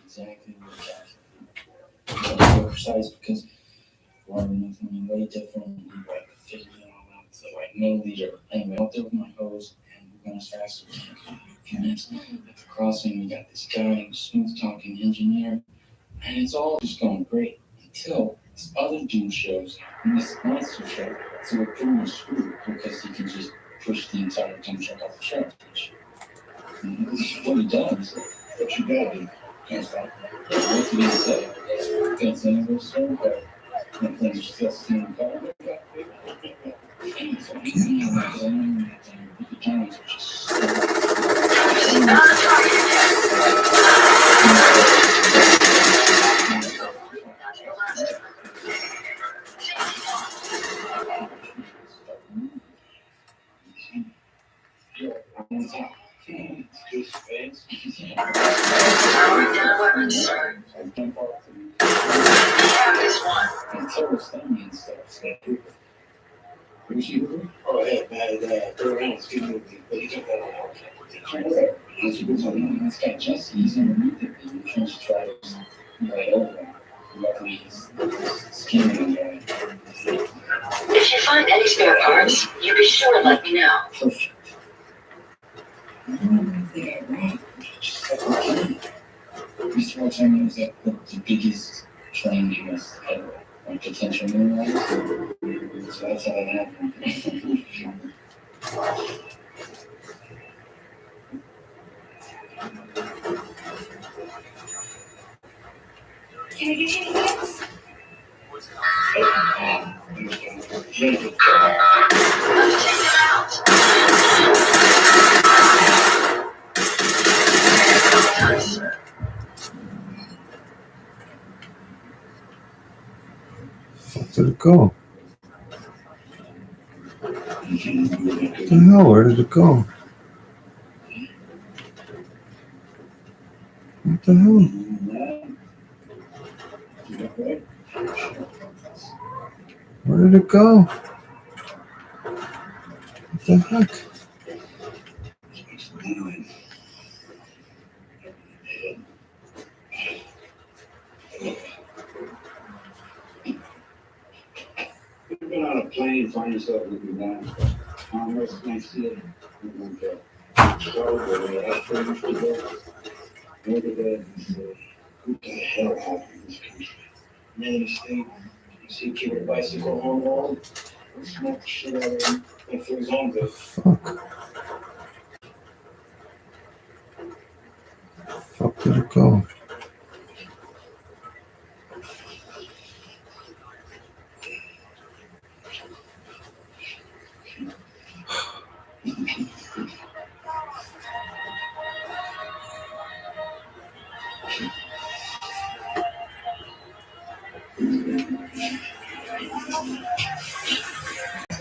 Exactly so precise because learning something way different, you like figuring it all out. So like no leader. Anyway, out there with my hose and we're going as fast as we can. A few minutes at the crossing, we got this guy, smooth talking engineer, and it's all just going great until this other dude shows up and this monster truck. So we're pretty much screwed because he can just push the entire dump truck off the trash. And this is what he does. What you gotta do? Can't stop. What's he gonna say? Can't say anything so but when things are still stealing car. So he's in the Jones, which is Oh, yeah, bad, third round, excuse me, but he took that on. This guy Jesse, he's underneath it, and he tries to try to right over him. Luckily, he's skinny guy. If you find any spare parts, you be sure to let me know. Perfect. Yeah, right. Just like okay. Mr. Roxanne is like the biggest train you must ever, like potential moonrise. So that's how that happened. Can you do anything else? Let's check it out. Fuck did it go? What the hell? Where did it go? What the hell? Where did it go? What the heck? You've been on a plane, find yourself looking down. West next year, you won't go. That's pretty much the goal. Look at that and say, what the hell happened in this country? Man of the state, you see a kid with a bicycle home wall, and smack the shit out of him, and through his home good. Fuck did it go?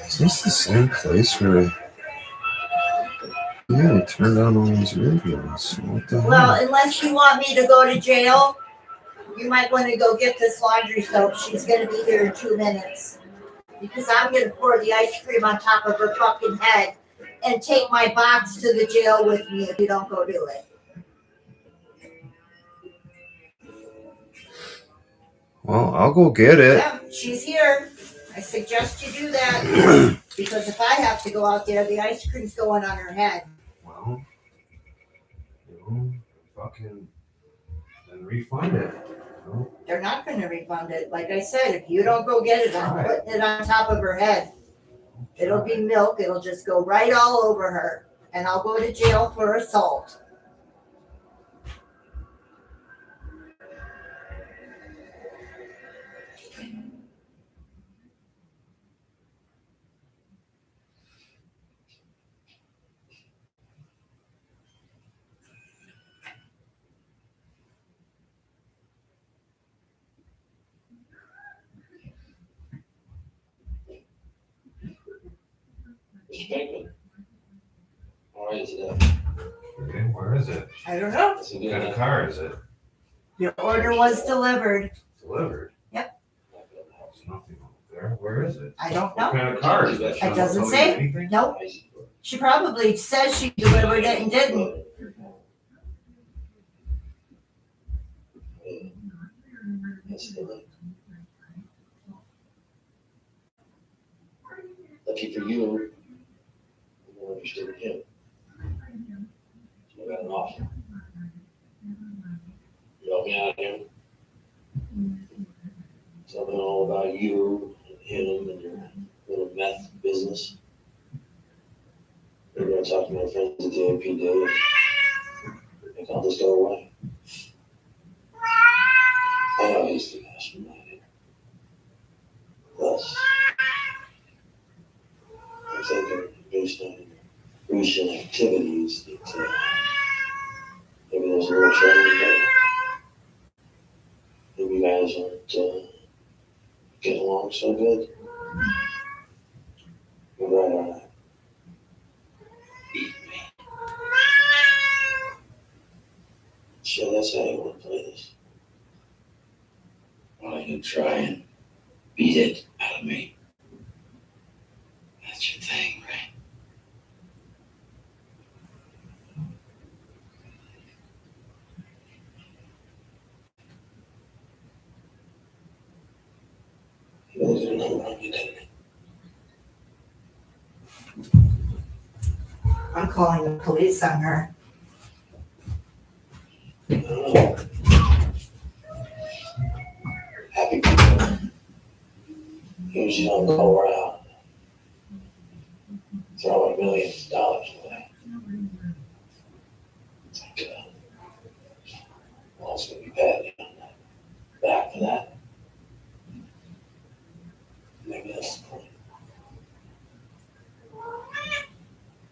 Is this the same place where I turned on all these radios? What the Well, hell? unless you want me to go to jail, you might want to go get this laundry soap. She's going to be here in 2 minutes. Because I'm going to pour the ice cream on top of her fucking head and take my box to the jail with me if you don't go do it. Well, I'll go get it. Yeah, she's here. I suggest you do that. Because if I have to go out there, the ice cream's going on her head. Well, fucking then refund it. They're not going to refund it. Like I said, if you don't go get it, I'm putting it on top of her head. It'll be milk. It'll just go right all over her. And I'll go to jail for assault. Why is it? Okay, where is it? I don't know. It's a What kind of car is it? Your order was delivered. Delivered? Yep. There's nothing over there. Where is it? I don't What know. kind of car is that? It doesn't say. Nope. She probably says she delivered it and didn't. Lucky for you, I'm more interested in him. So I got an offer. You help me out here. Tell me all about you and him and your little meth business. Maybe I'll talk to my friends at the APD and make all this go away. I know he's the mastermind. Plus, I'm thinking based on your recent activities that maybe there's a little trouble there. Maybe you guys aren't getting along so good. You're right on that. Beat me. Sure, that's how you want to play this. Why don't you try and beat it out of me? That's your thing, right? You really got a number on me, didn't I'm calling the police on her. you? I don't know. Happy people usually don't go around throwing millions of dollars away. It's like, well, it's gonna be bad on that. Back for that. Maybe that's the point.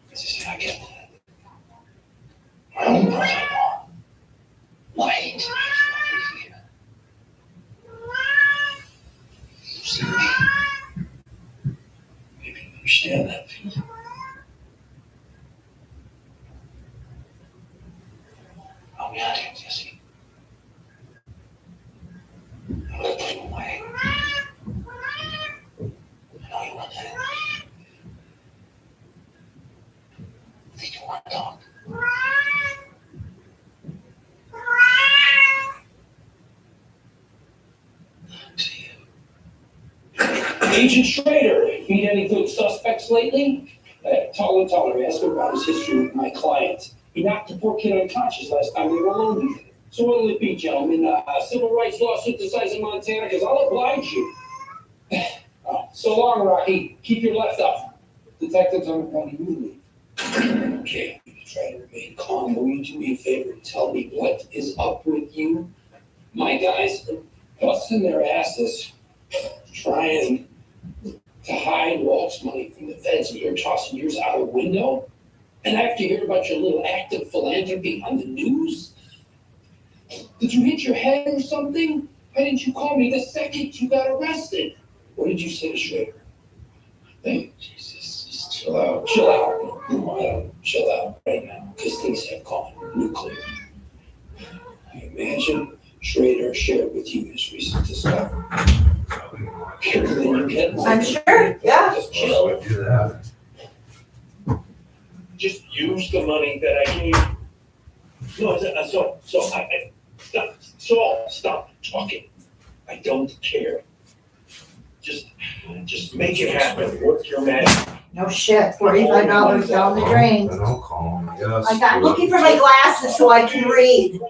Because you see, I get that. My own brother-in-law lied to me for a year. You see me? Maybe you understand that feeling. Help me out here, Jesse. I'm gonna put him away. I know you want that. I think you want to talk. See you. Agent Schrader, meet any good suspects lately? Teller, ask him about his history with my client. He knocked the poor kid unconscious last time they were alone together. So what'll it be, gentlemen? Civil rights law synthesizing Montana? Because I'll oblige you. So long, Rocky. Keep your left up. Detectives on the phone, you leave. Okay, try to remain calm. Will you do me a favor and tell me what is up with you? My guys are busting their asses trying to hide Walt's money from the feds, and you're tossing yours out a window? And I have to hear about your little act of philanthropy on the news? Did you hit your head or something? Why didn't you call me the second you got arrested? What did you say to Schrader? Hey, Jesus, just chill out. Chill out. Chill out right now, because things have gone nuclear. I imagine Schrader shared with you his recent discovery. Careful in your head. I'm sure, yeah. Just chill. Would do that. Just use the money that I gave you. No, stop talking. I don't care. Just make it happen. Work your magic. No shit, $45 down the drain. Then I'll call him, I guess. I'm looking for my glasses so I can read.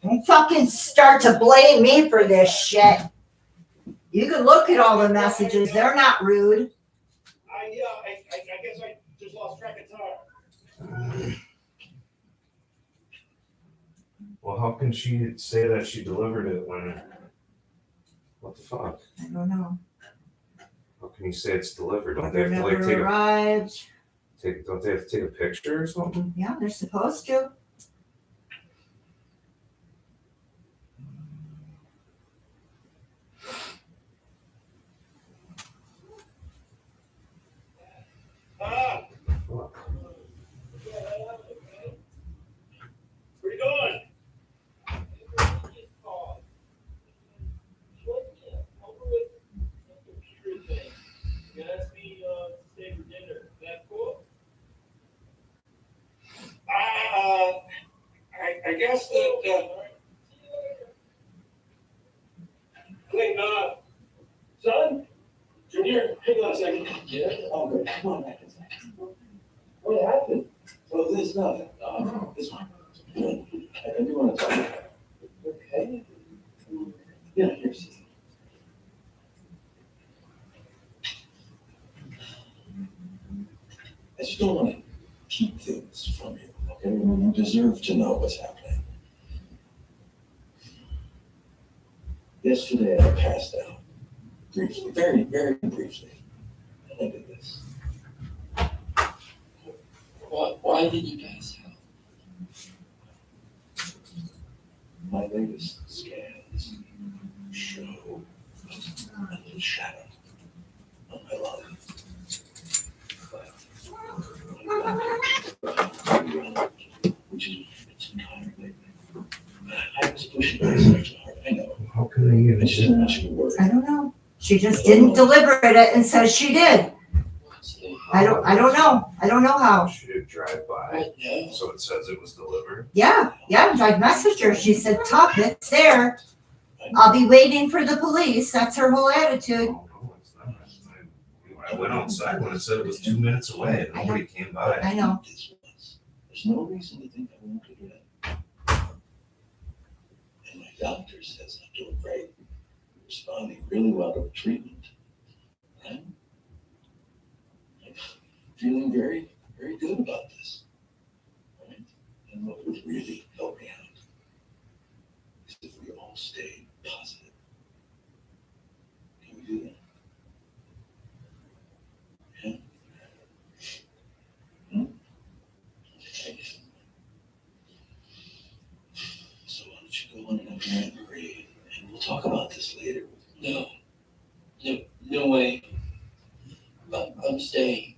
Don't fucking start to blame me for this shit. You can look at all the messages, they're not rude. I guess I just lost track of time. Well, how can she say that she delivered it when, what the fuck? I don't know. How can you say it's delivered? Don't they They're have to never like arrived. don't they have to take a picture or something? Yeah, they're supposed to. Fuck. Where you going? gas tank. Hey, son? Junior, hang on a second. Yeah. Oh, good. Come on back inside. What happened? Oh, there's nothing. This one. I do want to talk about it. Okay. Yeah, here's. I just don't want to keep things from you, okay? You deserve to know what's happening. Yesterday, I passed out. Briefly, very, very briefly. And I did this. Why did you pass out? My latest scans show a little shadow on my lung. Which is it's entirely. I was pushing myself too hard. I know. How can they I even just do don't want that? you to worry. I don't know. She just didn't deliberate it and says she did. I don't know. I don't know how. She did drive by, Yeah. so it says it was delivered. Yeah, I messaged her. She said, "Tough, it's there. I'll be waiting for the police." That's her whole attitude. Oh, no, it's not. I went outside when it said it was 2 minutes away and nobody came by. I know. There's no reason to think I won't get it. And my doctor says I'm doing great, responding really well to the treatment. I'm feeling very, very good about this. Right? And what would really help me out is if we all stay positive. Can we do that? Yeah? Okay. So why don't you go on and have your breathe, and we'll talk about this later. No way. I'm staying.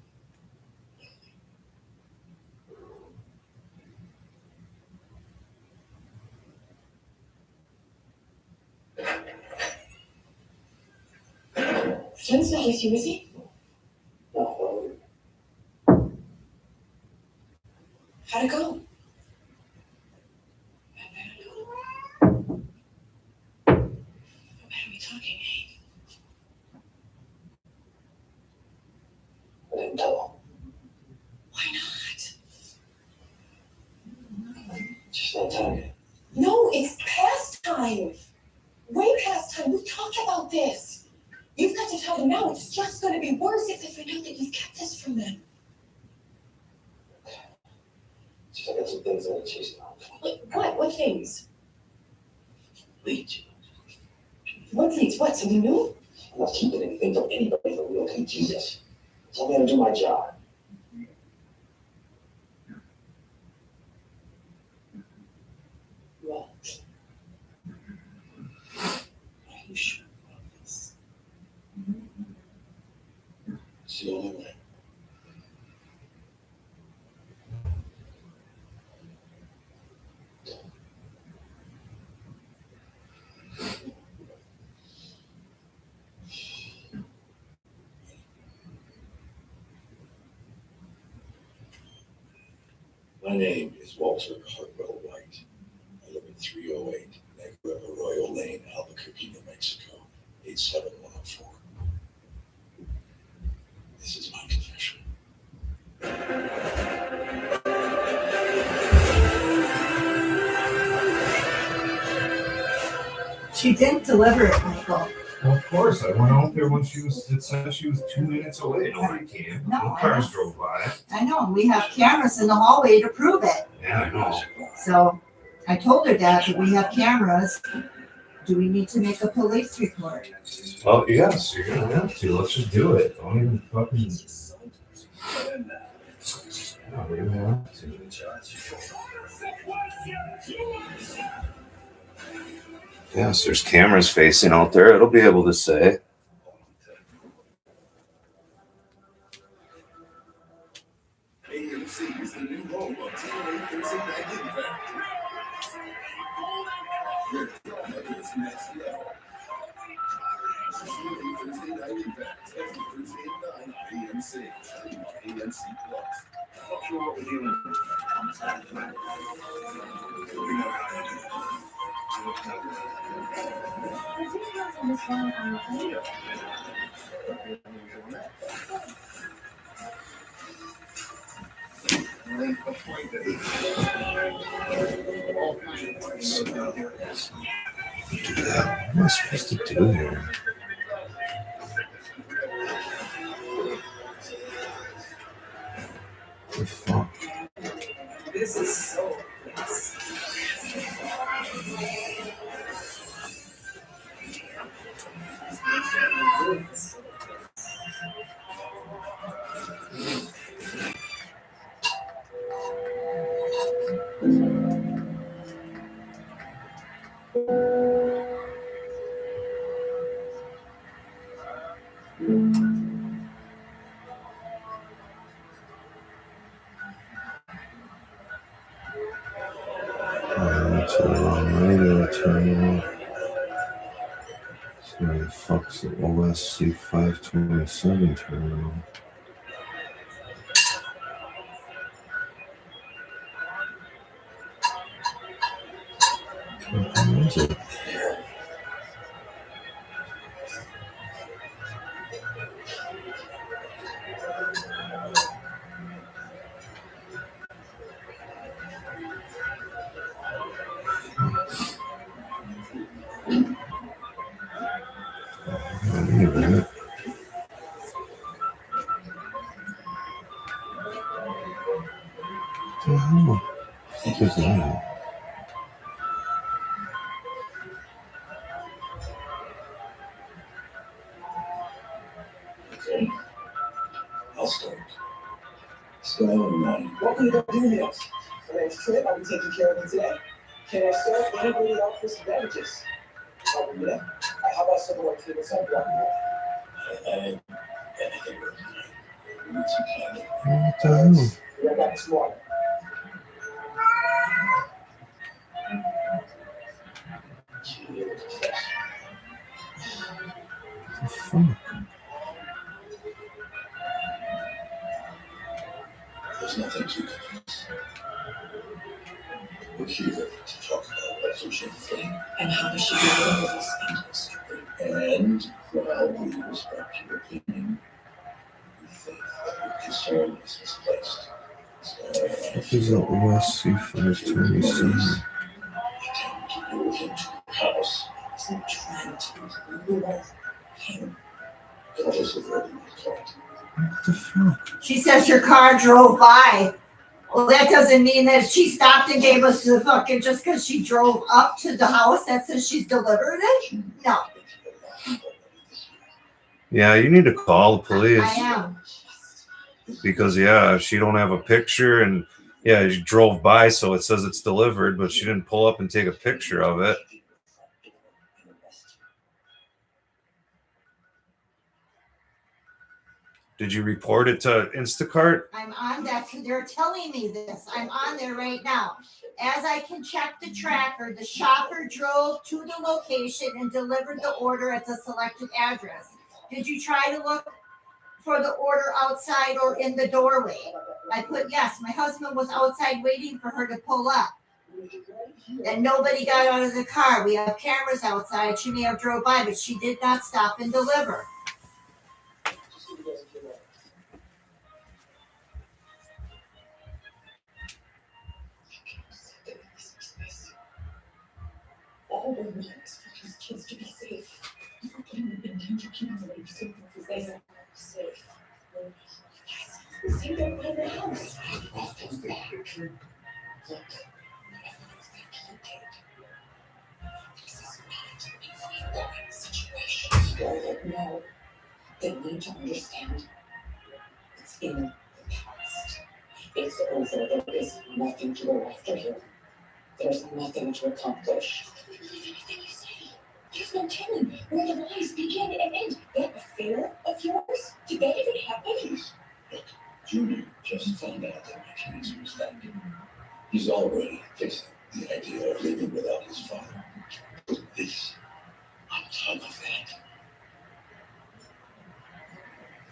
Sven's not with you, is he? No, How'd it go? Why are we talking, Hank? I didn't tell Why not? him. Just not telling you. No, it's past time. Way past time. We've talked about this. You've got to tell them now. It's just going to be worse if they find out that you've kept this from them. Just I got some things I need to chase out. What? What things? Leech. What things? What? Something new? I'm not keeping anything from anybody for real. Can Jesus? Tell me how to do my job. What? Are you sure about this? It's the only way. My name is Walter Hartwell White. I live at 308 Negra Arroyo Lane, Albuquerque, New Mexico, 87104. This is my confession. She didn't deliver it, Michael. Well, of course, I went out there when it said she was 2 minutes away. Nobody came. No, No I cars know. drove by. I know, and we have cameras in the hallway to prove it. Yeah, I know. So I told her that we have cameras. Do we need to make a police report? Well, yes, you're gonna have to. Let's just do it. Don't even fucking. No, we don't have to. Yes, there's cameras facing out there. It'll be able to say. AMC is the new home of TNA Thursday Night Impact. Where drama is next level. TNA Thursday Night Impact every Thursday at 9 on AMC. Stream on AMC Plus. Not sure what we're dealing with on Saturday night. details on this one are later. What am I supposed to do here? The fuck? This is so nice. Radio terminal. So the fuck's the OSC 527 terminal? What is it? I need that. What the hell? What is that? Okay. I'll start. Sky and Nine. What can you go do next? My name's Trip. I'll be taking care of it today. Can I serve anybody else for some beverages? Oh, yeah. How about some more table some block? I think we need some candy. What the hell? We're back this morning. The fuck? There's nothing to confess. We're here to talk about resolution thing. And how does she deal with this? And while we respect your opinion, we think that your concern is misplaced. So, What is the OSC 527? attempt to lure him to the house. It's not trying to lure him. I'll just avoid my point. What the fuck? She says your car drove by. Well, that doesn't mean that she stopped and gave us the fucking, just because she drove up to the house, that says she's delivered it? No, Yeah, you need to call the police. I am. Because yeah, she don't have a picture, and yeah, she drove by, so it says it's delivered, but she didn't pull up and take a picture of it. Did you report it to Instacart? I'm on that. They're telling me this. I'm on there right now. As I can check the tracker, the shopper drove to the location and delivered the order at the selected address. Did you try to look for the order outside or in the doorway? I put yes. My husband was outside waiting for her to pull up. And nobody got out of the car. We have cameras outside. She may have drove by, but she did not stop and deliver. All we want is for these kids to be safe. You put them in danger, keep them safe because they are safe. You see them in the house. Look, everything's going to be okay. This is not an ongoing situation. No, they need to understand it's in the past. It's over. There is nothing to go after here. There's nothing to accomplish. There's no telling where the lies begin and end. That affair of yours, did that even happen? Look, Junior just found out that my cancer is back. He's already facing the idea of living without his father. Put this on top of that.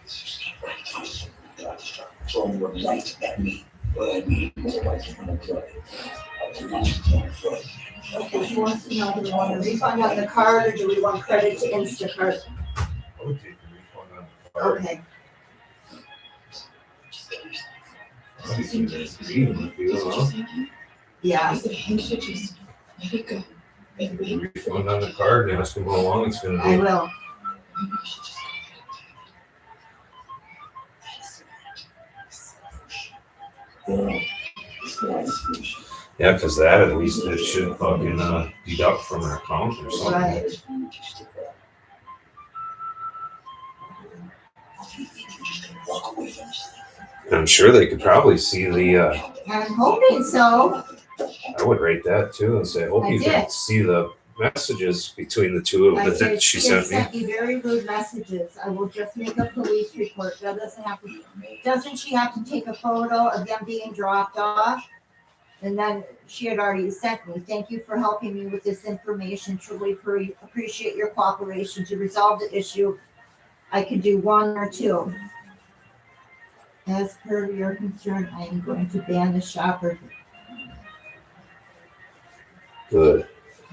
It's just not right. Thomas. God, start throwing your light at me. What I mean was a light from a blood. Okay, she wants to know, do we want a refund on the card or do we want credit to Instacart? I would take the refund on the card. Okay, Obviously, there's green with you, huh? yeah, I said, Hank should just let it go. And maybe Refund on the card and ask them how long it's gonna I be. will. we should just go ahead. It's not a solution. Yeah, because that at least it should fucking deduct from an account or something. Right. You think you're just gonna walk away from this? I'm sure they could probably see the. I'm hoping so. I would rate that too and say, I hope I you did. can see the messages between the two I of them did, that she they sent me. sent me very rude messages. I will just make a police report. That doesn't she have to take a photo of them being dropped off? And then she had already sent me, thank you for helping me with this information. Truly appreciate your cooperation to resolve the issue. I could do one or two. As per your concern, I am going to ban the shopper. Good.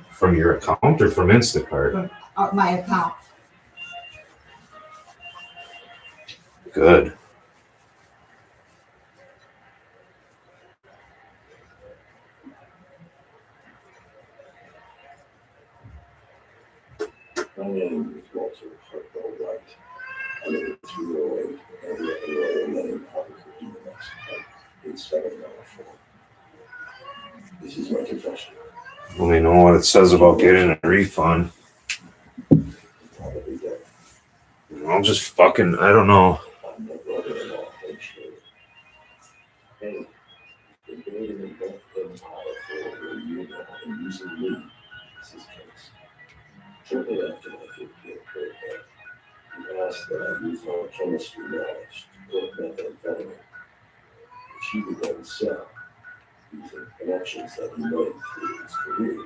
From your account or from Instacart? My account. Good. My name is Walter Hartwell Wright. I live at 308 area Lane, Albuquerque, New Mexico, 8794. This is my confession. Let me know what it says about getting a refund. Probably dead. I'll just fucking, I don't know. I'm my brother-in-law, Hank Schrader. Hank has been building a death empire for over a year now and using me as his case. Shortly after my 50th birthday, he asked that I use my chemistry knowledge to put methamphetamine, which he would then sell using connections that he made through his career.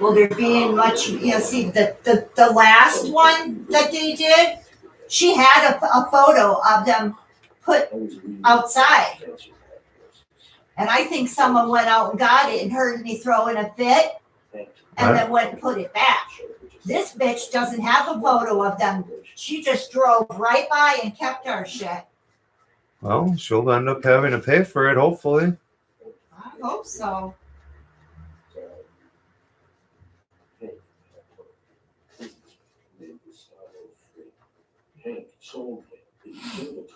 Well, they're being much, see, the last one that they did, she had a photo of them put outside. And I think someone went out and got it and heard me throwing a fit and then went and put it back. This bitch doesn't have a photo of them. She just drove right by and kept our shit. Well, she'll end up having to pay for it, hopefully. I hope so. Hank sold me the utility tools.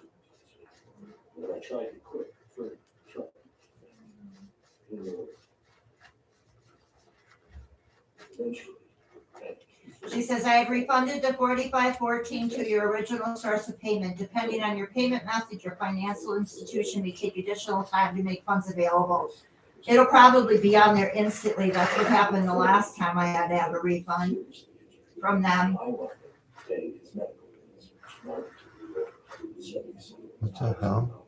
When I tried to quit for truck, eventually, She says, I have refunded the $45.14 to your original source of payment. Depending on your payment method, your financial institution may take additional time to make funds available. It'll probably be on there instantly. That's what happened the last time I had to have a refund from them. I wanted to pay his medical bills, which amounted to What the hell?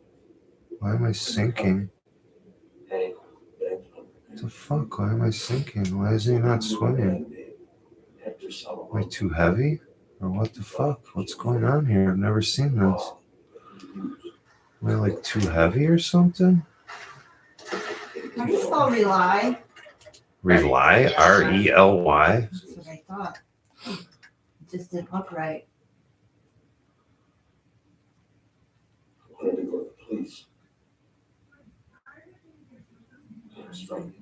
Why am I sinking? Hank begged What the fuck? Why am I sinking? Why is he not swimming? Am I too heavy? Or what the fuck? What's going on here? I've never seen this. Am I like too heavy or something? How do you spell rely? Rely? R-E-L-Y? That's what I thought. It just didn't look right. I wanted to go to the police. I was frightened.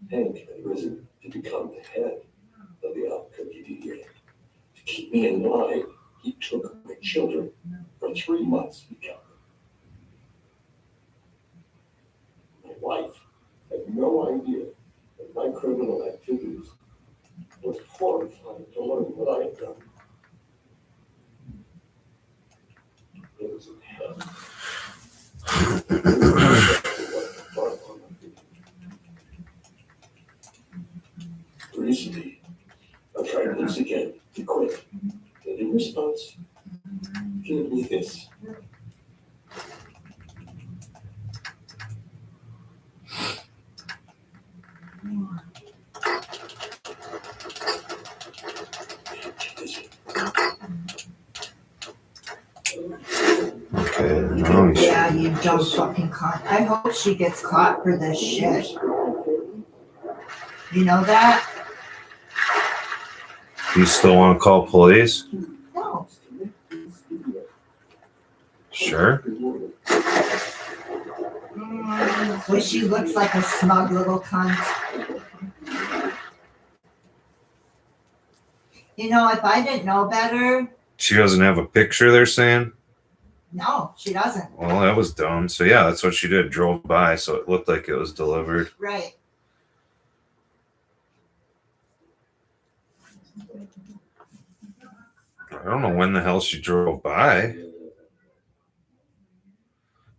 Hank had risen to become the head of the Albuquerque DEA. To keep me in line, he took my children for 3 months to count. My wife had no idea that my criminal activities was horrifying to learn what I had done. It was in hell. Recently, I tried once again to quit. And in response, give me this. dumb fucking cunt. I hope she gets caught for this shit. You know that? Do you still want to call police? No. Sure. Well, she looks like a smug little cunt. You know, if I didn't know better, She doesn't have a picture, they're saying? no, she doesn't. Well, that was dumb. So, yeah, that's what she did. Drove by, so it looked like it was delivered. Right. I don't know when the hell she drove by.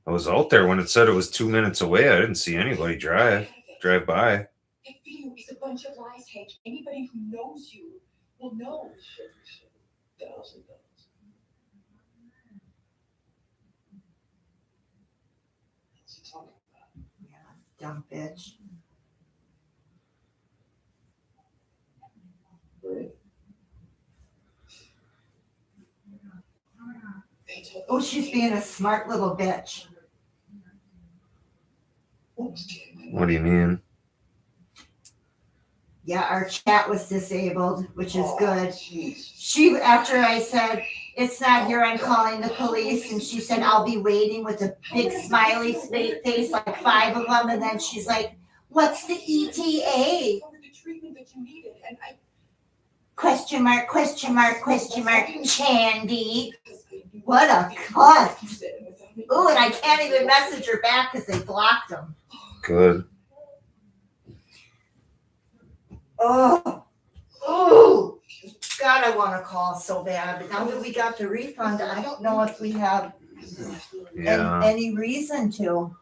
I was out there when it said it was 2 minutes away. I didn't see anybody drive by. That video is a bunch of lies, Hank. Anybody who knows you will know. $1,000. What's he talking about? Dumb bitch. Right? Oh, she's being a smart little bitch. What do you mean? Yeah, our chat was disabled, which is good. Jeez. She, after I said, it's not here, I'm calling the police, and she said, I'll be waiting with a big smiley face, like 5 of them, and then she's like, what's the ETA? For the treatment that you needed, and I. Question mark, question mark, question mark, Chandy. What a cunt. Ooh, and I can't even message her back because they blocked them. Good. Oh, God, I want to call so bad. But now that we got the refund, I don't know if we have Yeah. any reason to.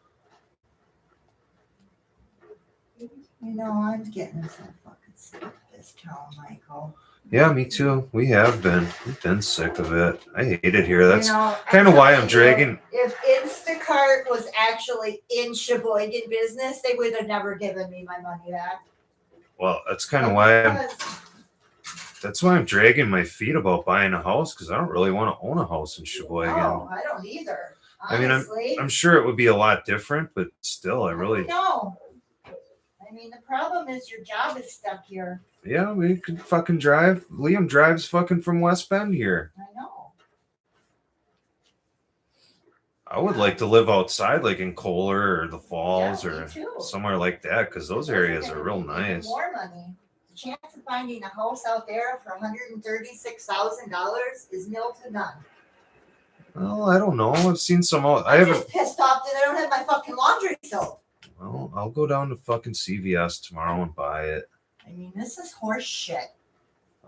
You know, I'm getting so fucking sick of this town, Michael. Yeah, me too. We've been sick of it. I hate it here. That's You know, kind of why I'm telling dragging. you, if Instacart was actually in Sheboygan business, they would have never given me my money back. Well, that's kind of why I'm dragging my feet about buying a house, because I don't really want to own a house in Sheboygan. No, I don't either. I mean, Honestly. I'm sure it would be a lot different, but still, I really. No. I mean, the problem is your job is stuck here. Yeah, we could fucking drive. Liam drives fucking from West Bend here. I know. I would like to live outside, like in Kohler or the Falls Yeah, me or too. somewhere like that, because those areas are real gonna be even nice. More money. The chance of finding a house out there for $136,000 is nil to none. Well, I don't know. I've seen some. I I'm haven't. just pissed off that I don't have my fucking laundry soap. Well, I'll go down to fucking CVS tomorrow and buy it. I mean, this is horse shit.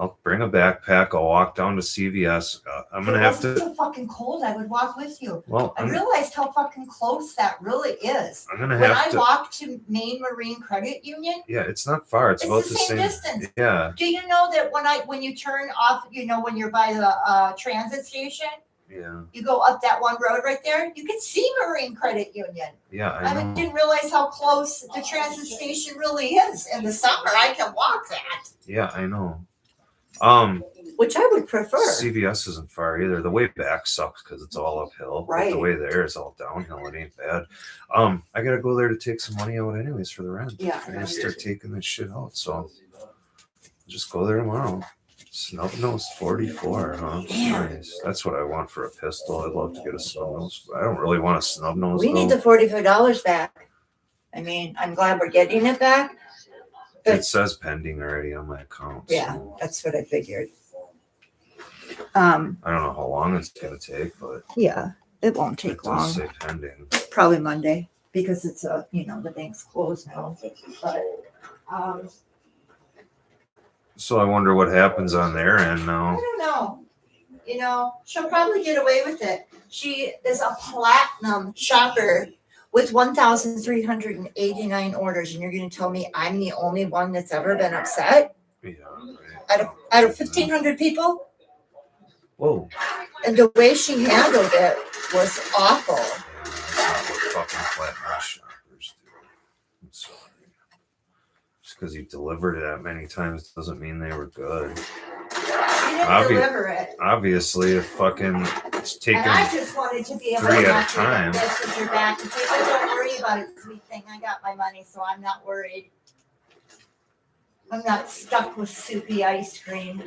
I'll bring a backpack. I'll walk down to CVS. I'm gonna If it have wasn't to. so fucking cold, I would walk with you. Well, I realized how fucking close that really is. I'm gonna When have I to. walk to Maine Marine Credit Union, Yeah, it's not far. It's it's about the same distance. Yeah, Do you know that when you turn off, you know, when you're by the transit station, yeah, you go up that one road right there, you can see Marine Credit Union. yeah. I know. didn't realize how close the transit station really is. In the summer, I can walk that, Yeah, I know. which I would prefer. CVS isn't far either. The way back sucks because it's all uphill. But Right. the way there is all downhill. It ain't bad. I gotta go there to take some money out anyways for the rent. Yeah. I gotta start taking this shit out. So just go there tomorrow. Snub nose 44, huh? Yeah. Nice. That's what I want for a pistol. I'd love to get a snub nose. I don't really want a snub nose. We need the $45 back. I mean, I'm glad we're getting it back. It says pending already on my account. Yeah, So that's what I figured. I don't know how long it's gonna take, but Yeah, it won't it take does long. say pending. Probably Monday because it's the bank's closed now. But So I wonder what happens on their end I now. don't know. You know, she'll probably get away with it. She is a platinum shopper with 1,389 orders, and you're going to tell me I'm the only one that's ever been upset Yeah. Right. out of 1,500 people? Whoa. And the way she handled it was awful. Yeah, that's not what fucking flatbread shoppers do. I'm sorry. Just because you delivered it that many times doesn't mean they were good. She didn't Obvi- deliver it. Obviously, if fucking it's taken. And I just wanted to be able 3 to at a not time. take this with your back and say, oh, don't worry about it, sweet thing. I got my money, so I'm not worried. I'm not stuck with soupy ice cream.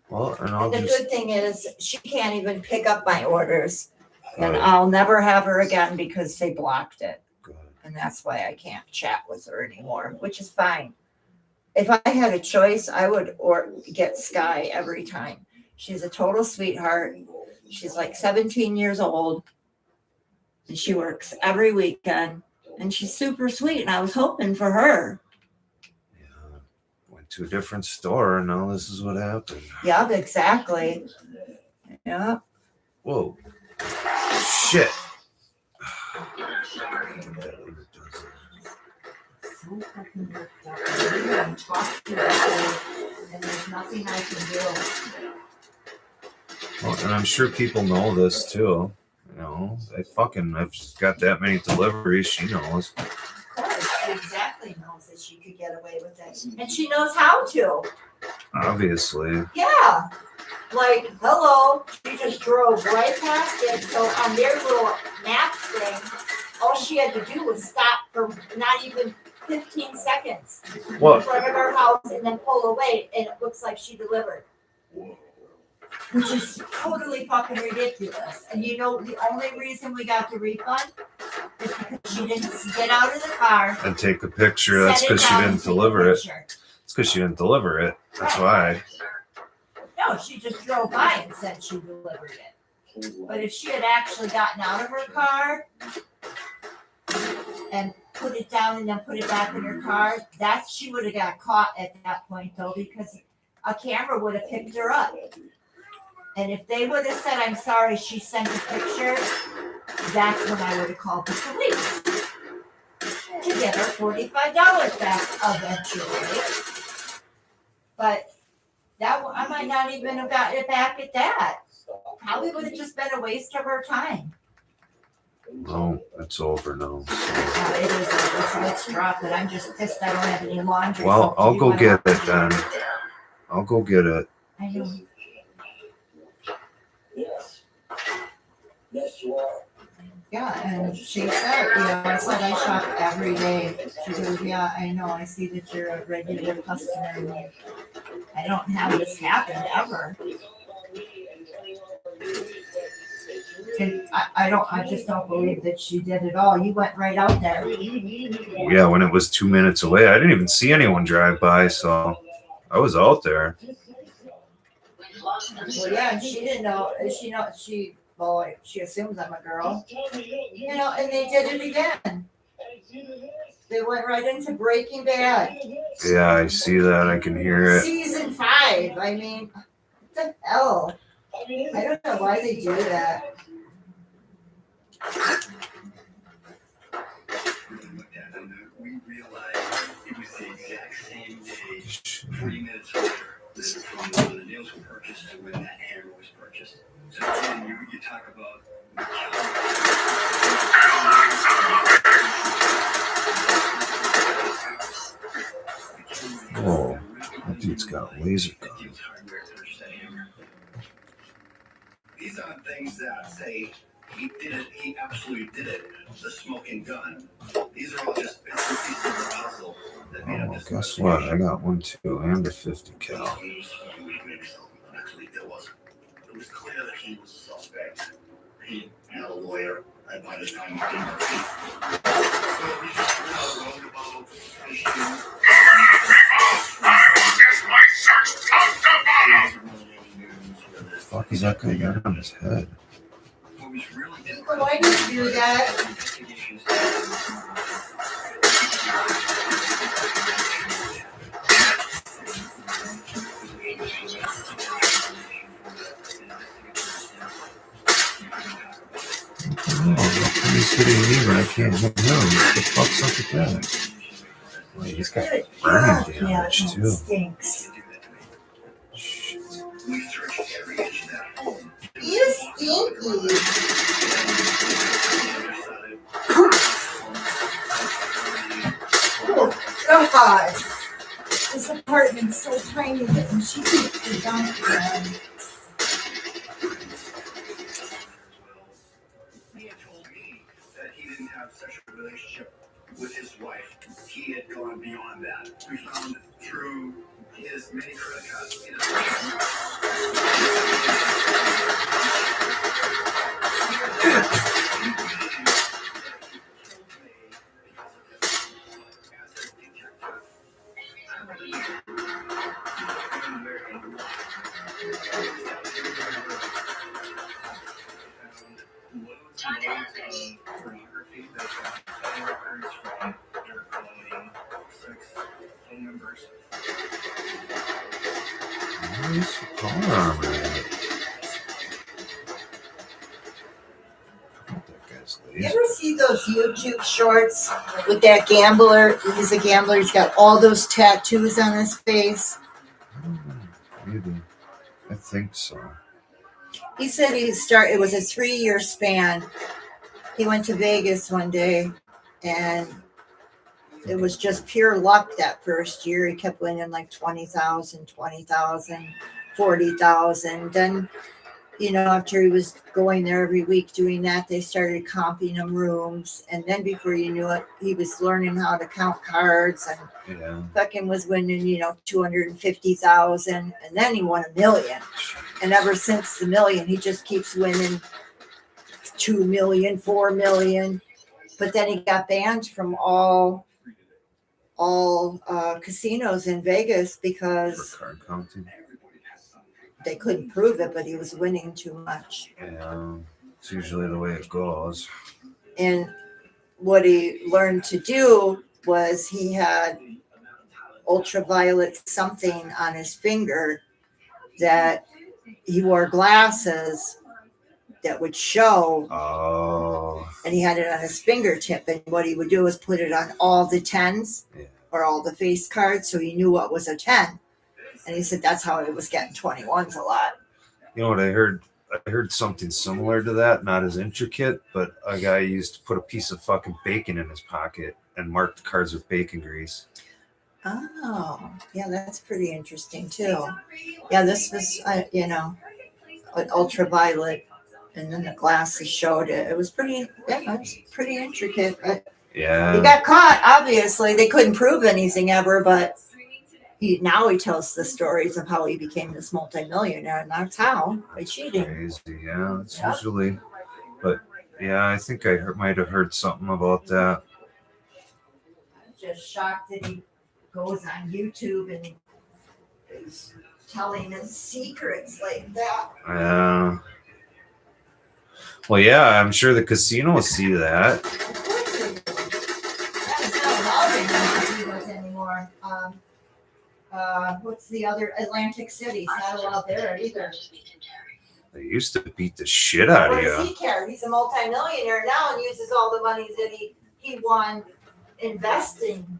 Well, and I'll And the just. good thing is, she can't even pick up my orders. And Good. I'll never have her again because they blocked it. Good. And that's why I can't chat with her anymore, which is fine. If I had a choice, I would get Sky every time. She's a total sweetheart. She's like 17 years old. And she works every weekend. And she's super sweet. And I was hoping for her. Yeah. Went to a different store, and now this is what happened. Yep, exactly. Yeah. Whoa. Shit. So fucking worked up. I didn't even talk to her, and there's nothing I can do. Well, and I'm sure people know this too. You know, I've got that many deliveries. She knows. Of course, she exactly knows that she could get away with it. And she knows how to. Obviously. Yeah. Like, hello, she just drove right past it. So on their little map thing, all she had to do was stop for not even 15 seconds in What? front of her house and then pull away, and it looks like she delivered. Which is totally fucking ridiculous. And you know, the only reason we got the refund is because she didn't get out of the car. And take a picture. That's set it because she down, and didn't take a deliver it. picture. It's because she didn't deliver it. That's why. No, she just drove by and said she delivered it. But if she had actually gotten out of her car and put it down and then put it back in her car, she would have got caught at that point though, because a camera would have picked her up. And if they would have said, I'm sorry, she sent a picture, that's when I would have called the police to get her $45 back eventually. But that I might not even have gotten it back at that. Probably would have just been a waste of her time. Oh, it's over now. So. It is over, so let's drop it. I'm just pissed I don't have any laundry. Well, soap. I'll You go wanna get help it me? then. I'll go get it. I know. Yes. Yes, you are. Yeah, and she said, I said I shop every day. She goes, yeah, I know. I see that you're a regular customer. And I don't have this happen ever. And I just don't believe that she did it all. You went right out there. Yeah, when it was 2 minutes away, I didn't even see anyone drive by, so I was out there. Well, yeah, and she didn't know. She assumes I'm a girl. You know, and they did it again. They went right into Breaking Bad. Yeah, I see that. I can hear it. Season 5. I mean, what the hell? I don't know why they do that. We realized it was the exact same day, 3 minutes later, this is from when the nails were purchased to when that hammer was purchased. So then you talk about Whoa, that dude's got a laser gun. These aren't things that say he did it, he absolutely did it, the smoking gun. These are all just bits and pieces of the puzzle that made up Oh, this guess what? I got one too, and a 50 cal. Actually, there wasn't. It was clear that he was a suspect. He had a lawyer, and by the time he didn't Fuck is that guy got on his head? Why did you do that? Oh, he's hitting me, but I can't hit him. What the fuck's up with that? Wait, he's got burning damage too. Stinks. Shit. You stinky. Oh, God. This apartment's so tiny that when she keeps the dump relationship with his wife, he had gone beyond that. We found through his many credit cards in pornography that phone records from their phone sex phone numbers. What is going on, man? That guy's You lazy. ever see those YouTube shorts with that gambler? He's a gambler. He's got all those tattoos on his face. I don't know. Maybe. I think so. He said it was a 3-year span. He went to Vegas one day and it was just pure luck that first year. He kept winning like 20,000, 20,000, 40,000. Then, after he was going there every week doing that, they started comping him rooms. And then before you knew it, he was learning how to count cards and Yeah. fucking was winning, 250,000. And then he won $1 million. And ever since the $1 million, he just keeps winning 2 million, 4 million. But then he got banned from all casinos in Vegas For because card counting. they couldn't prove it, but he was winning too much. Yeah. It's usually the way it goes. And what he learned to do was he had ultraviolet something on his finger that he wore glasses that would show, Oh. and he had it on his fingertip. And what he would do is put it on all the 10s Yeah. or all the face cards, so he knew what was a 10. And he said that's how he was getting 21s a lot. You know what I heard? I heard something similar to that, not as intricate, but a guy used to put a piece of fucking bacon in his pocket and mark the cards with bacon grease. Oh, yeah, that's pretty interesting too. Yeah, this was, an ultraviolet, and then the glasses showed it. It was pretty intricate. But he Yeah. got caught. Obviously, they couldn't prove anything ever, but now he tells the stories of how he became this multimillionaire, and that's how, by cheating. Crazy. Yeah. It's Yep. usually, but yeah, I think I might have heard something about that. I'm just shocked that he goes on YouTube and is telling his secrets like that. Yeah. Well, yeah, I'm sure the casinos see that. Of course they do. That's not allowed in casinos anymore. What's the other? Atlantic City. It's not allowed there either. They used to beat the shit out What of does you. he care? He's a multimillionaire now and uses all the money that he won investing.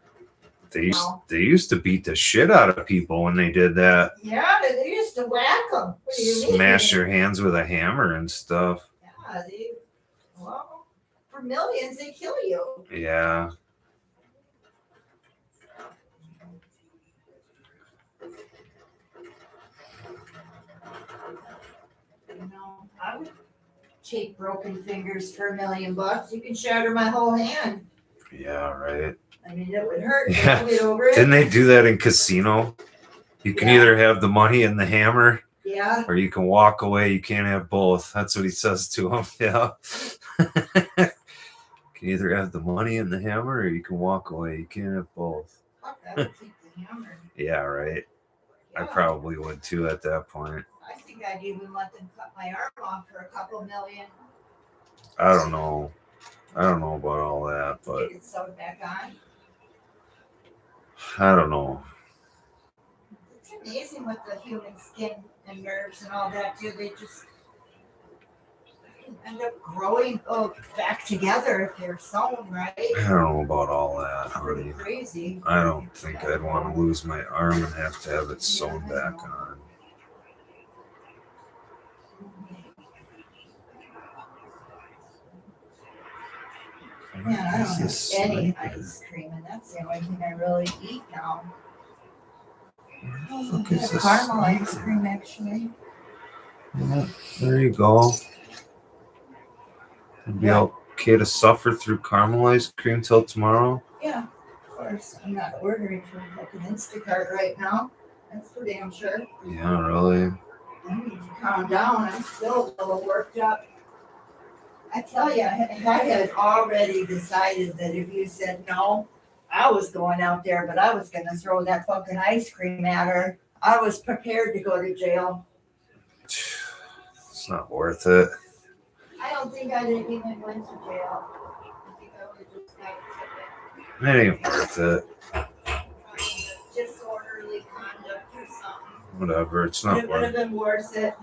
They used to beat the shit out of people when they did that. Yeah, they used to whack them. What do you mean? Smash your hands with a hammer and stuff. Yeah, for millions they kill you. Yeah. I would take broken fingers for $1 million. You can shatter my whole hand. Yeah, right. I mean, it would hurt. Yeah. To get over it. Didn't they do that in casino? You can Yeah. either have the money and the hammer, Yeah. or you can walk away. You can't have both. That's what he says to him. Yeah. You can either have the money and the hammer, or you can walk away. You can't have both. Fuck, I would take the hammer. Yeah, right. I Yeah. probably would too at that point. I think I'd even let them cut my arm off for a couple million. I don't know. I don't know about all that, but Get it sewed back on. I don't know. It's amazing with the human skin and nerves and all that, too. They just end up growing back together if they're sewn right. I don't know about all that, Pretty honey. crazy. I don't think I'd want to lose my arm and have to have it sewn back on. Yeah, I What is don't this have any sniper? ice cream, and that's the only thing I really eat now. Where the fuck is this Caramel ice sniper? cream, actually. Yeah, there you go. Maybe okay to suffer through caramel ice cream till tomorrow? Yeah, of course. I'm not ordering from fucking Instacart right now. That's for damn sure. Yeah, really. I need to calm down. I'm still a little worked up. I tell you, I had already decided that if you said no, I was going out there, but I was gonna throw that fucking ice cream at her. I was prepared to go to jail. It's not worth it. I don't think I didn't even went to jail. I think I would just got a It ain't worth it. ticket. Disorderly conduct or something. Whatever. It's But not it would worth have been worth it.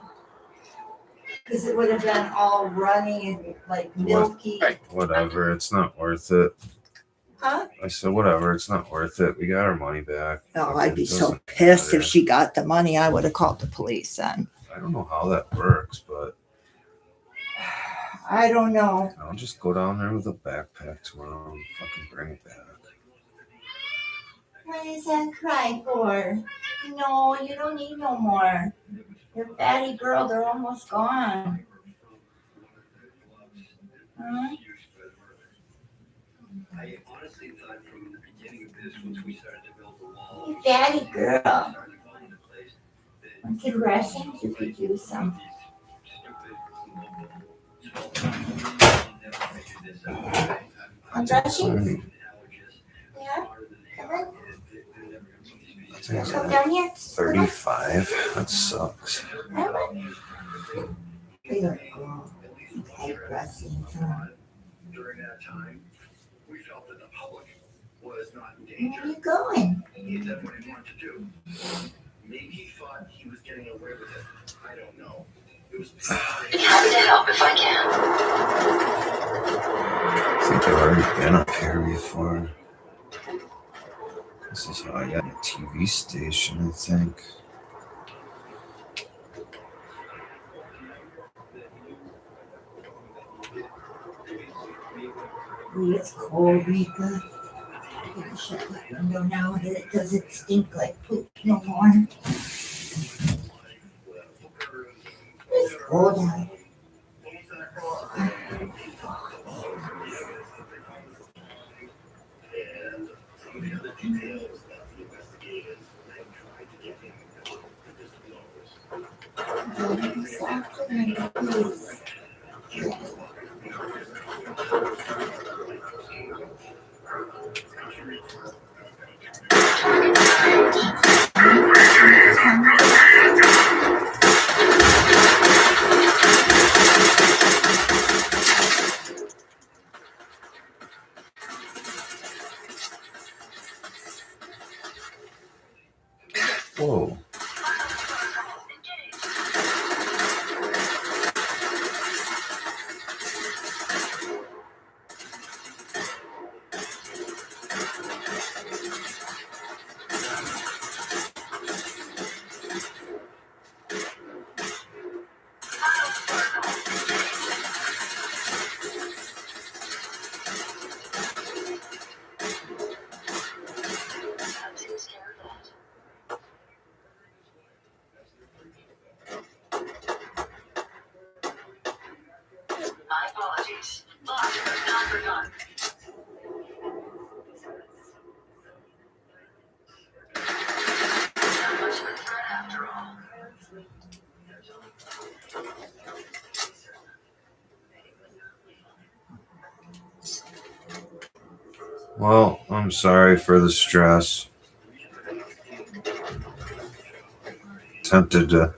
Because it would have been all runny and like milky. Whatever. It's not worth it. Huh? I said, whatever. It's not worth it. We got our money back. Oh, I'd be It so doesn't pissed matter. if she got the money. I would have called the police then. I don't know how that works, but I don't know. I'll just go down there with a backpack tomorrow and fucking bring it back. What is that cry for? No, you don't need no more. Your fatty girl, they're almost gone. Huh? I honestly thought from the beginning of this, once we started to build the wall, You fatty girl. started to fall into place, that Want to Russians? You could do some. I'm Russian? Sorry. Yeah? Come on. I think it's Come like down here. 35. That sucks. Come on. Here you go. Okay, Russians. during that time, we felt that the public was not in Where danger. are you going? He did what he wanted to do. Maybe he thought he was getting away with it. I don't know. It was Happy to help if I can. I think I've already been up here before. This is how I got a TV station, I think. Ooh, it's cold, Rika. I gotta shut that window now that it doesn't stink like poop no more. It's cold out. and some of the other details that the investigators had tried to get him to disclose. Softer than please. Whoa. My apologies. But not forgotten. Not much of a threat after all. Well, I'm sorry for the stress. Tempted to,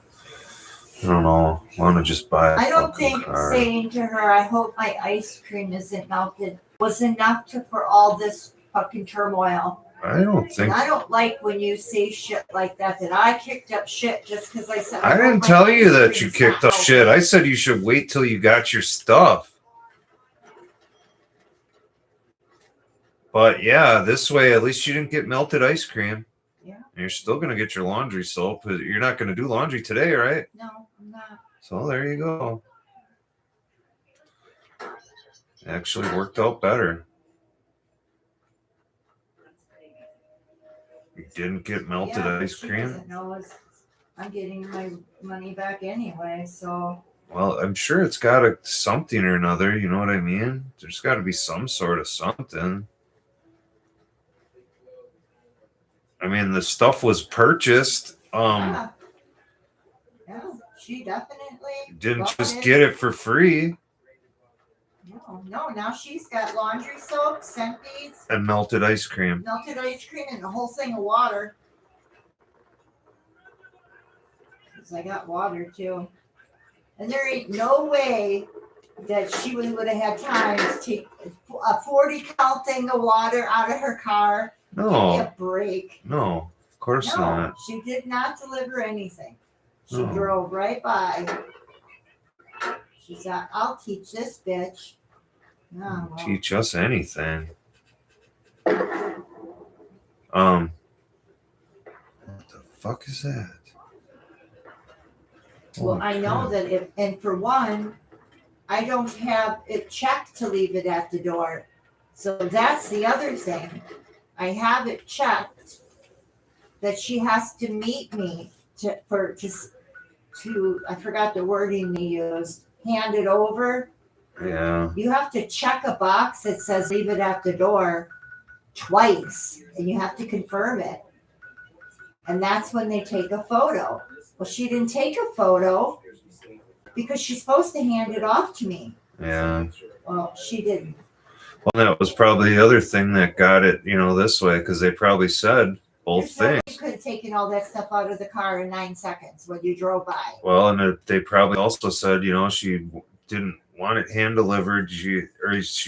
I don't know, want to just buy a I don't fucking think car. saying to her, I hope my ice cream isn't melted, was enough for all this fucking turmoil. I don't And think. I don't like when you say shit like that I kicked up shit just because I said I hope didn't my tell you ice that you cream's kicked not up shit. melted. I said you should wait till you got your stuff. But yeah, this way at least you didn't get melted ice cream. Yeah. And you're still gonna get your laundry soap. You're not gonna do laundry today, right? No, I'm not. So there you go. Actually worked out better. You didn't get melted Yeah, ice she cream. doesn't know I'm getting my money back anyway, so Well, I'm sure it's got a something or another. You know what I mean? There's got to be some sort of something. I mean, the stuff was purchased. Yeah. Yeah, she definitely Didn't bought just it. get it for free. No, now she's got laundry soap, Scenties, And melted ice cream. melted ice cream, and a whole thing of water. 'Cause I got water too. And there ain't no way that she would have had time to take a 40 count thing of water out of her car. Give me No, a break. no, of course No, not. she did not deliver anything. She No. drove right by. She said, I'll teach this bitch. Oh, well. Teach us anything. What the fuck is that? Well, Holy I know crap. that if, and for one, I don't have it checked to leave it at the door. So that's the other thing. I have it checked that she has to meet me to I forgot the wording they used, hand it over. Yeah. You have to check a box that says leave it at the door twice, and you have to confirm it. And that's when they take a photo. Well, she didn't take a photo because she's supposed to hand it off to me. Yeah. Well, she didn't. Well, that was probably the other thing that got it, this way, because they probably said both There's no way things. you could have taken all that stuff out of the car in 9 seconds when you drove by. Well, and they probably also said, she didn't want it hand delivered. She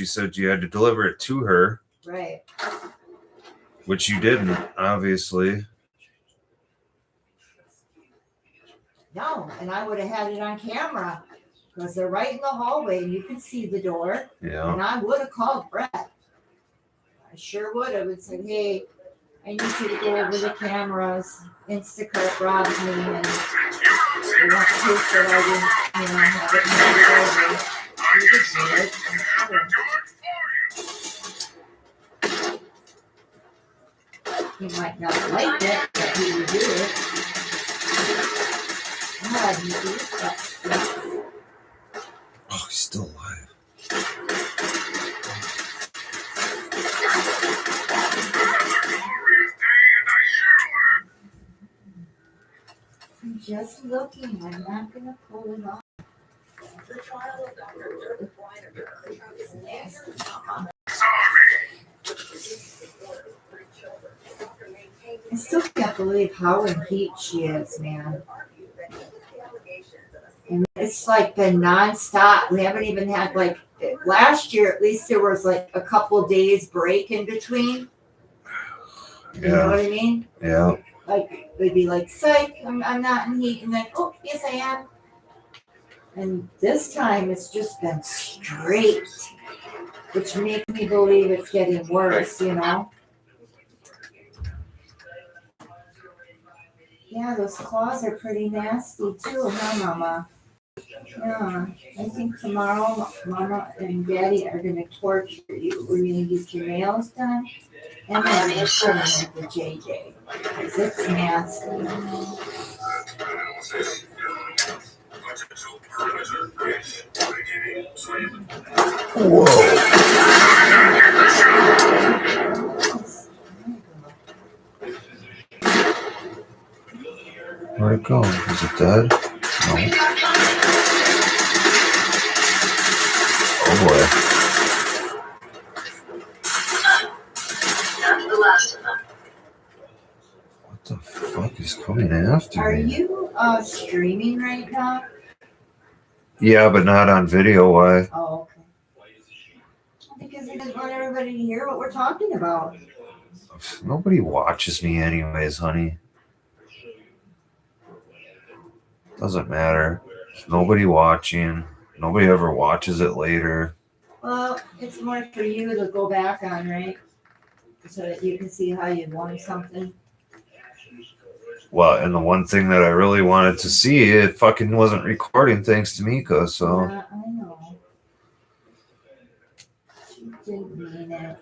said you had to deliver it to her, Right. which you didn't, obviously. No, and I would have had it on camera because they're right in the hallway and you can see the door. Yeah. And I would have called Brett. I sure would have and said, hey, I need you to go over the cameras. Instacart robbed me and they want proof that I didn't, have it handed over. He would do it. He might not like it, but he would do it. God, he did that stuff. Oh, he's still alive. I'm just looking. I'm not gonna pull it off. It's nasty, Mama. I still can't believe how in heat she is, man. And it's like been nonstop. We haven't even had last year. At least there was like a couple days break in between. You know Yeah. what I mean? Yeah. Like they'd be like, "Psych, I'm not in heat," and then, "Oh, yes, I am." And this time it's just been straight, which makes me believe it's getting worse. Yeah, those claws are pretty nasty too, huh, Mama? Yeah, I think tomorrow Mama and Daddy are gonna torture you. We're gonna get your nails done, and I'm gonna put them at the JJ, 'cause it's nasty. Where'd it go? Is it dead? No. Oh boy. That's the last of them. What the fuck is coming after Are me? you streaming right now? Yeah, but not on video. Why? Oh, okay. Because I just want everybody to hear what we're talking about. Nobody watches me anyways, honey. Doesn't matter. There's nobody watching. Nobody ever watches it later. Well, it's more for you to go back on, right? So that you can see how you won something. Well, and the one thing that I really wanted to see, it fucking wasn't recording thanks to Mika, so. Yeah, I know. She didn't mean it.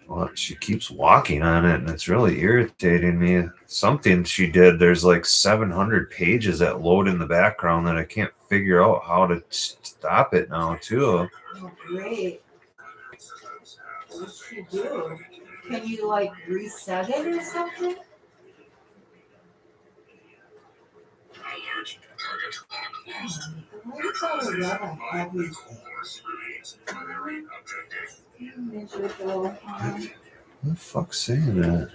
Well, she keeps walking on it, and it's really irritating me. Something she did, there's like 700 pages that load in the background that I can't figure out how to stop it now too. Oh, great. What should you do? Can you like reset it or something? Why is that a level heavy? Miserable. Who the fuck's saying that?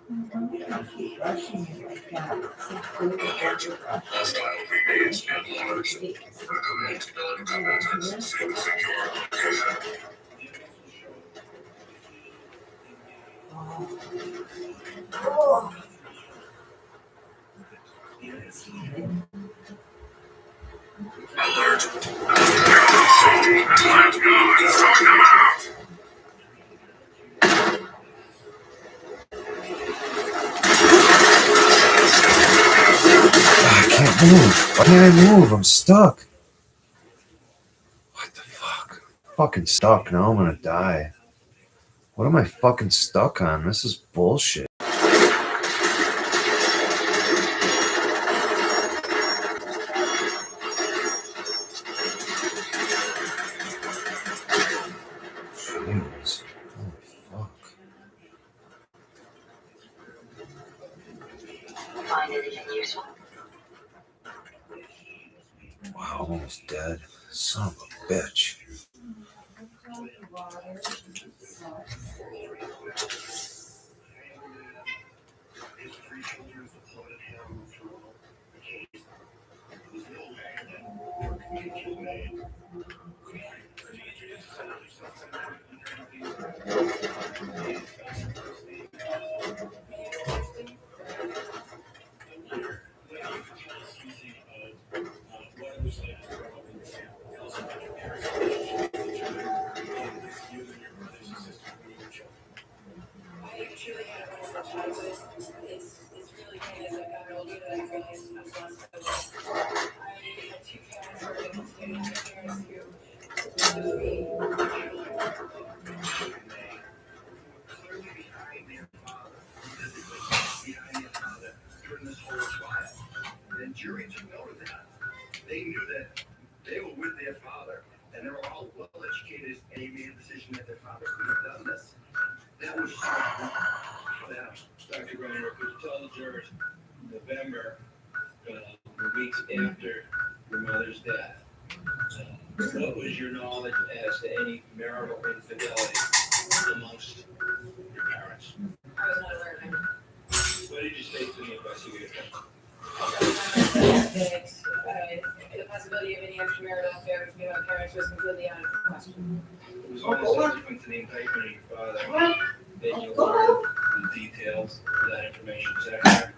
I keep rushing you like that. It's included every Oh. I can't move. Why can't I move? I'm stuck. What the fuck? I'm fucking stuck. Now I'm gonna die. What am I fucking stuck on? This is bullshit. Jeez. Holy fuck. Find anything useful? Wow, I'm almost dead. Son of a bitch. The jury took note of that. They knew that they were with their father, and they were all well educated, and they made a decision that their father could have done this. That was for them. Dr. Groner, could you tell the jurors, November, the weeks after your mother's death, what was your knowledge as to any marital infidelity amongst your parents? I was not aware of him. What did you say to the investigator? The possibility of any extramarital affair between my parents was completely out of the question. It was only subsequent to the indictment of your father that you learned the details of that information. Is that correct?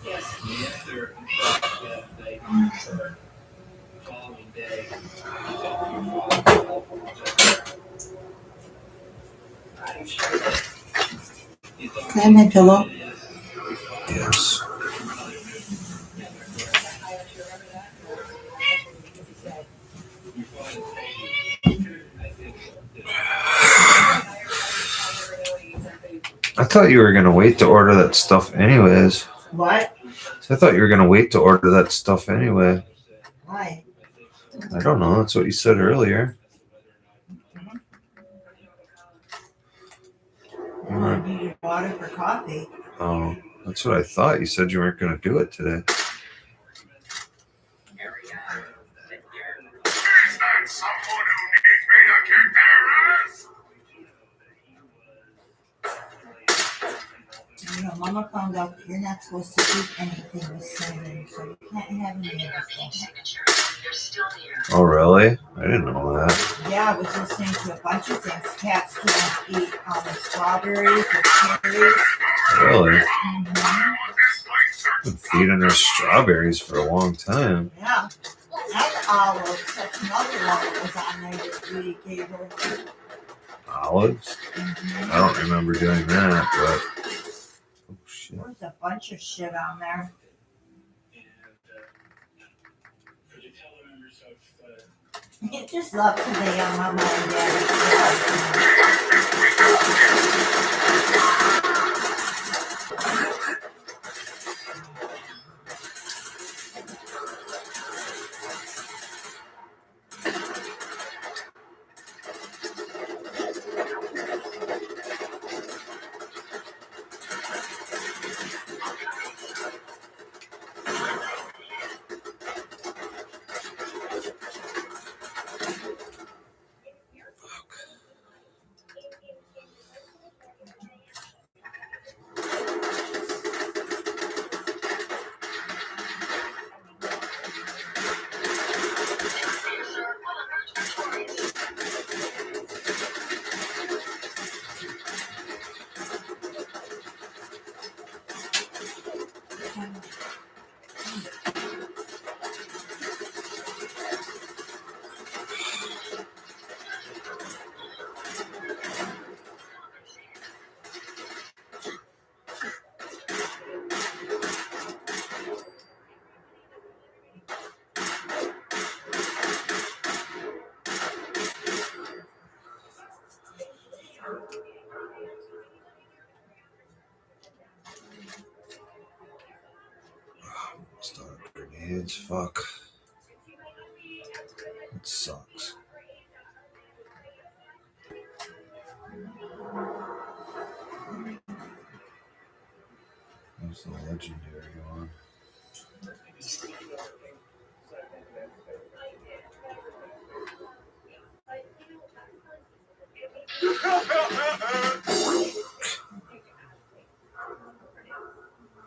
Yes. And after that night, or the following day, you talked to your father on the telephone. Was that correct? I'm sure that You thought Can I have my pillow? Yes. I actually remember that. Because he said, your father told you, I think, that I never know exactly. I thought you were gonna wait to order that stuff anyways. What? I thought you were gonna wait to order that stuff anyway. Why? I don't know. That's what you said earlier. I needed water for coffee. Oh, that's what I thought. You said you weren't gonna do it today. Is that someone who needs me to kick their ass? You know, Mama found out you're not supposed to eat anything with cinnamon, so you can't have any of this stuff. Signature. You're still here. Oh, really? I didn't know that. Yeah, I was listening to a bunch of things. Cats can't eat strawberries or cherries. Really? Mm-hmm. I've been feeding her strawberries for a long time. Yeah. And olives. That's another one that was on there that Judy gave her. Olives? Mm-hmm. I don't remember doing that, but oh shit. There was a bunch of shit on there. Could you tell the members of You just love today on my mom and dad's. as fuck. It sucks. There's the legendary one.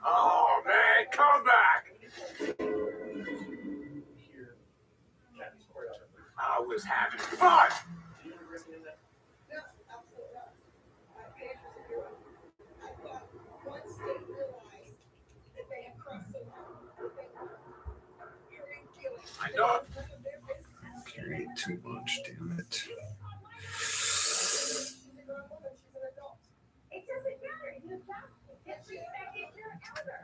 Oh man, come back! I was having fun! Once they realize that they have crossed the line, I know. Can't eat too much, damn it. it doesn't matter. You have to get back in your elder.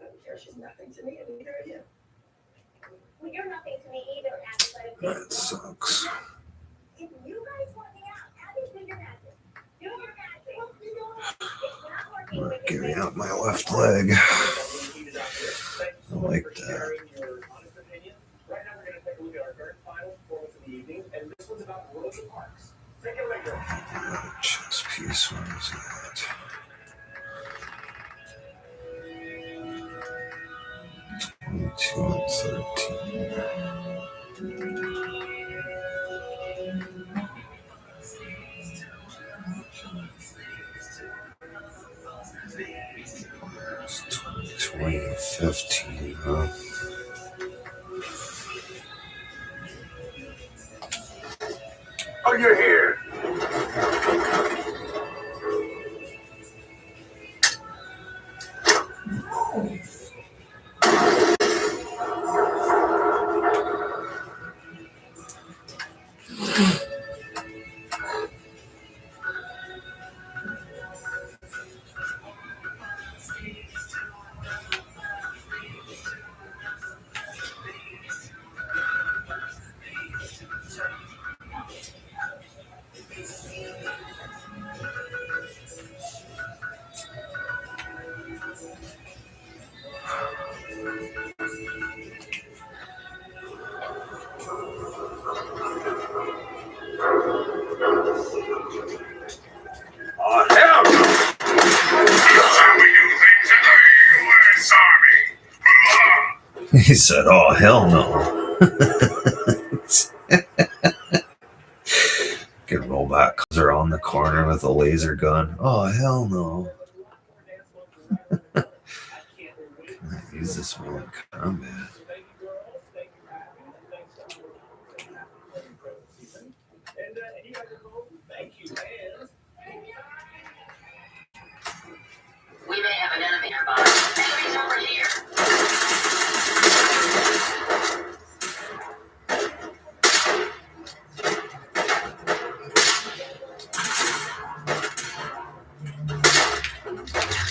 I don't care. She's nothing to me, and neither are you. Well, you're nothing to me either, Abby, but That sucks. if you guys want me out, Abby, do your magic. Do your magic. Well, you know what? It's not working. I'm not giving out my left leg. I like that. Right now, we're going to take a look at our current final performance of the evening, and this one's about Rosa Parks. Take it away, girl. Chess piece, where is that? Two and 13. It's 20 and 15, huh? Oh, you're here. Oh, hell no! How are you think today, U.S. Army? He said, oh, hell no. Get roll back because they're on the corner with a laser gun. Oh, hell no. Can I use this one in combat? We may have an enemy nearby. Enemies over here.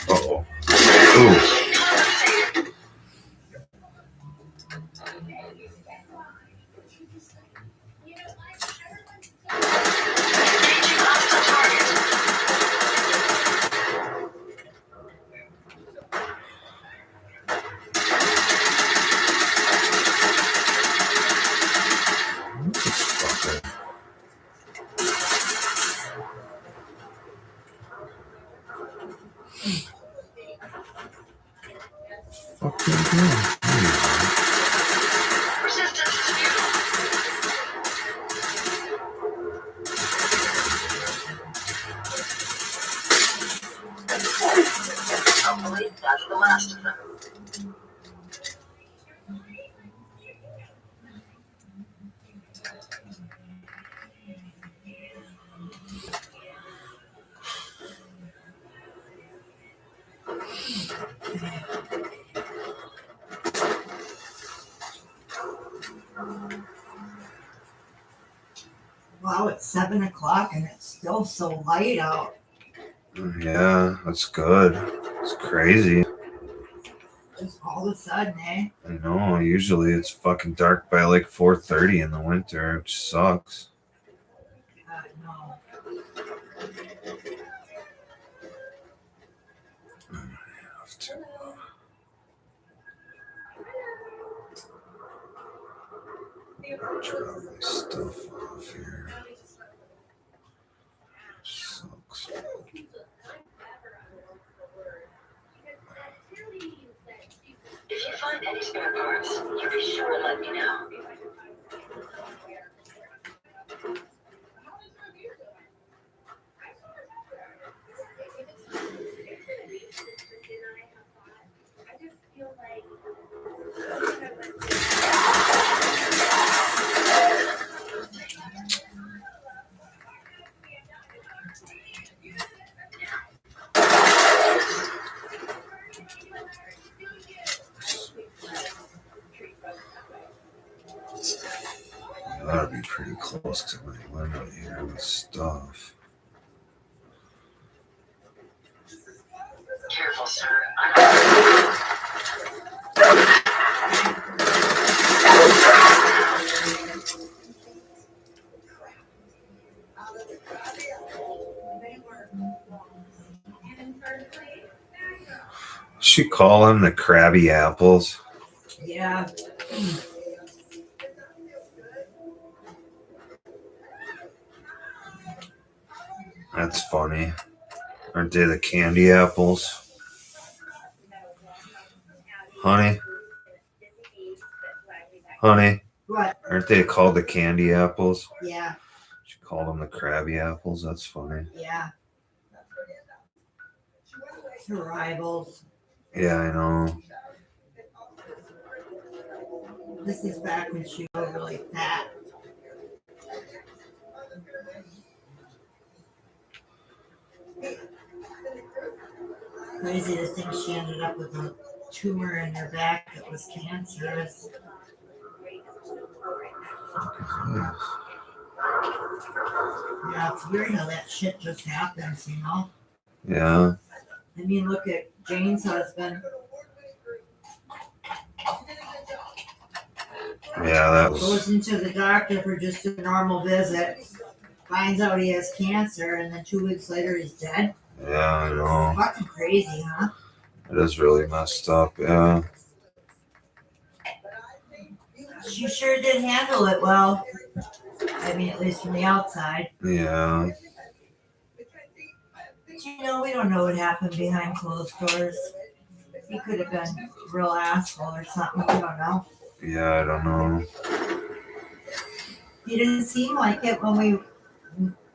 Uh-oh. Ooh. Engaging hostile target. What's this fucker? Fuck you doing? Resistance is futile. Hopefully, that's the last of them. Wow, it's 7 o'clock and it's still so light out. Yeah, that's good. It's crazy. Just all of a sudden, eh? I know. Usually it's fucking dark by like 4:30 in the winter, which sucks. No. I have to. drop my stuff off here. Sucks. If you find any spare parts, you be sure to let me know. Gotta be pretty close to my limit here with stuff. Careful, sir. I She call them the Krabby Apples. Yeah. That's funny. Aren't they the candy apples? Honey? Honey? What? Aren't they called the candy apples? Yeah. She called them the Krabby Apples. That's funny. Yeah. Her rivals. Yeah, I know. This is back when she was really fat. Crazy to think she ended up with a tumor in her back that was cancerous. Yeah, it's weird how that shit just happens, you know? Yeah. I mean, look at Jane's husband. Yeah, that Goes was. into the doctor for just a normal visit. Finds out he has cancer, and then 2 weeks later he's dead. Yeah, I know. Fucking crazy, huh? It is really messed up. Yeah. She sure did handle it well. I mean, at least from the outside. Yeah. But you know, we don't know what happened behind closed doors. He could have been a real asshole or something. We don't know. Yeah, I don't know. He didn't seem like it when we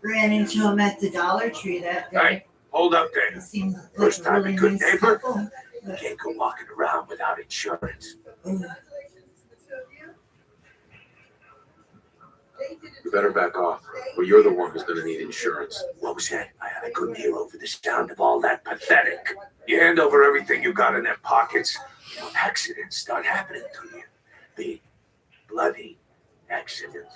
ran into him at the Dollar Tree that day. Hey, hold up there. He seemed like First a time really a good nice neighbor? couple. You can't go walking around without insurance. Ugh. You better back off, or you're the one who's gonna need insurance. What was that? I couldn't hear over the sound of all that pathetic. You hand over everything you got in their pockets, accidents start happening to you. Big, bloody accidents.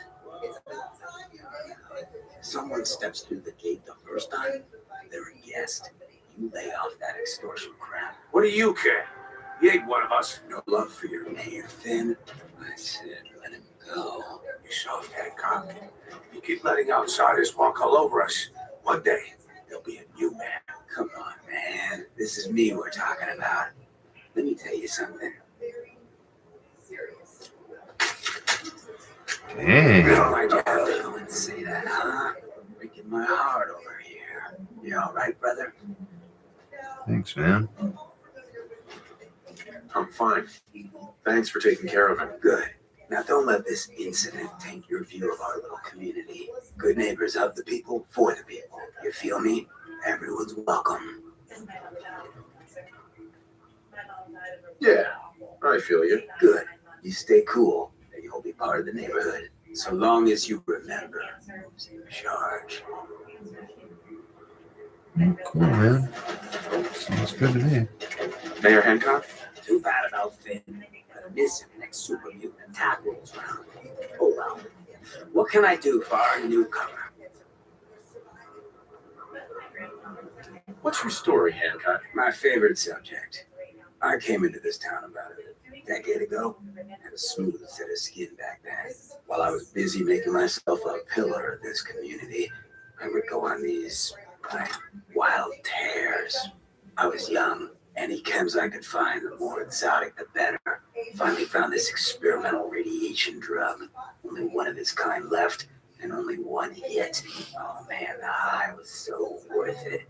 Someone steps through the gate the first time, they're a guest. You lay off that extortion crap. What do you care? You ain't one of us. No love for your mayor, Finn. I said, let him go. You soft-head cop. You keep letting outsiders walk all over us. One day, there'll be a new man. Come on, man. This is me we're talking about. Let me tell you something. Dang. Why'd you have to go and say that, huh? Breaking my heart over here. You all right, brother? Thanks, man. I'm fine. Thanks for taking care of him. Good. Now don't let this incident taint your view of our little community. Good neighbors of the people, for the people. You feel me? Everyone's welcome. Yeah, I feel you. Good. You stay cool, and you'll be part of the neighborhood. So long as you remember who's in charge. Cool, man. Sounds good to me. Mayor Hancock? Too bad about Finn. Gonna miss him next super mutant attack rolls around. Oh well. What can I do for our newcomer? What's your story, Hancock? My favorite subject. I came into this town about a decade ago. Had a smooth set of skin back then. While I was busy making myself a pillar of this community, I would go on these wild tears. I was young. Any chems I could find, the more exotic, the better. Finally found this experimental radiation drug. Only only one of his kind left, and only one hit. Oh man, the high was so worth it.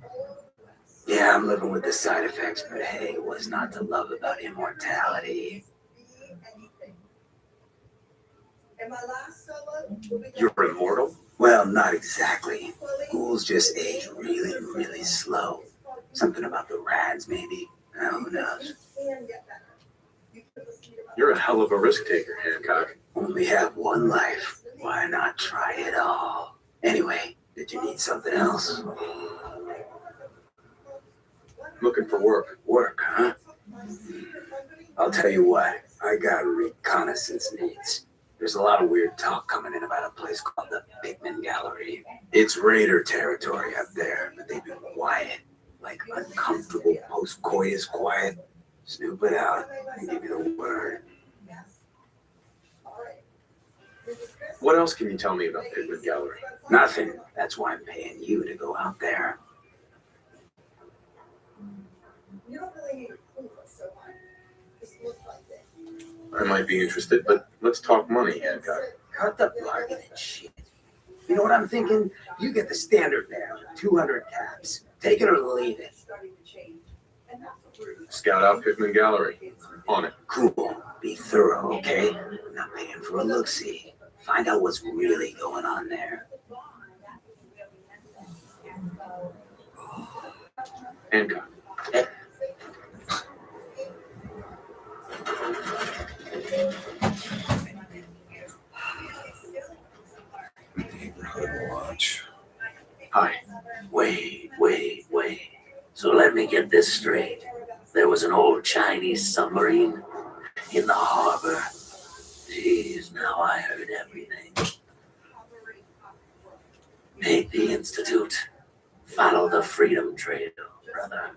Yeah, I'm living with the side effects, but hey, what's not to love about immortality? You're immortal? Well, not exactly. Ghouls just age really, really slow. Something about the rads, maybe. Who knows? You're a hell of a risk taker, Hancock. Only have one life. Why not try it all? Anyway, did you need something else? Looking for work. Work, huh? I'll tell you what, I got reconnaissance needs. There's a lot of weird talk coming in about a place called the Pickman Gallery. It's raider territory up there, but they've been quiet. Like uncomfortable post-coitus quiet. Snoop it out and give you the word. What else can you tell me about Pickman Gallery? Nothing. That's why I'm paying you to go out there. I might be interested, but let's talk money, Hancock. Cut the bargaining shit. You know what I'm thinking? You get the standard now, 200 caps. Take it or leave it. Scout out Pickman Gallery. On it. Cool. Be thorough, okay? I'm not paying for a look-see. Find out what's really going on there. Hancock. Neighborhood watch. Hi. Wait. So let me get this straight. There was an old Chinese submarine in the harbor. Jeez, now I heard everything. Take the Institute. Follow the Freedom Trail, brother.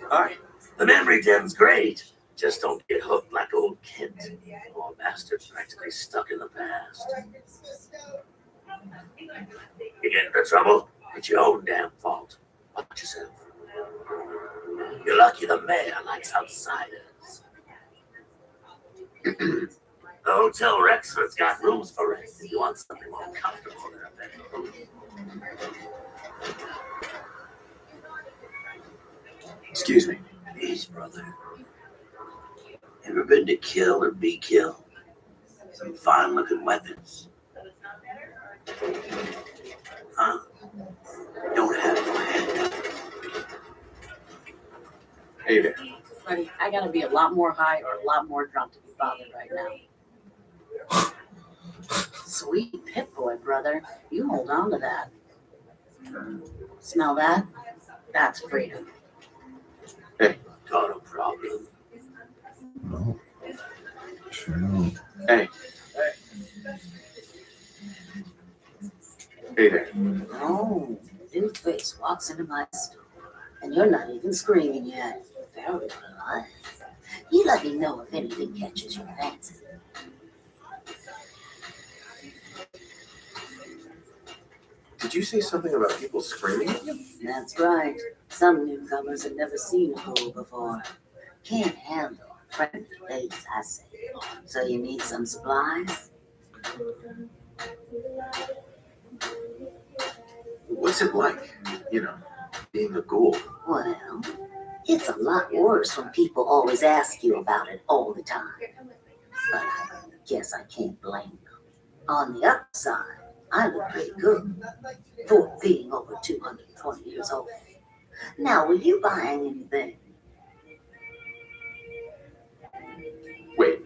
Hi. The memory gem's great. Just don't get hooked like old Kent. Poor bastard's practically stuck in the past. You get into trouble? It's your own damn fault. Watch yourself. You're lucky the mayor likes outsiders. The Hotel Rexford's got rooms for rent if you want something more comfortable than a bedroom. Excuse me. Peace, brother. Ever been to kill or be killed? Some fine-looking weapons. Huh? Don't have no hand. Hey there. Buddy, I gotta be a lot more high or a lot more drunk to be bothered right now. Sweet Pip-Boy, brother. You hold on to that. Smell that? That's freedom. Got a problem. No. Sure don't. Hey. Hey there. Oh, new face walks into my store, and you're not even screaming yet. Very polite. You let me know if anything catches your fancy. Did you say something about people screaming at you? That's right. Some newcomers have never seen a fool before. Can't handle a friendly face, I say. So you need some supplies? What's it like, being a ghoul? Well, it's a lot worse when people always ask you about it all the time. But I guess I can't blame them. On the upside, I look pretty good for being over 220 years old. Now, were you buying anything? Wait,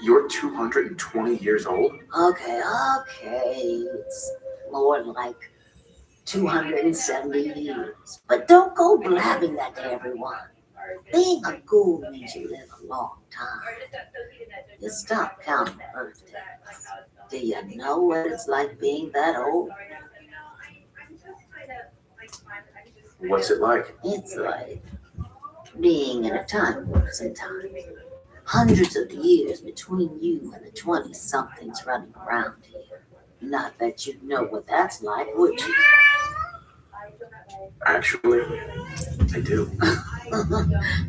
you're 220 years old? Okay. It's more like 270 years. But don't go blabbing that to everyone. Being a ghoul means you live a long time. You stop counting birthdays. Do you know what it's like being that old? What's it like? It's like being in a time warp sometimes. Hundreds of years between you and the 20-somethings running around here. Not that you'd know what that's like, would you? Actually, I do.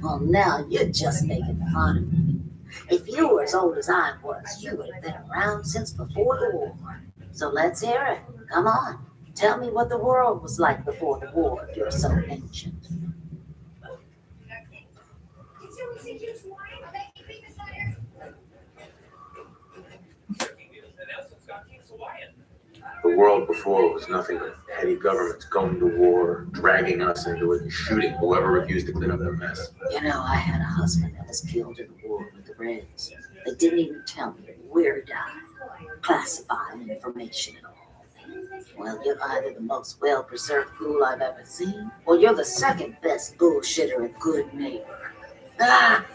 Well, now you're just making fun of me. If you were as old as I was, you would have been around since before the war. So let's hear it. Come on. Tell me what the world was like before the war if you're so ancient. The world before was nothing but petty governments going to war, dragging us into it, and shooting whoever refused to clean up their mess. You know, I had a husband that was killed in the war with the Reds. They didn't even tell me where he died. Classified information and all. Well, you're either the most well-preserved fool I've ever seen, or you're the second best bullshitter and good neighbor. Ah!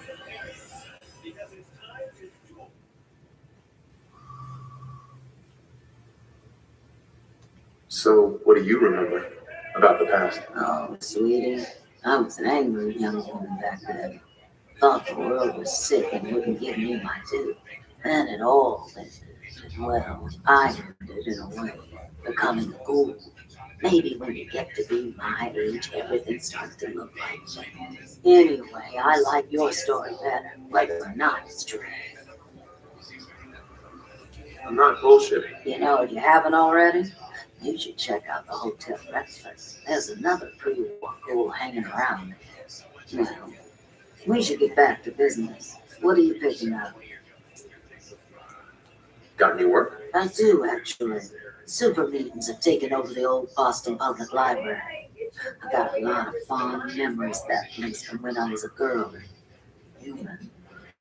So, what do you remember about the past? Oh, sweetie, I was an angry young woman back then. Thought the world was sick and wouldn't give me my due. Then it all ended. Well, I ended in a way, becoming a ghoul. Maybe when you get to be my age, everything starts to look like me. Anyway, I like your story better, whether or not it's true. I'm not bullshitting. You know, if you haven't already, you should check out the hotel breakfast. There's another pre-war ghoul hanging around there. Well, we should get back to business. What are you picking up? Got any work? I do, actually. Super meetings have taken over the old Boston Public Library. I got a lot of fond memories of that place from when I was a girl. Human.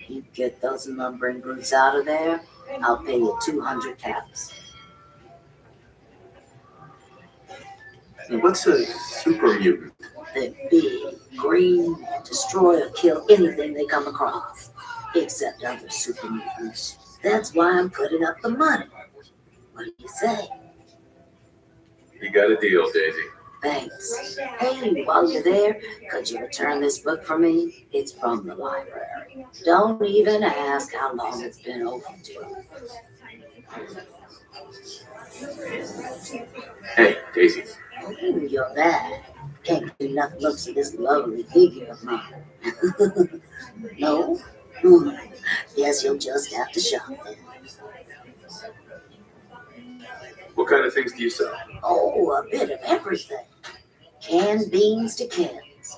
You get those lumbering brutes out of there, I'll pay you 200 caps. What's a super mutant? They're big, green, destroy or kill anything they come across, except other super mutants. That's why I'm putting up the money. What do you say? You got a deal, Daisy. Thanks. Hey, while you're there, could you return this book for me? It's from the library. Don't even ask how long it's been open to. Hey, Daisy. Ooh, you're bad. Can't do nothing looks at this lovely figure of mine. No? Guess you'll just have to shop then. What kind of things do you sell? Oh, a bit of everything. Canned beans to cans.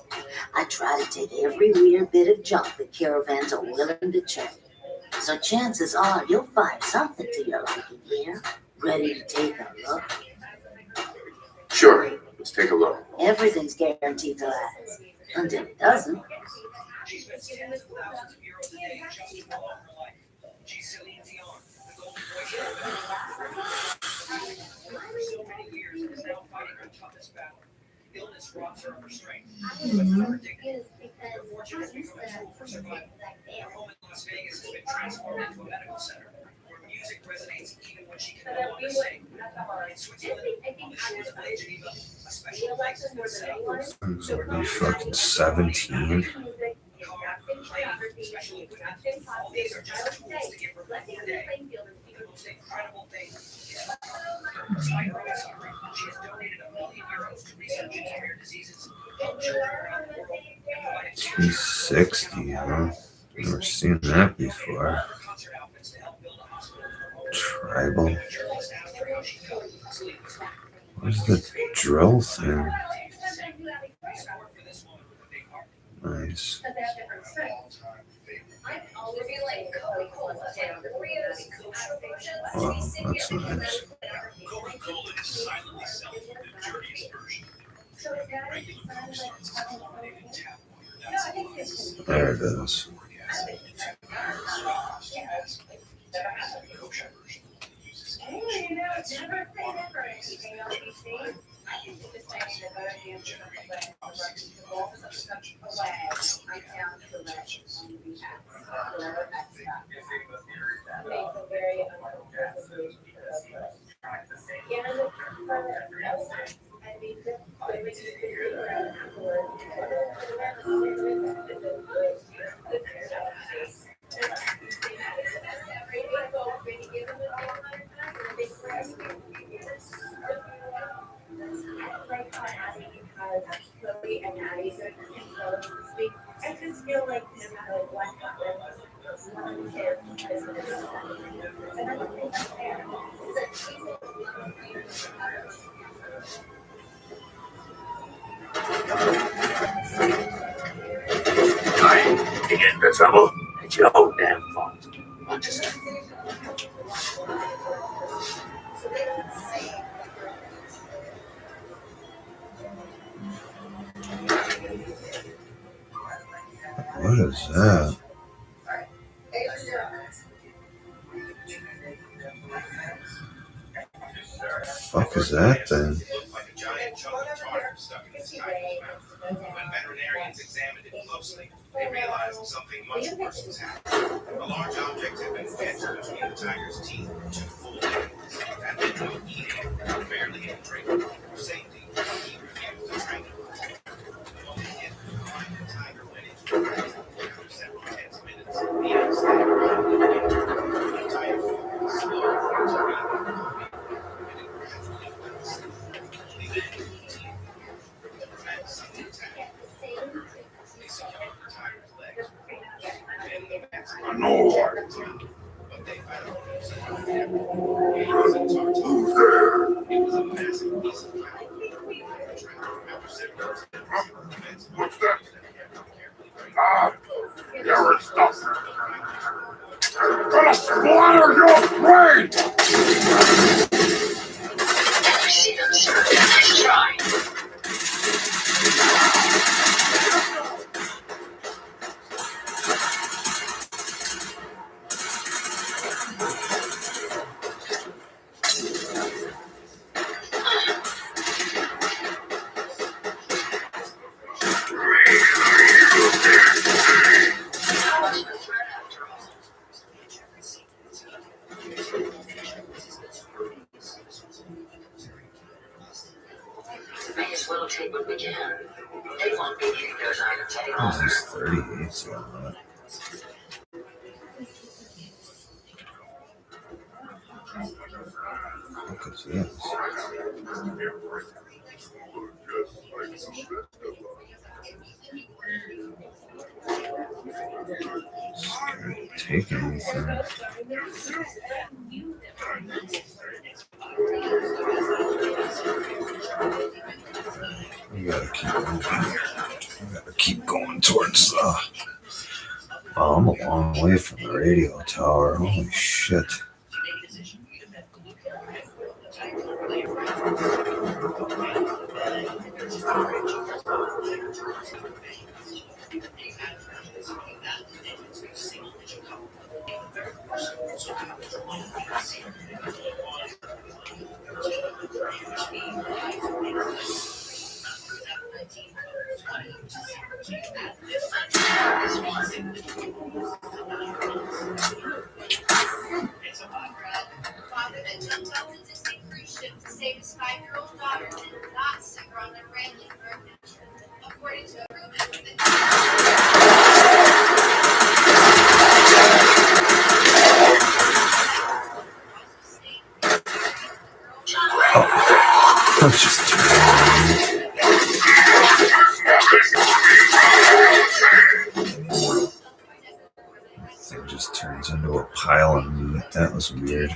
I try to take every weird bit of junk that caravans are willing to trade. So chances are you'll find something to your liking here. Ready to take a look? Sure, let's take a look. Everything's guaranteed to last. Until it doesn't. She's been spending thousands of euros a day just to prolong her life. She's Celine Dion, the golden voice. For so many years, and is now fighting her toughest battle. Illness robs her of her strength. But her dignity. Her fortune has become a tool for survival. Her home in Las Vegas has been transformed into a medical center, where music resonates even when she can no longer sing. In Switzerland, on the shores of Lake Geneva, a special place has been set up. Son's only fucking 17. Special equipment. All these are just tools to give her life per day. The most incredible thing is, despite her own suffering, she has donated €1 million to research into rare diseases, help children around the world, and provided He's 60, huh? Never seen that before. concert outfits to help build a hospital. Tribal. Journalists asked her how she felt. Celine was like, Where's the drill thing? support for this woman with a big heart. Nice. Wow, that's nice. Coca-Cola is silently selling the dirtiest version. Regular Coke starts as chlorinated tap water. That's why. There it is. Kosher version uses cage. That's water-based. I just feel like You get into trouble? It's your own damn fault. Watch yourself. What is that? Fuck is that then? Looked like a giant chunk of tartar stuck in his tiger's mouth. When veterinarians examined it closely, they realized something much worse was happening. A large object had been wedged between the tiger's teeth for 2 full days. That meant no eating, barely any drinking. For safety, he refused to tranquilize it. The only hit could find the tiger went into a rest. After several tense minutes, the axe staggered out of the way. The tiger was slow to breathe. I know what. But they found who's there? It was a massive piece of What's that? You're stuff. I'm gonna splatter your brain! Never see them, sir. Nice try. May as well take what we can. They won't be needing those items any This longer. is 38, so what? What is this? Can't take anything. We gotta keep moving. We gotta keep going towards the. Wow, I'm a long way from the radio tower. Holy shit. Father that jumped off the Disney cruise ship to save his 5-year-old daughter and not stick around their family for adventure. According to a rumor Let's just turn around. Thing just turns into a pile of meat. That was weird.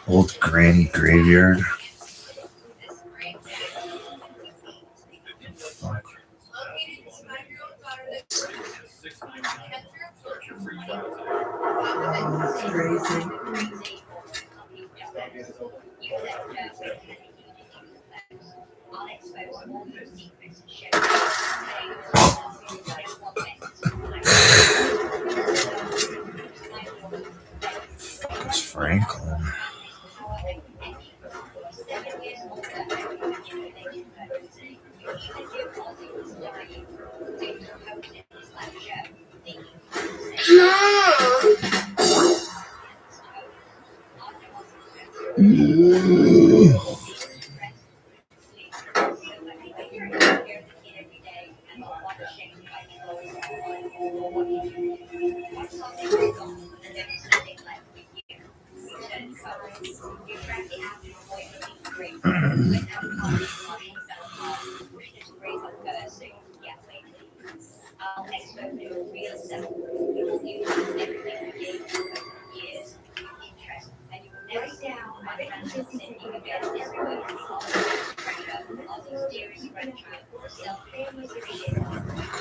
Old granny graveyard. Fuck. Fuck is Franklin?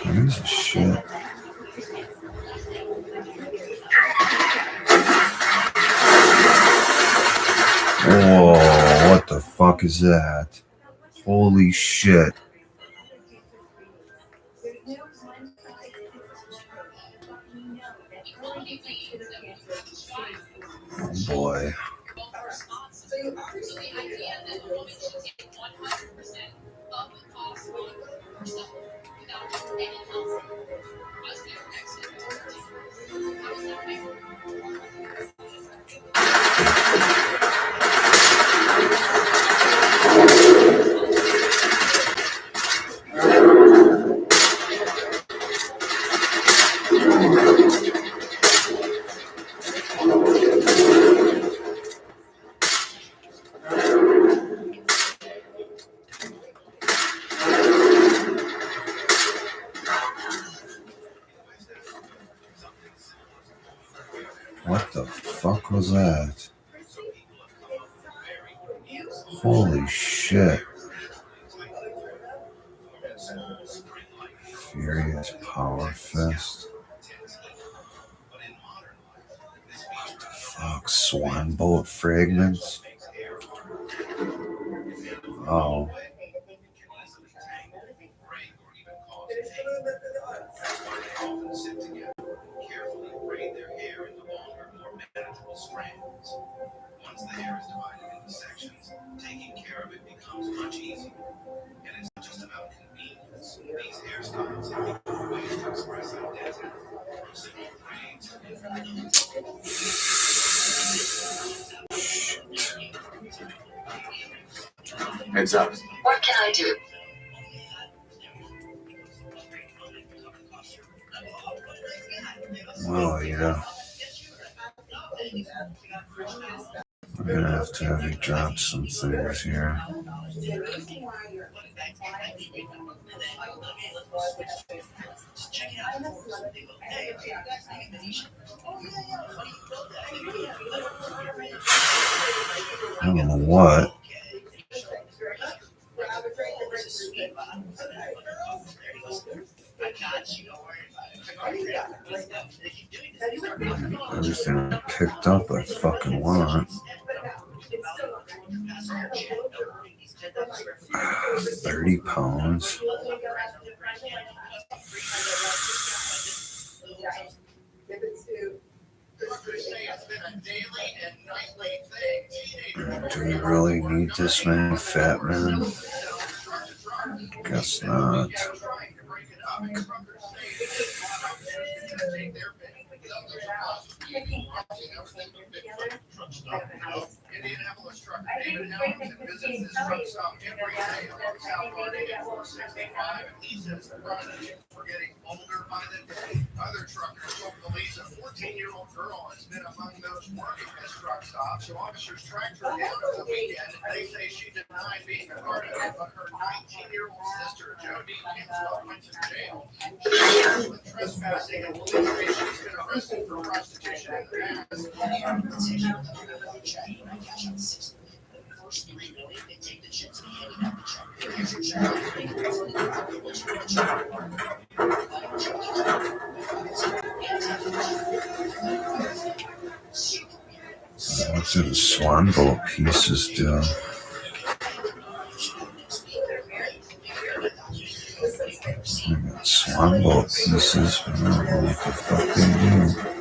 Kinds of shit. Oh, what the fuck is that? Holy shit. Oh boy. What the fuck was that? Holy shit. Furious Power Fest. What the fuck? Swan boat fragments? Oh. Carefully braid their hair into longer, more manageable strands. Once the hair is divided into sections, taking care of it becomes much easier. And it's not just about convenience. These hairstyles have become ways to express identity. From simple braids Heads up. What can I do? Well, yeah. I'm gonna have to have you drop some things here. I don't know what. Everything I picked up I fucking want. 30 pounds. Do we really need this many fat men? Guess not. Indianapolis trucker David Hamilton visits this truck stop every day along South Florida at 465, and he says the prostitutes were getting older by the day. Other truckers told police a 14-year-old girl has been among those working this truck stop, so officers tracked her down over the weekend. They say she denied being a part of it, but her 19-year-old sister, Jody Kinswell, went to jail. She was charged with trespassing, and police say she's been arrested for prostitution in the past. What do the swan boat pieces do? I got swan boat pieces, but I don't know what the fuck they do.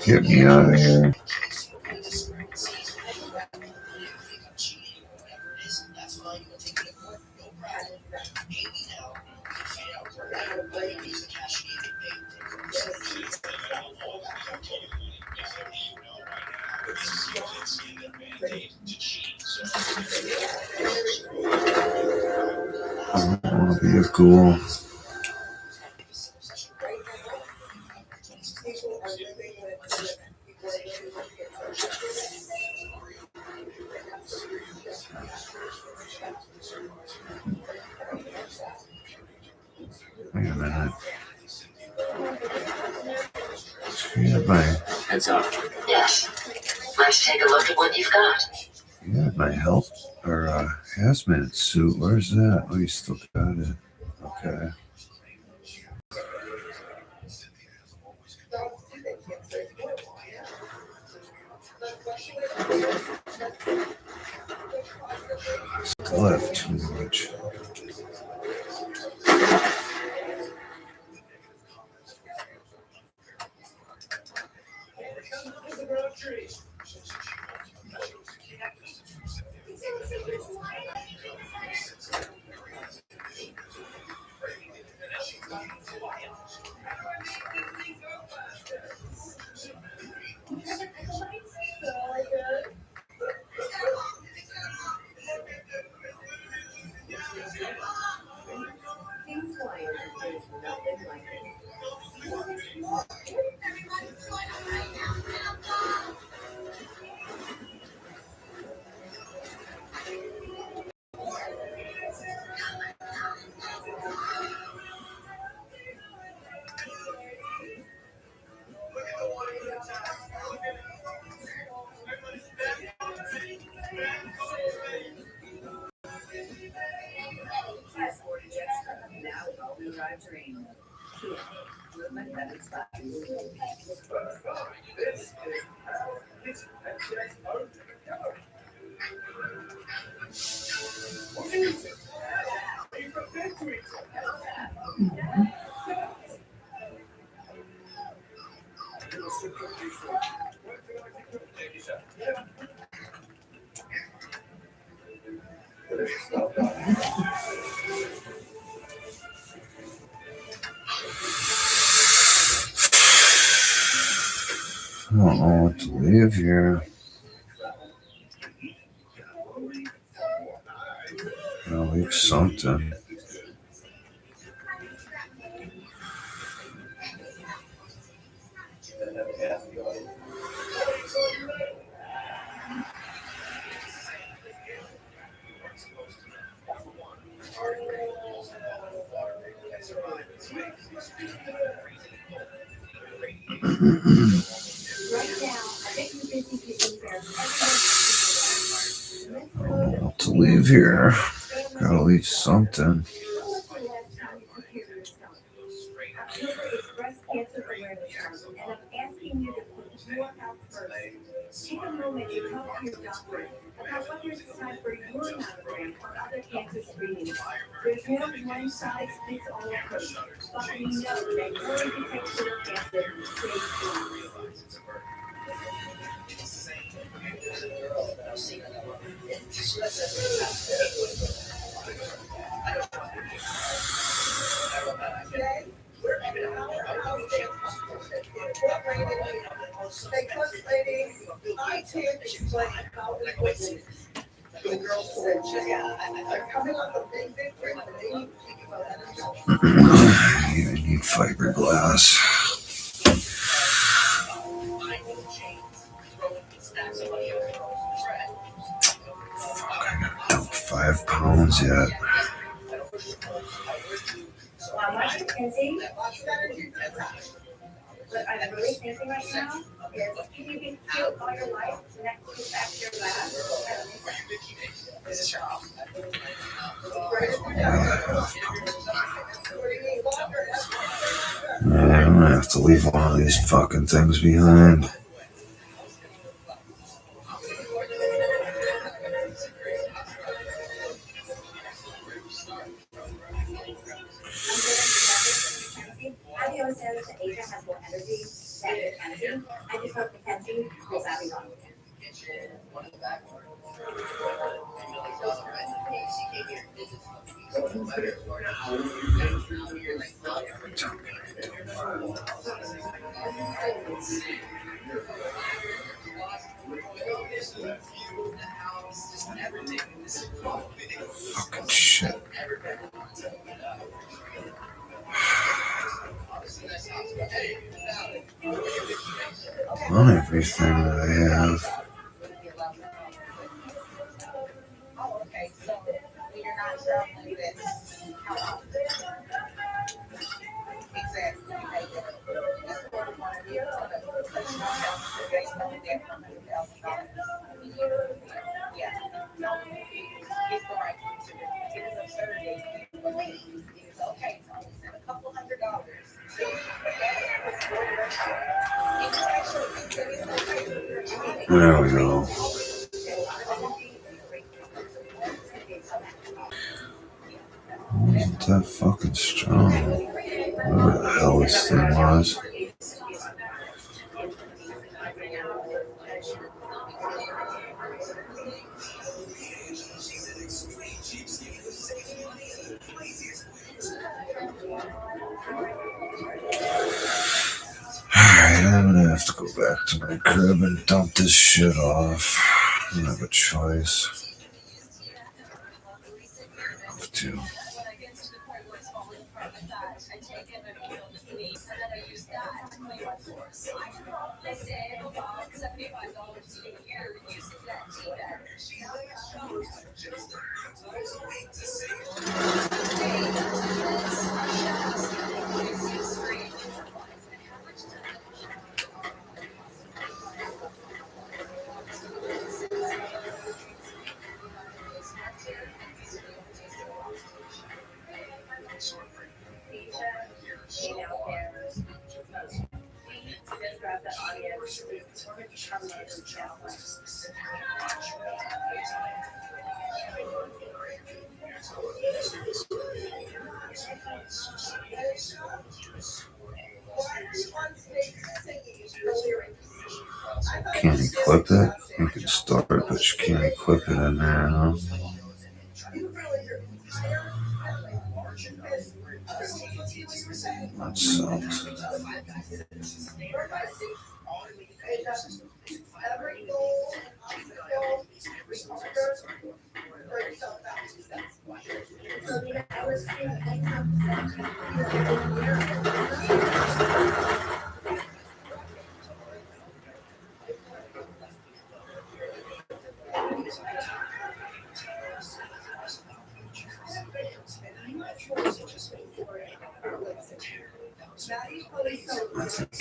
Get me out of here. I don't want to be a ghoul. Wait a minute. Yeah, my, Heads up. Yes. Let's take a look at what you've got. yeah, my health or hazmat suit. Where's that? Oh, you still got it. Okay. Still have too much. I don't know what to leave here. I'll leave something. I don't know what to leave here. Gotta leave something. Take a moment to talk to your doctor about whether it's time for your mammogram or other cancer screenings. There's no one-size-fits-all approach, but we know that early detection of cancer saves lives. You need fiberglass. Fuck, I gotta dump 5 pounds yet. What I'm really thinking right now is, can you be cute all your life next to back your lab? I'm gonna have to leave one of these fucking things behind. I always say that Asia has more energy than Mackenzie. I just hope Mackenzie will be wrong with him. Fucking shit. On everything that I have. There we go. Wasn't that fucking strong? Whatever the hell this thing was. Alright, I'm gonna have to go back to my crib and dump this shit off. I don't have a choice. I have to. Can't equip it? You can start it, but you can't equip it in there, huh? That sucks.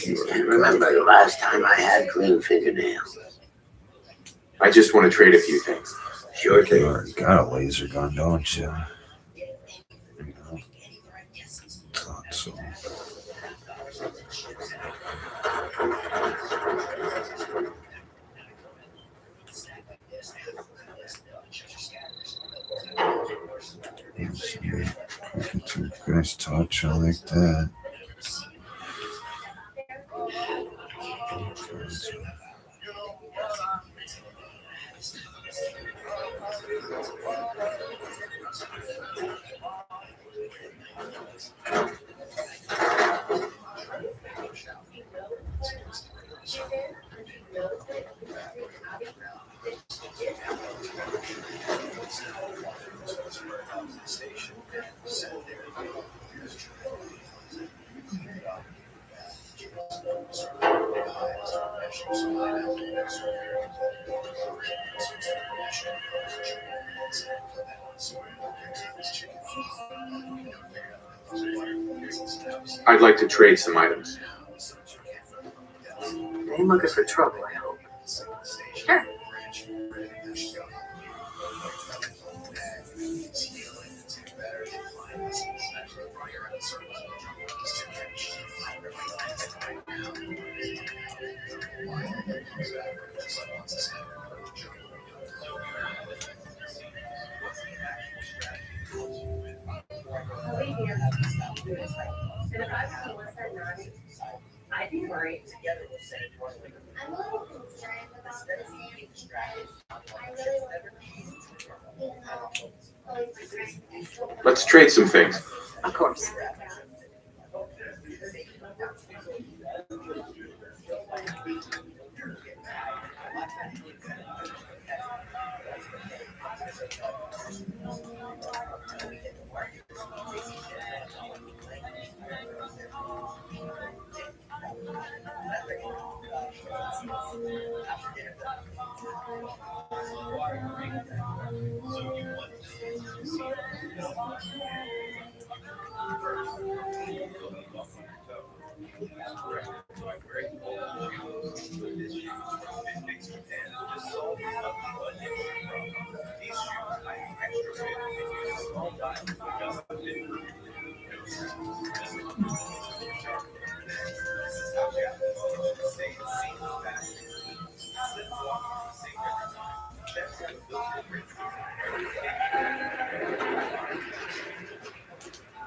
Can't remember the last time I had clean fingernails. I just want to trade a few things. Sure You thing. already got a laser gun, don't you? You know, thought so. It's a nice touch. I like that. I'd like to trade some items. Ain't looking for trouble, I hope. Sure. I'd be worried. I'm a little concerned about this. I really want to, even though Let's trade some things. Of course.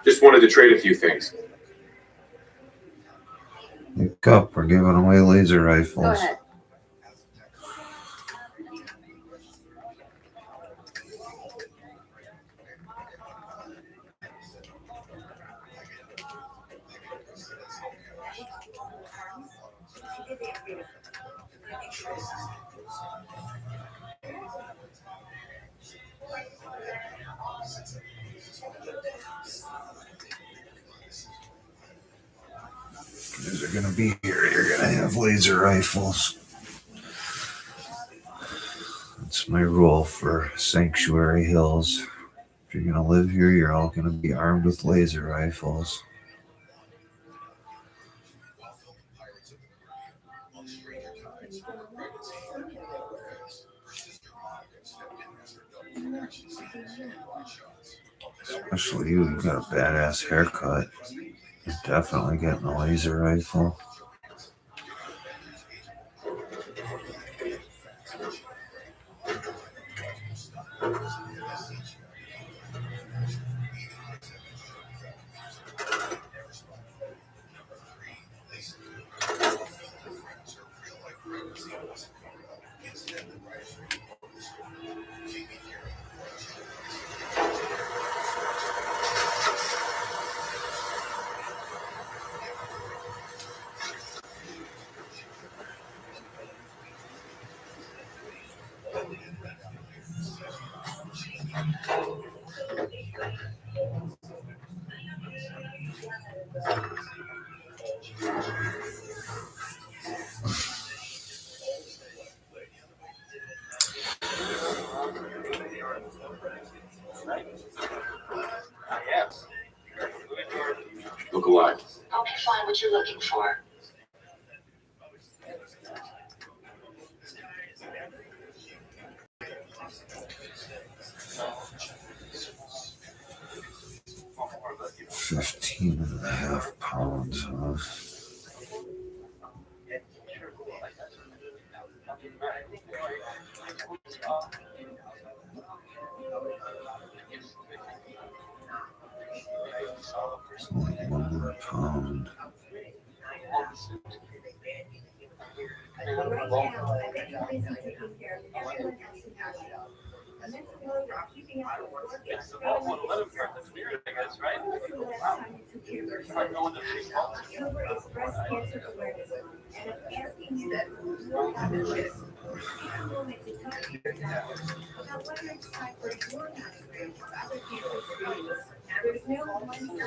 Just wanted to trade a few things. Wake up, we're giving away laser rifles. Go ahead. Guys are gonna be here. You're gonna have laser rifles. That's my rule for Sanctuary Hills. If you're gonna live here, you're all gonna be armed with laser rifles. Especially you, you've got a badass haircut. You're definitely getting a laser rifle. Look alive. Help you find what you're looking for. £15.5, huh? It's only one more pound.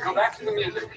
Go back to the music.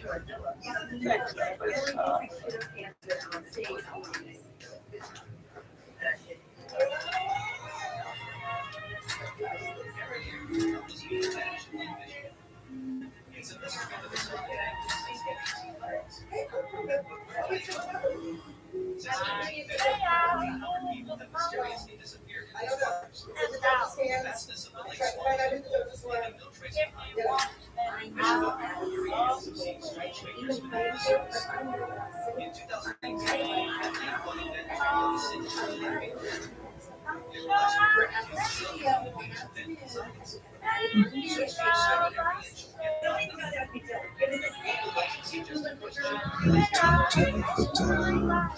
Very tempted to put that on.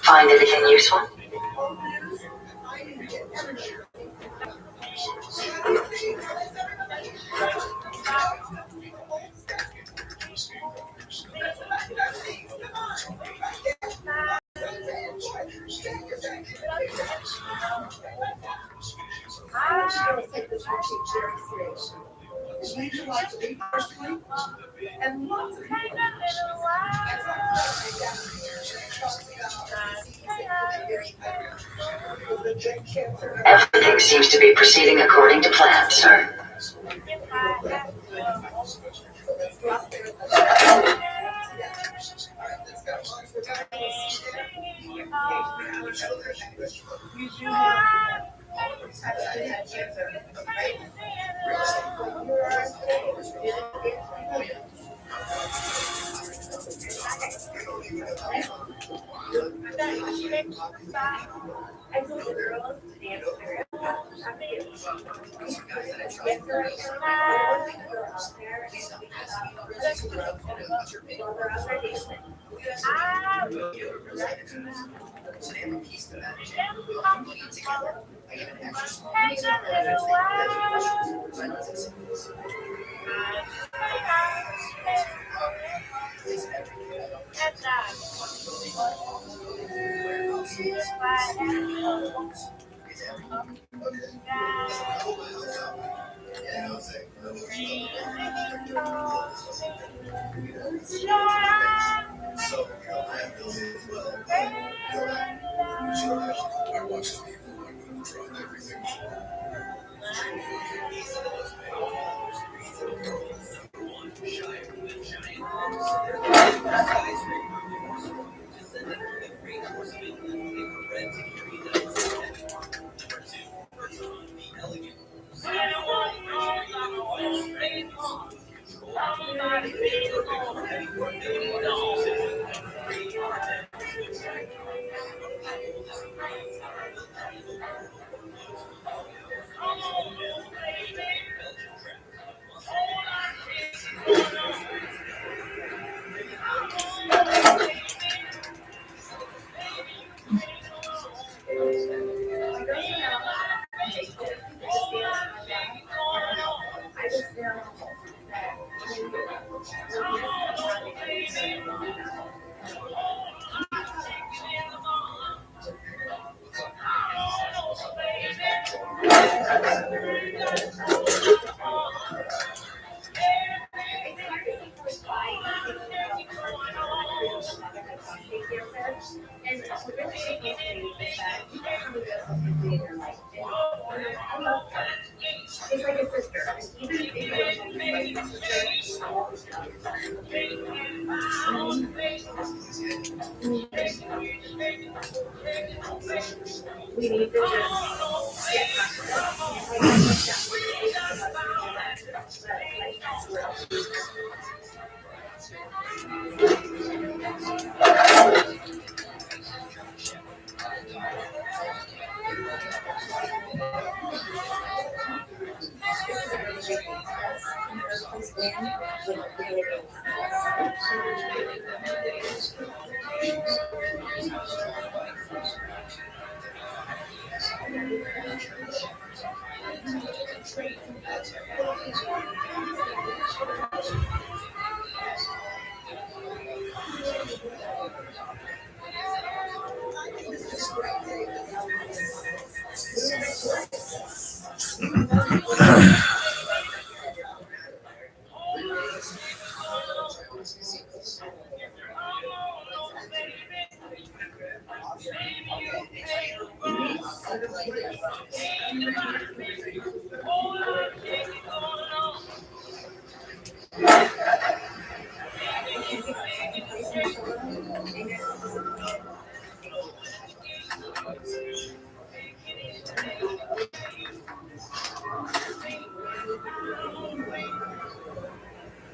Find anything useful? Everything seems to be proceeding according to plan, sir.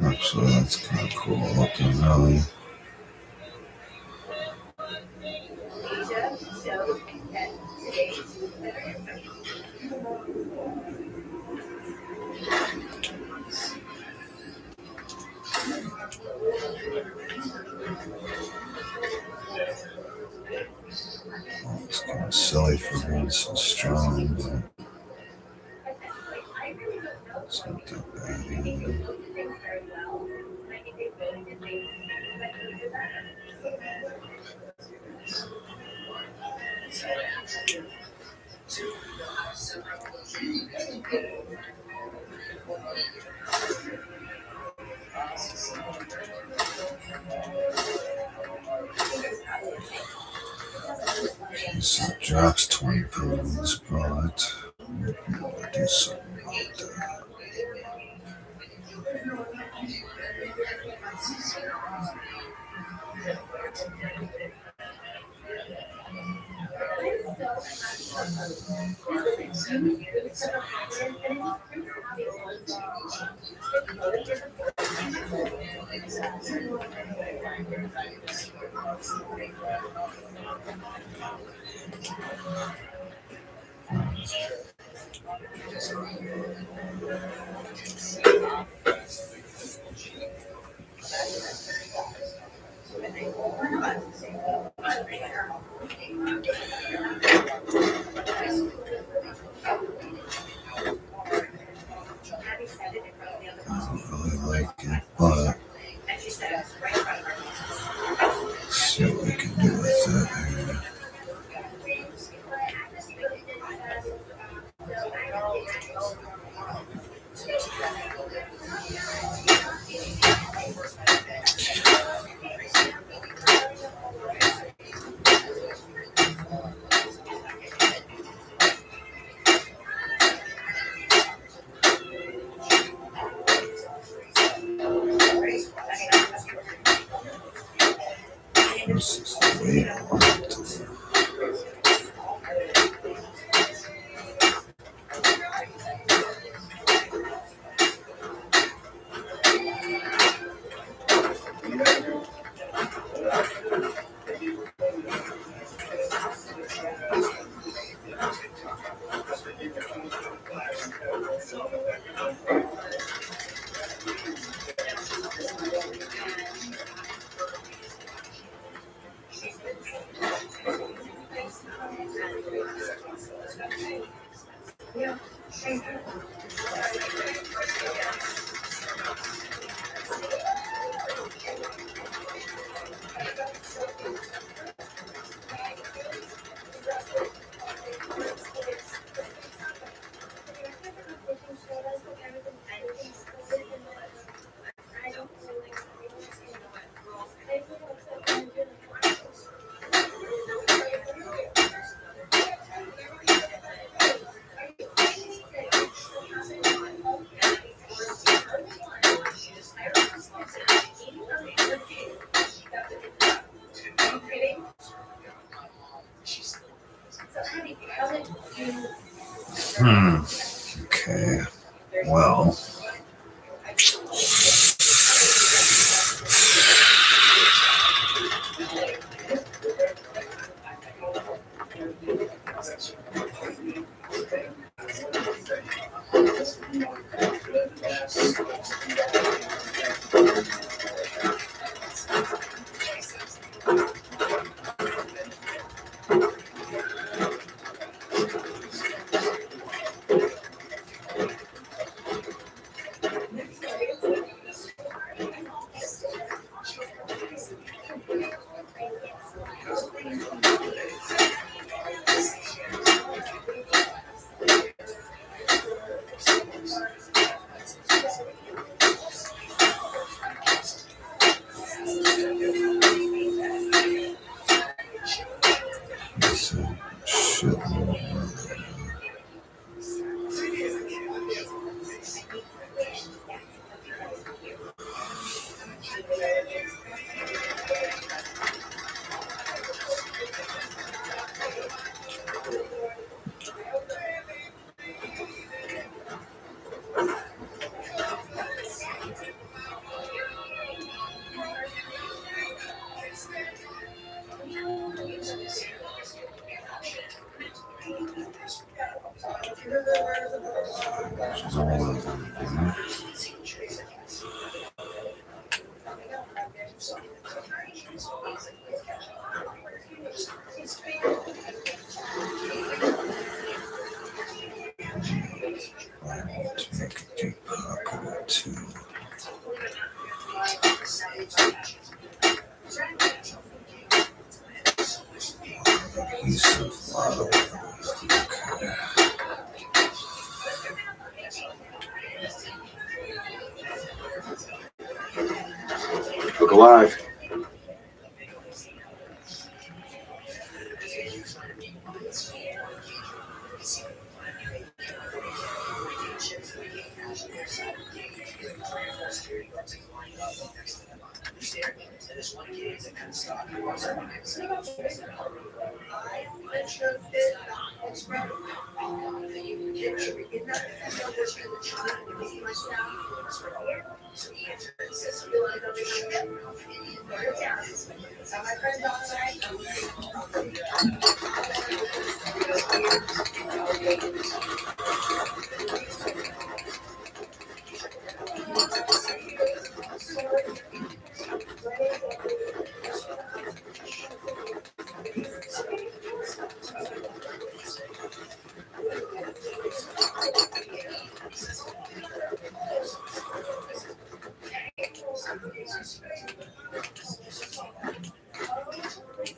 Actually, that's kind of cool looking, really. nice and strong, but it's not that bad either. Okay, so it drops 20 pounds, but we'll be able to do something about that. I don't really like it, but let's see what we can do with that here. This is the way I want it to work. Okay. Well. Shit. I want to make a deep pocket or two. Adhesive bottle. Okay. Look alive.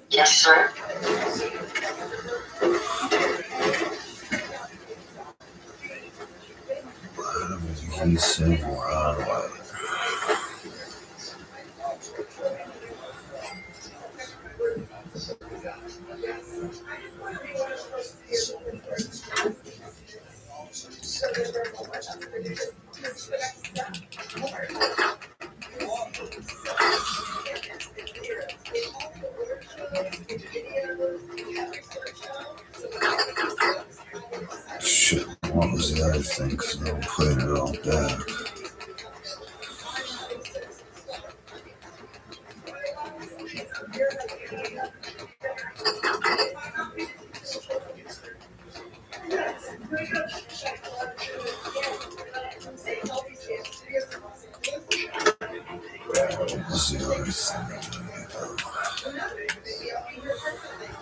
Yes, sir. Adhesive Broadway. Shit, what was the other thing? Because I'm putting it all back. What was the other thing?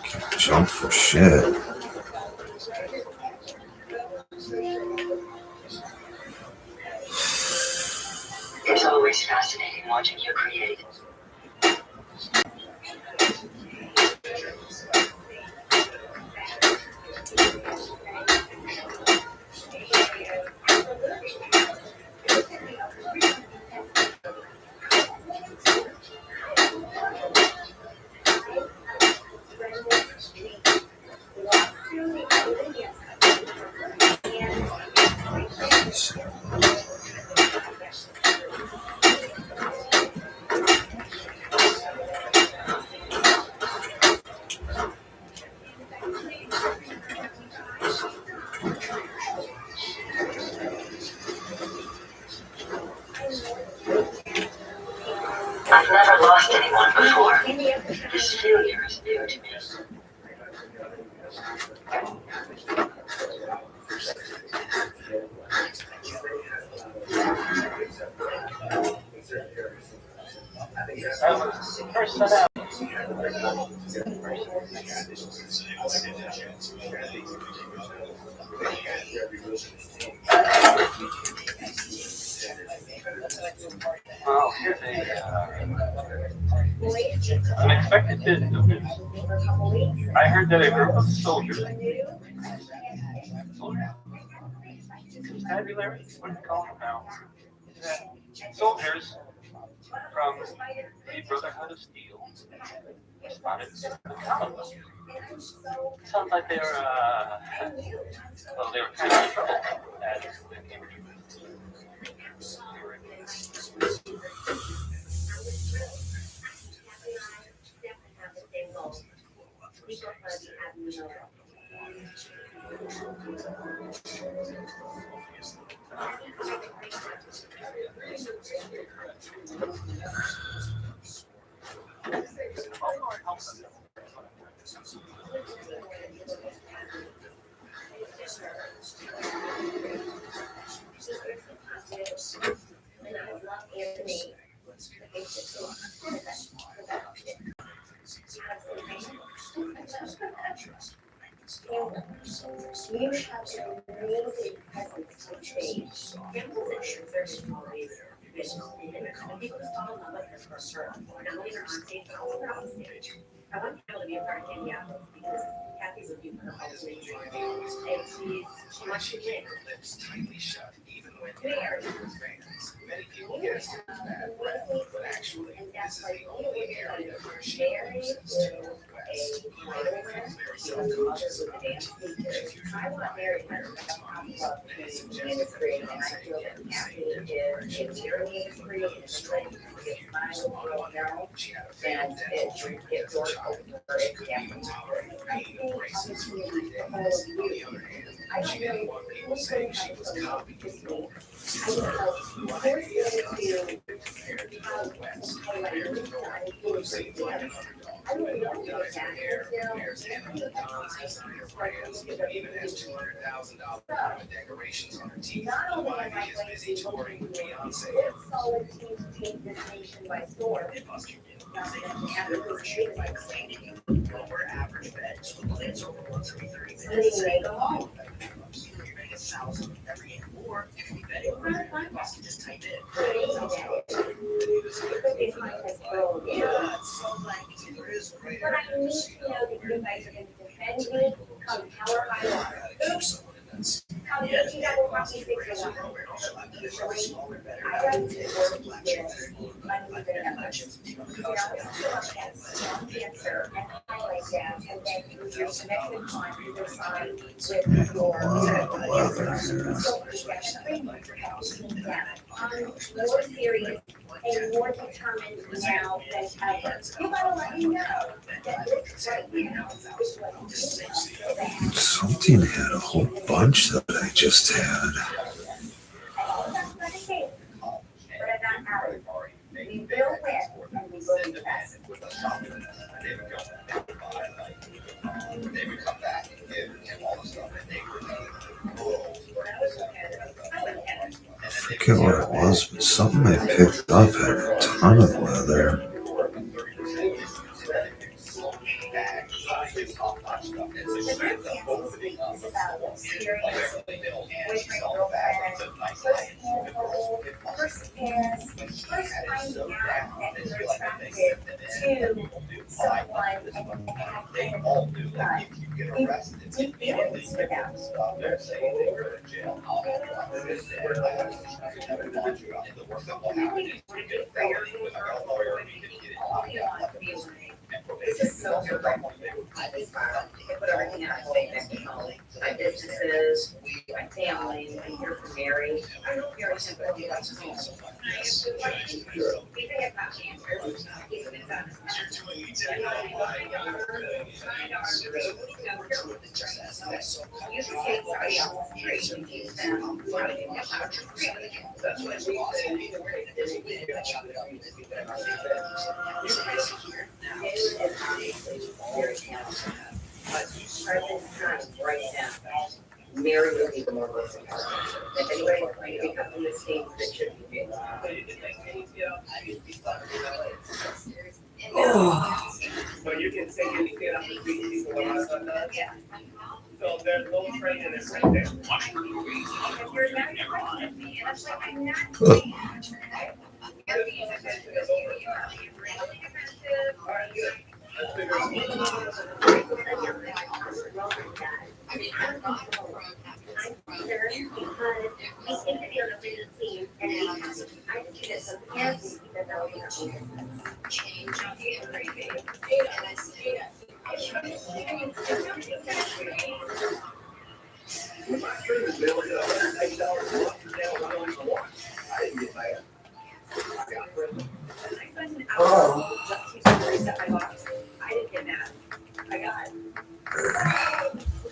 Can't jump for shit. It's always fascinating watching you create. I've never lost anyone before. This failure is new to me. Well, here's an unexpected bit of news. I heard that a group of soldiers, constabulary, what do you call them now? Soldiers from the Brotherhood of Steel spotted the Commonwealth. Sounds like they were, well, they were kind of in trouble as they came to You have to really I want people to be a part of Danielle because Kathy's looking for her husband. And she wants to win. Lips tightly shut, even when fans. Many people guessed it was bad breath, but actually, this is the only area where she moves to the west. Very self-conscious about it. She's usually I want Mary to have many in suggest the creed, and I feel that Kathy is very in the creed, and it's like it's my little girl, she had a failed and dental it's treatment as a your child. She couldn't even tolerate pain and braces for 3 days. On the other hand, she didn't want people saying she was copying me. Compared to the West, compared to North, who seems like an underdog. Bears handling Don's designer brands, even has $200,000 of decorations on her teeth. Ivy is busy touring with Beyonce. solid team to take this nation by storm. It must have been membership by claiming lower average beds with plans over once every 30 minutes. Go home. You make 1,000 every year more. You can be betting on it. You must just type in. It's my control. Yeah, it's so like there is a great But I area need to see to know that you guys are going to defend me, come hell or high water. Oops. How did you guys want me to fix it? I like to work with you. I moving numbers. You know, answer and highlight that, and then use your connection time either side with your. So especially I'm more serious and more determined now than ever. You gotta let me know that this right now is what I'm doing. Something had a whole bunch that I just had. But I got out. We will win and we will be best. They would come back and give all the stuff and they I forget what it was, but something I picked up had a ton of leather. First finding out that you're attracted to someone and they all do. Like if you get arrested, it's deep feelings for them. they're saying they were in jail. I'll have the worst that will happen is we get a felony with our lawyer and we can get it locked up. This is so different. I just put everything out and say back to home. My businesses, my family, I'm here for Mary. I'm very simple. That's home. Even if not cancer, even if that's you should take somebody off the street and use them. That's what right now, Mary will be the more most important. If anybody becomes a mistake, that should be But you can say anything up to 3 people on that. Yeah. So there's no training is right there. If you're not going to me, and I'm like, I'm not doing it. You're being offensive. You're really offensive. All right, good. Let's figure it I mean, I'm not I'm here because we seem to be on a winning team, and I think it's a yes, even though we don't change on the everything. And I say that. My students bill is $108 a month for now, only one. I didn't get that. I got prison. I didn't get that. I got.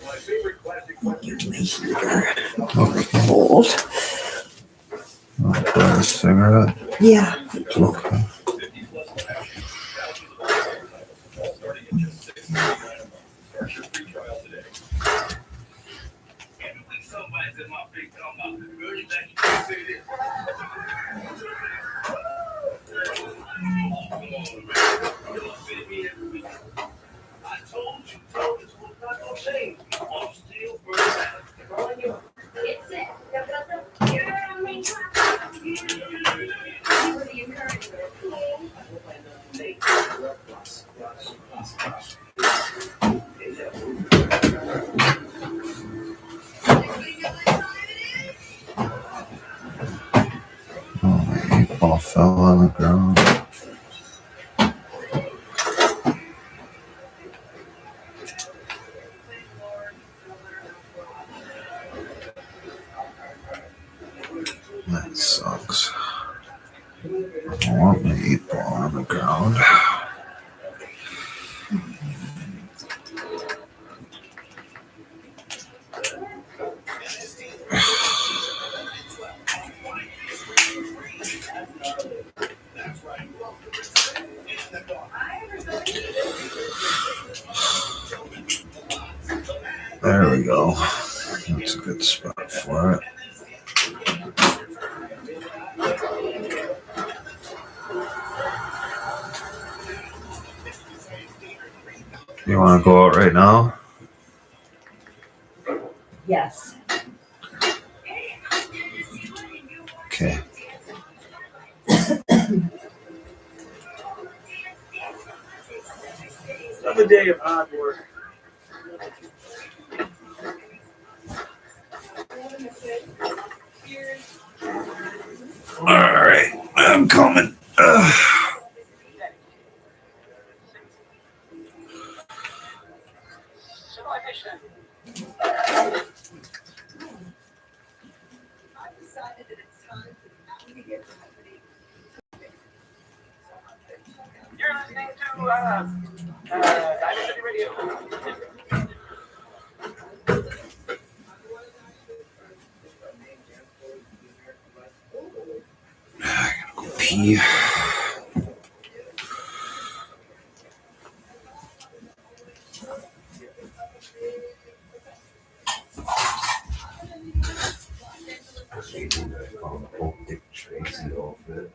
My favorite classic question. Okay. Old. A cigarette? Yeah. Okay. Starting at just $6.99. Start your free trial today. Every week somebody's in my face talking about, girl, you think you can say this? Come on, man. You don't fit me every week. I told you, this was not gonna change. I'm still burning out. It's All fell on the ground. That sucks. I want my 8-ball on the ground. There we go. That's a good spot for it. You want to go out right now? Yes. Okay. Another day of hard work. All right, I'm coming. You're listening to Diamond City Radio. Go pee. Dick Tracy outfit.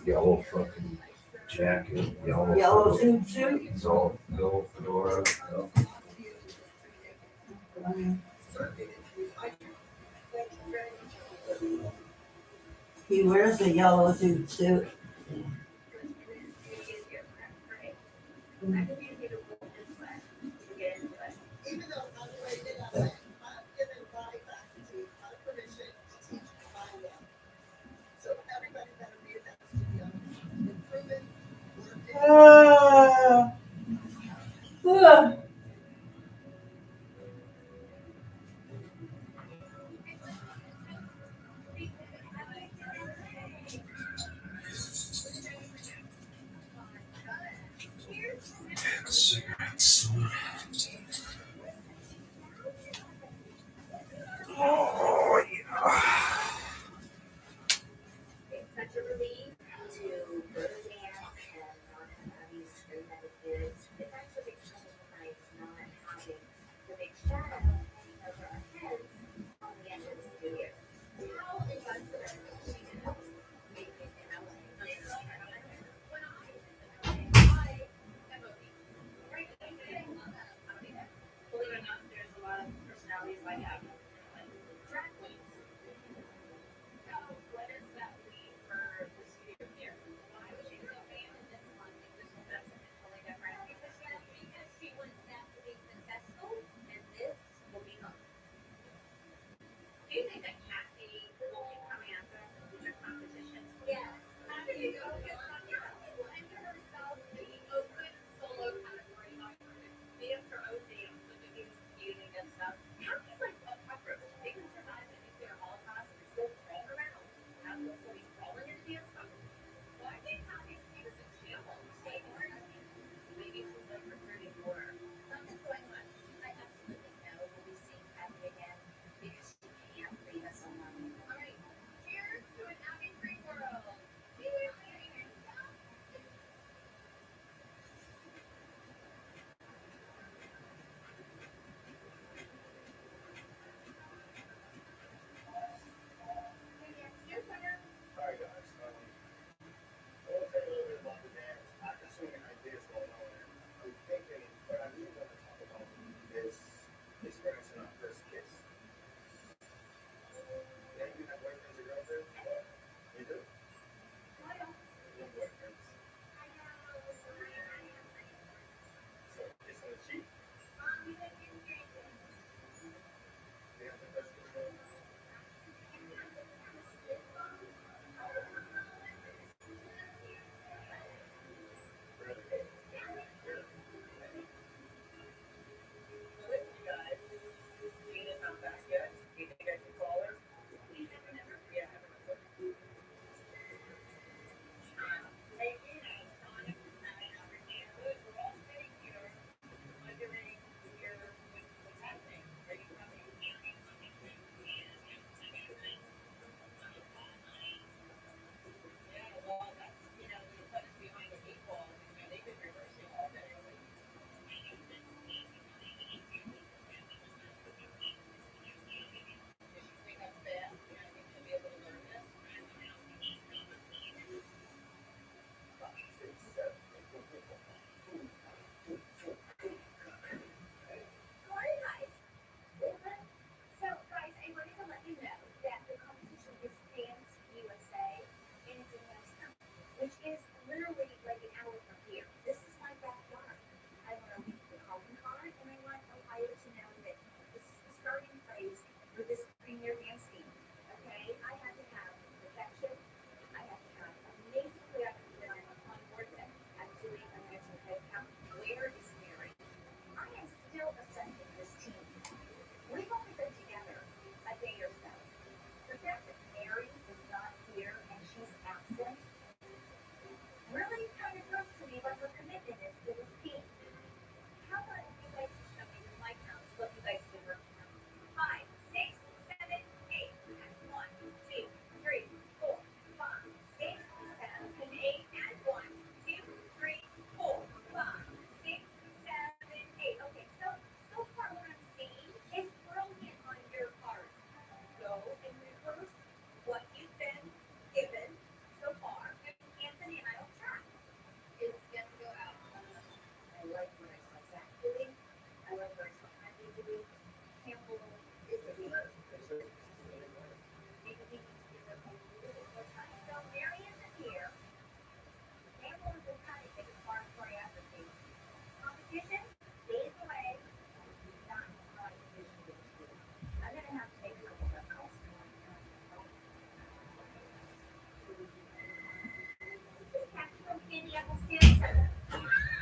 Yellow fucking jacket. Yellow suit. He's all yellow fedora. He wears a yellow suit.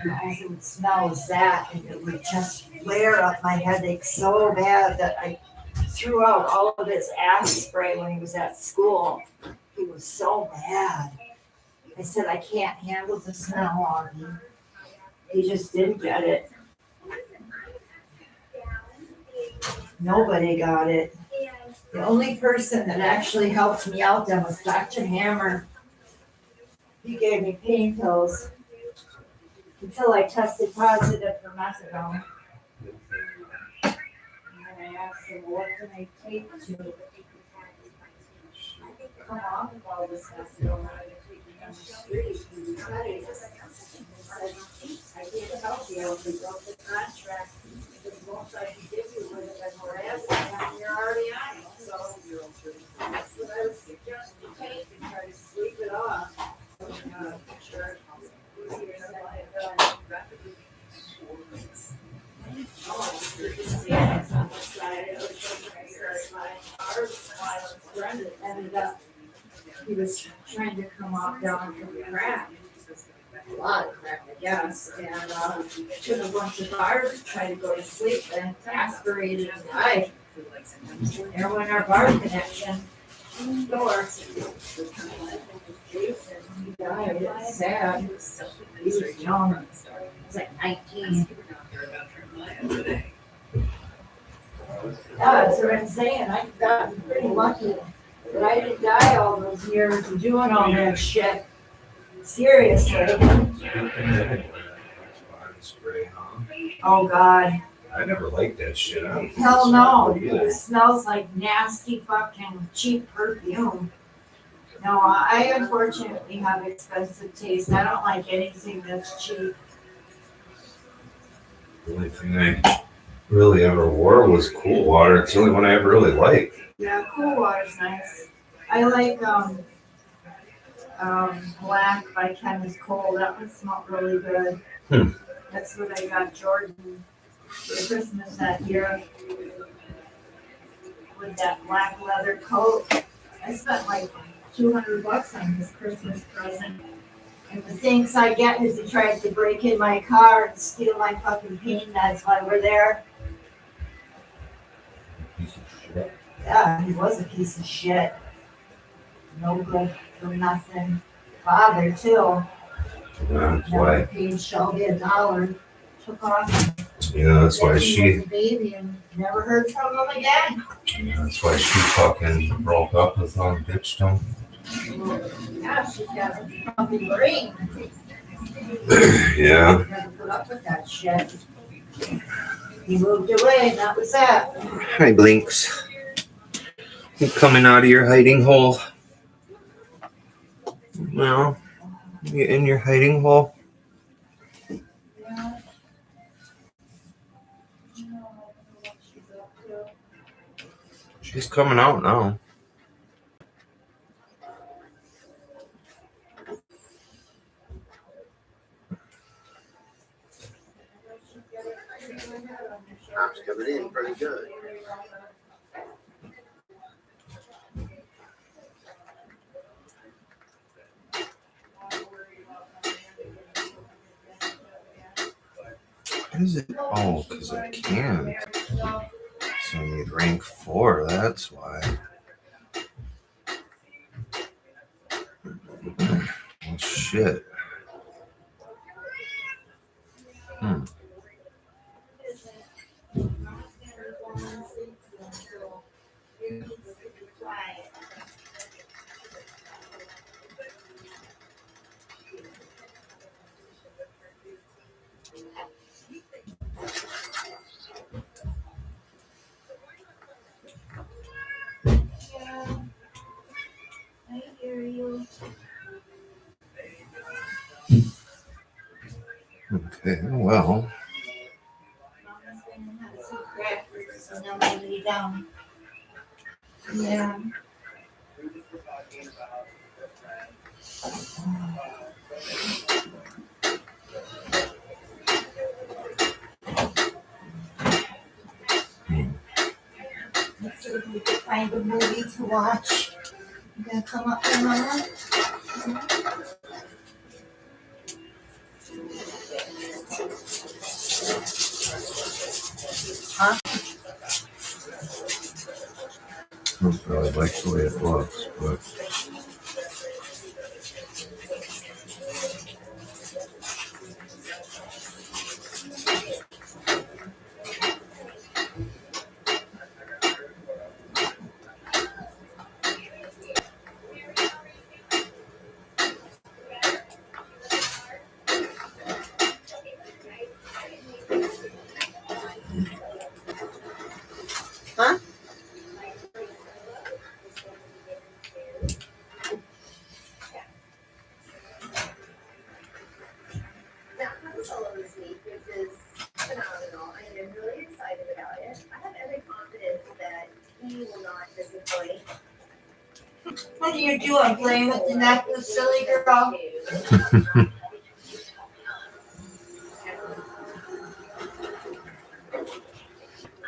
And all it would smell was that, and it would just flare up my headache so bad that I threw out all of his ass spray when he was at school. He was so mad. I said, I can't handle the smell on him. He just didn't get it. Nobody got it. The only person that actually helped me out then was Dr. Hammer. He gave me pain pills until I tested positive for methadone. And I asked him, what can I take to come off of all this methadone? On the street, he said, I can't help you, we broke the contract. The most I can give you would have been harassment, and you're already on it, so that's what I would suggest you take and try to sleep it off. Sure. He was trying to come off down from the crack. A lot of crack, I guess, and took a bunch of bars, tried to go to sleep, and aspirated and died. There went our bar connection. Door. He died. It's sad. He was young. He was like 19. Yeah, that's what I'm saying. I got pretty lucky that I didn't die all those years of doing all that shit. Seriously. Oh, God. I never liked that shit. Hell no. It smells like nasty fucking cheap perfume. No, I unfortunately have expensive taste. I don't like anything that's cheap. The only thing I really ever wore was Cool Water. It's the only one I ever really liked. Yeah, Cool Water's nice. I like Black by Chemist Cole. That one smelled really good. That's what I got Jordan for Christmas that year. With that black leather coat. I spent like $200 on his Christmas present. And the things I get is he tries to break in my car and steal my fucking pain meds while we're there. Yeah, he was a piece of shit. No good for nothing. Father, too. That's why. Paid Shelby $1. Took off. Yeah, that's why He she. was a baby and never heard from him again. Yeah, that's why she fucking broke up with him, ditched him. Yeah, she's got a fucking brain. Yeah. Never put up with that shit. He moved away, and that was that. Hi, Blinks. You coming out of your hiding hole? No. You in your hiding hole? Yeah. She's coming out now. Time's coming in pretty good. What is it? Oh, because I can't. So I need rank 4, that's why. Oh, shit. I hear you. Okay, well. Mama's gonna have some crackers and then I'll lay down. Yeah. Let's see if we can find a movie to watch. You gonna come up here, Mama? Huh? I don't really like the way it looks, but Huh? That comes all over this week, which is phenomenal. I am really excited about it. I have every confidence that he will not disappoint. What are you doing? Playing with the necklace, silly girl?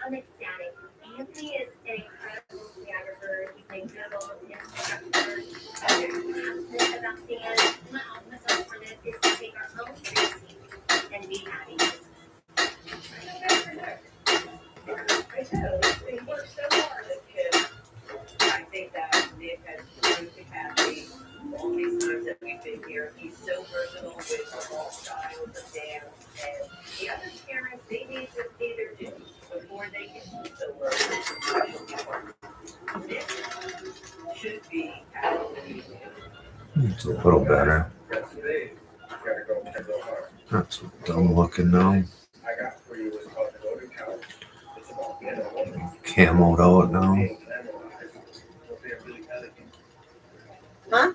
I'm ecstatic. Anthony is an incredible choreographer. He's an incredible instructor. I'm passionate about dance. My ultimate goal for this is to take our own crazy and be happy. I know. They work so hard, the kids. I think that Nick has proved to Kathy all these times that we've been here. He's so versatile with all styles of dance. And the other parents, they need to see their dues before they can do so well. Nick should be Kathy. it's a little better. Not so dumb looking now. Camoed out now. Huh?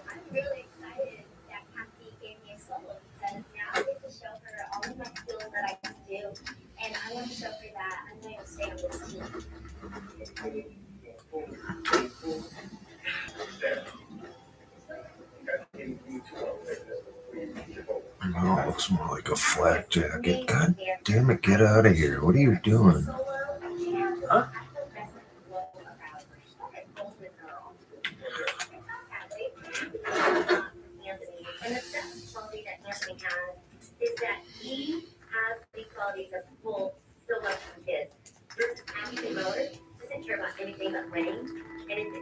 I'm really excited that Kathy gave me a solo because now I get to show her all of my skills that I can do. And I want to show her that I'm going to stay on this team. Now it looks more like a flak jacket. God damn it, get out of here. What are you doing? Huh? And the best quality that Anthony has is that he has the qualities of full so much from kids. Versus Ashley Miller doesn't care about anything but winning. And it's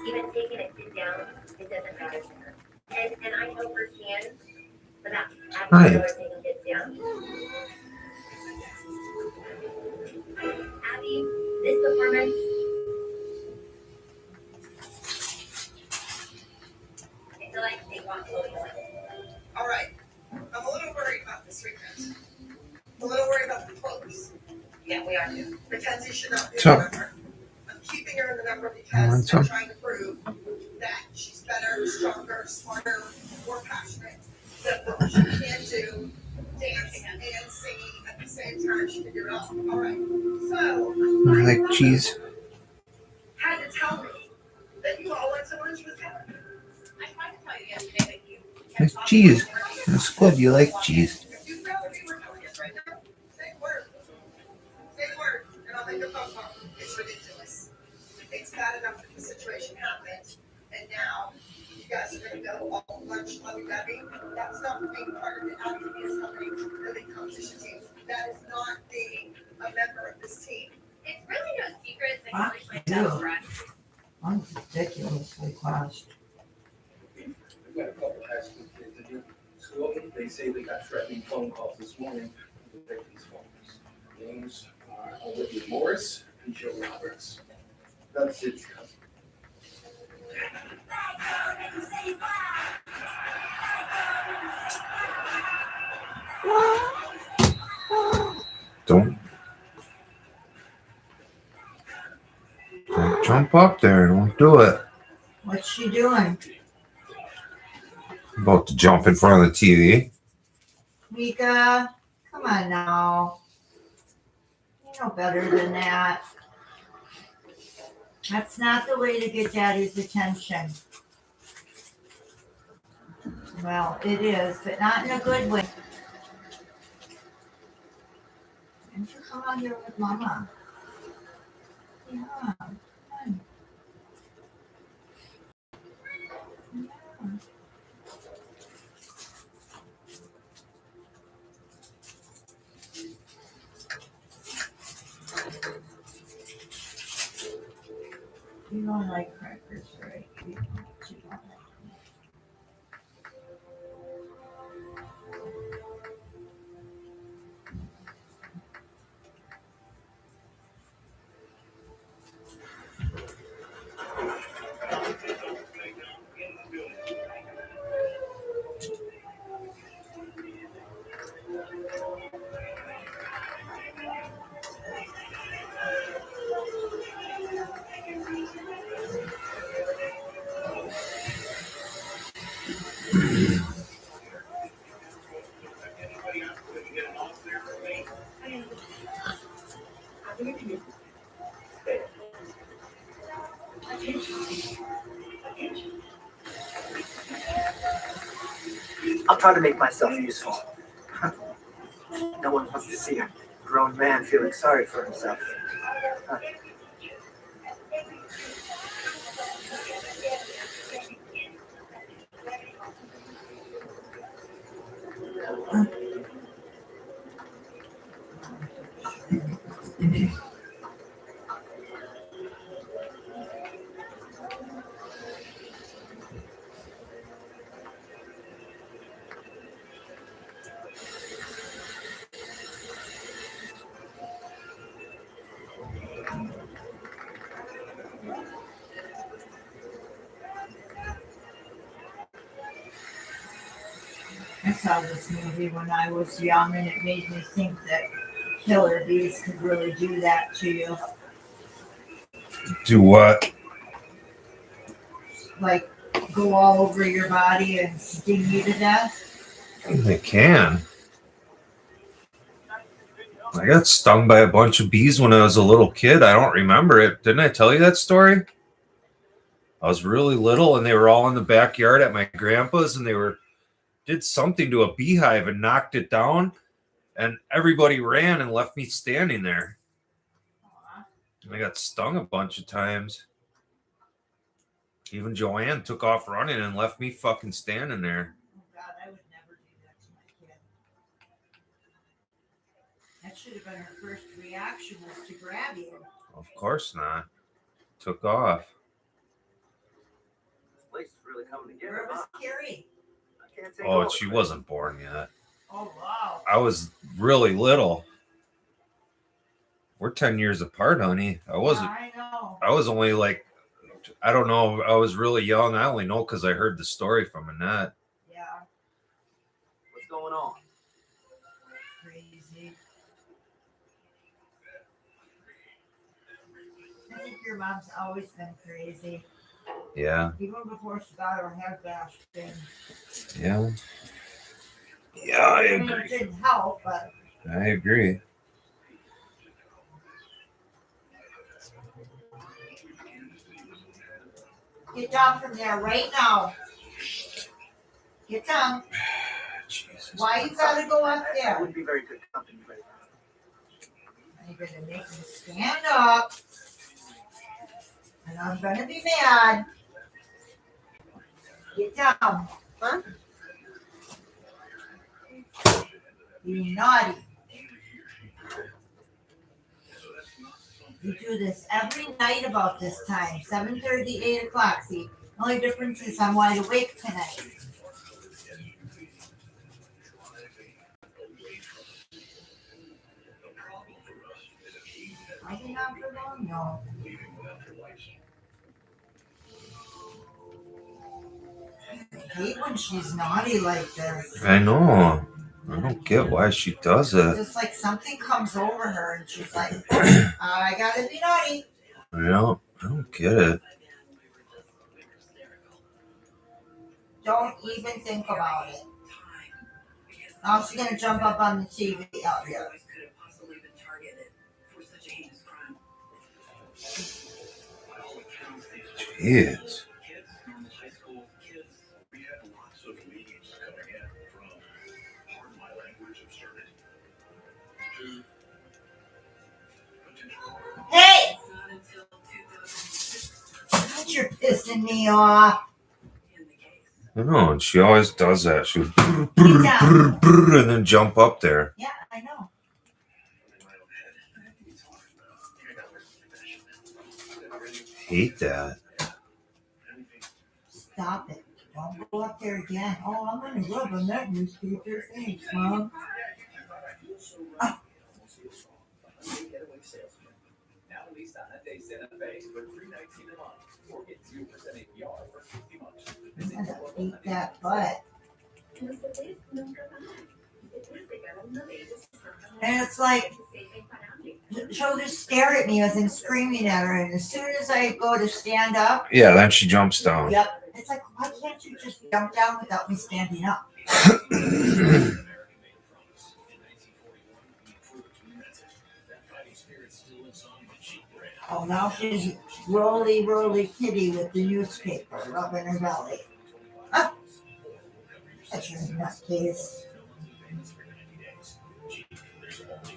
even taking it down, it doesn't matter to her. And I know firsthand about Hi. Ashley Miller taking kids down. Abby, this performance. I feel like they want Chloe to win. All right. I'm a little worried about this weekend. I'm a little worried about the clothes. Yeah, we are too. Mackenzie should not be in So- the number. I'm keeping her in the number because I'm trying to prove that she's better, stronger, smarter, more passionate. That what she can do, dance and singing at the same time, she can do it all. All right. So, I like cheese. had to tell me that you all went to lunch with her. I tried to tell you yesterday that you. It's cheese. It's good. You like cheese. If you know what you were telling us right now, say the word. Say the word, and I'll make a phone call. It's ridiculous. It's bad enough that the situation happened, and now you guys are gonna go all lunch lovey-dovey. That's not being part of the activist company, the big competition team. That is not being a member of this team. It's really no secret that Wow, Chloe I plays out do. front. I'm ridiculously classed. We've got a couple high school kids in here. School, they say they got threatening phone calls this morning to the victims' phones. Names are Olivia Morris and Joe Roberts. That's Sid's cousin. Don't jump up there. Don't do it. What's she doing? About to jump in front of the TV. Mika, come on now. You know better than that. That's not the way to get daddy's attention. Well, it is, but not in a good way. Why don't you come out here with mama? Yeah, come on. Yeah. You don't like crackers, right? You don't like them. I'll try to make myself useful. No one wants to see a grown man feeling sorry for himself. I saw this movie when I was young, and it made me think that killer bees could really do that to you. Do what? Like, go all over your body and sting you to death. They can. I got stung by a bunch of bees when I was a little kid. I don't remember it. Didn't I tell you that story? I was really little, and they were all in the backyard at my grandpa's, and they did something to a beehive and knocked it down, and everybody ran and left me standing there. And I got stung a bunch of times. Even Joanne took off running and left me fucking standing there. Oh God, I would never do that to my kid. That should have been her first reaction, was to grab you. Of course not. Took off. This place is really coming together. Where was Carrie? I can't take Oh, over. she wasn't born yet. Oh wow. I was really little. We're 10 years apart, honey. I know. was only like, I don't know. I was really young. I only know because I heard the story from Annette. Yeah. What's going on? Crazy. I think your mom's always been crazy. Yeah. Even before she got her head bashed in. Yeah. Yeah, I I mean, it agree. didn't help, but I agree. get down from there right now. Get down. Jesus. Why you gotta go up That there? wouldn't be very good company right now. You're gonna make me stand up. And I'm gonna be mad. Get down. Huh? You naughty. You do this every night about this time. 7:30, 8 o'clock. See, the only difference is I'm wide awake tonight. I did not for long, no. I hate when she's naughty like this. I know. I don't get why she does it. Just like something comes over her and she's like, I gotta be naughty. I don't get it. Don't even think about it. Now she's gonna jump up on the TV out here. Jeez. Hey! God, you're pissing me off. I know, and she always does that. She would and then jump up there. Yeah, I know. Hate that. Stop it. Don't go up there again. Oh, I'm gonna rub on that newspaper. Thanks, Mom. Now lease on a day Santa Fe for $3.19 a month, or get 2% APR for 50 months. I'm gonna beat that butt. And it's like, she'll just stare at me as I'm screaming at her, and as soon as I go to stand up, Yeah, then she jumps down. yep, it's like, why can't you just jump down without me standing up? Oh, now she's roly kitty with the newspaper rubbing her belly. Ah, that's your nutcase.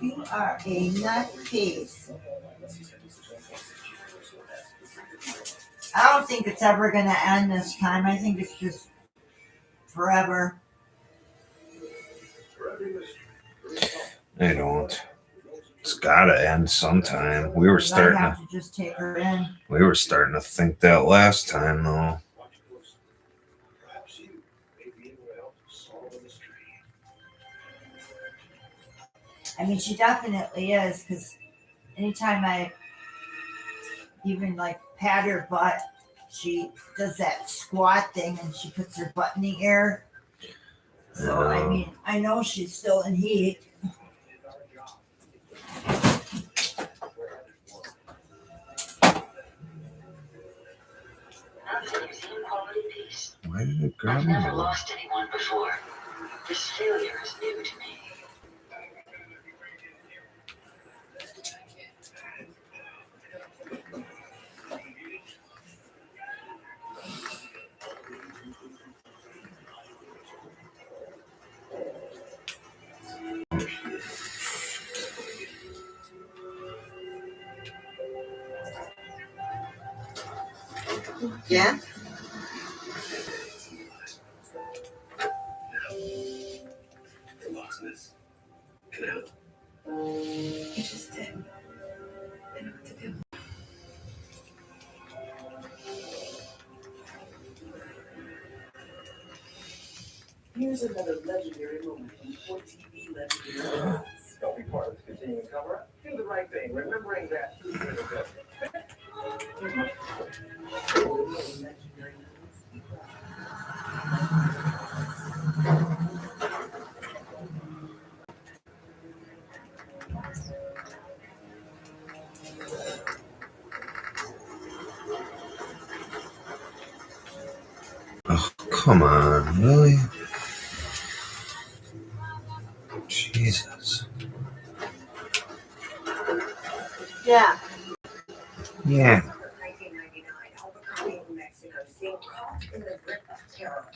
You are a nutcase. I don't think it's ever going to end this time. I think it's just forever. I don't. It's gotta end sometime. We were starting I have to just take her in. We were starting to think that last time, though. I mean, she definitely is, because anytime I even like pat her butt, she does that squat thing and she puts her butt in the air. So, I mean, I know she's still in heat. Why did it grab I've me? never lost anyone before. This failure is new to me. Yeah? He just did. I know what to do. Here's another legendary moment from 4TV legendary moments. Don't be part of the continuing cover-up. Do the right thing, remembering that who's in the best. Oh, come on, really? Jesus. Yeah. Yeah. 1999, Albuquerque, New Mexico, seemed caught in the grip of terror.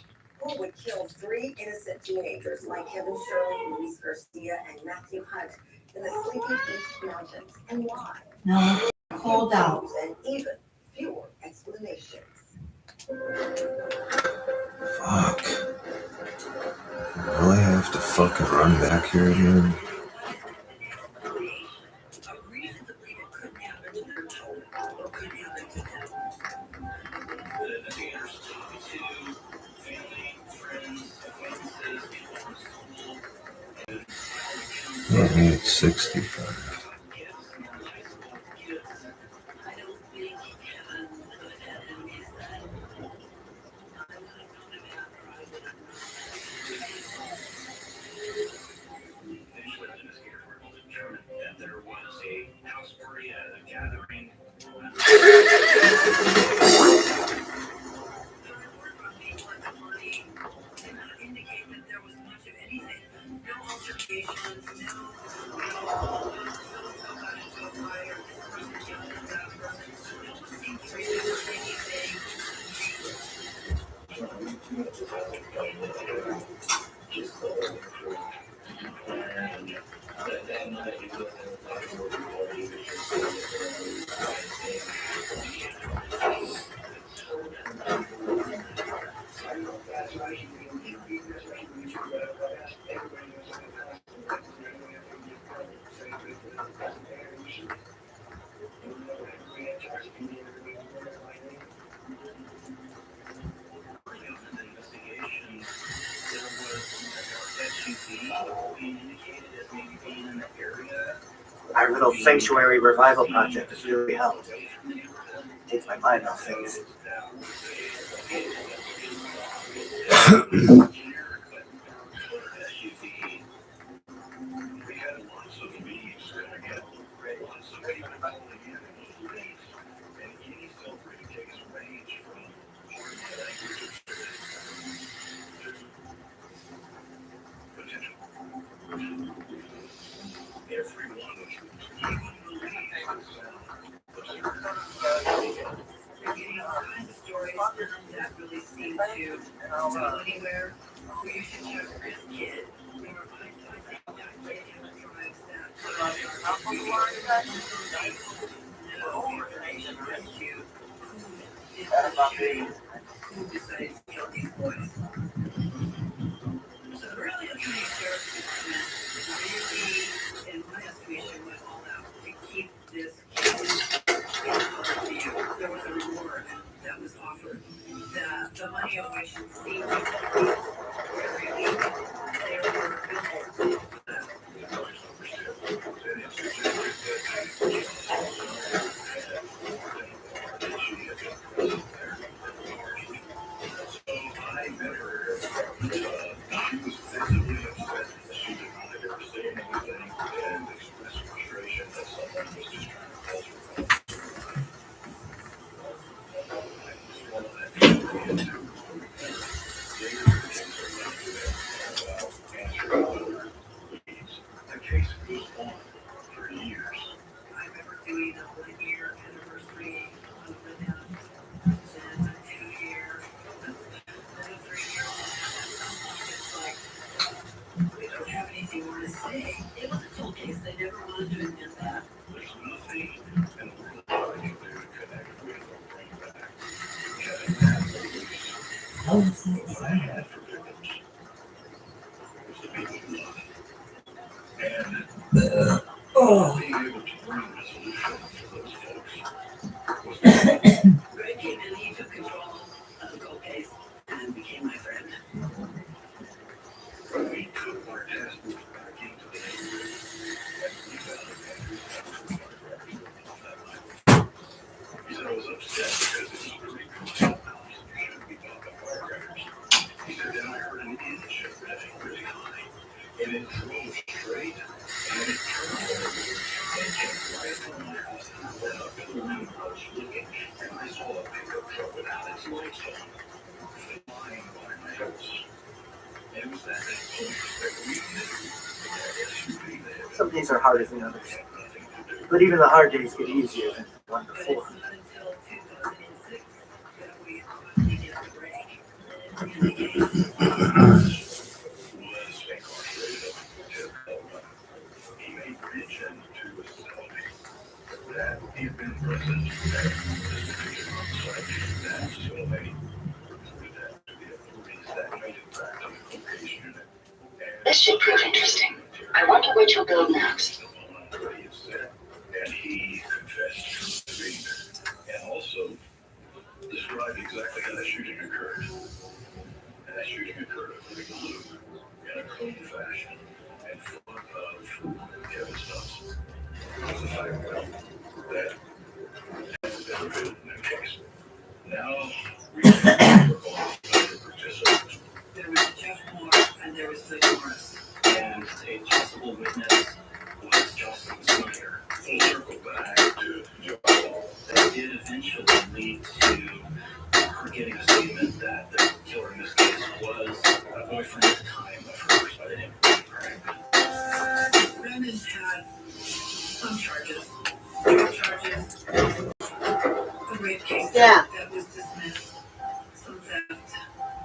Who would kill 3 innocent teenagers like Kevin Shirley, Luis Garcia, and Matthew Hunt in the Sleepy Beach Mountains, and why? No, it's cold out. And even fewer explanations. Fuck. Will I have to fucking run back here again? I need 65. little sanctuary revival project has really helped. Takes my mind off things. That really seemed to go anywhere. So you should check this kid. Who decided to kill these boys? So the early attorney sheriff's department really, in my estimation, went all out to keep this case in public view. There was a reward that was offered. The money of which seemed to be every week. There were billboards for that. Greg came in, he took control of the cold case and became my friend. We took our task force back into the neighborhood and we found Andrew's. He said I was upset because it was a really commercial house. You shouldn't be bought by firecrackers. He said then I heard an engine running really high and it drove straight and it turned over and came right on my house and I went up to the window. I was looking and I saw a pickup truck without its lights on flying by my house. And it was that we knew that SUV there. Some days are harder than others. But even the hard days get easier than the one before. He made mention to us that he had been present at this decision on site that facility. That to the authorities that made it back to the location unit. This should prove interesting. I wonder what you'll build next. And he confessed to me and also described exactly how that shooting occurred. And that shooting occurred at Big Blue in a clean fashion in front of Kevin Stubbs. It's the fact that has been revealed in the case. Now we have participants. There was Jeff Moore and there was Phil Morris. And a possible witness was Jocelyn Snyder. Full circle back to Jocelyn. That did eventually lead to her getting a statement that the killer in this case was a boyfriend at the time of hers by the name of Craig. Brandon had some charges. There were charges. A rape case that was dismissed. Some theft.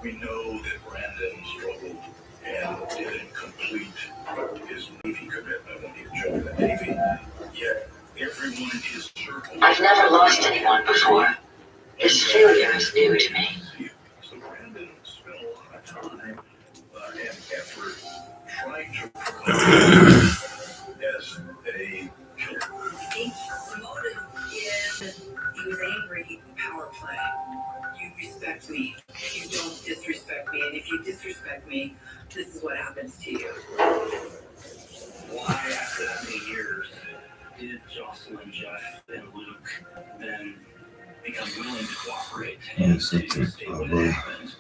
We know that Brandon struggled and didn't complete his Navy commitment when he joined the Navy. Yet everyone in his circle. I've never lost anyone before. This failure is new to me. So Brandon spent a lot of time and effort trying to promote as a killer. He promoted in, he was angry, power play. You respect me, you don't disrespect me, and if you disrespect me, this is what happens to you. Why, after that many years, did when Jeff and Luke then become willing to cooperate Yes, and it's to a state what lovely. happened.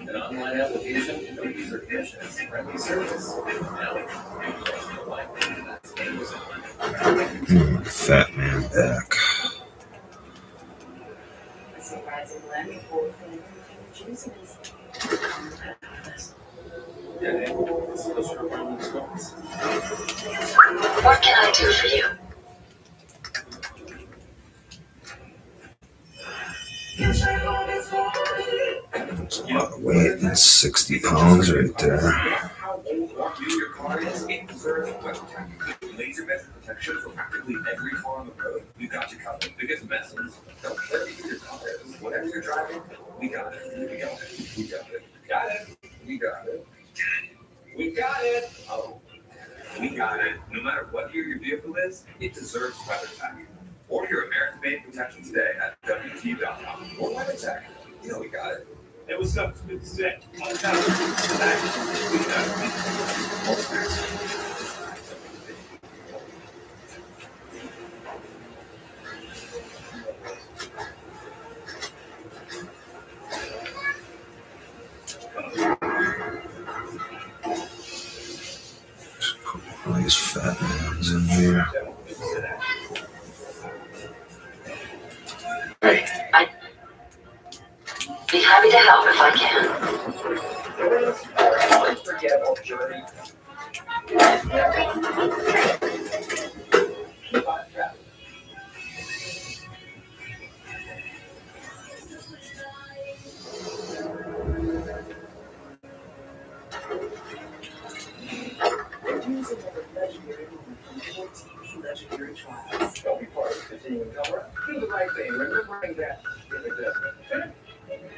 An online application, no user conditions, friendly service. Now we can use the line. That's Amazon. Fat man back. Surprising blend of both flavors and juices. What can I do for you? That's a lot of weight. That's 60 pounds right there. How old your car is, it deserves WeatherTech. Laser mesh protection for practically every car on the road. We got you covered. Because messes don't care if your car is. Whatever you're driving, we got it. We got it. We got it. Got it. We got it. We got it. Oh, we got it. No matter what year your vehicle is, it deserves WeatherTech. Order your American-made protection today at WT.com or WeatherTech. You know we got it. Hey, what's up? It's good to see you. On time. We got it. All these fat mans in here. I'd be happy to help if I can. Unforgettable journey. Keep on traveling. Here's another legendary moment from 4TV Legendary Trials. Don't be part of the continuing cover. Do the right thing, remembering that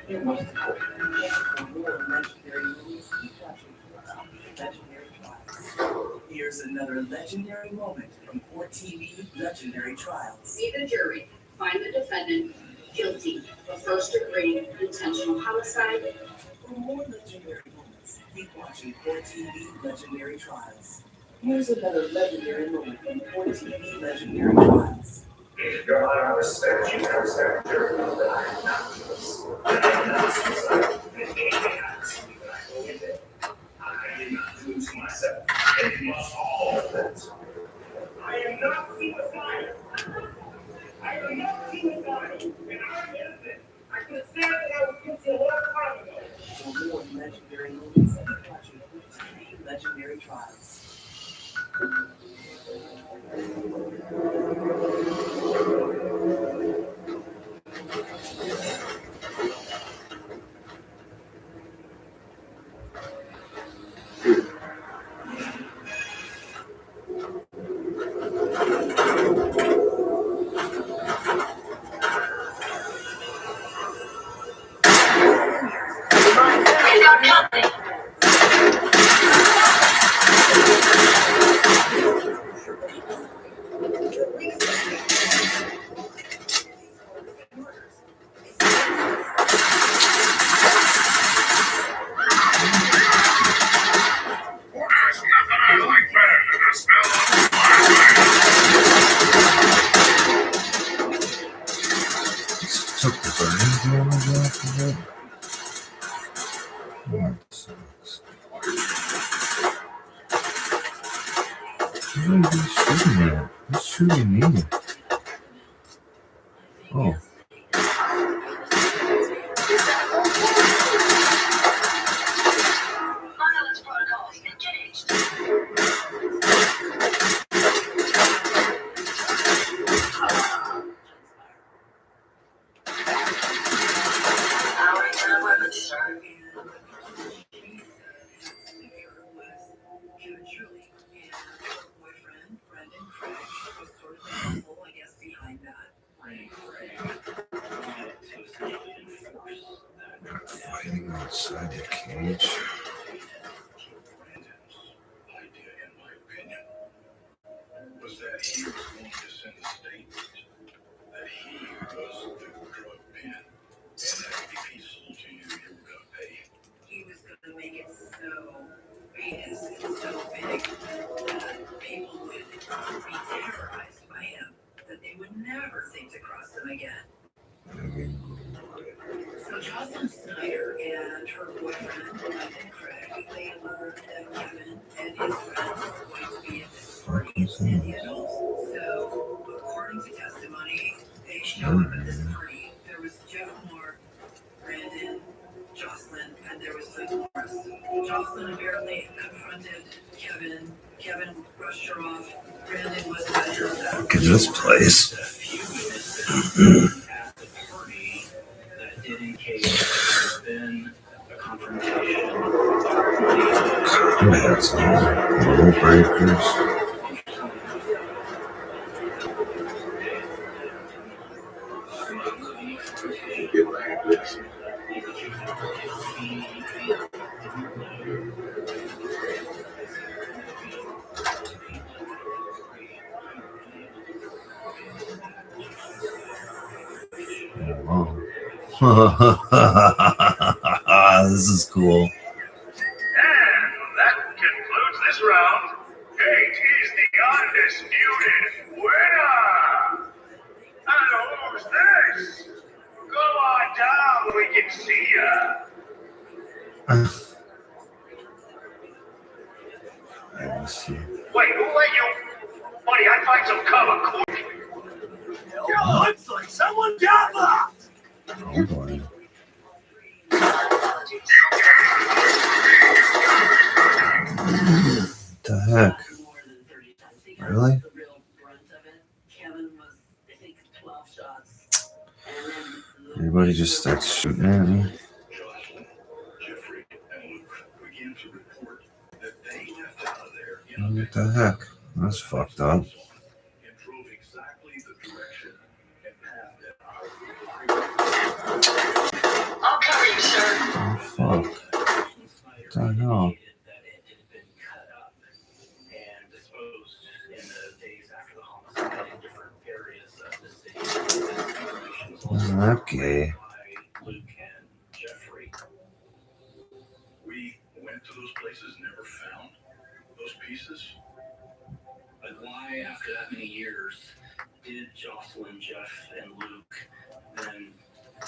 you must quit. For more legendary movies, keep watching Legendary Trials. Here's another legendary moment from 4TV Legendary Trials. See the jury find the defendant guilty of first-degree intentional homicide. For more legendary moments, keep watching 4TV Legendary Trials. Here's another legendary moment from 4TV Legendary Trials. Your Honor, I respect you. I respect your rule that I am not guilty. I am not suicidal. I did not do to myself. And it must all of that. I am not suicidal. I am not suicidal. And I'm innocent. I could have said that I was guilty a long time ago. For more legendary moments, keep watching 4TV Legendary Trials. Took the burning damage off of it. That sucks. What are you shooting at? Who's shooting me? Oh. Violence protocols engaged. Powering down weapons, sir. Fighting outside the cage. Was that he was going to send a statement that he was the drug pen, and that if he sold to you, you were going to pay. He would make it so big and so big that people would be terrorized by him, that they would never think to cross him again. So Jocelyn Snyder and her boyfriend, Craig, they learned that Kevin and his friends were going to be at this party in San Diego. So, according to testimony, they showed up at this party. There was Jeff Moore, Brandon, Jocelyn, and there was Luke Morris. Jocelyn apparently confronted Kevin. Kevin brushed her off. Brandon was better. Look at this place. At the party that did indicate that there had been a confrontation. That's rule breakers. This is cool. And that concludes this round. Kate is the undisputed winner. And who's this? Go on down, we can see ya. Let me see. Wait, who let you? Buddy, I'd find some cover quick. Yo, looks like someone got locked. Oh boy. What the heck? Really? Everybody just starts shooting at me. What the heck? That's fucked up. I'll cover you, sir. Oh, fuck. What the hell? Okay. We went to those places, never found those pieces. But why, after that many years, did Jocelyn, Jeff, and Luke then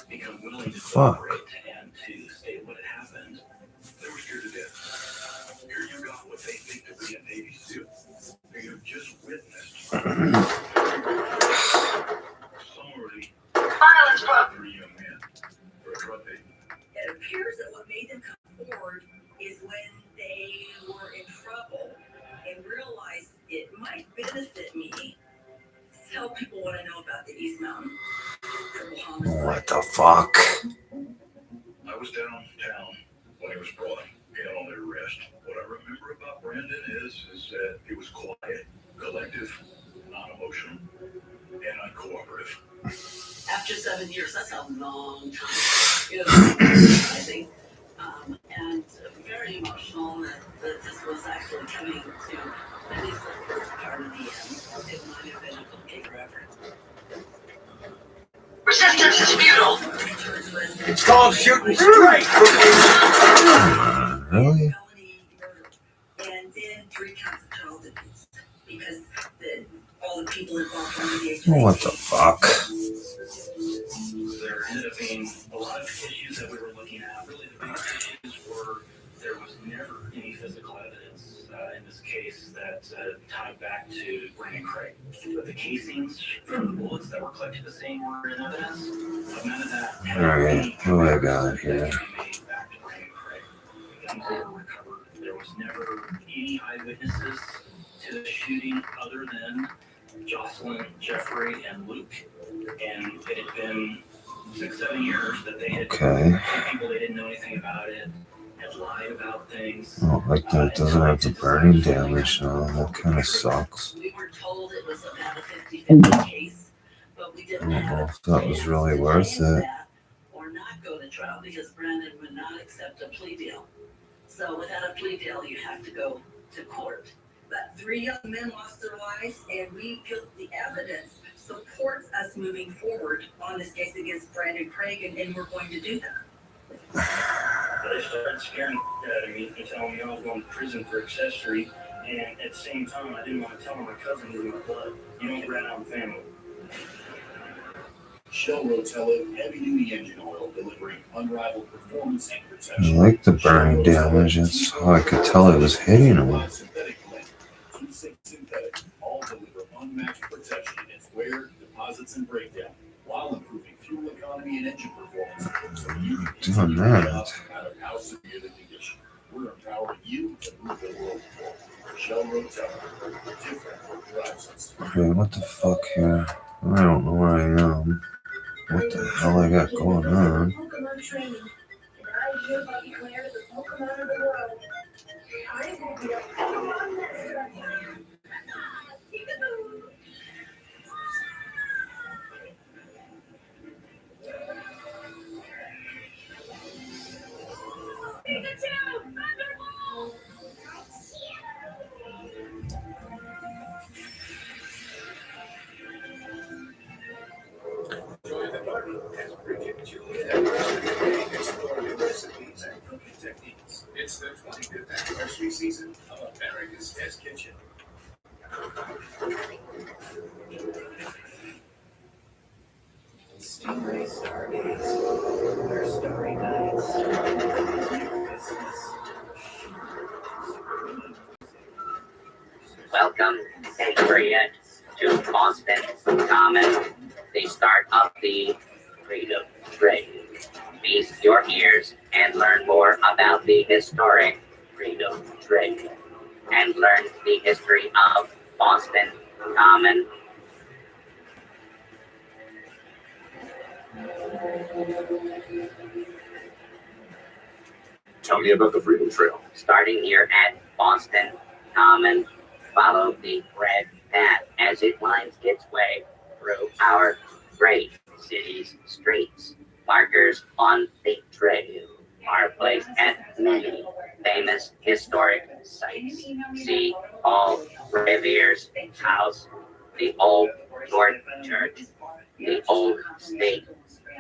become willing to cooperate and to state what had happened? They were scared to death. Here you got what they think to be a Navy SEAL. You just witnessed. Summary. Violence, bro. Three young men for a drug date. It appears that what made them come forward is when they were in trouble and realized it might benefit me to tell people what I know about the East Mountain. What the fuck? I was downtown when he was brought in on their arrest. What I remember about Brandon is that he was quiet, collective, non-emotional, and uncooperative. After 7 years, that's a long time. You know, I think, and very emotional that this was actually coming to at least the first part of the end. It might have been a complete reference. Resistance is futile. It's called shooting straight. Really? And then 3 counts of child abuse because all the people involved under the age of What the fuck? There ended up being a lot of issues that we were looking at. Really, the biggest issues were there was never any physical evidence in this case that tied back to Brandon Craig. But the casings from the bullets that were collected the scene were in evidence. But none of that had Alright, what do I got here? made back to Brandon Craig. Guns were recovered. There was never any eyewitnesses to the shooting other than Jocelyn, Jeffrey, and Luke. And it had been 6-7 years that they had Okay. people they didn't know anything about it, had lied about things. Oh, like that doesn't have the burning damage now. That kind of sucks. We were told it was about a 50-50 case, but we I didn't don't have know if that was really worth it. or not go to trial because Brandon would not accept a plea deal. So without a plea deal, you have to go to court. But 3 young men lost their lives, and we feel the evidence supports us moving forward on this case against Brandon Craig, and we're going to do that. They started scaring the shit out of me and telling me I was going to prison for accessory. And at the same time, I didn't want to tell them my cousin was in my blood. You don't rat on family. Shell Rotella heavy duty engine oil delivering unrivaled performance and I protection. like the burning damage. That's how I could tell it was hitting him. Synthetic blend. Synthetic all deliver unmatched protection against wear, deposits, and breakdown while improving fuel economy and engine performance. So you can Doing that. no matter how severe the condition. We're empowering you to move the world forward. Shell Rotella, different what drives us. Okay, what the fuck here? I don't know where I am. What the hell I got going on? Pokemon training, and I hereby declare the Pokemon of the world. I will be a Pokemon master. Pikachu! Thunderbolt! Join the party as Bridget and Juliet explore new recipes and cooking techniques. It's the 25th anniversary season of America's Test Kitchen. Stingray Stargaze. Their starry nights. Welcome, Patriot, to Boston Common, the start of the Freedom Train. Feast your ears and learn more about the historic Freedom Train and learn the history of Boston Common. Tell me about the Freedom Trail. Starting here at Boston Common, follow the red path as it winds its way through our great city's streets. Markers on the trail are placed at many famous historic sites. See Paul Revere's house, the old York Church, the old State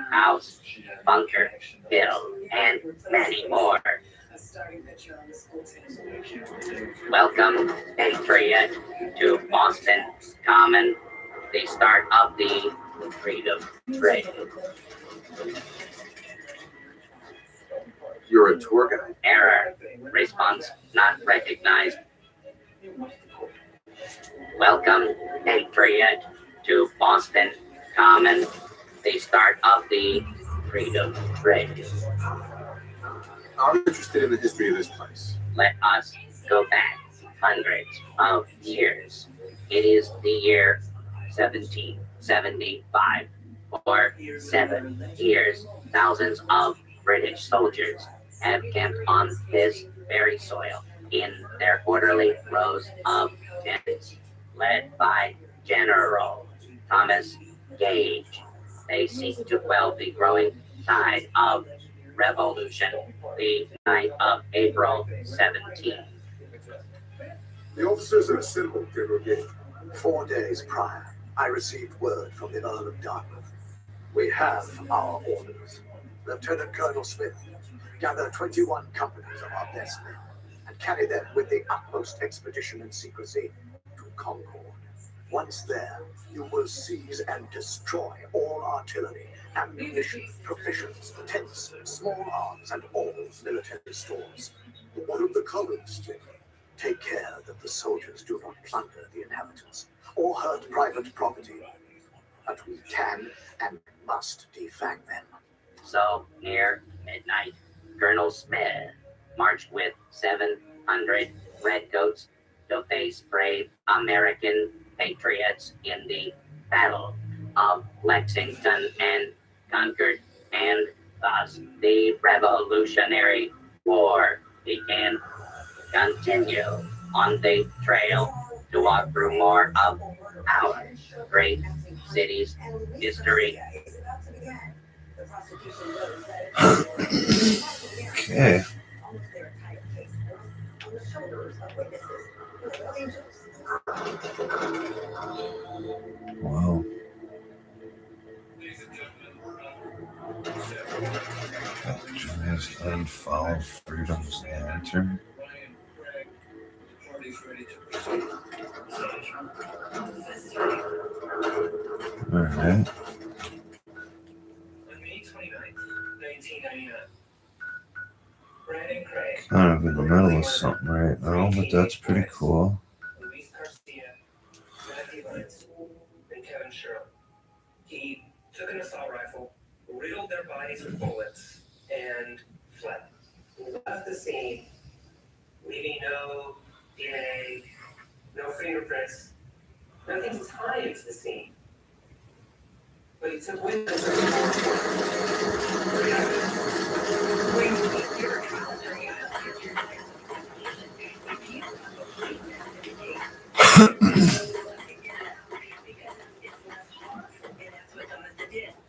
House, Bunker Hill, and many more. Welcome, Patriot, to Boston Common, the start of the Freedom Train. You're a tour guide? Error. Response not recognized. Welcome, Patriot, to Boston Common, the start of the Freedom Train. I'm interested in the history of this place. Let us go back hundreds of years. It is the year 1775. For 7 years, thousands of British soldiers have camped on this very soil in their orderly rows of tents, led by General Thomas Gage. They seek to quell the growing tide of revolution, the night of April 17th. The officers are assembled, General Gage. 4 days prior, I received word from the Earl of Dartmouth. We have our orders. Lieutenant Colonel Smith, gather 21 companies of our best men and carry them with the utmost expedition and secrecy to Concord. Once there, you will seize and destroy all artillery, ammunition, provisions, tents, small arms, and all military stores. What of the colors, Jim? Take care that the soldiers do not plunder the inhabitants or hurt private property. But we can and must defang them. So, near midnight, Colonel Smith marched with 700 redcoats to face brave American patriots in the Battle of Lexington and Concord, and thus the Revolutionary War began. Continue on the trail to walk through more of our great city's history. Okay. Wow. Just unfollow Freedom's Lantern. Alright. Kind of in the middle of something right now, but that's pretty cool. Luis Garcia, Matthew Lance, and Kevin Sherrill. He took an assault rifle, riddled their bodies with bullets, and fled. He left the scene, leaving no DNA, no fingerprints, nothing to tie him to the scene. But he took with him.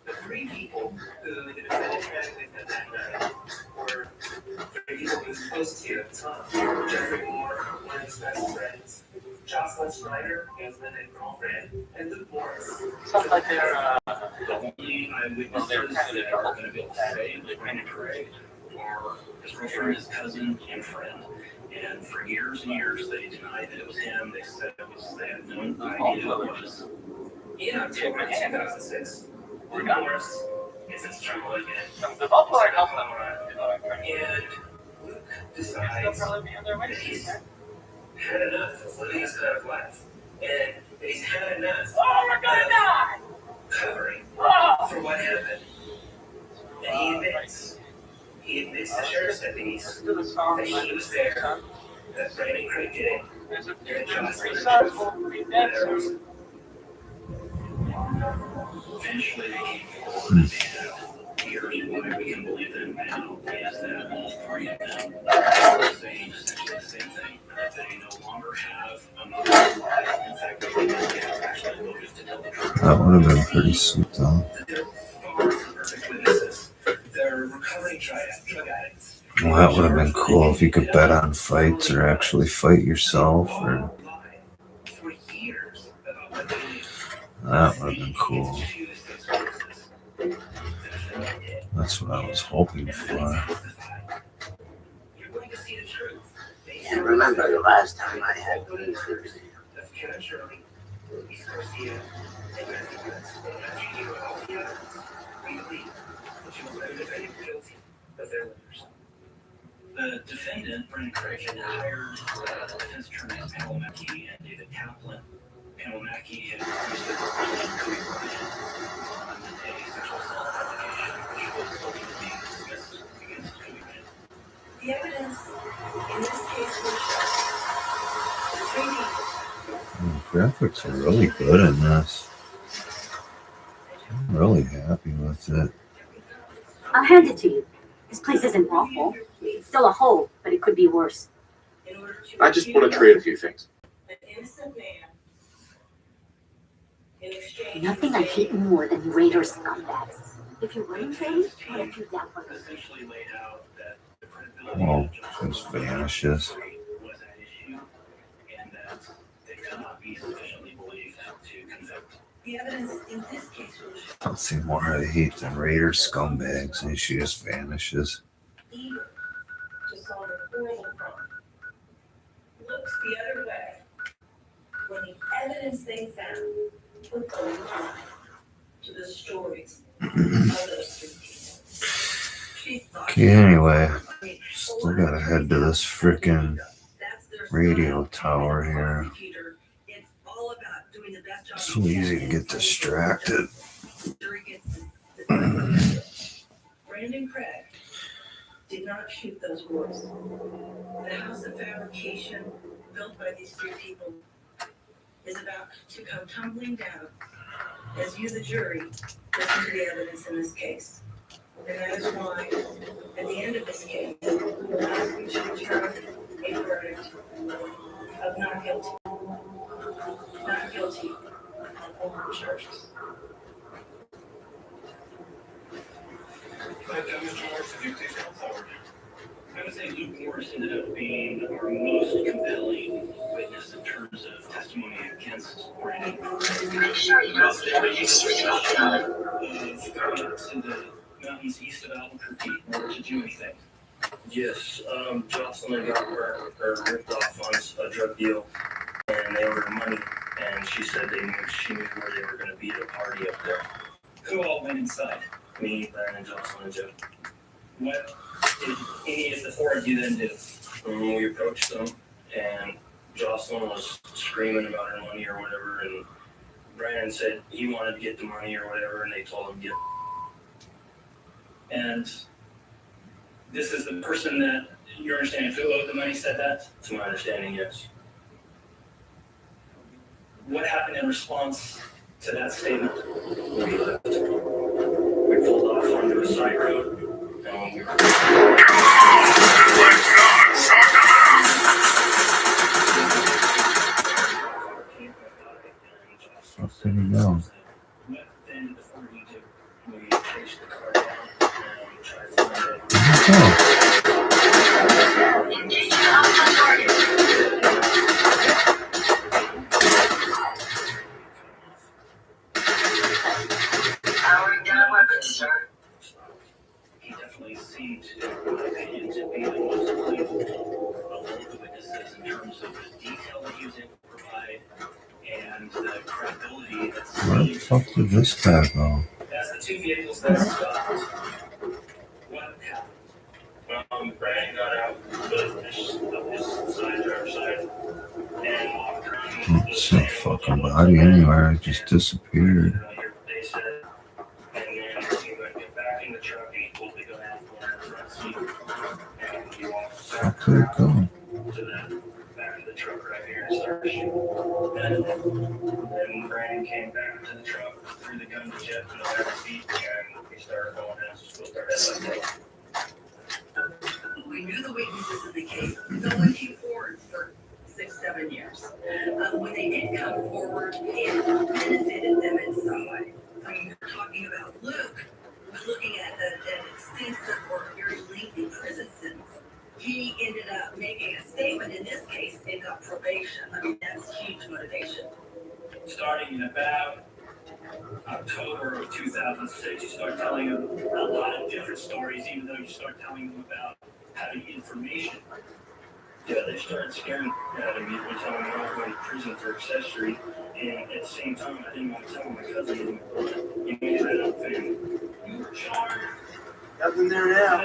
The three people who the defendant had with him that night were three people he was close to at the time. Jeffrey Moore, one of his best friends, Jocelyn Snyder, his living girlfriend, and Luke Morris. Sounds like they're, Only eyewitnesses they're kind of that are going to be able to say that Brandon Craig are his girlfriend, his cousin, and friend. And for years and years, they denied that it was him. They said they had no idea who it was. In October 2006, Luke Morris gets in trouble again. the Buffalo are helping And Luke decides that he's had enough of living this kind of life. And that he's had enough of covering for what happened. And he admits to sheriff's deputies that he was there, that Brandon Craig did it, and Jocelyn. Eventually, they came forward and here's why we can believe them now is that all three of them are saying essentially the same thing, that they no longer have a motive. In fact, they don't have actually a motive to tell the truth. That would have been pretty sweet, though. They're far from perfect witnesses. They're recovering drug addicts. Well, that would have been cool if you could bet on fights or actually fight yourself. Or that would have been cool. That's what I was hoping for. And remember the last time I had lasers. The defendant, Brandon Craig, had hired defense attorneys Pamela Mackey and David Kaplan. Pamela Mackey had previously on a sexual assault allegation which was ultimately dismissed against Cooey. The evidence in this case will show three people. The graphics are really good in this. I'm really happy with it. I'll hand it to you. This place isn't awful. It's still a hole, but it could be worse. I just want to trade a few things. An innocent man. In exchange Nothing I hate more than Raider scumbags. If you're running trade, I'll do that for you. Essentially laid out that the credibility Well, of just vanishes. was at issue and that they could not be sufficiently believed to convict. the evidence in this case will show I don't see more I hate than Raider scumbags, and she just vanishes. eager to solve an oral crime. Looks the other way when the evidence they found would go to the stories of those three people. She thought Okay, anyway, still gotta head to this frickin' radio tower here. it's all about doing the best job. So easy to get distracted. Brandon Craig did not shoot those boys. The house of fabrication built by these three people is about to come tumbling down as you, the jury, listen to the evidence in this case. And that is why, at the end of this case, I ask you to return a verdict of not guilty. Not guilty of all charges. Mr. Morris, if you please come forward. I would say Luke Morris ended up being our most compelling witness in terms of testimony against Brandon. Of going to mountains east of Albuquerque in order to do anything. Yes, Jocelyn got her ripped off on a drug deal, and they owed her money, and she said she knew where they were going to be at a party up there. Who all went inside? Me, Brandon, Jocelyn, and Joe. What did any of the four of you then do? We approached them, and Jocelyn was screaming about her money or whatever, and Brandon said he wanted to get the money or whatever, and they told him to get. And this is the person that your understanding who owed the money said that? To my understanding, yes. What happened in response to that statement? We left. We pulled off onto a side road, and when we were... Fuck did he go? What then before you do? We chased the car down and tried to find it. Powering down weapons, sir. He definitely seemed, in my opinion, to be the most believable of the witnesses in terms of the detail that he was able to provide and the credibility that's Where the fuck did this guy go? as the two vehicles that stopped. What happened? Brandon got out of his side, driver's side, and walked around. Don't see a fucking body anywhere. It just disappeared. They said, and then he went back in the truck and he pulled the gun out from the front seat, and he walked back Where did it go? to the back of the truck right here and started shooting. And then Brandon came back to the truck, threw the gun to Jeff in the back seat, and we started going as we started like that. We knew the weaknesses of the case. No one came forward for 6-7 years. When they did come forward, it benefited them in some way. I mean, we're talking about Luke was looking at an extensive or very lengthy prison sentence. He ended up making a statement in this case and got probation. I mean, that's huge motivation. Starting in about October of 2006, you start telling them a lot of different stories, even though you start telling them about having information. Yeah, they started scaring at me when telling me I was going to prison for accessory, and at the same time, I didn't want to tell my cousin anymore. You made that up, family. You were charged. Nothing there now.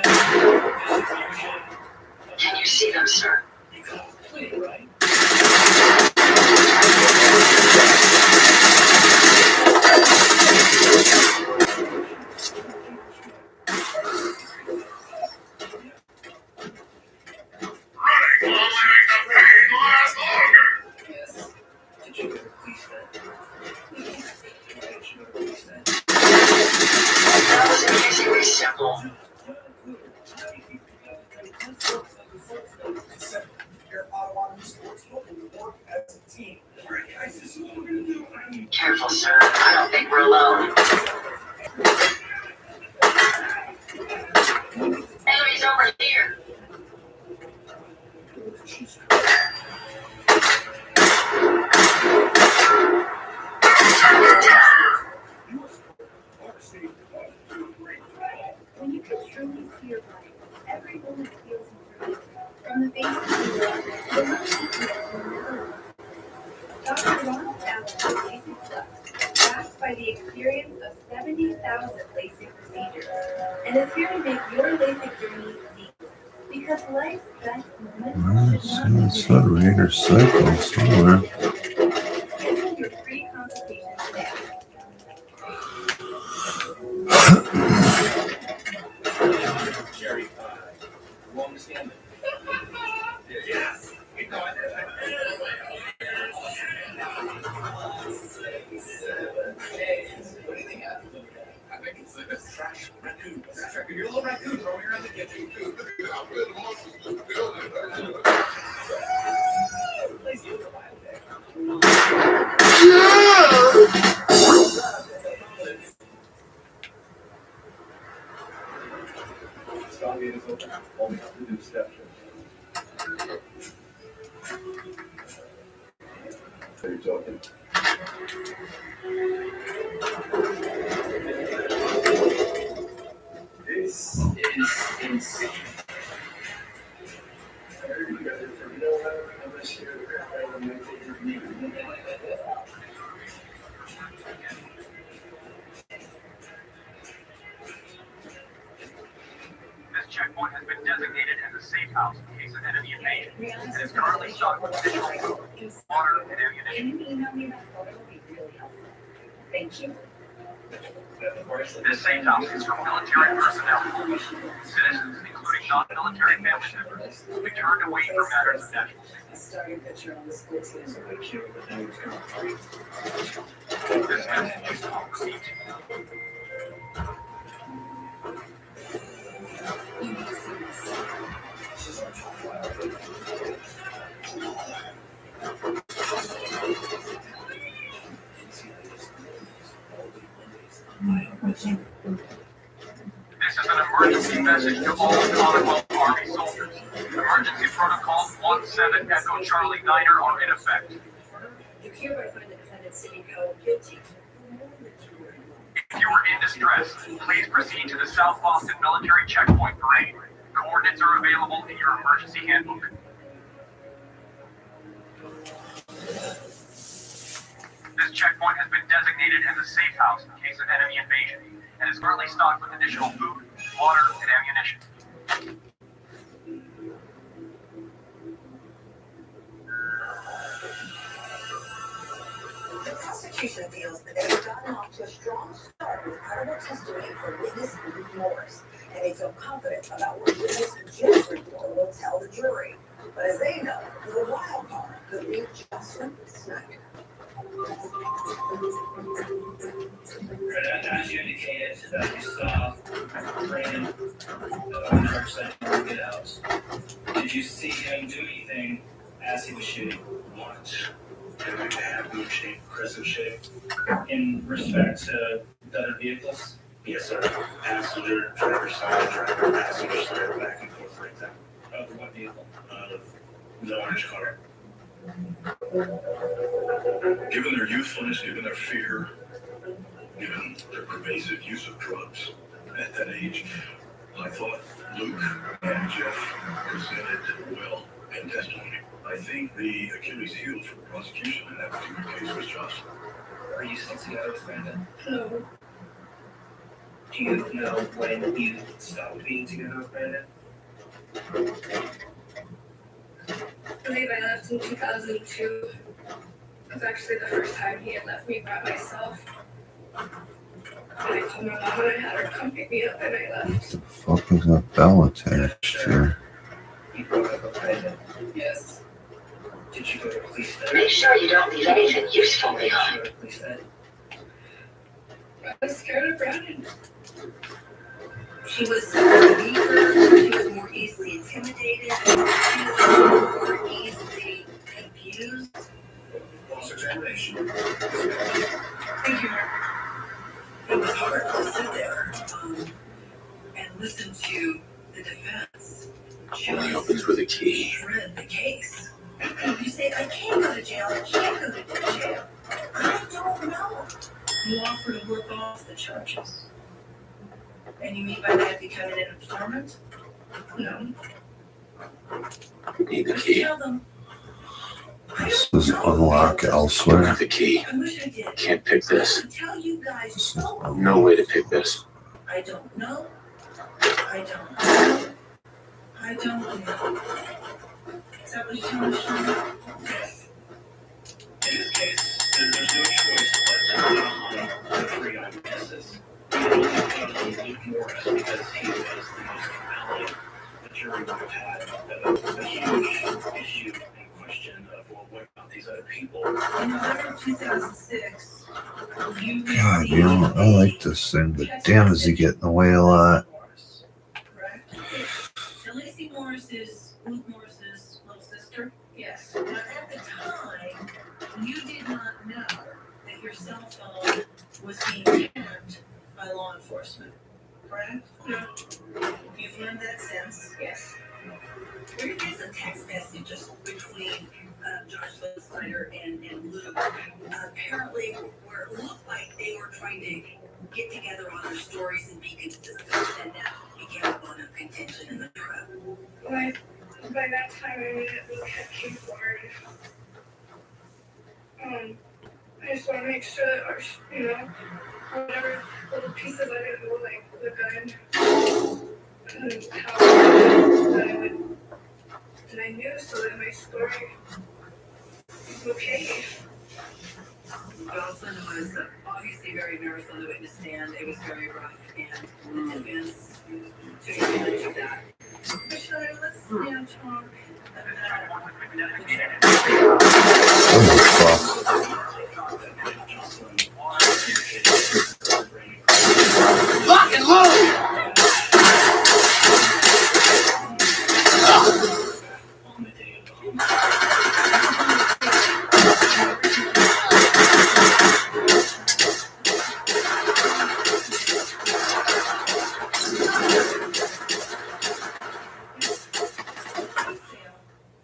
Can you see them, sir? Exactly, right? Careful, sir. I don't think we're alone. Enemies over here. When you can truly see your body, every moment feels improved. From the base to the lower. Dr. Ronald Allen is LASIK Plus, backed by the experience of 70,000 LASIK procedures, and is here to make your LASIK journey seamless. Because life's best moments should not It's a Raider cycle somewhere. Schedule your free consultation today. Jerry, long standing. Yes, we know it. I think it's a trash raccoon. Your little raccoon roaming around the kitchen. Dude, look at how good the muscles look building. Stargate is open. All we have to do is step in. Are you talking? is insane. I heard you guys are from nowhere. I'm gonna share the crap out of my favorite neighborhood. This checkpoint has been designated as a safe house in case of enemy invasion. It is currently stocked with additional food, water, and ammunition. Thank you. This safe house is for military personnel. Citizens, including non-military family members, will be turned away for matters of national safety. I started picture on the school team. This message is all received. This is an emergency message to all Commonwealth Army soldiers. Emergency Protocol 17 Echo Charlie Niner are in effect. You hereby find the defendant Sidney Powell guilty. If you are in distress, please proceed to the South Boston Military Checkpoint Parade. Coordinates are available in your emergency handbook. This checkpoint has been designated as a safe house in case of enemy invasion, and is currently stocked with additional food, water, and ammunition. The prosecution feels that they have gotten off to a strong start with credible testimony from witness Luke Morris, and they feel confident about what witness Jeff's report will tell the jury. But as they know, the wild card could be Jocelyn Snyder. As you indicated, you saw Brandon get out. Did you see him do anything as he was shooting? Once. Did we have move shape, crescent shape? In respect to the other vehicles? Yes, sir. Passenger, driver side, driver, passenger side, back and forth like that. Of what vehicle? The orange car. Given their youthfulness, given their fear, given their pervasive use of drugs at that age, I thought Luke and Jeff presented well in testimony. I think the Achilles heel for the prosecution in that particular case was Jocelyn. Are you still together with Brandon? No. Do you know when you stopped being together with Brandon? I believe I left in 2002. That's actually the first time he had left me by myself. And I told my mom and I had her come pick me up and I left. The fuck is that bell attached here? You broke up with Brandon? Yes. Did you go to police then? Make sure you don't leave anything useful Did you behind. go to police then? I was scared of Brandon. She was weaker, she was more easily intimidated, she was more easily confused. False examination. Thank you, Mark. It was hard to sit there and listen to the defense. Only opens with a key. Shred the case. You say, I can't go to jail, I can't go to jail. I don't know. You offer to work off the charges. And you mean by that becoming an informant? No. Need the key. Tell them. This is unlock elsewhere. Got the key. I wish I did. Can't pick this. I tell you guys This is so. No way to pick this. I don't know. I don't know. I don't know. Is that what you're telling me, Sean? Yes. In this case, there's no choice but to rely on the three eyewitnesses. We only put on Luke Morris because he was the most compelling. The jury would have had a huge issue and question of, well, what about these other people? In November of 2006, you God, you know, I like this thing, but damn, does he get in the way a lot? correct? So Lacey Morris is Luke Morris's little sister? Yes. But at the time, you did not know that your cell phone was being jammed by law enforcement, correct? No. You've learned that since? Yes. There is a text message between Jocelyn Snyder and Luke. Apparently, where it looked like they were trying to get together on their stories and be consistent, and that have on a contingent in the truck. By that time, I immediately came forward. I just want to make sure that whatever little pieces I didn't know, like the gun, and how that I knew so that my story is okay. Jocelyn was obviously very nervous on the witness stand. It was very rough, and the defense took advantage of that. Michelle, let's stand talk. Lock and load!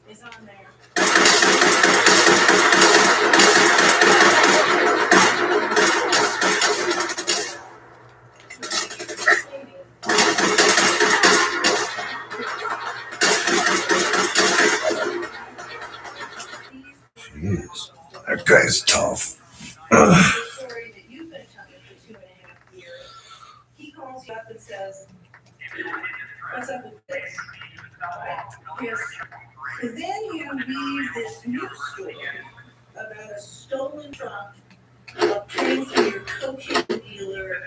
It's on there. Jeez, that guy's tough. Story that you've been telling for 2.5 years. He calls you up and says, "What's up with this?" Yes. And then you weave this new story about a stolen truck obtained from your cocaine dealer.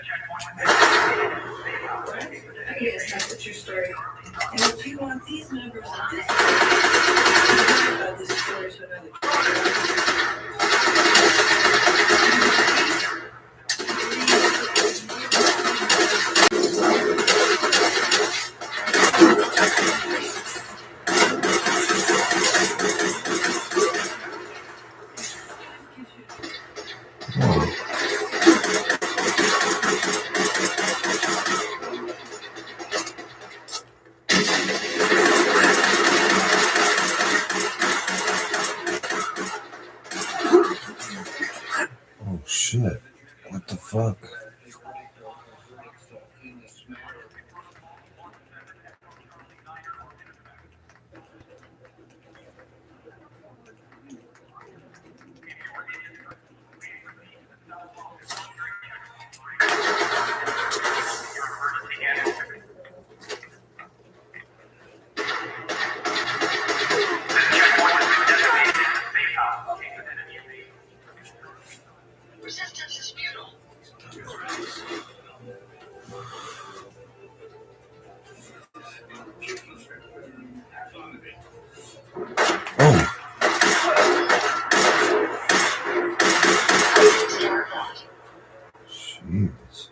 Right? Yes, that's a true story. And if you want these members of this about this story to another. Oh shit. What the fuck? Resistance is futile. Oh. Jeez.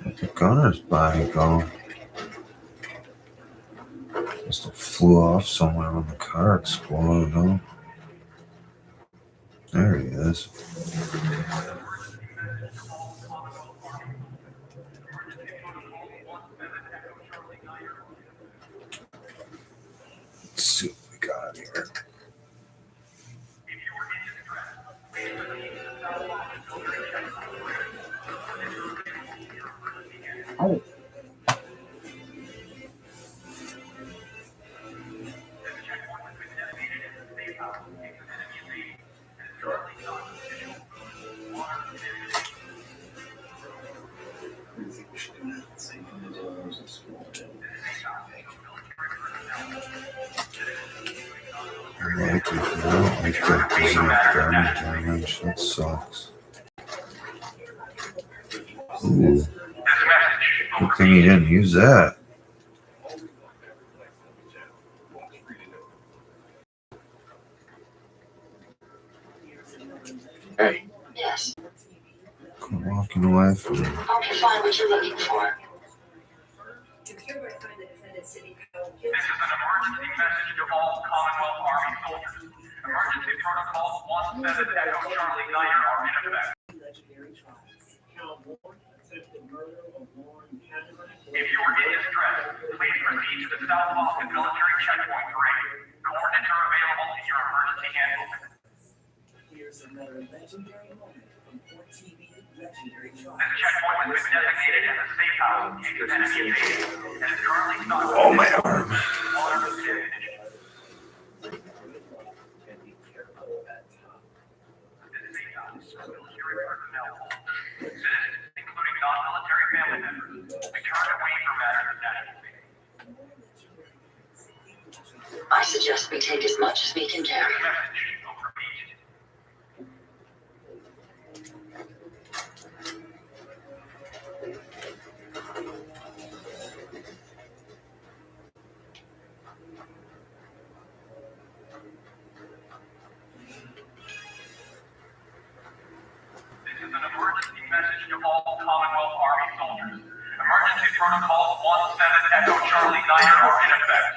Where'd the gunner's body go? Must have flew off somewhere when the car exploded, huh? There he is. Let's see what we got here. Oh. I like it. I don't like that disease damage. That sucks. Ooh. Good thing he didn't use that. Hey. Yes. Quit walking away from me. Hope you find what you're looking for. You hereby find the defendant City Powell This is an emergency message to all Commonwealth Army soldiers. Emergency protocols 17 Echo Charlie Niner are in effect. legendary trials. If you are in distress, please proceed to the South Boston Military Checkpoint Parade. Coordinates are available in your emergency handbook. another legendary moment from Court TV Legendary Trials. This checkpoint has been designated as a safe house in case of enemy invasion and is currently stocked Oh, my arm. water and ammunition. Including non-military family members, we turn away from matters of national security. I suggest we take as much as we can carry. This is an emergency message to all Commonwealth Army soldiers. Emergency protocols 17 Echo Charlie 9 are in effect.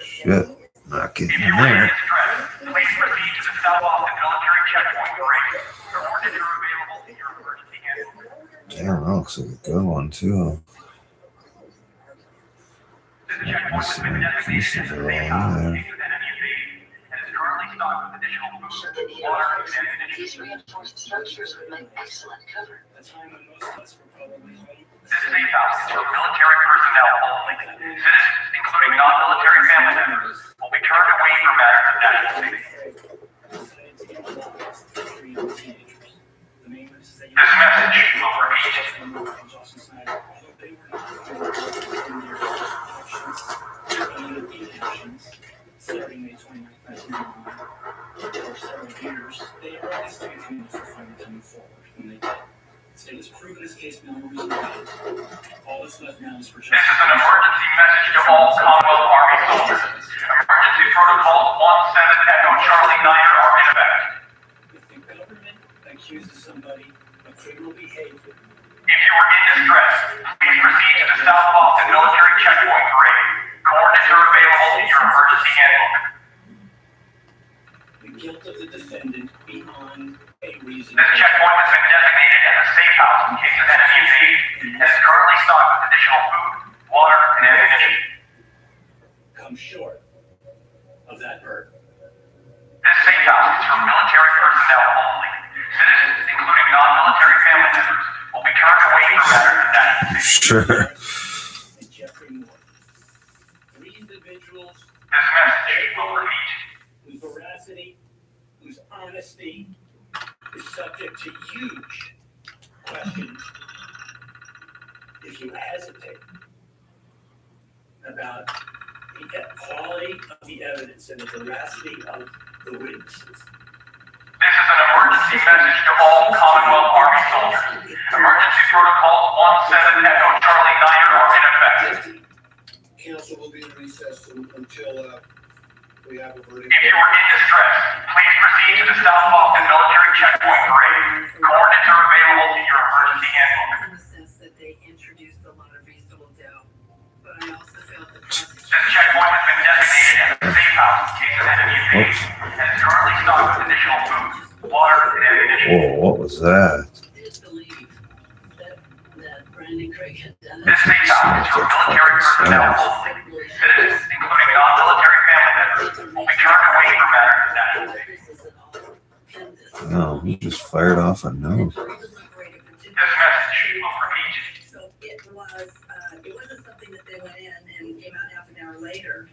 Shit. Not getting in If you are there. in distress, please proceed to the South Austin Military Checkpoint Parade. Coordinates are available in your emergency handbook. Damn, that looks like a good one, too. This checkpoint has been designated as a safe house in case of enemy invasion and is currently stocked with additional food, water, and ammunition. These reinforced structures would make excellent cover. This safe house is for military personnel only. Citizens, including non-military family members, will be turned away from matters of national safety. This message will repeat. Starting May 29th, 1999, for several years, they are always taking for finally coming forward. When they did, the state has proven its case beyond a reasonable doubt. All that's left now is for This is an emergency message to all Commonwealth Army soldiers. Emergency protocols 17 Echo Charlie 9 are in effect. If the government accuses somebody of criminal behavior, If you are in distress, please proceed to the South Austin Military Checkpoint Parade. Coordinates are available in your emergency handbook. the guilt of the defendant beyond a reason. This checkpoint has been designated as a safe house in case of enemy invasion and is currently stocked with additional food, water, and ammunition. Come short of that burden. This safe house is for military personnel only. Citizens, including non-military family members, will be turned away from matters of national safety. Sure. And Jeffrey Moore. Three individuals This message will repeat. whose veracity, whose honesty is subject to huge questions. If you hesitate about the quality of the evidence and the veracity of the witnesses, This is an emergency message to all Commonwealth Army soldiers. Emergency protocols 17 Echo Charlie 9 are in effect. Council will be in recess until we have a verdict. If you are in distress, please proceed to the South Austin Military Checkpoint Parade. Coordinates are available in your emergency handbook. In the sense that they introduced a lot of reasonable doubt, but I also felt that This checkpoint has been designated as a safe house in case of enemy invasion and is currently stocked with additional food, water, and ammunition. Whoa, what was that? that Brandon Craig had done This safe house is for military personnel only. Citizens, including non-military family members, will be turned away from matters of national safety. No, he just fired off a note. This message will repeat. So it wasn't something that they went in and came out half an hour later.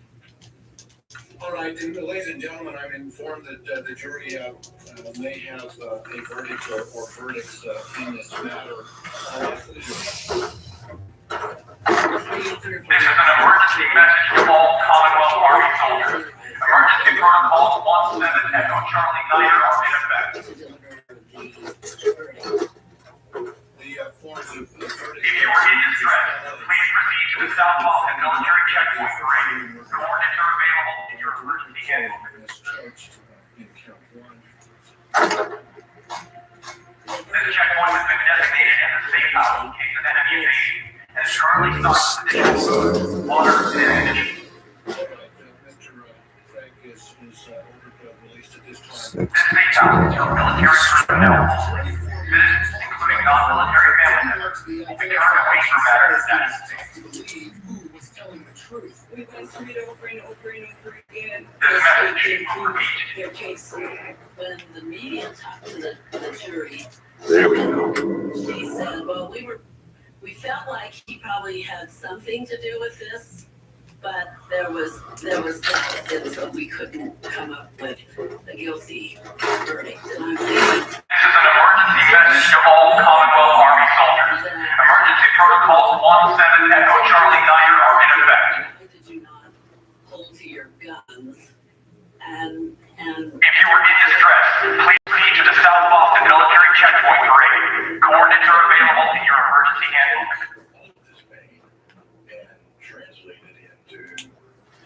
All right, and ladies and gentlemen, I'm informed that the jury may have a verdict or verdicts in this matter. I'll ask the jury. This is an emergency message to all Commonwealth Army soldiers. Emergency protocols 17 Echo Charlie 9 are in effect. The forms of the verdict. If you are in distress, please proceed to the South Austin Military Checkpoint Parade. Coordinates are available in your emergency handbook. This checkpoint has been designated as a safe house in case of enemy invasion and is currently stocked with additional food, water, and ammunition. Mr. Craig is released at this time. 62 Military personnel, citizens, including non-military family members, will be turned away from matters of national safety. telling the truth. We went through it over and over and over again. This message They will proved repeat. their case. When the media talked to the jury, There we go. she said, well, we felt like he probably had something to do with this, but there was doubt, and so we couldn't come up with a guilty verdict. And I'm thinking, This is an emergency message to all Commonwealth Army soldiers. Emergency protocols 17 Echo Charlie 9 are in effect. why did you not hold to your guns? And If you were in distress, please proceed to the South Boston Military Checkpoint Parade. Coordinates are available in your emergency handbook. This pain and translated into,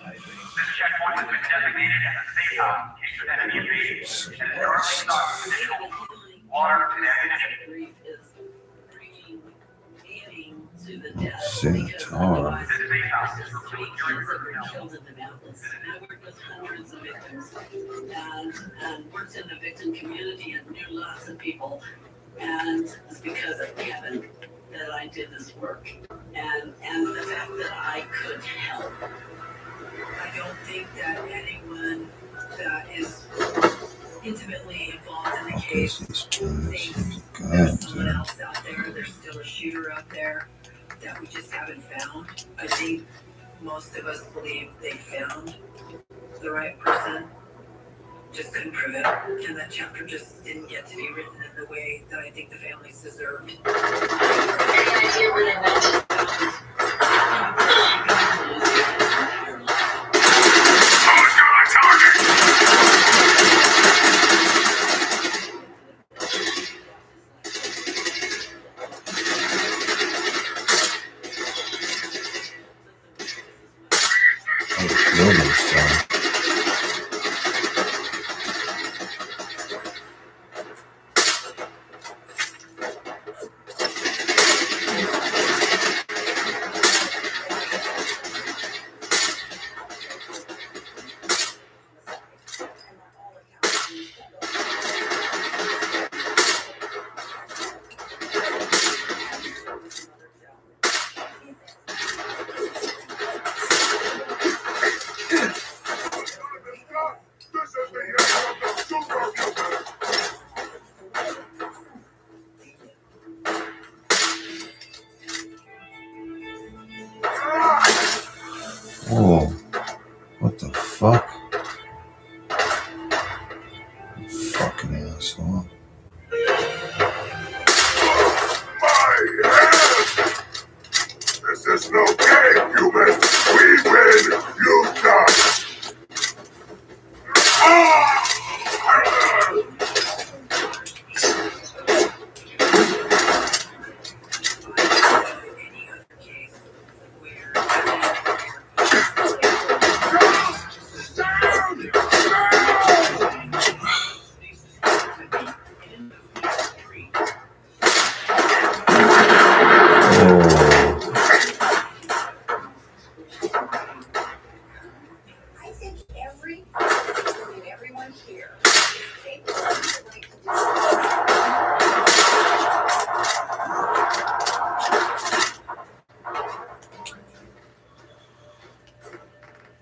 I think, This checkpoint has been designated as a safe house in case of enemy invasion and is currently stocked with additional food, water, and ammunition. grief is bringing meaning to the death. Saint Because Tar. otherwise, This safe house is there's for 3 military kids that were personnel. killed in the mountains. And I worked with hundreds of victims and worked in the victim community and knew lots of people. And it's because of Kevin that I did this work. And the fact that I could help. I don't think that anyone that is intimately involved in the What case is this place? thinks God there's someone damn. else out there, there's still a shooter out there that we just haven't found. I think most of us believe they found the right person, just couldn't prove it. And that chapter just didn't get to be written in the way that I think the families deserved. Oh, the building's fine. Whoa. What the fuck? You fucking asshole. This is no game, human. We win, you die. I think everyone here, they would like to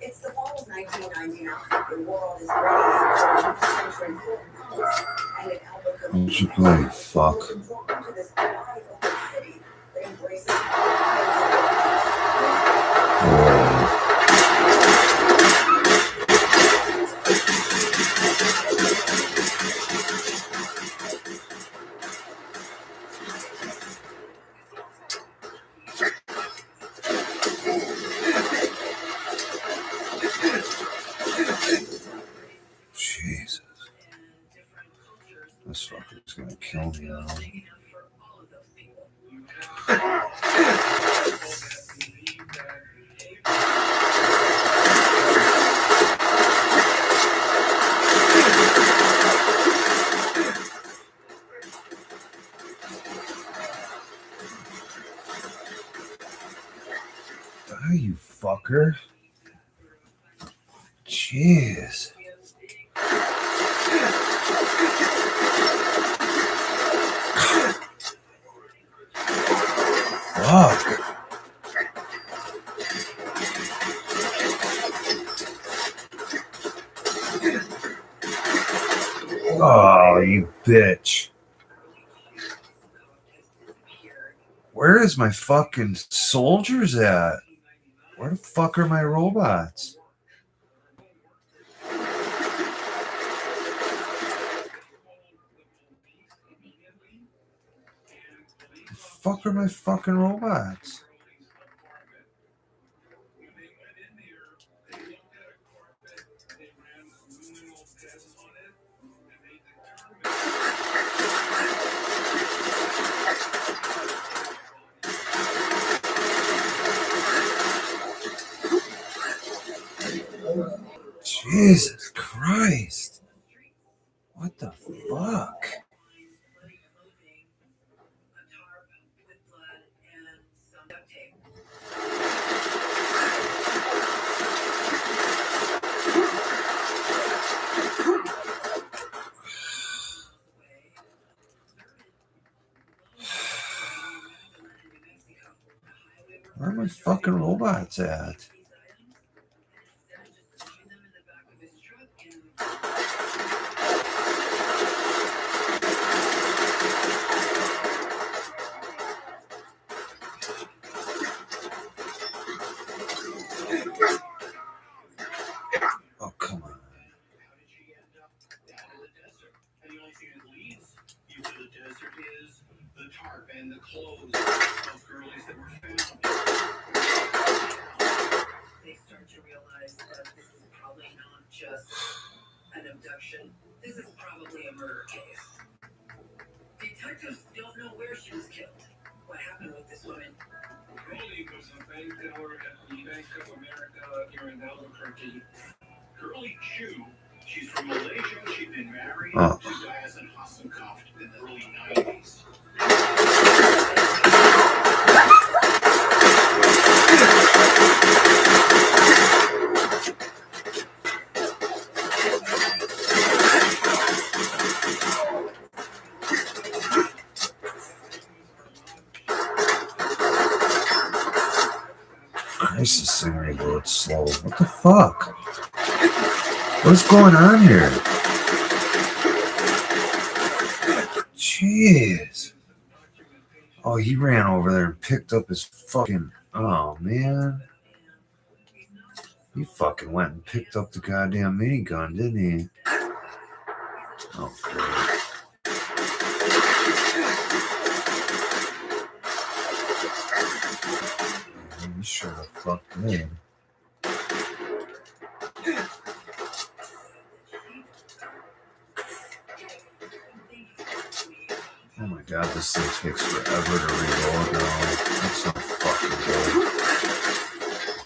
It's the fall of 1999. The world is ready for a century full of and in Albuquerque. What you play, fuck? Drawn to this wide open city that embraces Jesus. This fucker's gonna kill me now. Die, you fucker. Jeez. Fuck. bitch. Where is my fucking soldiers at? Where the fuck are my robots? The fuck are my fucking robots? Jesus Christ. What the fuck? Where are my fucking robots at? Oh, come on. And the clothes of girlies that were found. They start to realize that this is probably not just an abduction. This is probably a murder case. Detectives don't know where she was killed. What happened with this woman? Curly was a bank teller at the Bank of America here in Albuquerque. Curly Chu, she's from Malaysia. She'd been married to Diaz and Hassankopf in the early 90s. Christ, this thing reloads slow. What the fuck? What's going on here? Jeez. Oh, he ran over there and picked up his fucking... Oh, man. He fucking went and picked up the goddamn minigun, didn't he? Oh, great. You should have fucked me. Oh my god, this thing takes forever to reload now. That's not fucking good.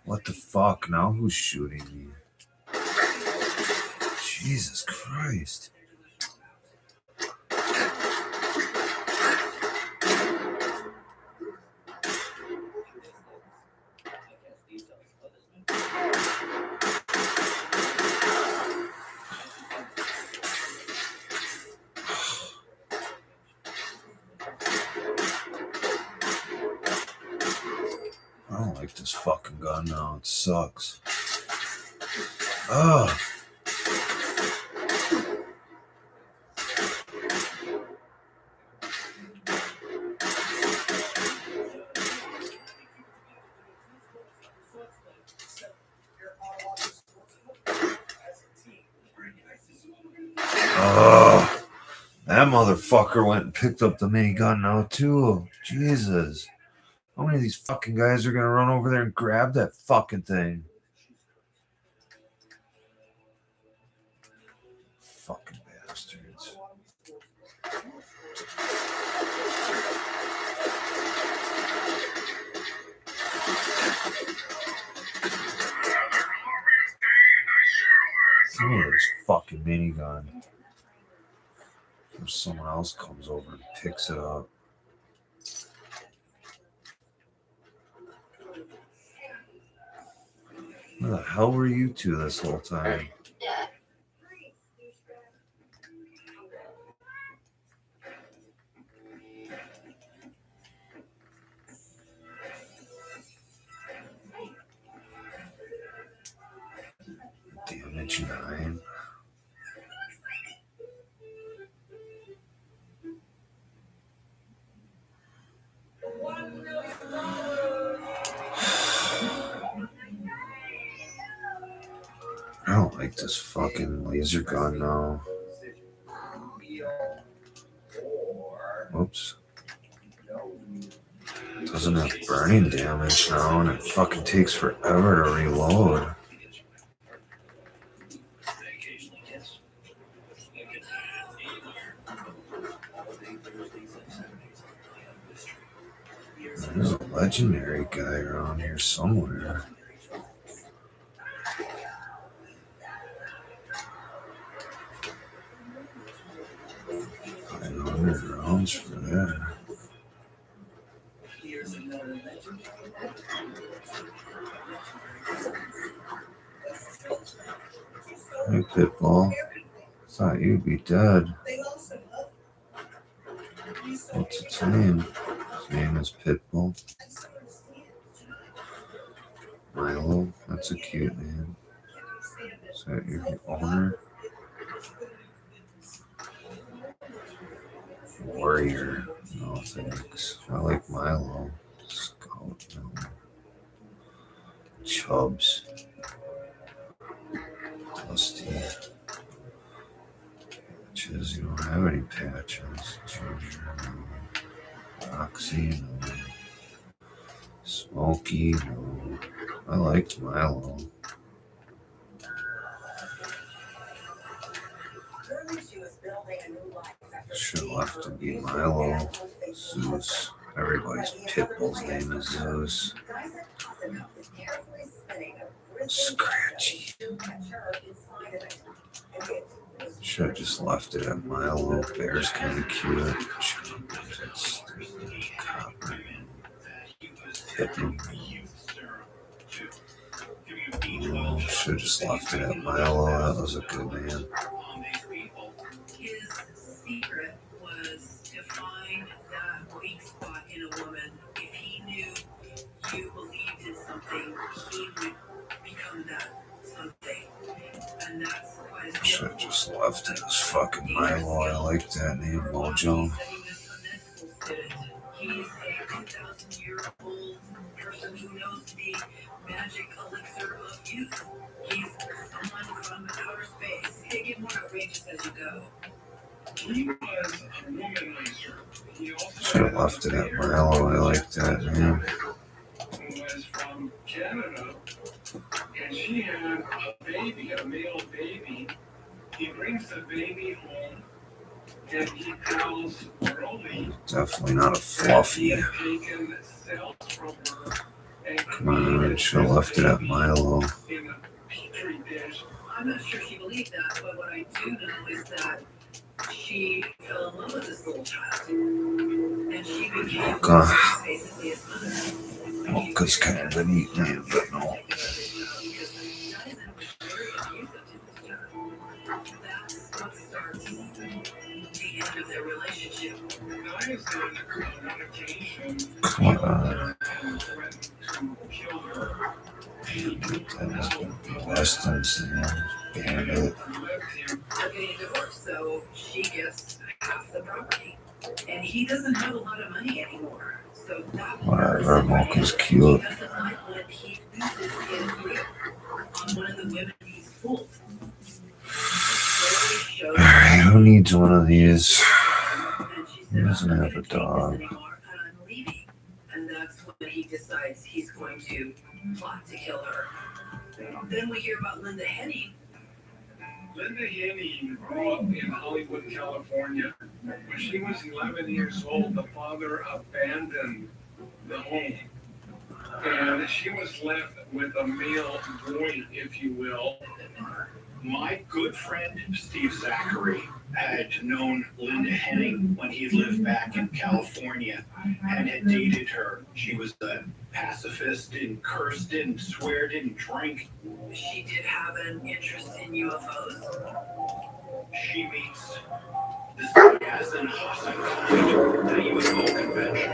What the fuck? Now who's shooting me? Jesus Christ. I don't like this fucking gun now. It sucks. Oh. Oh. That motherfucker went and picked up the minigun now too. Jesus. How many of these fucking guys are gonna run over there and grab that fucking thing? Fucking bastards. Give me this fucking minigun. Or someone else comes over and picks it up. Where the hell were you two this whole time? Damage 9. this fucking laser gun now. Whoops. Doesn't have burning damage now, and it fucking takes forever to reload. There's a legendary guy around here somewhere. $500 for that. Hey, Pitbull. Thought you'd be dead. What's its name? Its name is Pitbull. Milo. That's a cute name. Is that your owner? Warrior. No thanks. I like Milo. Scout. No. Chubbs. Dusty. Patches. You don't have any patches. Junior. No. Roxy. No. Smokey. No. I liked Milo. Should have left to be Milo. Zeus. Everybody's Pitbull's name is Zeus. Scratchy. Should have just left it at Milo. Bear's kind of cute. That's Copper. Pippin. Should have just left it at Milo. That was a good man. Secret was to find that weak spot in a woman. If he knew you believed in something, he would become that something. And that's quite a Should have just left it as fucking Milo. I like that name, Mojo. He's a 2,000-year-old person who knows the magic elixir of youth. He's someone from outer space. Take it more outrageous as you go. He was a womanizer. He also Should have left it at Milo. I like that name. who was from Canada, and she had a baby, a male baby. He brings the baby home, and he tells Rolly Definitely not a fluffy. taken cells from her and Come on, should have left it at Milo. in a petri dish. I'm not sure she believed that, but what I do know is that she fell in love with this little child. And she became basically his mother. Mocha's kind of a neat name, but no. That's what starts the end of their relationship. Nice on one occasion Come on. threatened to kill her. Weston's Bandit. They're getting divorced, so she gets half the property. And he doesn't have a lot of money anymore. So that Whatever, Mocha's cute. he doesn't like when he loses his grip on one of the women he's fooled. Alright, who needs one of these? Who doesn't have a dog? And that's when he decides he's going to plot to kill her. Then we hear about Linda Henning. Linda Henning grew up in Hollywood, California. When she was 11 years old, the father abandoned the home. And she was left with a male boy, if you will. My good friend, Steve Zachary, had known Linda Henning when he lived back in California and had dated her. She was a pacifist, didn't curse, didn't swear, didn't drink. She did have an interest in UFOs. She meets this guy, Hassan Hassan Khan, at a UFO convention.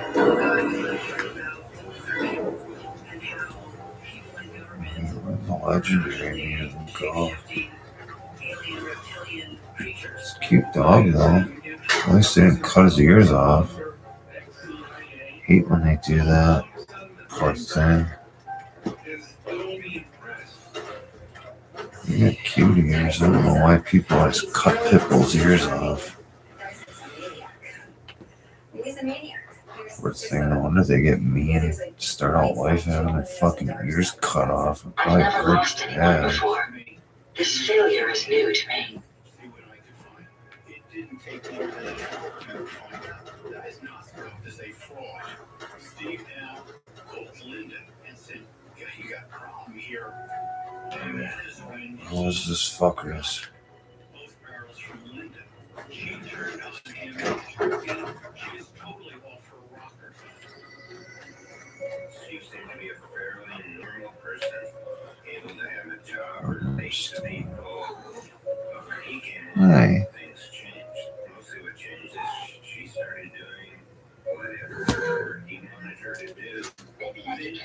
The legendary name, go. It's a cute dog, though. At least they didn't cut his ears off. Hate when they do that. Poor thing. They got cute ears. I don't know why people always cut Pitbull's ears off. Poor thing, no wonder they get mean and start out life having their fucking ears cut off. It probably hurts bad. This failure is new to me. It didn't take long to find out that his Noscop is a fraud. Steve now called Linda and said, yeah, you got a problem here. And that is when What was this fuckers? both barrels from Linda. She turned up to him and she is totally off her rocker. Steve seemed to be a fairly normal person, able to have a job or things to be Hi. things changed. Mostly what changed is she started doing whatever he wanted her to do. Within a week,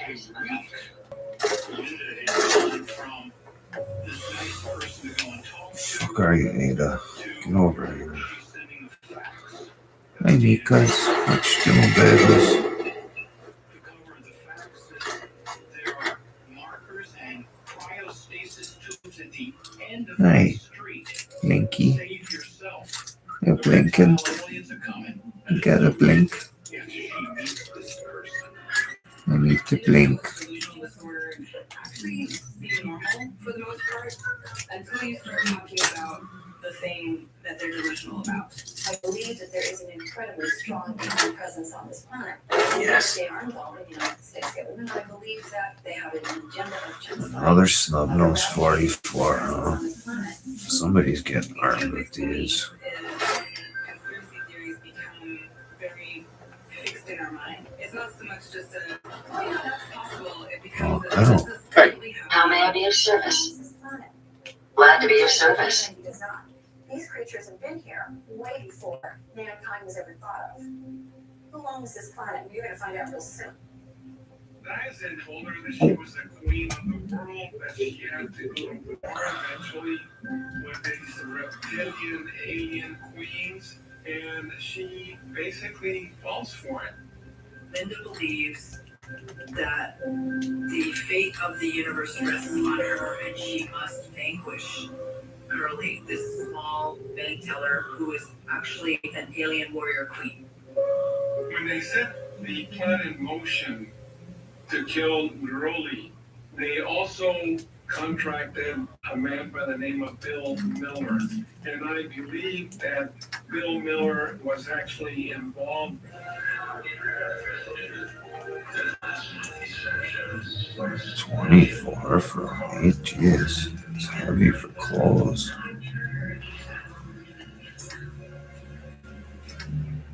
Linda had gone from this nice person to go and talk to. Fuck are you, Ada? Get over here. Hi, Nikas. What you doing, babies? Hi, Blinky. You're blinking. You gotta blink. I need to blink. Actually seem normal for the most part until you start talking about the thing that they're delusional about. I believe that there is an incredibly strong human presence on this planet. Yes. They are involved in the United States government. I believe that they have an agenda of genocide. Another snub nose 44, huh? Somebody's getting armed with these. Conspiracy theories become very fixed in our mind. It's not so much just a, oh yeah, that's possible. It becomes I don't. how may I be of service? Glad to be of service. These creatures have been here way before mankind was ever thought of. Who owns this planet? You're going to find out real soon. Dyson told her that she was the queen of the world, that she had to go to war eventually with these reptilian alien queens, and she basically falls for it. Linda believes that the fate of the universe rests on her and she must vanquish Curly, this small bank teller who is actually an alien warrior queen. When they set the plan in motion to kill Neroli, they also contracted a man by the name of Bill Miller. And I believe that Bill Miller was actually involved. 24 for 8, jeez. It's heavy for clothes.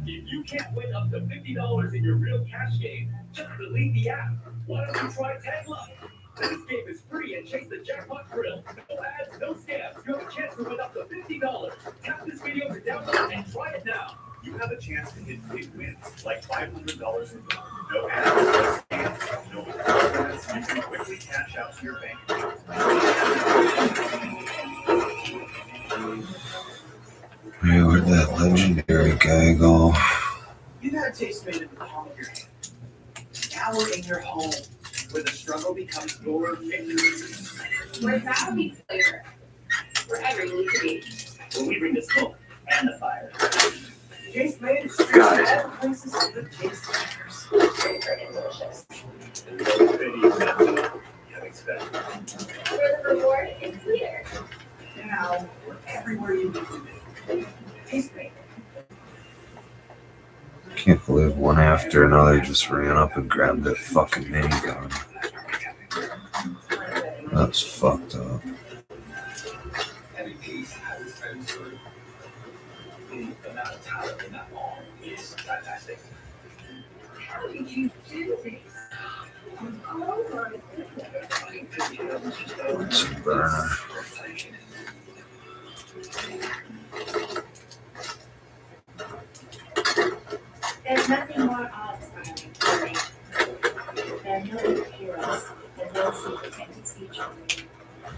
If you can't win up to $50 in your real cash game, just delete the app. Why don't you try Tag Luck? This game is free and chase the jackpot thrill. No ads, no scams. You have a chance to win up to $50. Tap this video to download and try it now. You have a chance to hit big wins, like $500 in no ads, no scams, no ads. You can quickly cash out to your bank account. Hey, where'd that legendary guy go? You've had a taste made in the palm of your hand. Now we're in your home, where the struggle becomes your victory. Where battle meets flavor. Wherever you need to be. When we bring the smoke and the fire. Taste made is Got it. all places with good taste makers. Favorite and delicious. Where the reward is clear. Now we're everywhere you need to be. Taste made. Can't believe one after another just ran up and grabbed that fucking minigun. That's fucked up. Having peace has been good. The amount of time in that long is fantastic. How did you do this? Oh my goodness. It's a burner. There's nothing more awe-inspiring for me. There are no other heroes that will see protected future.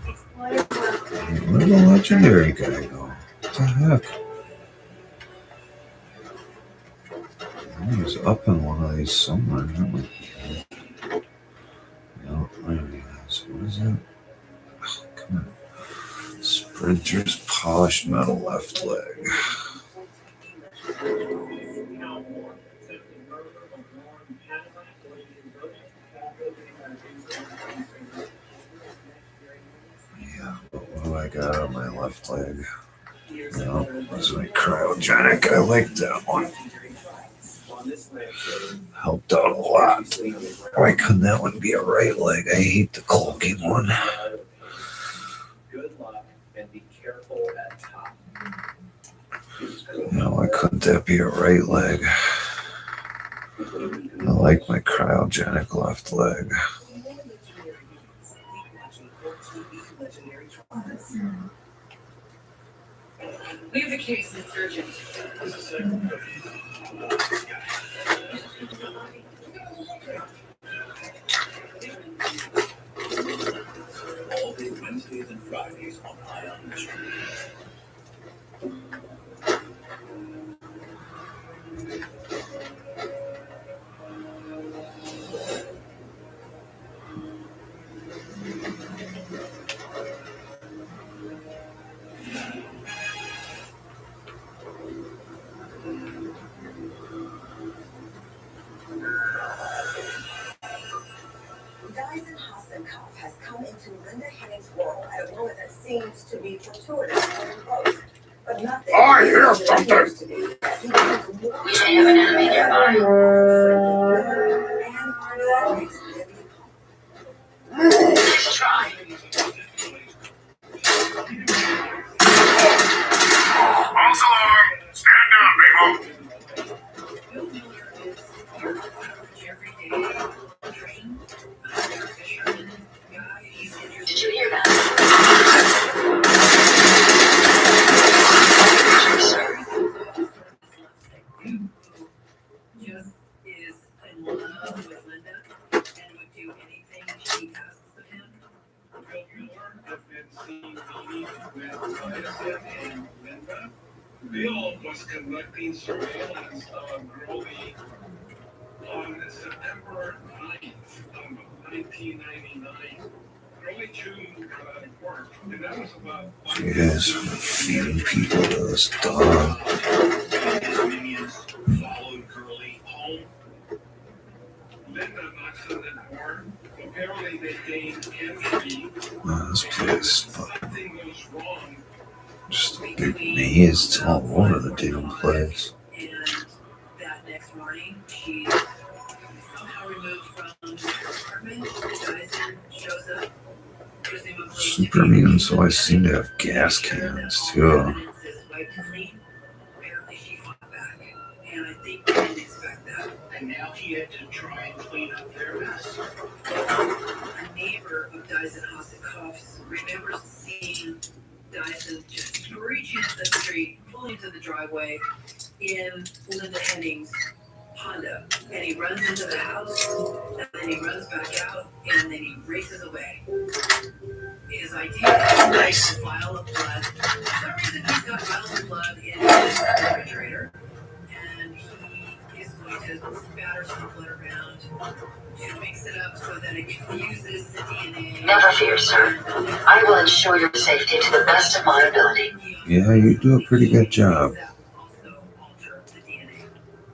Explorers will Where'd the legendary guy go? What the heck? He was up in one of these somewhere, isn't he? No, there he is. What is that? Oh, come on. Printer's polished metal left leg. Yeah, but what do I got on my left leg? No, that's my cryogenic. I like that one. Helped out a lot. Why couldn't that one be a right leg? I hate the cloaking one. Good luck and be careful at top. No, why couldn't that be a right leg? I like my cryogenic left leg. Leave the case, it's urgent. All day Wednesdays and Fridays on High on the Street. Dyson Hasselhoff has come into Linda Henning's world at a moment that seems to be fortuitous and close, but nothing. I hear something. We have an enemy nearby. Nice try. False alarm! Stand down, people! Did you hear that? Just is in love with Linda and would do anything she asks of him. Bill Mueller had been seen meeting with Dyson and Linda. Bill was conducting surveillance of Gurley on September 9th of 1999. Gurley chewed work, and that was about You guys are feeding people to this dog. Minions followed Gurley home. Linda knocks on the door. Apparently they gained entry. Oh, this place fucking Something goes wrong. just a big maze. It's all over the damn place. And that next morning, she's somehow removed from her apartment. Dyson shows up, presumably Super mutants always seem to have gas cannons too. evidence is wiped clean. Apparently she fought back, and I think they didn't expect that. And now he had to try and clean up their mess. A neighbor of Dyson Hasselhoff's remembers seeing Dyson just screeching up the street, pulling to the driveway in Linda Henning's Honda. And he runs into the house, and then he runs back out, and then he races away. His idea is a vial of blood. For some reason, he's got vials of blood in his refrigerator, and he is going to spatter some blood around to mix it up so that it uses the DNA. Never fear, sir. I will ensure your safety to the best of my ability. Yeah, you do a pretty good job. Also alter the DNA.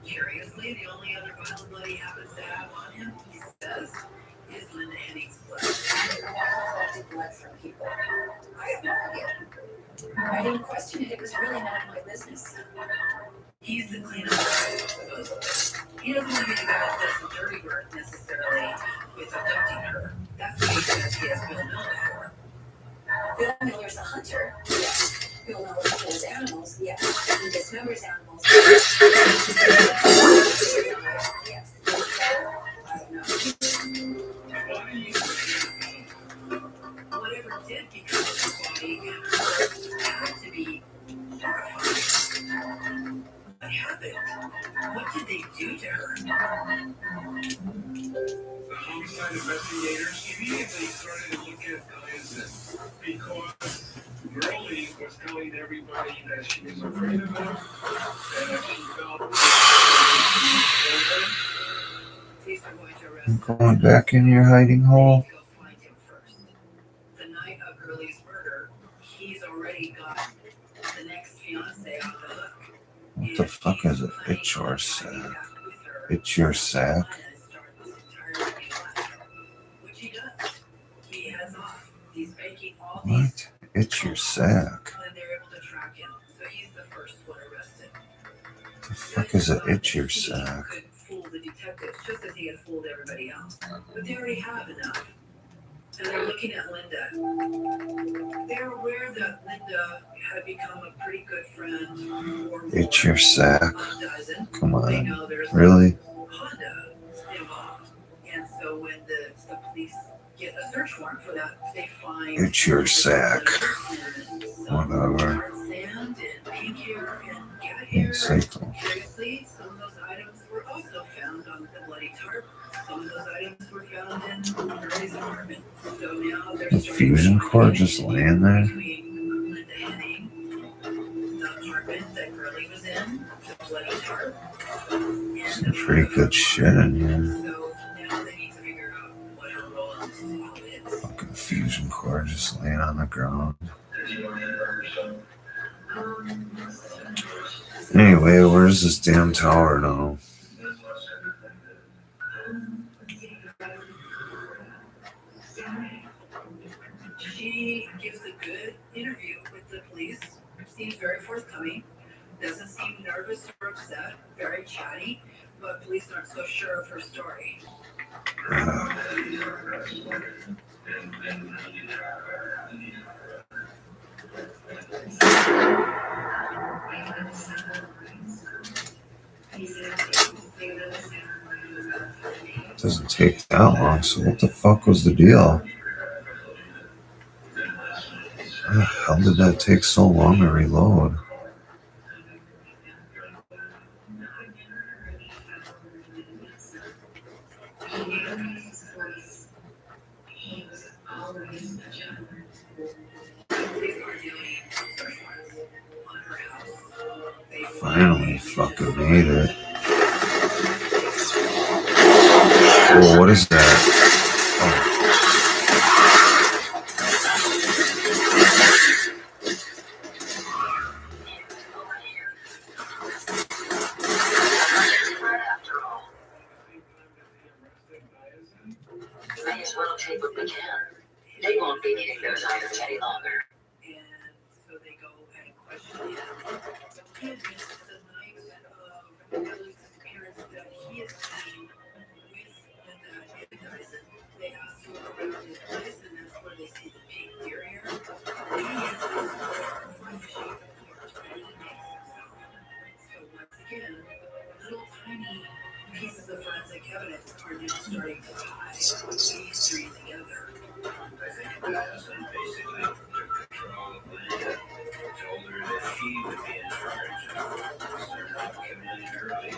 Curiously, the only other vial of blood he happens to have on him, he says, is Linda Henning's blood. Blood from people. I have no idea. I didn't question it. It was really none of my business. He's the cleanup guy, supposedly. He doesn't want to be the guy that does the dirty work necessarily with abducting her. That's what he says he has Bill Miller for. Bill Miller's a hunter. Yes. Bill Miller kills animals. Yes. He dismembers animals. Yes. I don't know. Whatever did become of her body and her had to be horrifying. What happened? What did they do to her? The homicide investigators immediately started to look at Dyson because Gurley was telling everybody that she was afraid of him and that she felt Police are going to arrest I'm going back in your hiding hole. go find him first. The night of Gurley's murder, he's already the fuck is it? It's your sack. It's your sack. Which he does. He heads off. He's making all What? It's your sack. and they're able to track him. So he's the first one arrested. The fuck is it? It's your sack. Couldn't fool the detectives just as he had fooled everybody else. But they already have enough. And they're looking at Linda. They're aware that Linda had become a pretty good friend. It's your sack. Come on. Really? Honda involved. And so when the police get a search warrant for that, they find It's your sack. Whatever. sand and pink hair and cat hair. Cycle. Curiously, some of those items were also found on the bloody tarp. Some of those items were found in Hurley's apartment. So now they're The fusion core just laying there? between Linda Henning, the apartment that Hurley was in, the bloody tarp. Some pretty good shit in here. So now they need to figure out what her role in this all is. Fucking fusion core just laying on the ground. Anyway, where's this damn tower now? She gives a good interview with the police, seems very forthcoming, doesn't seem nervous or upset, very chatty, but police aren't so sure of her story. It doesn't take that long, so what the fuck was the deal? How did that take so long to reload? Finally fucking made it. Whoa, what is that? May as well take what we can. They won't be needing those items any longer. And so they go and question him. He admits to the night of Lily's disappearance that he is seen with Linda Dyson. They ask him around his place, and that's where they see the pink deer hair. He is from the shape of hair. So once again, little tiny pieces of forensic evidence are now starting to tie these three together. I think Madison basically took control of Linda, told her that she would be in charge of starting to come in early.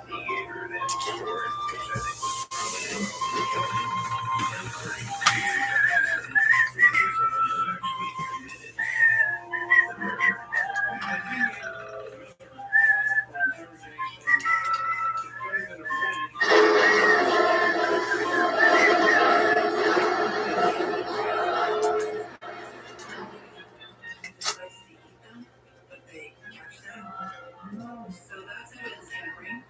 He gave her that sword, which I think was probably and according to Madison, he was the one who actually committed the murder. So that's evidence tampering.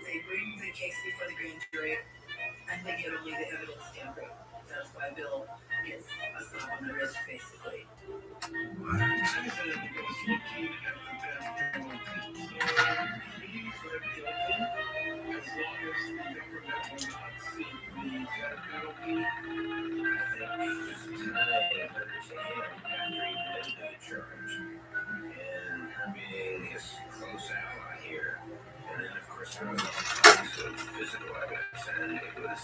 They bring the case before the grand jury, and they get only the evidence tampering. That's why Bill gets a slap on the wrist, basically. Being his close ally here, and then of course there was some physical evidence, and it was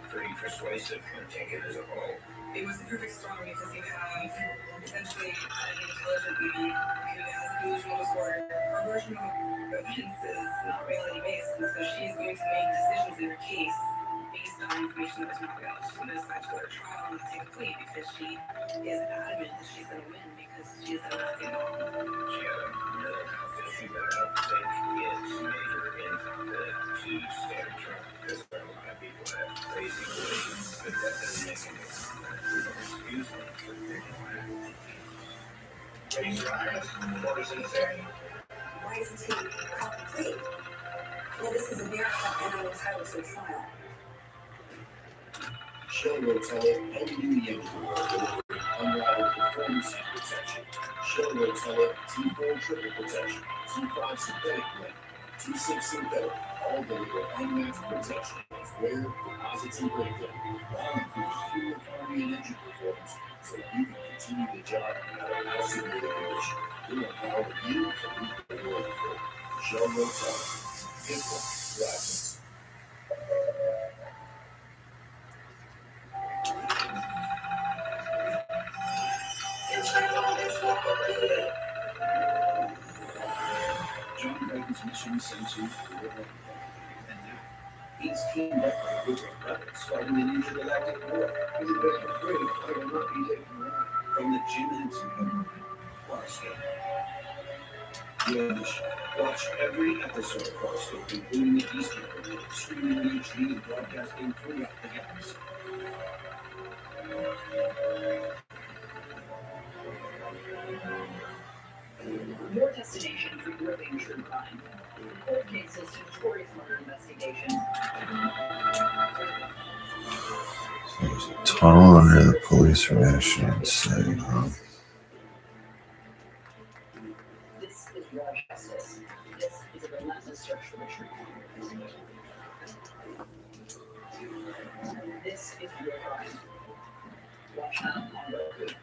pretty persuasive when taken as a whole. It was the perfect storm because you have essentially an intelligent man who has delusional disorder. Her version of events is not reality based, and so she's going to make decisions in her case based on information that was not available. She's going to decide to go to trial and take a plea because she is adamant that she's going to win because she is nothing wrong. She had another health issue that I don't think is major incompetent to stand trial, because there are a lot of people that basically, but that doesn't make any excuse them for taking life. He's right. What does he say? is he complete? Well, this is America, and I'm entitled to a trial. Shell Rotella LUEM unrivaled performance and protection. Shell Rotella T4 triple protection, T5 synthetic blend, T6 synthetic, all deliver unmatched protection against wear, deposits, and breakdown, while improving fuel economy and engine performance, so you can continue the job no matter how severe the condition. We'll empower you to meet the world for Shell Rotella. Info, license. John Braden's mission sends you to the world. And now, he's teamed up with a group of brothers fighting an intergalactic war. He's a bit afraid I will not be taken away from the Jim Henson government. Farscape. Your mission. Watch every episode of Farscape, including the Eastern Command, streaming in HD and broadcasting throughout the galaxy. Your destination for gripping true crime. Cold cases, notorious murder investigations. There's a tunnel under the police ration insane, huh? This is your justice. This is a relentless search for the truth. This is your crime. Watch now on Roku.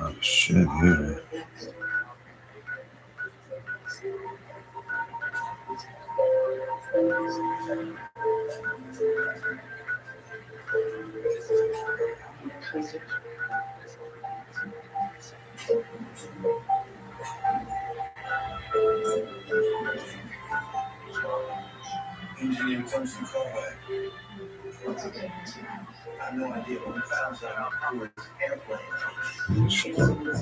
Oh, shit, yeah. Engineer Tungsten Callback. What's okay? I have no idea what we found out on this airplane.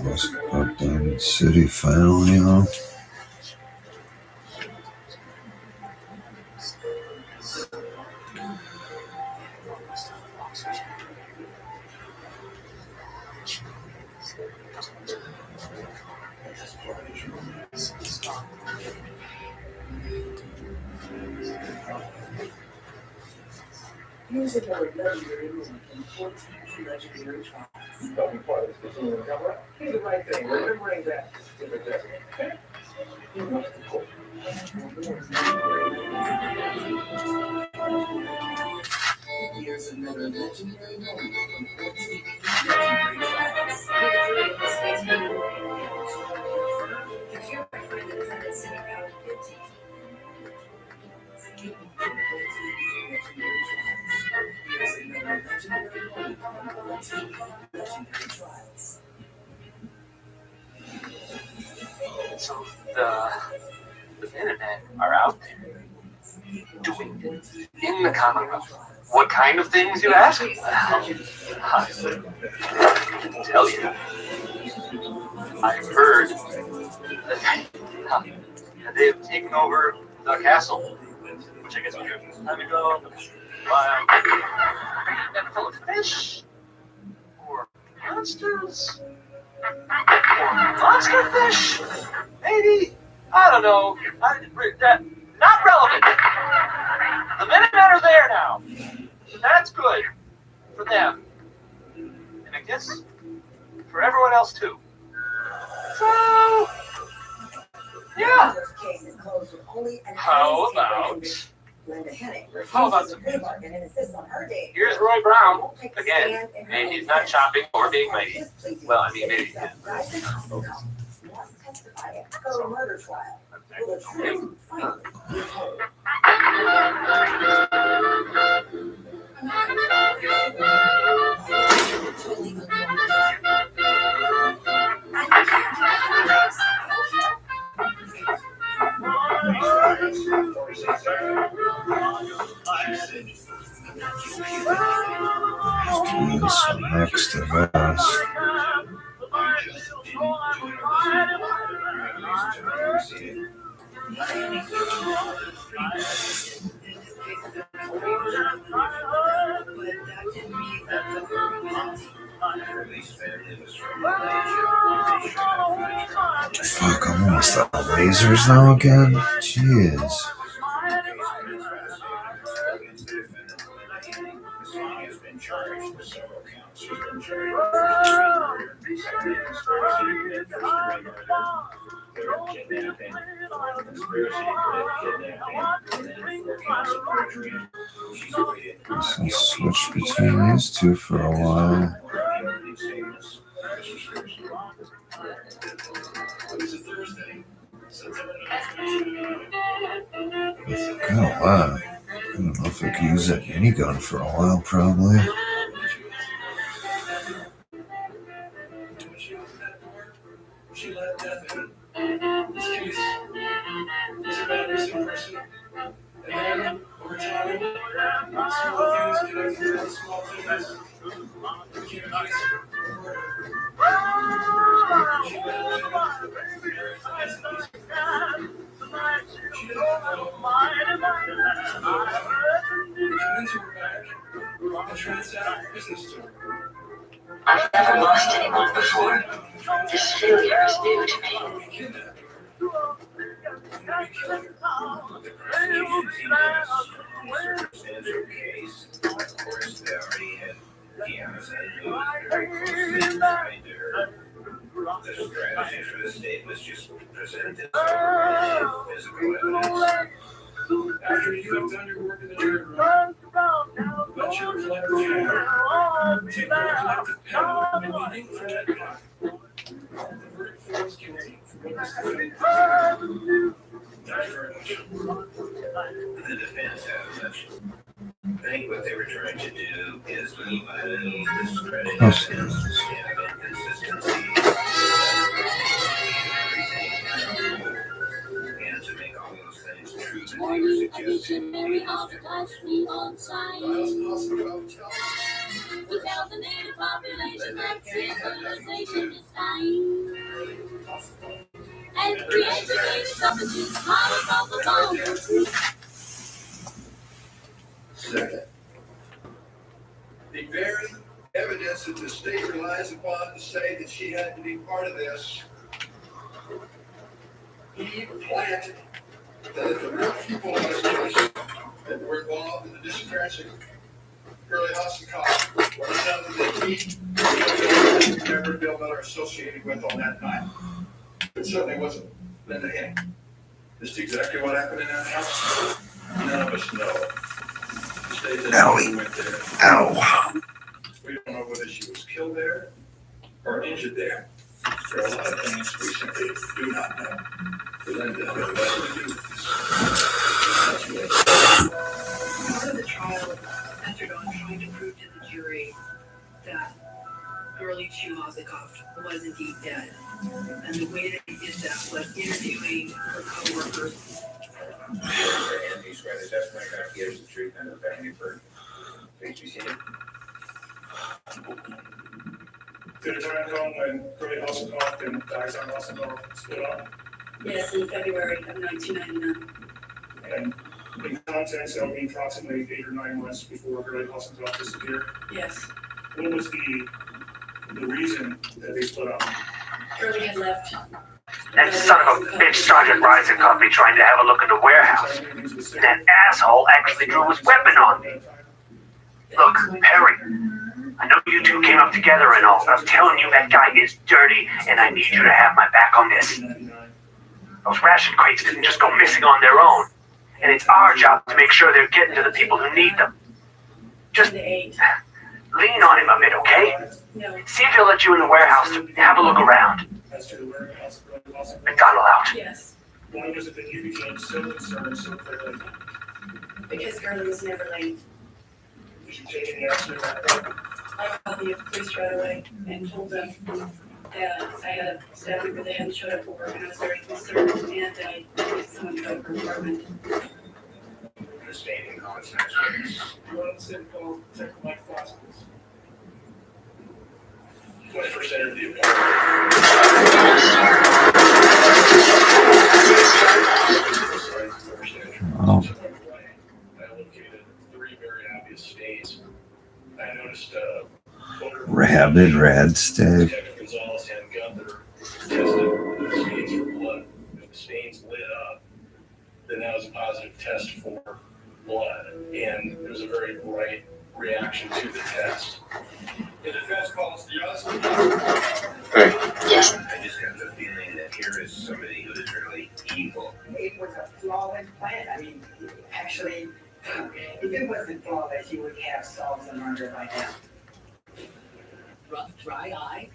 Let's go down the city finally, huh? Music of a legendary movement in 14 legendary tracks. Don't be part of this continuing cover up. Do the right thing, remembering that. Here's another legendary moment from 14 legendary tracks. If you're my friend that attended City Power 15, So the internet are out there doing it in the common room. What kind of things, you ask? Well, I can tell you. I've heard that they've taken over the castle, which I guess was here some time ago. And full of fish, or monsters, or monster fish, maybe. I don't know. Not relevant. The Minutemen are there now. That's good for them, and I guess for everyone else too. So, yeah. How about some? Here's Roy Brown again, and he's not chopping or being mighty. Well, I mean, maybe he can. This next, I guess. Fuck, I'm almost out of lasers now again. Jeez. I'll switch between these two for a while. Gonna lie, I don't know if I can use that minigun for a while, probably. She let death in. This case is about a missing person. And then, over time, small things connected to other small things. Became a case of murder. She let death in. She didn't know. We convinced her back and transact business to her. I've never lost anyone before. This failure is new to me. Case, of course, Barry and Deanna's very close behind her. The strategy for the state was just presented physical evidence. After you have done your work in the jury room, let your collective hand take your collective pen and the ink from that block. The verdict forms guilty for witness to faith. Thank you very much. The defense has such. I think what they were trying to do is little by little discredit evidence and inconsistency. And to make all those things true that they were suggesting. Without the native population, that civilization is dying. And creativity substitutes power from the bone. Second, the very evidence that the state relies upon to say that she had to be part of this, he planted that the real people in this case that were involved in the disappearance of Curly Hasselhoff were none that he never Bill Miller associated with on that night. It certainly wasn't Linda Henning. Just exactly what happened in that house, none of us know. The state that went there. Ow. We don't know whether she was killed there or injured there. There are a lot of things we simply do not know. Linda had nothing to do with this. Part of the trial centered on trying to prove to the jury that Girlie Chu Hasselhoff was indeed dead. And the way that he did that was interviewing her co-workers. And he swear the testimony back gives the truth and the family for. Please be seated. Did a time come when Curly Hasselhoff and Alexander Hasselhoff split up? Yes, in February of 1999. And in context, that would be approximately 8 or 9 months before Curly Hasselhoff disappeared. Yes. What was the reason that they split up? Curly had left. That son of a bitch started rising up me trying to have a look in the warehouse. And that asshole actually drew his weapon on me. Look, Perry, I know you two came up together and all, but I'm telling you that guy is dirty, and I need you to have my back on this. Those ration crates didn't just go missing on their own, and it's our job to make sure they're getting to the people who need them. Just lean on him a bit, okay? See if he'll let you in the warehouse to have a look around. McDonald out. Yes. Why was it that you became so concerned so quickly? Because Girlie was never late. Did you take any action in that point? I called the police right away and told them that I had a staff member that hadn't showed up for work and I was very concerned and I needed someone to go to her apartment. the state in context rates. One simple technical phosphorus. 21st of the Oh, I located 3 very obvious stains. I noticed rabid rad stag. Detective Gonzalez and Gunther tested the stains for blood. If the stains lit up, then that was a positive test for blood, and there was a very bright reaction to the test. The defense calls the us. Hey. Yes. I just have the feeling that here is somebody who is really evil. It was a flawless plan. I mean, actually, if it wasn't flawless, you would have solved the murder by now. Rough, dry eye.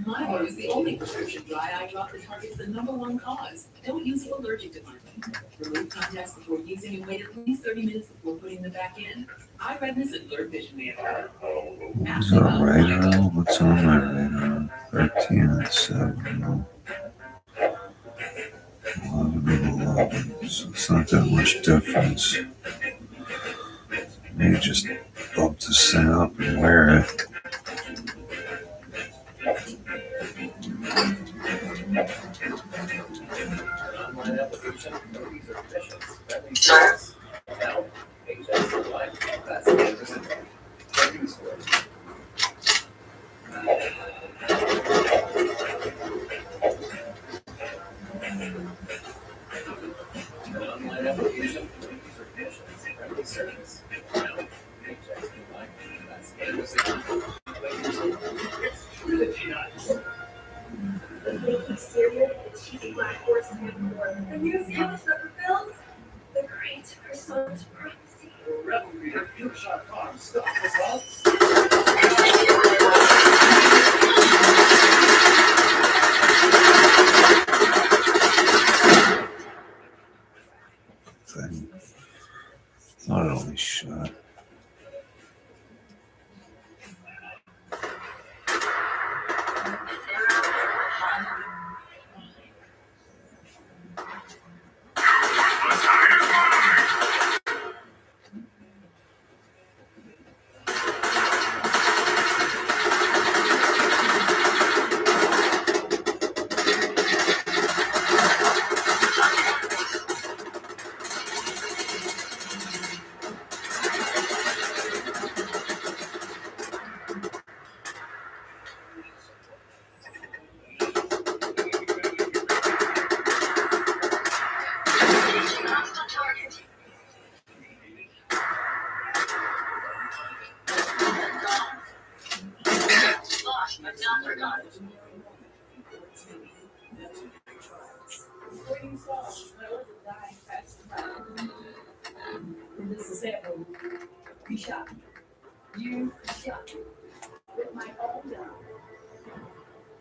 Milo is the only prescription dry eye drop that targets the #1 cause. Don't use it allergic to Milo. Remove contacts before using and wait at least 30 minutes before putting them back in. Eye redness and blurred vision may occur. Is that a radar? What's on my radar? 13 and 7. 11 and 11. So it's not that much difference. Maybe just bump this thing up and wear it. Online application, movies or missions. That means yes. Now, Ajax Online. That's the interesting thing. News stories. An online application, movies or missions. Friendly service. Now, Ajax Online. That's the interesting thing. It's true that she nuts. The big exterior, the cheesy black horse uniform, the new Spanish rubber films, the great croissant privacy. Rebel Reader, Future Farm, stuff results. Thing. Thought it only shot. This is it. You shot me. You shot me. With my own gun.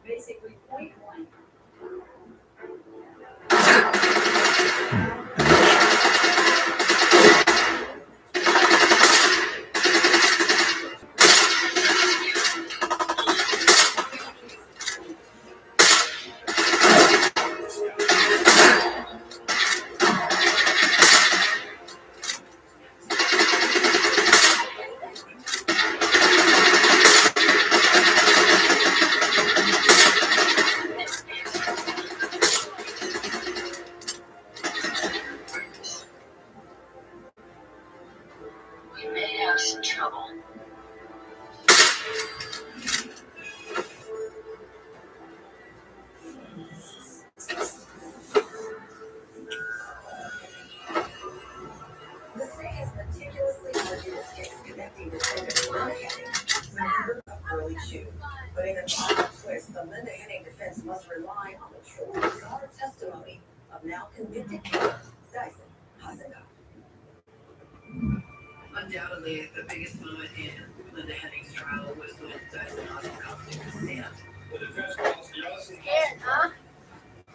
Basically point blank. We may have some trouble. The city is meticulously working its case connecting defendant Linda Henning to the murder of Early Chu. But in an odd twist, the Linda Henning defense must rely on the truly bizarre testimony of now convicted killer Dyson Hasenkopf. Undoubtedly, the biggest moment in Linda Henning's trial was when Dyson Hasenkopf took the stand. The defense calls the us. Scared, huh?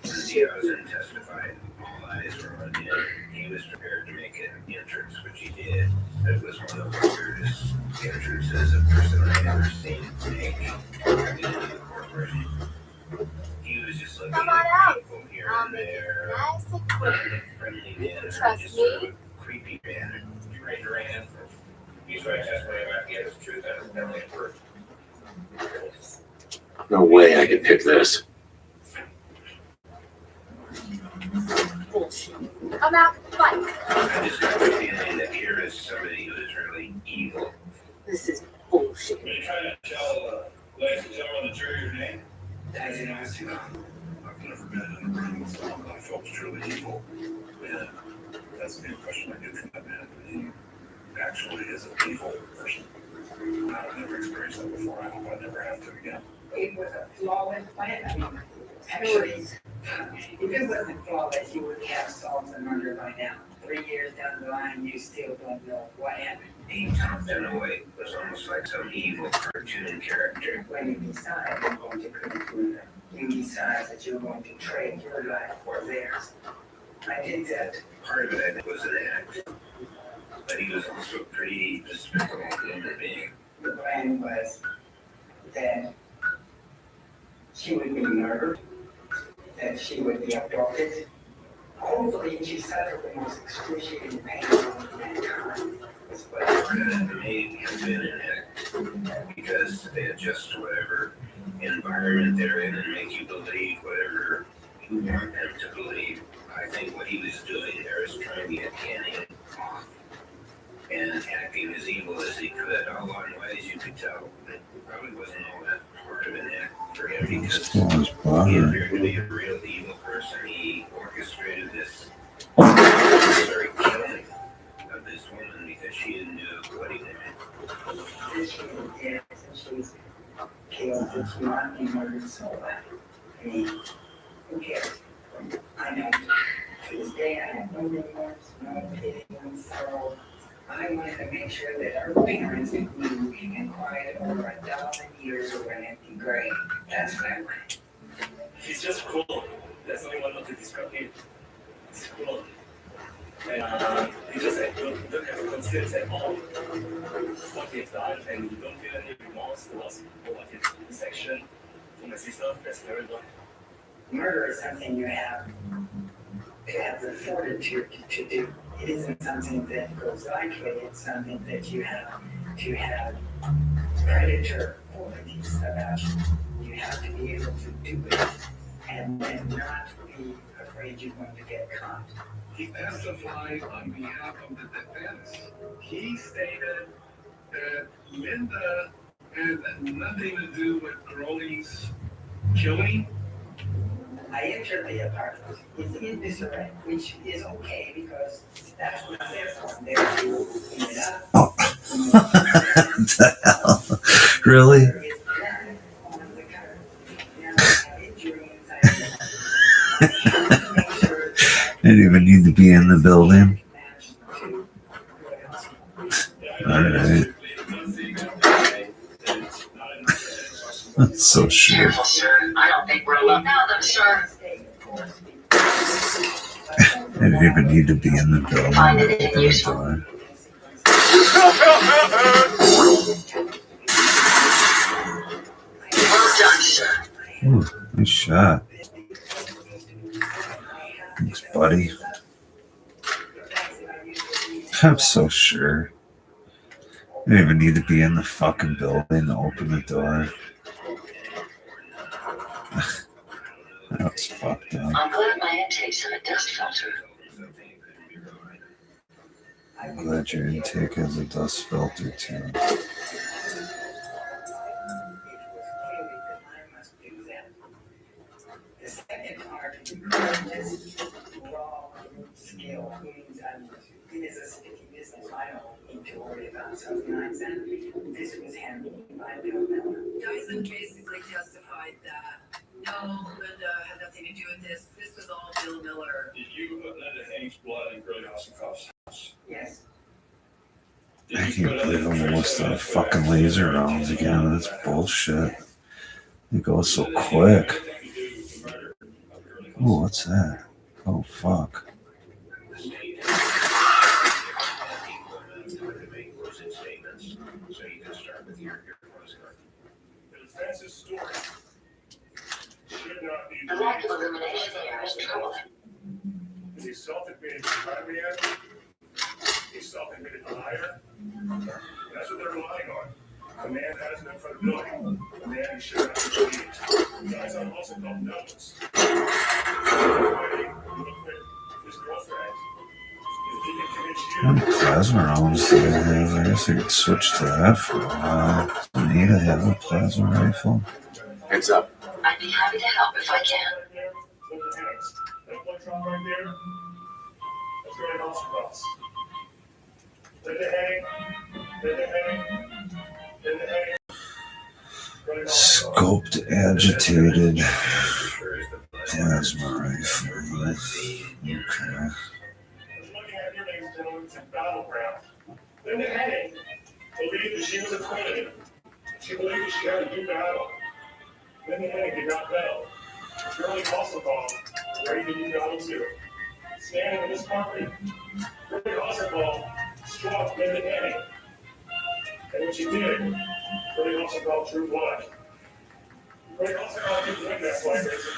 The Ozen testified. All eyes were on him. He was prepared to make an entrance, which he did. It was one of the weirdest entrances a person I've ever seen make coming into the corporation. He was just looking Come on at out. people here I'll and make it there. nice and quick. Friendly manner, Trust just me. sort of creepy manner. grand. He's right, that's where I get his truth out of every word. No way I could pick this. Bullshit. Come out and fight. I just got the feeling that Kira's somebody who is really evil. This is bullshit. Are you trying to tell, ladies and gentlemen, the jury your name? As you know, I've never been in a room with someone that I felt was truly evil. And that's the impression I get from that man. He actually is an evil person. I've never experienced that before. I hope I never have to again. It was a flawless plan. I mean, actually, if it wasn't flawless, you would have solved the murder by now. 3 years down the line, you still don't know what happened. Dean Thompson away was almost like some evil cartoon character. When you decide you're going to commit murder, you decide that you're going to trade your life for theirs. I did that. Part of it, I think, was an act. But he was also a pretty despicable human being. The plan was that she would be murdered, that she would be abducted. Hopefully, she suffered the most excruciating pain of mankind. But part of it may have been an act. Because they adjust to whatever environment they're in and make you believe whatever you want them to believe. I think what he was doing there is trying to get Kenny off and acting as evil as he could. All along ways you could tell it probably wasn't all that part of an act for him because he appeared to be a real evil person. He orchestrated this unnecessary killing of this woman because she didn't do what he wanted. This she was dead, and she's killed, and she might be murdered, so I mean, who cares? I know, to this day, I have no remorse, no pity, so I wanted to make sure that her parents would move and quiet over 1,000 years over an empty grave. That's what I wanted. He's just cool. That's the only one not to describe him. He's cool. And he just said, don't have to consider at all what he's done, and you don't feel any remorse towards what his section from the system. That's very good. Murder is something you have to have the fortitude to do. It isn't something that goes lightly, it's something that you have to have predator qualities about you. You have to be able to do it and then not be afraid you're going to get caught. He testified on behalf of the defense. He stated that Linda had nothing to do with Crowley's killing. I entered the apartment. It's in disarray, which is okay because that's what I'm there for. I'm there to clean it up. What the hell? Really? Didn't even need to be in the building. Alright. That's so shit. I don't think we're alone now, though, sir. I didn't even need to be in the building. Find it useful. Well done, sir. Ooh, nice shot. Thanks, buddy. I'm so sure. I didn't even need to be in the fucking building to open the door. That was fucked up. I'm glad my intakes have a dust filter. I'm glad your intake has a dust filter too. The second part is raw skill means it is a sticky business. I don't need to worry about something like that. This was handled by Bill Miller. Dyson basically testified that no, Linda had nothing to do with this. This was all Bill Miller. Did you put Linda Hank's blood in Greg Hasselhoff's house? Yes. I can't believe I'm almost out of fucking laser rounds again. That's bullshit. It goes so quick. Oh, what's that? Oh, fuck. The lack of illumination here is troubling. Is he self-admitted to crime yet? He's self committed hire. That's what they're relying on. A man has no credibility. A man who should not be believed. Guys on also called notes. His girlfriend. How many plasma rounds do I have? I guess I could switch to that for a while. I need to have a plasma rifle. Heads up. I'd be happy to help if I can. That blood drop right there. That's very awesome cross. Let it hang. Let it hang. Let it hang. Scoped agitated plasma rifle. Okay. Battleground. Linda Henning believed that she was acquitted. She believed that she had to do battle. Linda Henning did not know. Shirley Hasselbaum, ready to do battle too. Standing in this property, Shirley Hasselbaum struck Linda Henning. And when she did, Shirley Hasselbaum drew blood. Shirley Hasselbaum didn't win that fight, ladies and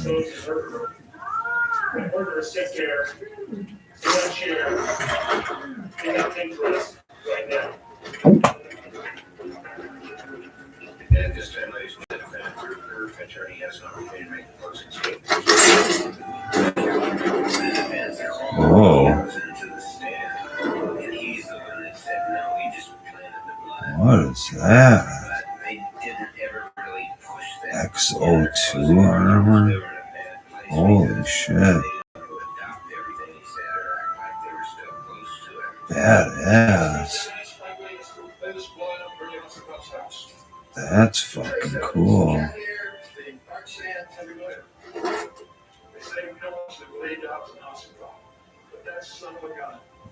gentlemen. And Burger sits there in that chair, in that interest right now. At this time, ladies and gentlemen, your attorney has an opportunity to make a closing statement. Whoa. And he's the one that said, no, he just planted the blood. What is that? But they didn't ever really push that. XO2 armor? Holy shit. Badass. That's fucking cool.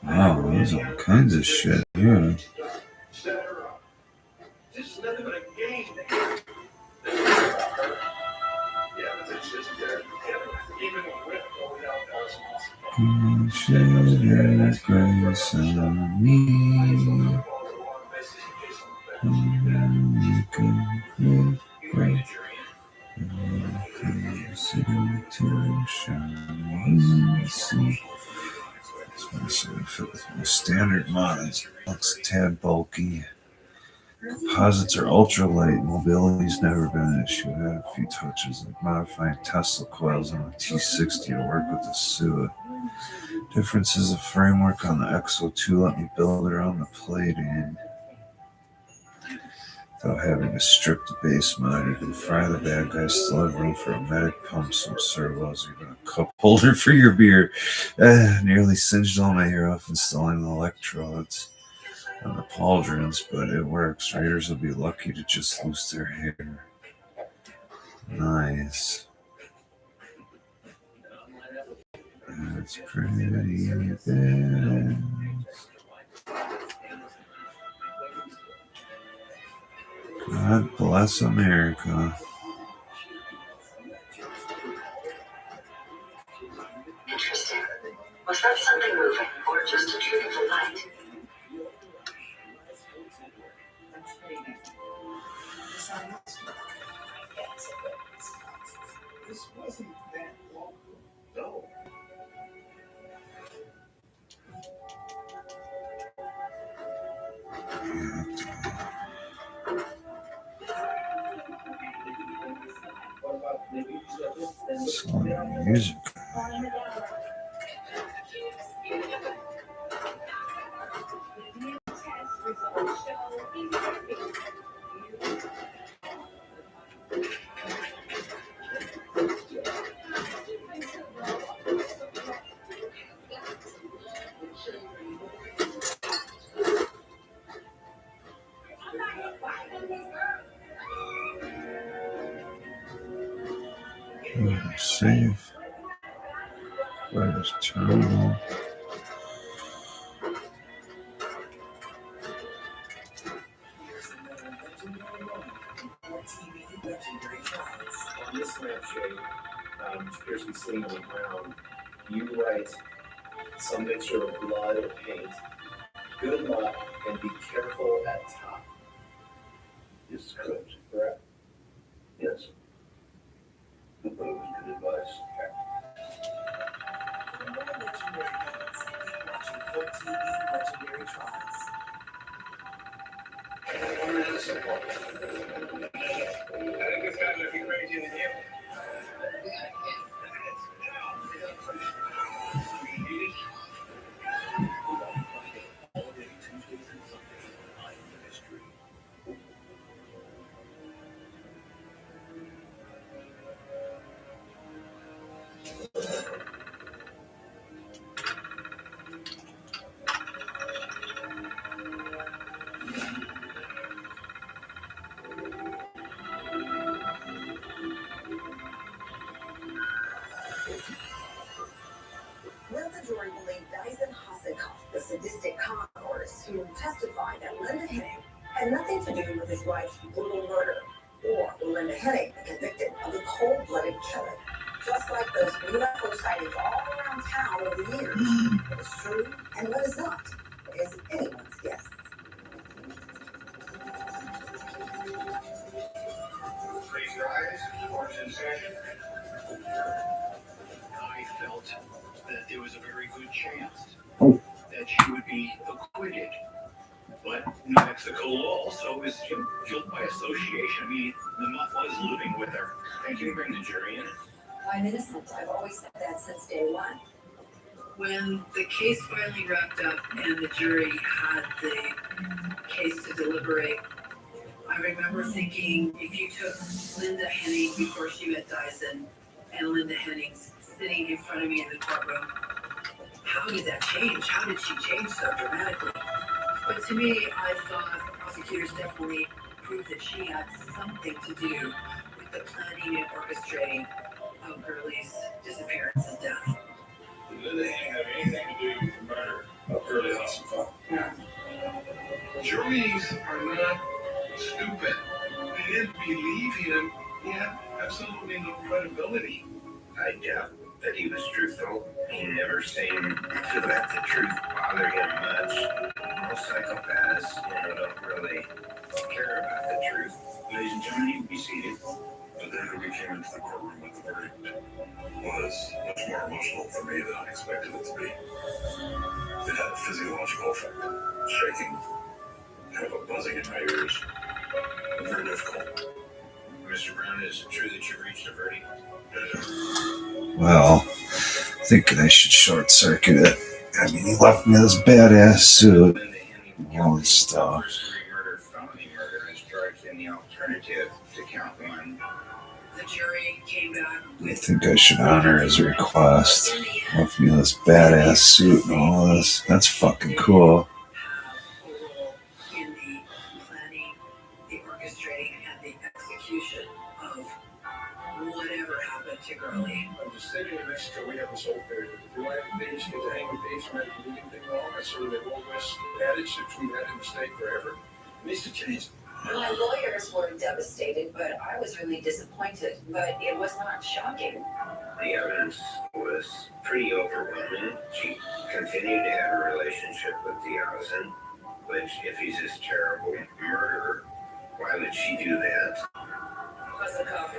Wow, there's all kinds of shit here. This is nothing but a game. Yeah, but it's just there. Even with or without Allison. Share your grace on me. You can break. To shine. See. With my standard mods, looks a tad bulky. Composites are ultralight. Mobility's never been an issue. I had a few touches like modifying Tesla coils on the T60 to work with the SUA. Difference is the framework on the XO2 let me build around the plating without having to strip the base mod. You can fry the bad guys, still have room for a medic pump, some servos, even a cup holder for your beer. Nearly singed all my hair off installing the electrodes on the pauldrons, but it works. Raiders will be lucky to just lose their hair. Nice. That's pretty bad. God bless America. Interesting. Was that something moving or just a beautiful light? This wasn't that long ago. Some music. Save. Where's terminal? On this lampshade, appears to be sitting on the ground. You write some mixture of blood or paint. Good luck and be careful at top. This is correct. Correct? Yes. That was good advice. so far. I think this guy's looking crazier than you. Will the jury believe Dyson Hasselhoff, the sadistic con artist who testified that Linda Hennig had nothing to do with his wife's brutal murder? Or will Linda Hennig be convicted of the cold-blooded killing? Just like those UFO sightings all around town over the years. What is true and what is not is anyone's guess. Raise your eyes, court's in session. I felt that there was a very good chance that she would be acquitted. But New Mexico law also is guilt by association. I mean, the mutt was living with her. And can you bring the jury in? I'm innocent. I've always said that since day one. When the case finally wrapped up and the jury had the case to deliberate, I remember thinking, if you took Linda Hennig before she met Dyson and Linda Hennig sitting in front of me in the courtroom, how did that change? How did she change so dramatically? But to me, I thought prosecutors definitely proved that she had something to do with the planning and orchestrating of Gurley's disappearance and death. Did they have anything to do with the murder of Gurley Hasselhoff? No. Juries are not stupid. They didn't believe him. He had absolutely no credibility. I doubt that he was truthful. He never seemed to let the truth bother him much. Most psychopaths, don't really care about the truth. Ladies and gentlemen, you can be seated. The day that we came into the courtroom with the verdict was much more emotional for me than I expected it to be. It had a physiological effect. Shaking, kind of a buzzing in my ears. Very difficult. Mr. Brown, is it true that you reached a verdict? Well, I think I should short circuit it. I mean, he left me this badass suit and all this stuff. Murder, felony murder is charged in the alternative to count one. The jury came back I think I should honor his request. Left me this badass suit and all this. That's fucking cool. in the planning, the orchestrating, and the execution of whatever happened to Gurley. The state of New Mexico, we have this whole theory that if you let days get to hang with days, you might do anything wrong. That's sort of the Old West adage that we've had in the state forever. It needs to change. My lawyers were devastated, but I was really disappointed. But it was not shocking. The evidence was pretty overwhelming. She continued to have a relationship with Diazin, which, if he's this terrible murderer, why would she do that? Hasselhoff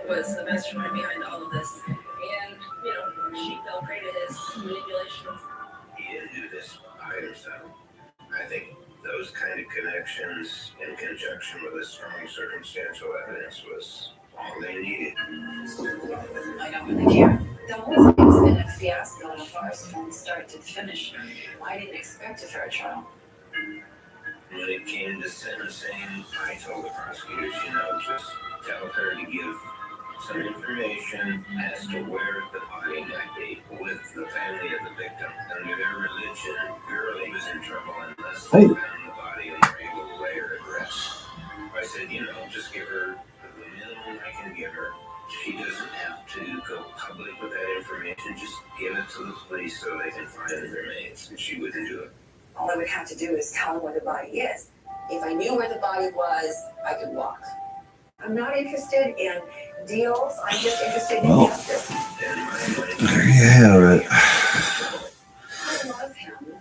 was the mastermind behind all of this. And, she fell prey to his manipulations. He didn't do this by himself. I think those kind of connections in conjunction with a strong circumstantial evidence was all they needed. I don't really care. The whole thing's been a fiasco and a farce from start to finish. I didn't expect a fair trial. When it came to sentencing, I told the prosecutors, just tell her to give some information as to where the body might be with the family of the victim. Under their religion, Gurley was in trouble unless they found the body and were able to lay her at rest. I said, just give her the minimum I can give her. She doesn't have to go public with that information. Just give it to the police so they can find the remains. And she wouldn't do it. All I would have to do is tell them where the body is. If I knew where the body was, I could walk. I'm not interested in deals. I'm just interested in justice. There you have it.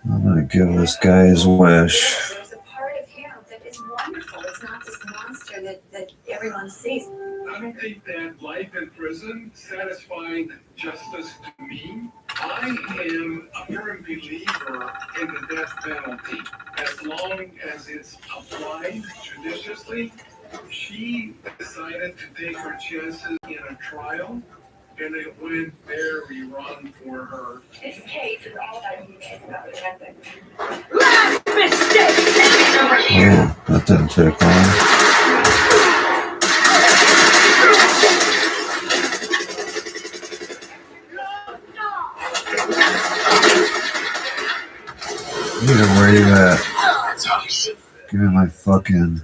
I'm gonna give this guy his wish. There's a part of him that is wonderful. It's not this monster that everyone sees. I think that life in prison satisfying justice to me. I am a firm believer in the death penalty. as long as it's applied judiciously. She decided to take her chances in a trial, and it went very wrong for her. This case is all about you about the ethics. Oh, that didn't take long. Either where you at? Give me my fucking.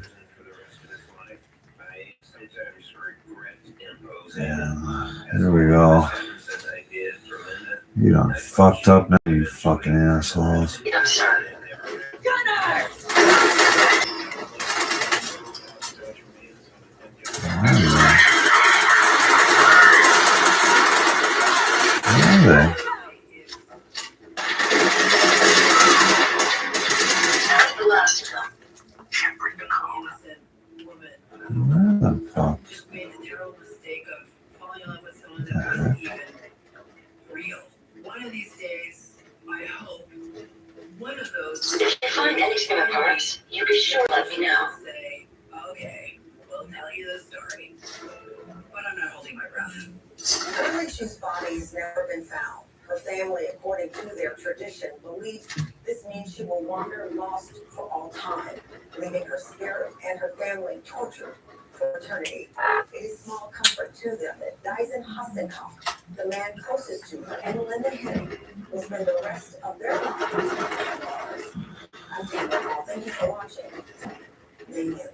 Yeah, there we go. You done fucked up now, you fucking assholes. Just made the terrible mistake of falling in love with someone that wasn't even real. One of these days, I hope one of those. If you find anything apart, you be sure to let me know. Say, okay, we'll tell you the story. But I'm not holding my breath. Alicia's body has never been found. Her family, according to their tradition, believes this means she will wander lost for all time, leaving her spirit and her family tortured for eternity. It is small comfort to them that Dyson Hassenhoff, the man closest to her, and Linda Henning will spend the rest of their lives behind bars. I'm Tamara Hall. Thank you for watching. Thank you.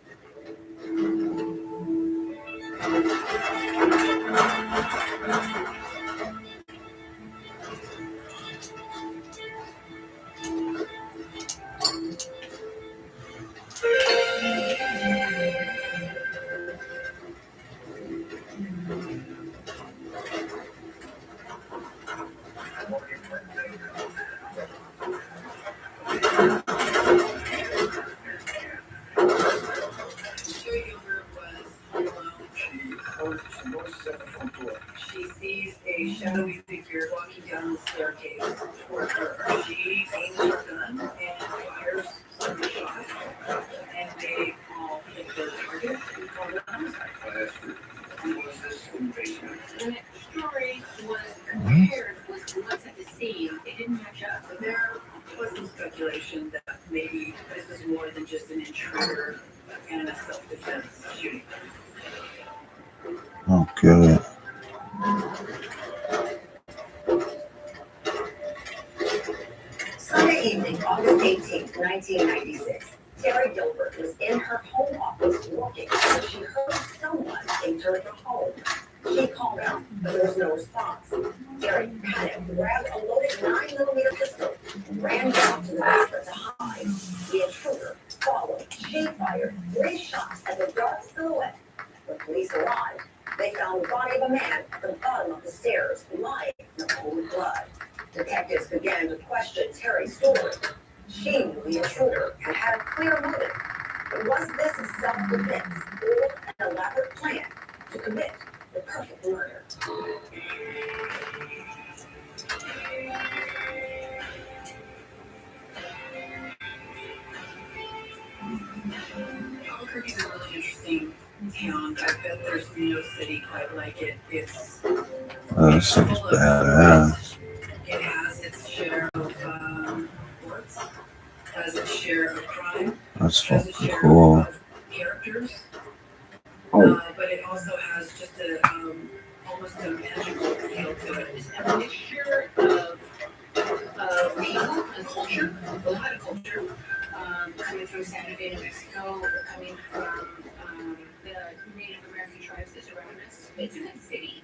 She sees a shadowy figure walking down the staircase toward her. She aims her gun and fires some shots, and they all hit their target before the homicide. Who was this invasion? The story was compared with what's at the scene. It didn't match up. So there was some speculation that maybe this is more than just an intruder and a self-defense shooting. Okay. Sunday evening, August 18th, 1996, Terry Gilbert was in her home office working when she heard someone enter the home. She called out, but there was no response. Terry panicked, grabbed a loaded 9mm pistol, and ran down to the basement to hide. The intruder followed. She fired 3 shots at the dark silhouette. When police arrived, they found the body of a man at the bottom of the stairs, lying in a pool of blood. Detectives began to question Terry's story. She knew the intruder and had a clear motive. But was this a self-defense or an elaborate plan to commit the perfect murder? Albuquerque is a really interesting town. I bet there's no city quite like it. It's This thing's badass. It has its share of sports, has its share of crime, That's has its fucking share cool. of characters, but it also has just a almost a magical feel to it. It's a mixture of people and culture, a lot of culture, coming from Santa Fe, New Mexico, coming from the Native American tribes that surround us. It's a good city.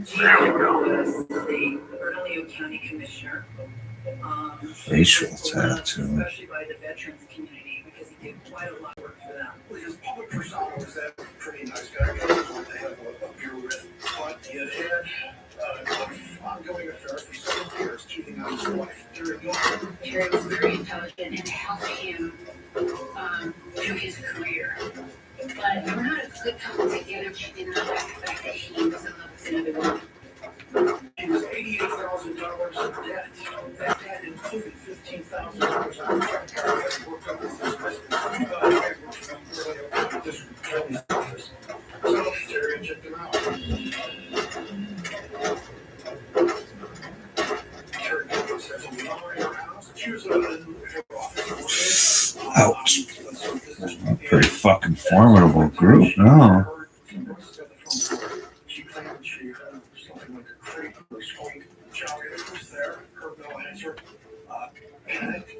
Gino was the Bernalillo County Commissioner. Facial Beloved, tattoo. especially by the veterans community, because he did quite a lot of work for them. Well, his public persona was that pretty nice guy. They have a beer with. But he had ongoing affair for 7 years, cheating on his wife. Terry was very intelligent and helped him through his career. But we're not a good couple together, but did not like the fact that he was in love with another woman. He was $88,000 in debt. That debt included $15,000 on credit card that worked Ouch. Pretty fucking formidable group, no? She claimed she something like a crate or squeak. Charlie was there. Her no answer. Panicked.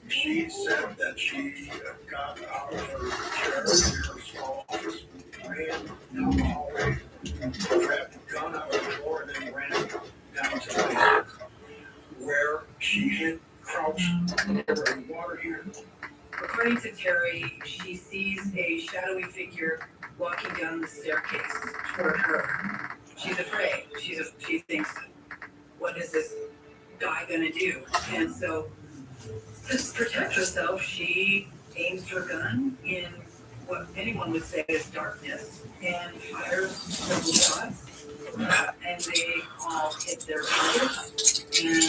She said that she got out of her chair in her small office, ran down the hallway, grabbed a gun out of the door, and then ran down to the basement, where she had crouched over a water heater. According to Terry, she sees a shadowy figure walking down the staircase toward her. She's afraid. She thinks, what is this guy gonna do? And so, to protect herself, she aims her gun in what anyone would say is darkness and fires several shots. And they all hit their targets, and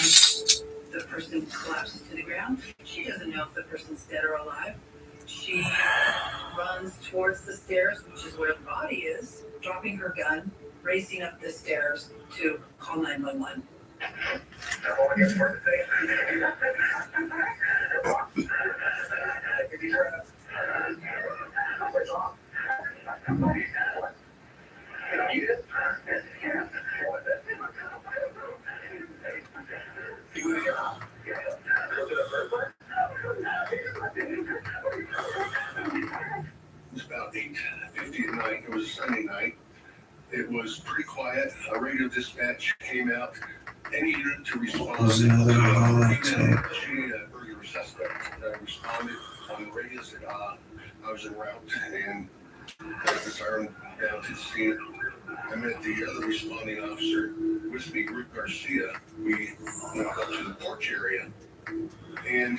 the person collapses to the ground. She doesn't know if the person's dead or alive. She runs towards the stairs, which is where the body is, dropping her gun, racing up the stairs to call 911. It was about 8:50 at night. It was a Sunday night. It was pretty quiet. A radio dispatch came out. Any unit to respond. Was the other holotape? She burglary suspect. I responded on the radio, said, I was en route and got the siren down to the scene. I met the other responding officer with me, Rick Garcia. We went up to the porch area, and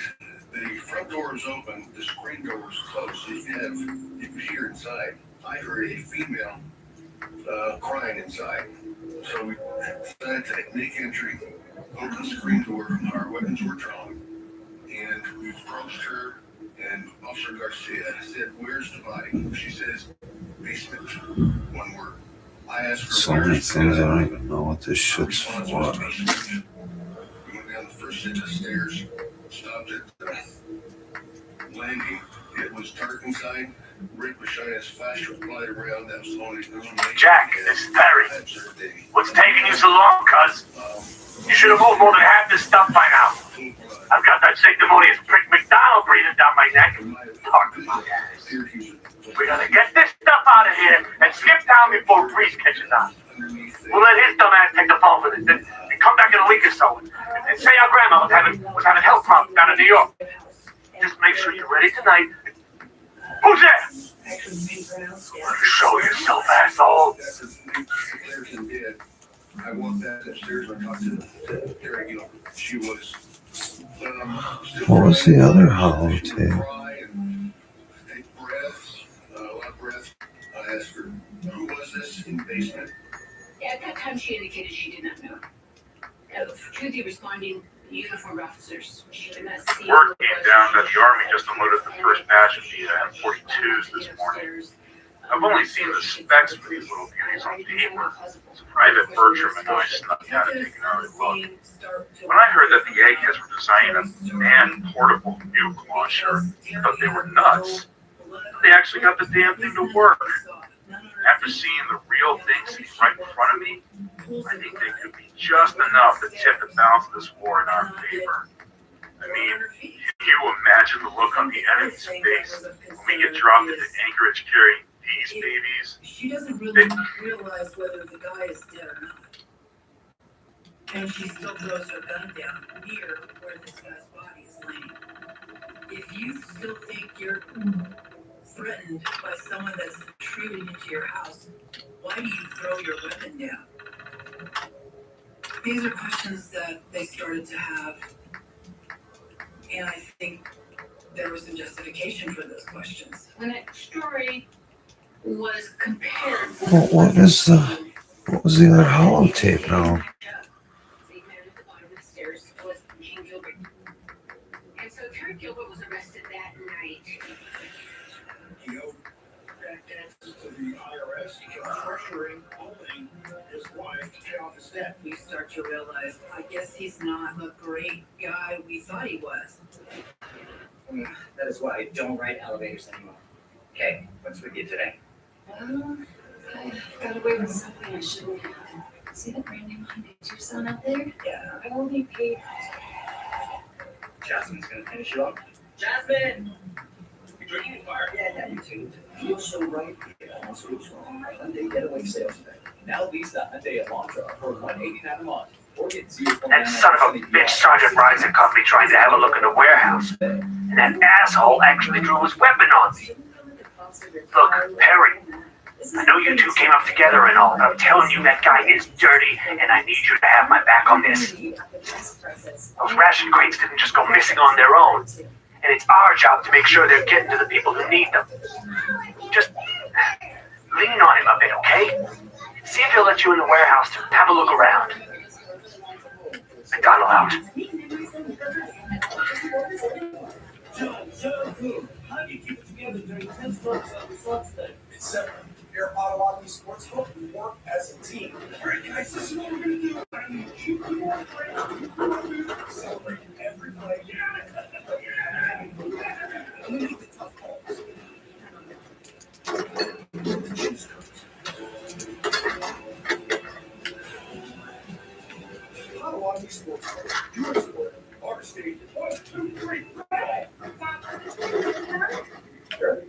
the front door was open, the screen door was closed, so you could hear inside. I heard a female crying inside. So we decided to make entry, open the screen door, our weapons were drawn, and we approached her, and Officer Garcia said, "Where's the body?" She says, "Basement," one word. I asked her, So many things I don't even know what this shit's for. We went down the first set of stairs, stopped at the landing. It was dark inside. Rick was shining his flashlight around. That was the only Jack, this is Barry. What's taking you so long, cuz? You should have moved more than half this stuff by now. I've got that sanctimonious prick McDonald breathing down my neck. Talk to my ass. We gotta get this stuff out of here and skip town before Breeze catches on. We'll let his dumb ass take the fall for this, then come back in a week or so and say our grandma was having health problems down in New York. Just make sure you're ready tonight. Who's there? Show yourself, asshole. I want that upstairs. I talked to Terry. She was. What was the other holotape? Take breaths, a lot of breath. I asked her, "Who was this in the basement?" At that time, she indicated she did not know. To the responding uniformed officers, she did not see. Word came down that the Army just unloaded the first batch of the M42s this morning. I've only seen the specs for these little beauties on paper. Private Bertram and I snuck down to take an early look. When I heard that the Yankees were designing a man-portable nuke launcher, I thought they were nuts. They actually got the damn thing to work. After seeing the real thing right in front of me, I think they could be just enough to tip the balance of this war in our favor. I mean, can you imagine the look on the enemy's face when we get dropped into Anchorage carrying these babies? She doesn't really realize whether the guy is dead or not. And she still throws her gun down near where this guy's body is laying. If you still think you're threatened by someone that's intruding into your house, why do you throw your weapon down? These are questions that they started to have, and I think there was some justification for those questions. When that story was compared. What was the other holotape now? Was Gene Gilbert. And so Terry Gilbert was arrested that night. You know, back to the IRS, he kept pressuring, holding his wife to pay off his debt. We start to realize, I guess he's not the great guy we thought he was. That is why I don't ride elevators anymore. Okay, what's with you today? Well, I got away with something I shouldn't have. See the brand new Hyundai Tucson out there? Yeah. I only paid. Jasmine's gonna finish you up. Jasmine! You drinking fire? Yeah, you too. Feel so right. That's what's wrong. Hyundai Getaway Sales Event. Now lease the Hyundai Elantra for $189 a month. That son of a bitch started Rise and Company trying to have a look in the warehouse. And that asshole actually drew his weapon on me. Look, Perry, I know you two came up together and all, but I'm telling you that guy is dirty, and I need you to have my back on this. Those ration crates didn't just go missing on their own, and it's our job to make sure they're getting to the people who need them. Just lean on him a bit, okay? See if he'll let you in the warehouse to have a look around. McDonald out. How do you keep it together during 10 months of the Sunday? It's simple. Here at Potawatomi Sportsbook, we work as a team. All right, guys, this is what we're going to do. I need you to work celebrate every play. We make the tough calls. Choose codes. Potawatomi Sportsbook, your sport, our stage. 1, 2, 3, Sure.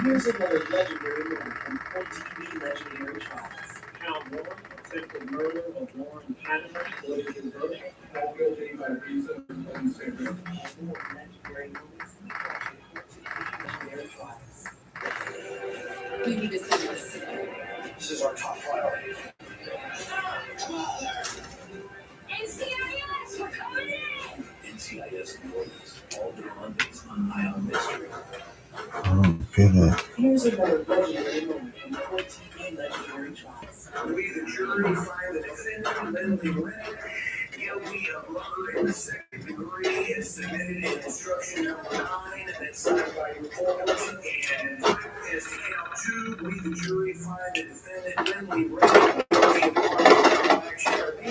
Here's another legendary moment from 14 legendary trials. Count one, attempted murder of Lauren Hanneman, allegedly verdict, found guilty by reason of unsafe. More legendary moments in 14 legendary trials. You need to see this. This is our top priority. NCIS, we're coming in! NCIS New Orleans, all day Mondays on Ion Mystery. Oh, get it. Here's another legendary moment from 14 legendary trials. We, the jury, find the defendant Lindley Rennick guilty of murder in the second degree and submitted in instruction number 9 and signed by your court. And as to count 2, we, the jury, find the defendant Lindley Rennick guilty of murder in the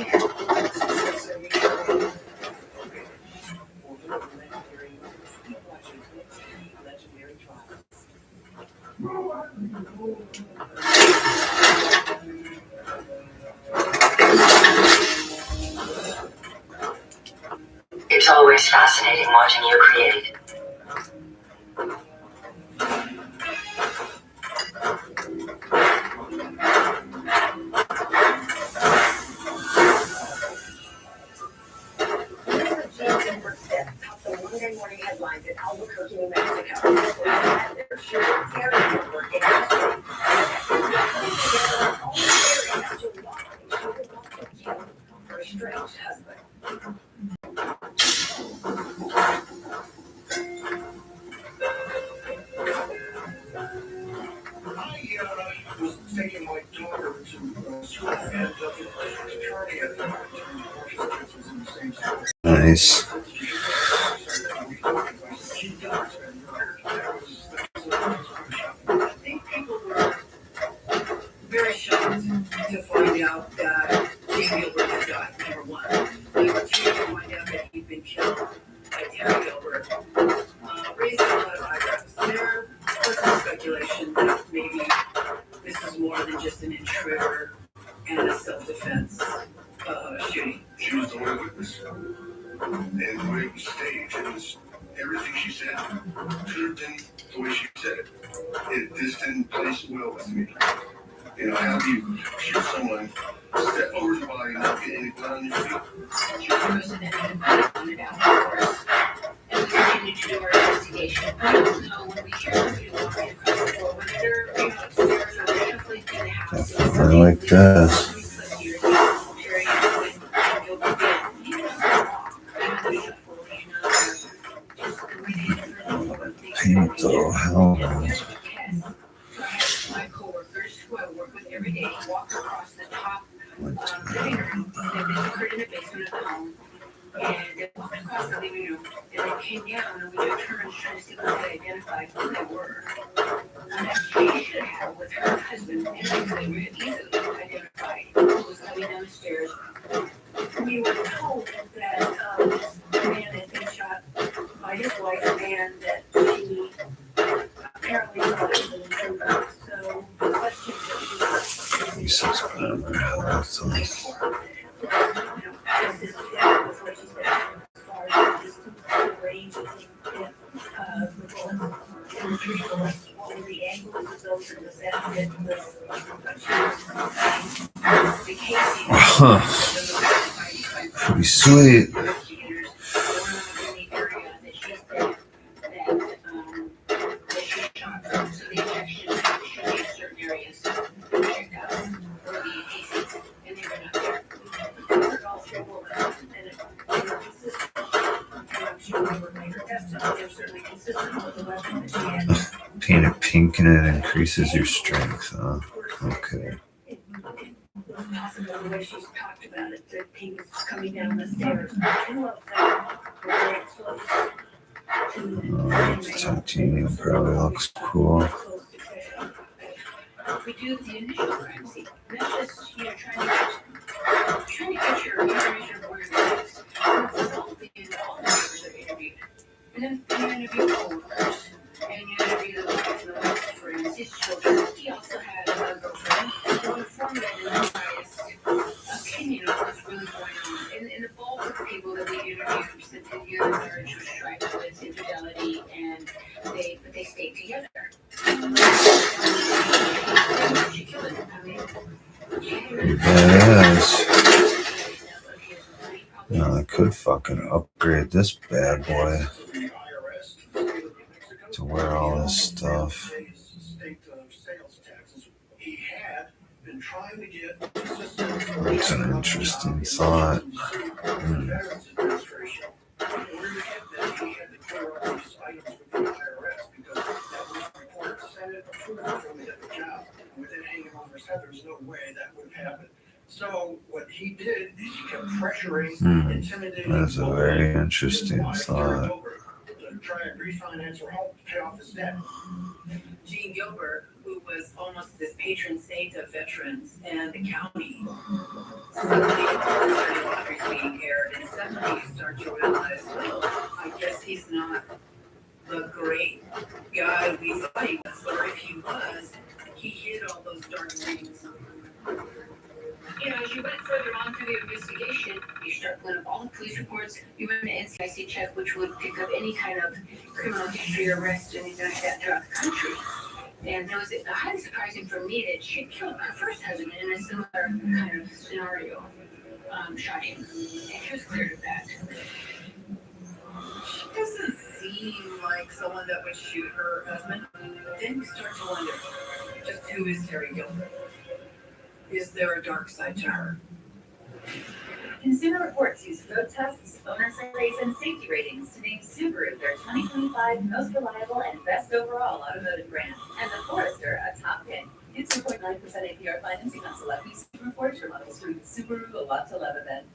It's always fascinating watching you create. The Monday morning headlines in Albuquerque, New Mexico. They're shooting terrorists at work in Albuquerque. For a strange husband. I was taking my daughter to school and the attorney at the time was in the same school. Nice. I think people were very shocked to find out that Jamie Gilbert had died, number one. They were too to find out that he'd been killed by Terry Gilbert. Raised a lot of eyebrows. There was some speculation that maybe this is more than just an intruder and a self-defense shooting. She was the only witness. And the way it was staged, it was everything she said could have been the way she said it. This didn't place well with me. You know, how do you shoot someone, step over the body, not get any blood on your feet? She was arrested and found out, of course. And we continue to do our investigation. I don't know when we hear somebody walking across the floor, whether they're upstairs or they're definitely in the house. I like this. Paint though, hell no. came down and we took turns trying to see if we could identify who they were. And that she should have with her husband, and we could easily identify who was coming down the stairs. We were told that the man had been shot by his wife and that she apparently thought it was an intruder. So the question that He says, that's was this was what she said as far as the distance, the range of the bullets and the tree bullets, what were the angles of those and the set that was the casing. pretty sweet. Painted pink and it increases your strength, huh? Okay. The way she's talked about it, the pink is coming down the stairs. Titanium probably looks cool. We do the initial crime scene. That's just, trying to get your information of where it is. All the neighbors are interviewed. And then you interview the co-workers. And you interview the wife and the wife's friends, his children. He also had a girlfriend. So informed and unbiased opinion of what's really going on. And the bulk of the people that we interviewed said that the other marriage was strife with infidelity, and they stayed together. She killed him. Yes. Now I could fucking upgrade this bad boy to wear all this stuff. That's an interesting thought. There's no way that would have happened. So what he did is he kept pressuring, intimidating. That's a very interesting thought. To try and refinance her home to pay off his debt. Gene Gilbert, who was almost this patron saint of veterans and the county, suddenly lotteries being aired, and suddenly you start to realize, well, I guess he's not the great guy we thought he was, or if he was, he hid all those dark things. As you went further on through the investigation, you start pulling up all the police reports, you run an NCIC check, which would pick up any kind of criminal history, arrest, and anything like that throughout the country. And it was highly surprising for me that she killed her first husband in a similar kind of scenario, shot him. And she was cleared of that. She doesn't seem like someone that would shoot her husband. Then you start to wonder, just who is Terry Gilbert? Is there a dark side to her? Consumer Reports used road tests, owner surveys, and safety ratings to name Subaru their 2025 most reliable and best overall automotive brand, and the Forester a top pick. Get 2.9% APR financing on select Subaru reports for models through Subaru a lot to love event.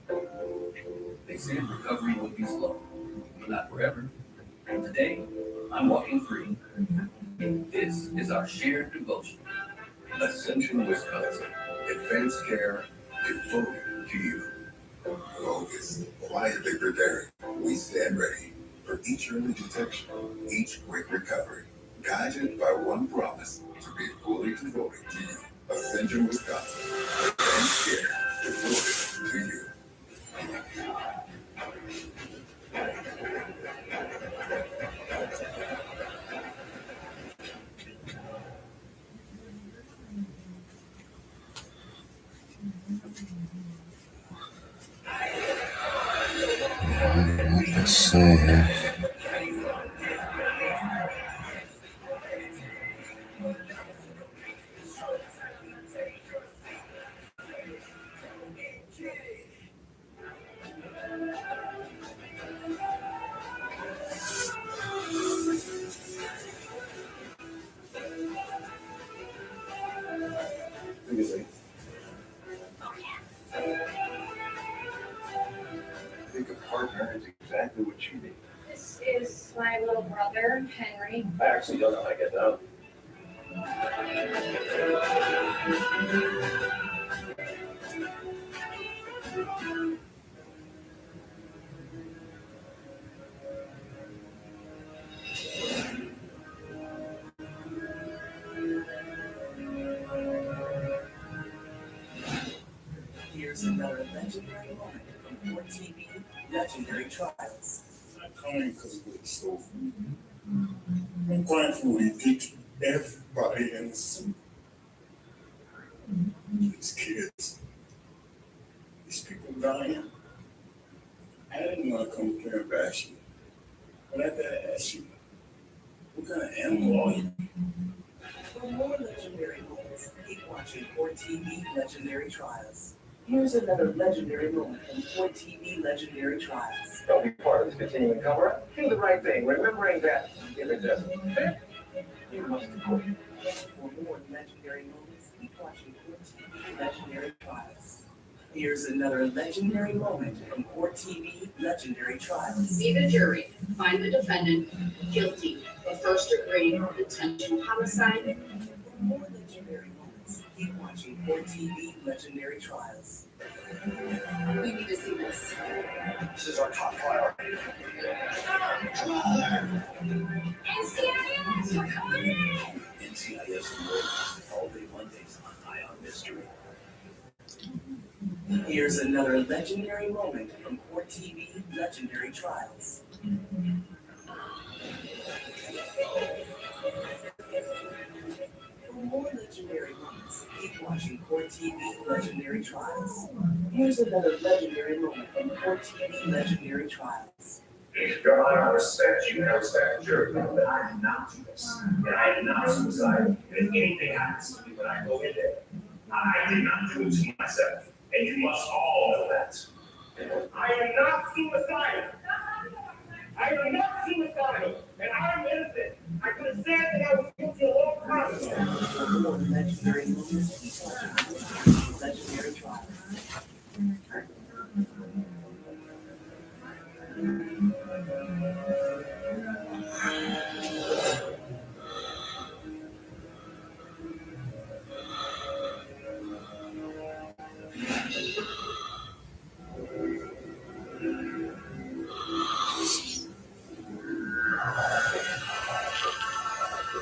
They said recovery would be slow, but not forever. And today, I'm walking free. This is our shared devotion. Ascension, Wisconsin. Advanced care devoted to you. Focus. Quietly preparing. We stand ready for each early detection, each quick recovery, guided by one promise to be fully devoted to you. Ascension, Wisconsin. Advanced care devoted to you. Let's see here. I think a partner is exactly what you need. my little brother, Henry. I actually don't know how to get down. Here's another legendary moment from 4TV Legendary Trials. I'm coming because of the stove. I'm thankfully teach everybody in the city. These kids, these people dying. I didn't want to come here and bash you, but I gotta ask you, what kind of animal are you? For more legendary moments, keep watching 4TV Legendary Trials. Here's another legendary moment from 4TV Legendary Trials. Don't be part of this continuing cover-up. Do the right thing, remembering that if it doesn't fit, you must quit. For more legendary moments, keep watching 4TV Legendary Trials. Here's another legendary moment from 4TV Legendary Trials. See the jury find the defendant guilty of first-degree intentional homicide. For more legendary moments, keep watching 4TV Legendary Trials. We need to see this. This is our top priority. NCIS, we're coming in! NCIS Awards, all day Mondays on Eye on Mystery. Here's another legendary moment from 4TV Legendary Trials. For more legendary moments, keep watching 4TV Legendary Trials. Here's another legendary moment from 4TV Legendary Trials. Your Honor, I respect you and I respect the jury, but I did not do this. And I did not suicide. And if anything happens to me when I go in there, I did not do it to myself. And you must all know that. I am not suicidal. I am not suicidal. And I am innocent. I could have said that I was guilty a long time ago. For more legendary moments, keep watching 4TV Legendary Trials.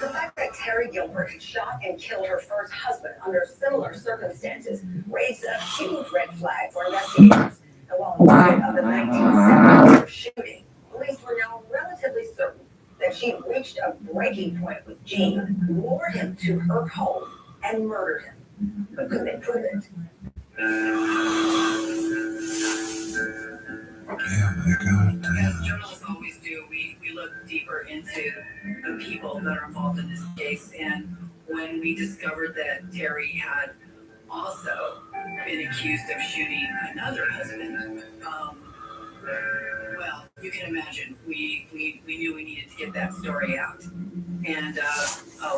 The fact that Terry Gilbert shot and killed her first husband under similar circumstances raised a huge red flag for investigators. And while in spite of the 1974 shooting, police were now relatively certain that she reached a breaking point with Gene, lured him to her home, and murdered him. But could they prove it? Yeah, my God, As damn. journalists always do, we look deeper into the people that are involved in this case. And when we discovered that Terry had also been accused of shooting another husband, well, you can imagine, we knew we needed to get that story out. And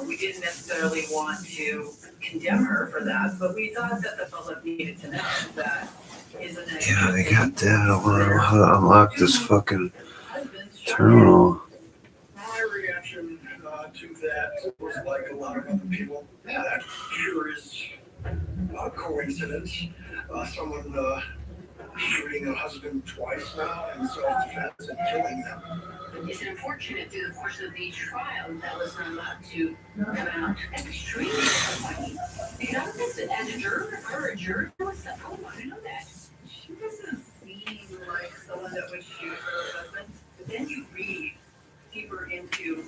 we didn't necessarily want to condemn her for that, but we thought that the public needed to know that isn't it? Yeah, they got that. I want to know how to unlock this fucking terminal. My reaction to that was like a lot of other people. That sure is a coincidence. Someone shooting a husband twice now in self-defense and killing them. It's unfortunate through the course of the trial that was not allowed to come out extremely funny. Because I was just, as a juror, or a juror, I was like, oh, I didn't know that. She doesn't seem like someone that would shoot her husband. But then you read deeper into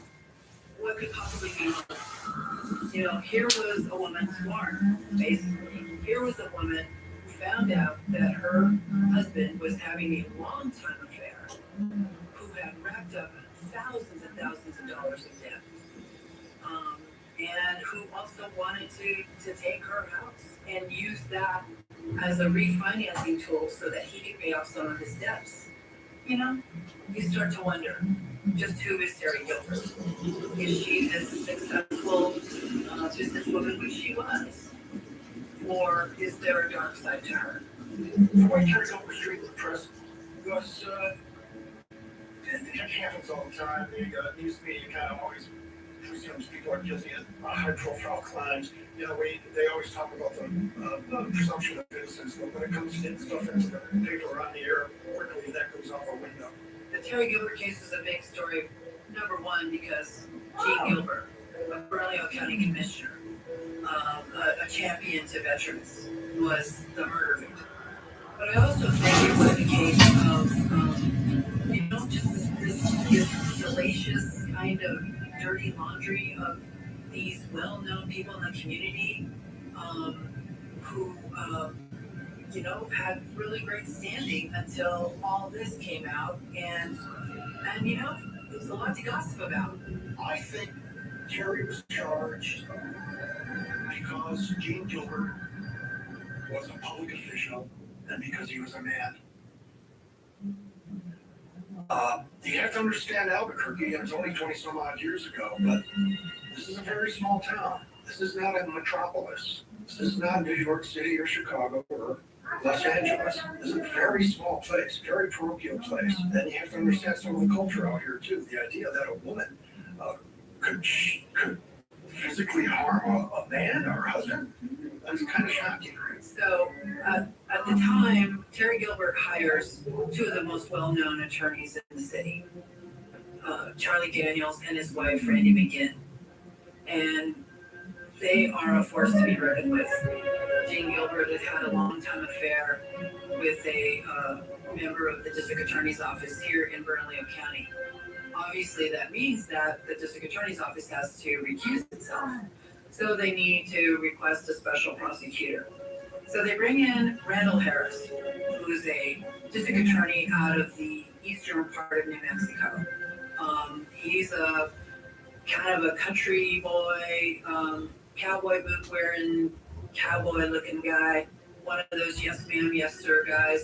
what could possibly be wrong. You know, here was a woman smart, basically. Here was a woman who found out that her husband was having a long-time affair, who had racked up thousands and thousands of dollars in debt, and who also wanted to take her house and use that as a refinancing tool so that he could pay off some of his debts. You know, you start to wonder, just who is Terry Gilbert? Is she this successful businesswoman which she was? Or is there a dark side to her? Why can't I go straight to the press? Because It happens all the time. It used to be you kind of always presume people are guilty of high-profile crimes. They always talk about the presumption of innocence, but when it comes to getting stuff into the paper on the air, quickly that goes out the window. The Terry Gilbert case is a big story, number one, because Gene Gilbert, a Bernalillo County commissioner, a champion to veterans, was the murder victim. But I also think it was a case of, just this salacious kind of dirty laundry of these well-known people in the community who, had really great standing until all this came out. And there's a lot to gossip about. I think Terry was charged because Gene Gilbert was a public official and because he was a man. You have to understand Albuquerque, and it's only 20 some odd years ago, but this is a very small town. This is not a metropolis. This is not New York City or Chicago or Los Angeles. This is a very small place, very parochial place. And you have to understand some of the culture out here too. The idea that a woman could physically harm a man or a husband, that's kind of shocking. So at the time, Terry Gilbert hires two of the most well-known attorneys in the city, Charlie Daniels and his wife, Randy McGinn. And they are a force to be reckoned with. Gene Gilbert has had a long-time affair with a member of the district attorney's office here in Bernalillo County. Obviously, that means that the district attorney's office has to recuse itself. So they need to request a special prosecutor. So they bring in Randall Harris, who's a district attorney out of the eastern part of New Mexico. He's a kind of a country boy, cowboy boot wearing, cowboy looking guy, one of those yes ma'am, yes sir guys,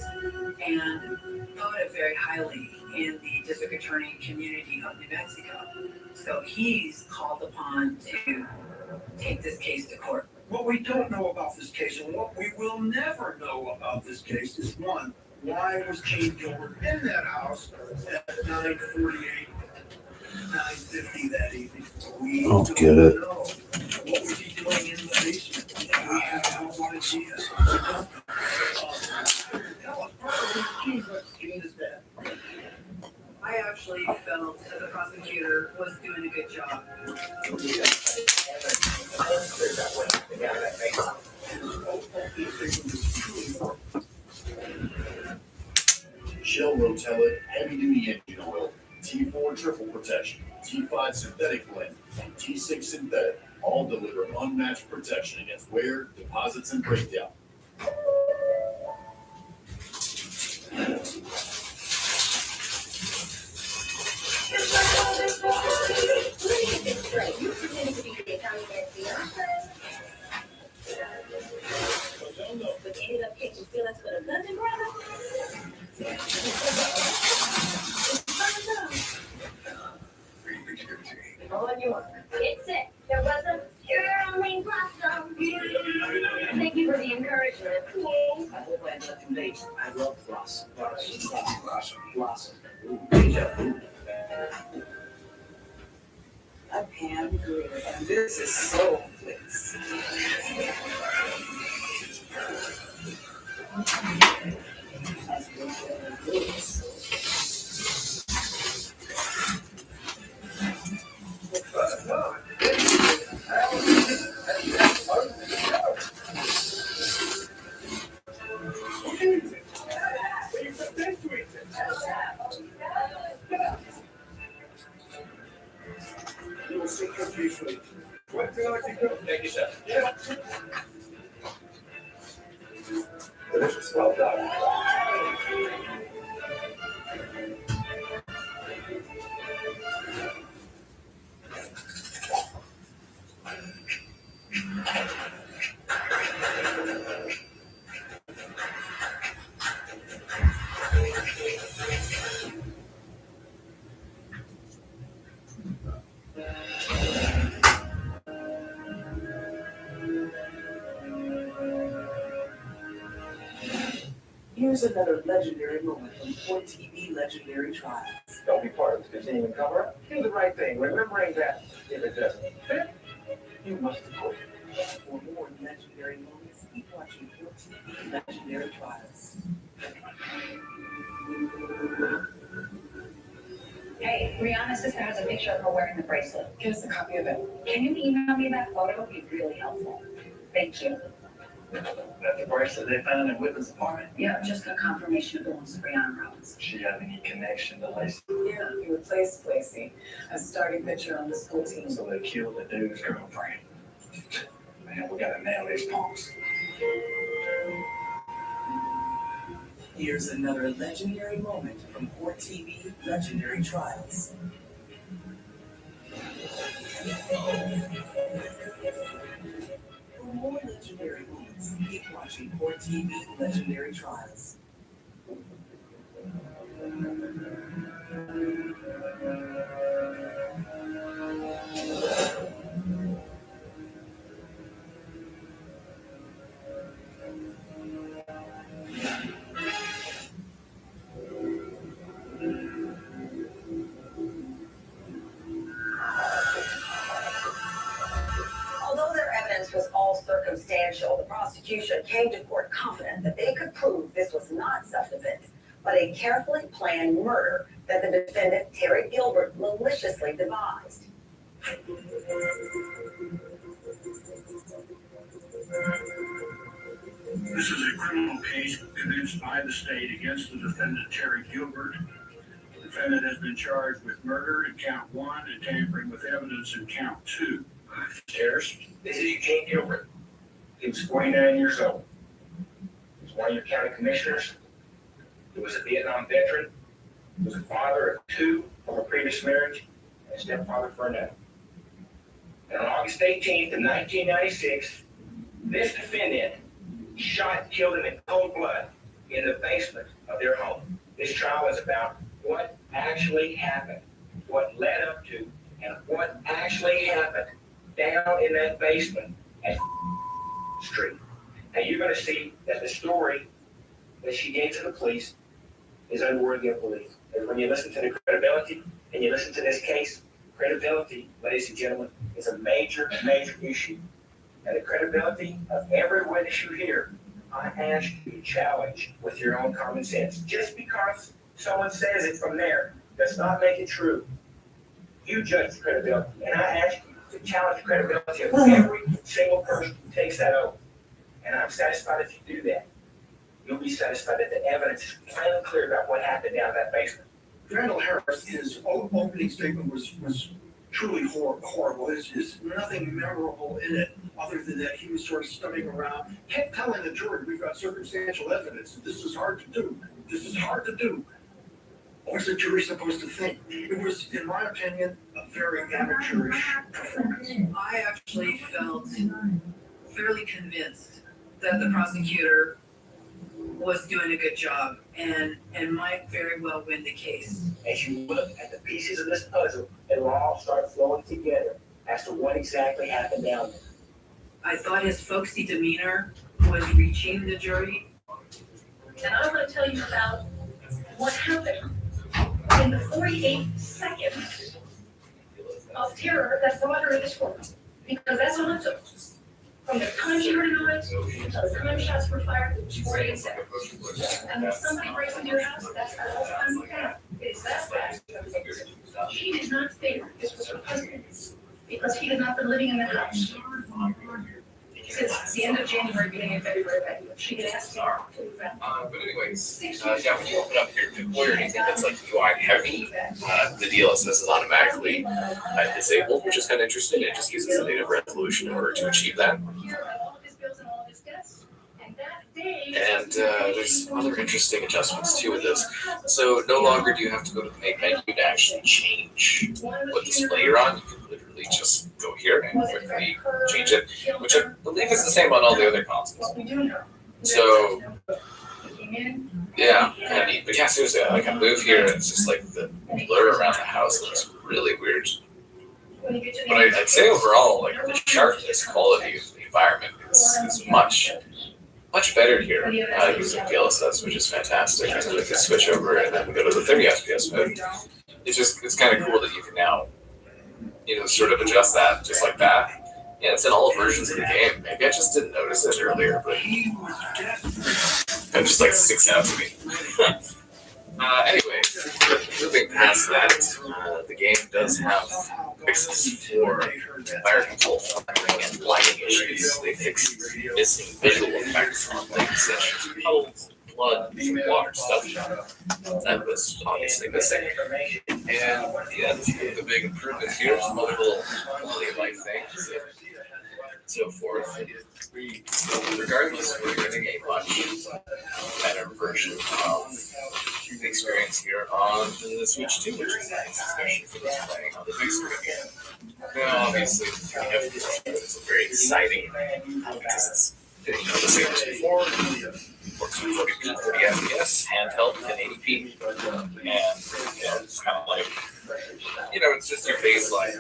and thought it very highly in the district attorney community of New Mexico. So he's called upon to take this case to court. What we don't know about this case, and what we will never know about this case, is one, why was Gene Gilbert in that house at 9:48, 9:50 that evening? We I'll don't get it. know. What was he doing in the basement? We have no idea. Tell us, brother, Gene is dead. I actually felt that the prosecutor was doing a good job. Shell Rotella Heavy Duty Engine Oil, T4 Triple Protection, T5 Synthetic Blend, and T6 Synthetic all deliver unmatched protection against wear, deposits, and breakdown. But you ended up catching feelings for the cousin brother? Oh, you are. It's it. There was a girl named Blossom. Thank you for the encouragement. I hope I had nothing late. I love Blossom. Blossom. Deja vu. I'm Pam Greer, and this is Soul Blitz. You will see confused. What do you like to cook? Thank you, chef. Yeah. Delicious. Well done. Here's another legendary moment from 4 TV Legendary Trials. Don't be part of this continuing cover-up. Do the right thing, remembering that if it doesn't fit, you must quit. For more legendary moments, keep watching 14 Legendary Trials. Hey, Rihanna's sister has a picture of her wearing the bracelet. Give us a copy of it. Can you email me that photo? It'd be really helpful. Thank you. That the bracelet they found in Whitman's apartment? Yeah, just got confirmation it belongs to Brianna Robbins. She have any connection to Lacey? Yeah, he replaced Lacey. A starting pitcher on the school team. So they killed the dude's girlfriend. Man, we gotta nail these punks. Here's another legendary moment from Court TV Legendary Trials. For more legendary moments, keep watching Court TV Legendary Trials. Although their evidence was all circumstantial, the prosecution came to court confident that they could prove this was not self-defense, but a carefully planned murder that the defendant, Terry Gilbert, maliciously devised. This is a criminal case commenced by the state against the defendant, Terry Gilbert. The defendant has been charged with murder in count 1 and tampering with evidence in count 2. Terrorist, this is Eugene Gilbert. He was 49 years old. He was one of your county commissioners. He was a Vietnam veteran. He was a father of 2 from a previous marriage and a stepfather for another. And on August 18th of 1996, this defendant shot and killed him in cold blood in the basement of their home. This trial is about what actually happened, what led up to, and what actually happened down in that basement at Street. Now you're going to see that the story that she gave to the police is unworthy of belief. And when you listen to the credibility and you listen to this case, credibility, ladies and gentlemen, is a major, major issue. And the credibility of every witness you hear, I ask you to challenge with your own common sense. Just because someone says it from there does not make it true. You judge the credibility, and I ask you to challenge the credibility of every single person who takes that oath. And I'm satisfied if you do that. You'll be satisfied that the evidence is plain and clear about what happened down that basement. Randall Harris, his opening statement was truly horrible. There's nothing memorable in it other than that he was sort of stumbling around, kept telling the jury, we've got circumstantial evidence. This is hard to do. This is hard to do. What's the jury supposed to think? It was, in my opinion, a very amateurish performance. I actually felt fairly convinced that the prosecutor was doing a good job and might very well win the case. As you look at the pieces of this puzzle, it'll all start flowing together as to what exactly happened down there. I thought his folksy demeanor was reaching the jury. And I want to tell you about what happened in the 48 seconds of terror that brought her in this courtroom. Because that's all it took. From the time she heard a noise until the time shots were fired, 48 seconds. And when somebody breaks into your house, that's the whole time you have. It's that fast. She did not think this was her husband because he had not been living in the house since the end of January, beginning of February. She had asked him to move out. But anyways, yeah, when you open up your employer, anything that's like UI heavy, the DLSS is automatically disabled, which is kind of interesting. It just uses a native resolution in order to achieve that. And there's other interesting adjustments too with this. So no longer do you have to go to the main menu to actually change what display you're on. You can literally just go here and quickly change it, which I believe is the same on all the other consoles. So yeah, kind of neat. But yeah, seriously, like I move here and it's just like the blur around the house looks really weird. But I'd say overall, like the sharpness quality of the environment is much better here using DLSS, which is fantastic. And we can switch over and then go to the 30 FPS mode. it's kind of cool that you can now, sort of adjust that just like that. Yeah, it's in all versions of the game. Maybe I just didn't notice it earlier, but it just like sticks out to me. Anyway, moving past that, the game does have fixes for fire control, firing, and lighting issues. They fixed missing visual effects on things such as puddles, blood, some water stuff that was obviously missing. And yeah, the big improvements here, some other little quality of life things, and so forth. Regardless, we're getting a much better version of the experience here on the Switch 2, which is nice, especially for those playing on the big screen here. Now, obviously, the 3 FPS is very exciting because it's the same as before. Works with 40 FPS, handheld, 1080p, and it's kind of like, it's just your baseline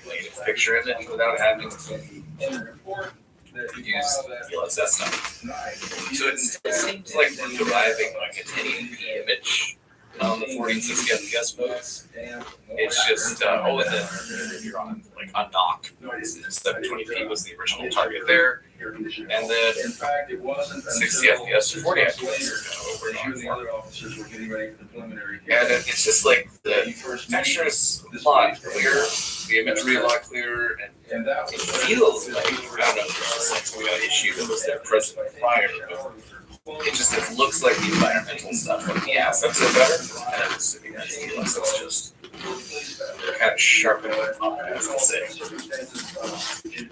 native picture image without having to use DLSS stuff. So it seems like we're deriving like a 1080p image on the 40 and 60 FPS modes. It's just, and then if you're on like undock, 720p was the original target there. And then 60 FPS to 40 FPS is what we're going for. And it's just like the texture is a lot clearer, the imagery a lot clearer, and it feels like, I don't know if it's just like some kind of issue that was there present prior, but it looks like the environmental stuff, like the assets are better, and I'm assuming that's just kind of sharpening it up, as I say,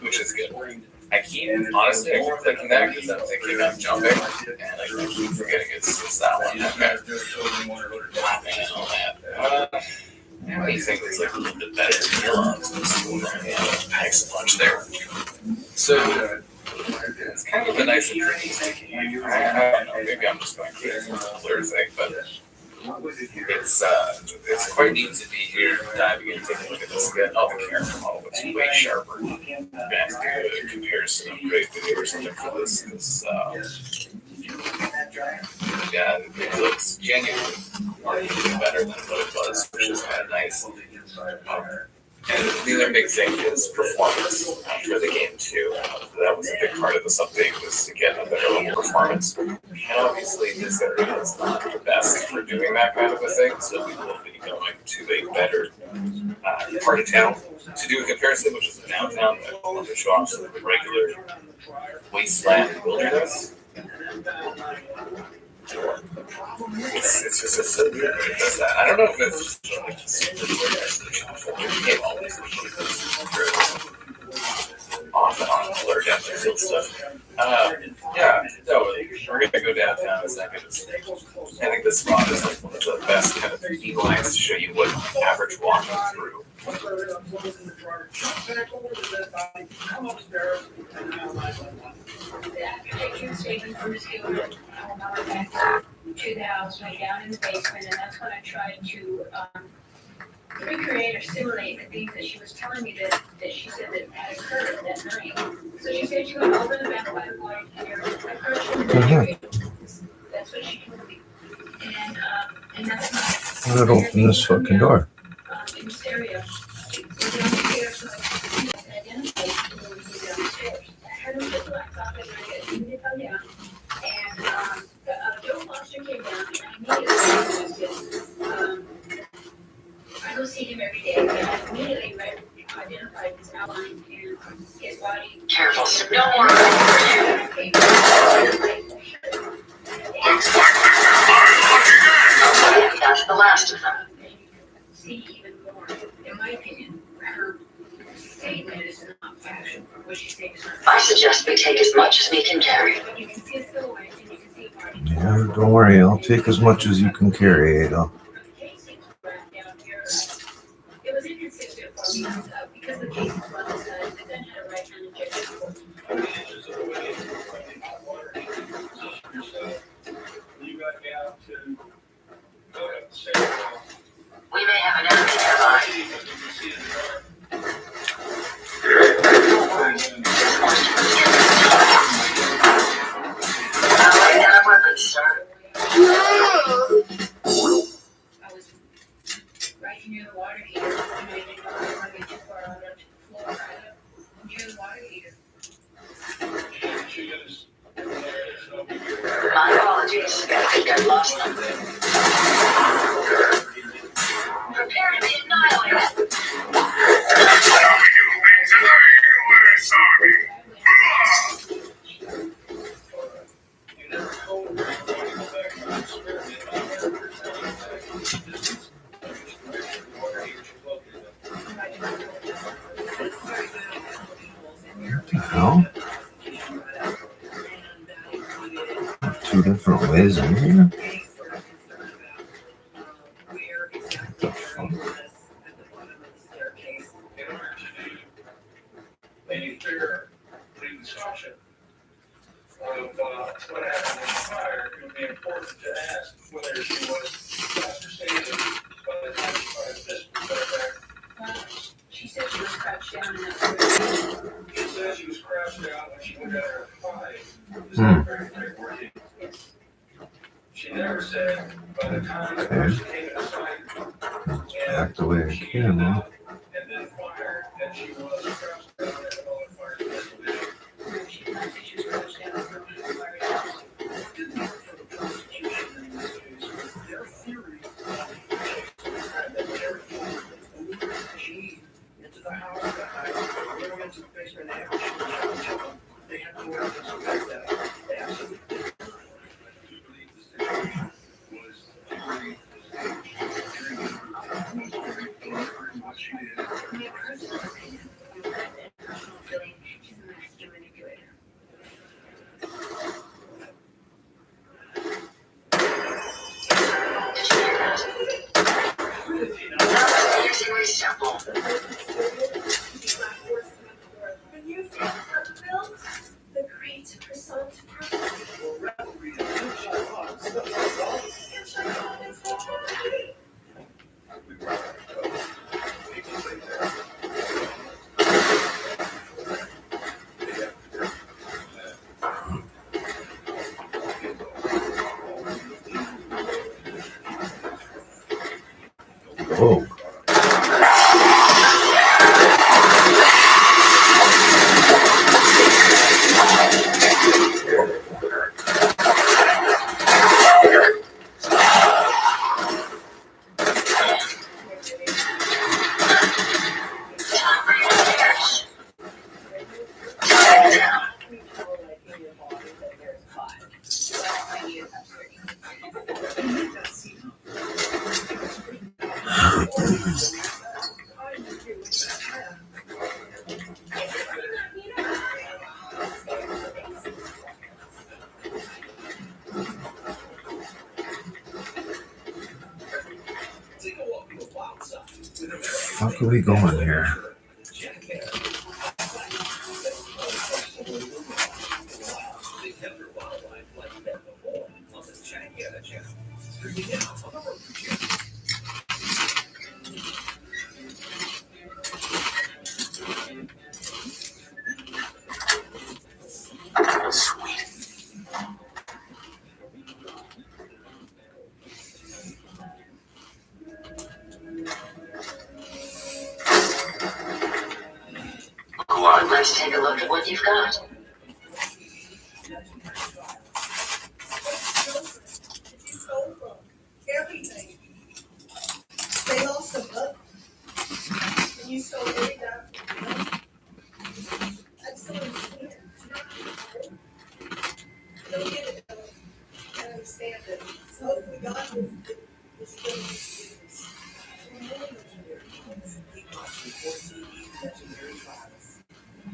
which is good. Honestly, I keep thinking that because I'm thinking I'm jumping, and I keep forgetting it's that one. Okay. And all that. Anything that's like a little bit better than Yellow's packs a punch there. So, it's kind of a nice and pretty thing. I don't know, maybe I'm just going crazy with the blur thing, but it's quite neat to be here, diving in, taking a look at this again. Oh, the character model looks way sharper. I'm going to have to do a comparison upgrade video or something for this, because, yeah, it looks genuinely better than what it was, which is kind of nice. And the other big thing is performance for the game too. That was a big part of this update, was to get a better level performance. And obviously this area is not the best for doing that kind of a thing, so we will be going to a better part of town to do a comparison, which is the downtown. I want to show off some of the regular wasteland wilderness. It's just a silly that it does that. I don't know if it's just like super clear resolution before the game always off and on blur depth and field stuff. Yeah, no, we're gonna go downtown in a second. I think this spot is like one of the best kind of 3D lines to show you what average walking through. Picture taken from the studio, back to the house, right down in the basement, and that's when I tried to recreate or simulate the things that she was telling me that she said that had occurred that night. So she said she would open the back by point here, that's what she told me. And that's I'm gonna open this fucking door. in this area. Downstairs, so I could identify when we go downstairs. I heard him put the laptop in my head, he did come down, and Joe Foster came down, and I immediately I go see him every day, and I immediately identified his outline and his body. Careful, no more over you. That's the last of them. See even more, in my opinion, her statement is not factual. What she's saying is not factual. I suggest we take as much as we can carry. But you can see a silhouette and you can see a body. Yeah, don't worry, I'll take as much as you can carry, Ada. It was inconsistent for me because the case was on the side, but then had a right-hand injection. We may have an enemy nearby. Lay down weapons, sir. Prepare to be annihilated. What the hell? Two different ways in here? What the fuck? Maybe figure the discussion of what happened in the fire, it would be important to ask whether she was faster standing by the time she fired this back. She said she was crouched down in that room. She said she was crouched down when she went down her five. Is that very working? She never said by the time she came inside Back the way I can, man. and then fired, and she was crouched down and all the fire this position. She did not say she was crouched down for me to fire down. Their theory that Terry she into the house that night, they went into the basement and she was trying to kill them. They had no evidence to back that up. They absolutely did. What she did. My personal opinion, my personal feeling, she's a master manipulator. Simple. When you think of Bill, the great croissant Oh. Fuck are we going here? Let's take a look at what you've got. Everything. They lost the book. And you stole every document. I just don't understand. I don't get it though. I understand it. So hopefully God will this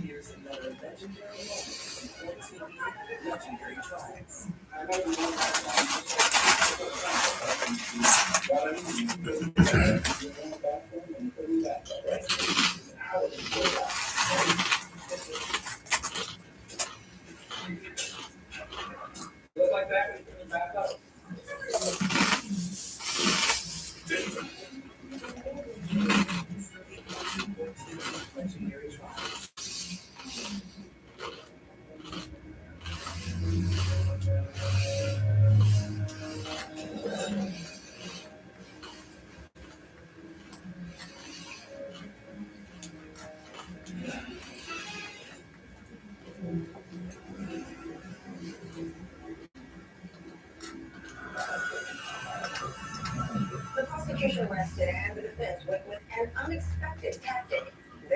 Here's another legendary moment from 14 legendary tribes. Look like that, we can back up. Legendary tribes.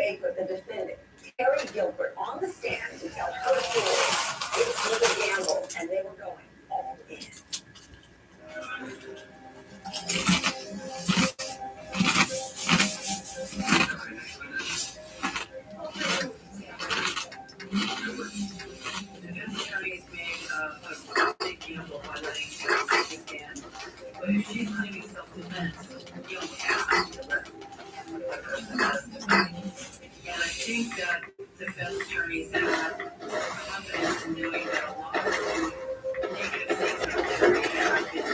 they put the defendant, Terry Gilbert, on the stand to tell her story. It was a gamble, and they were going all in. Defense attorneys made a big gamble by letting Terry take the stand. But if she's claiming self-defense, you don't have to let the person testify. And I think that defense attorneys have confidence in knowing that a lot of the negative things that Terry had been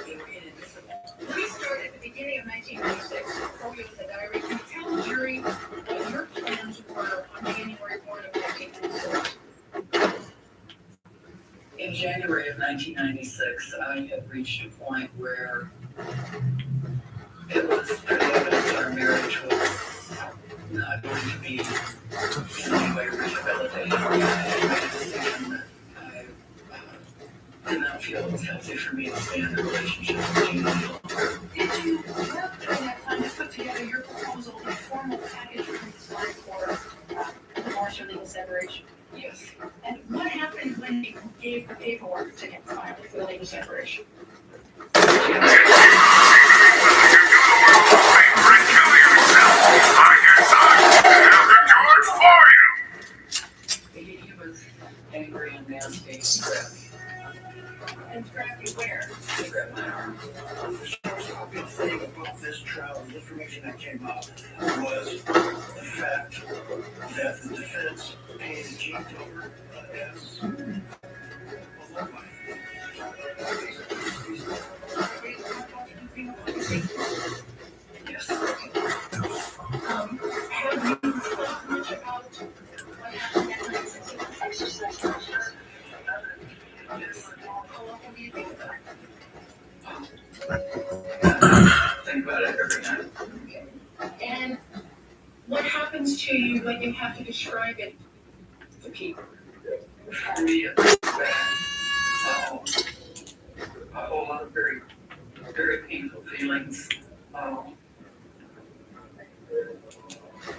they were inadmissible. We started at the beginning of 1996. Before we opened the diary, can you tell the jury what your plans were on January 1 of 1996? In January of 1996, I had reached a point where it was evident our marriage was not going to be in any way rehabilitated. I made a decision that I did not feel it was healthy for me to stay in a relationship with Gina. Did you work during that time to put together your proposal, the formal package for design for divorce or legal separation? Yes. And what happened when you gave the paperwork to get filed for the legal separation? He was angry and nasty. And grabbed you where? He grabbed my arm. The short good thing about this trial, the information that came out, was the fact that the defense paid Gene Gilbert as a low money. Yes. Have you thought much about what happened that night since you exercised conscience? Yes. How often do you think about it? Think about it every night. And what happens to you when you have to describe it to people? For me, it's bad. A whole lot of very, very painful feelings.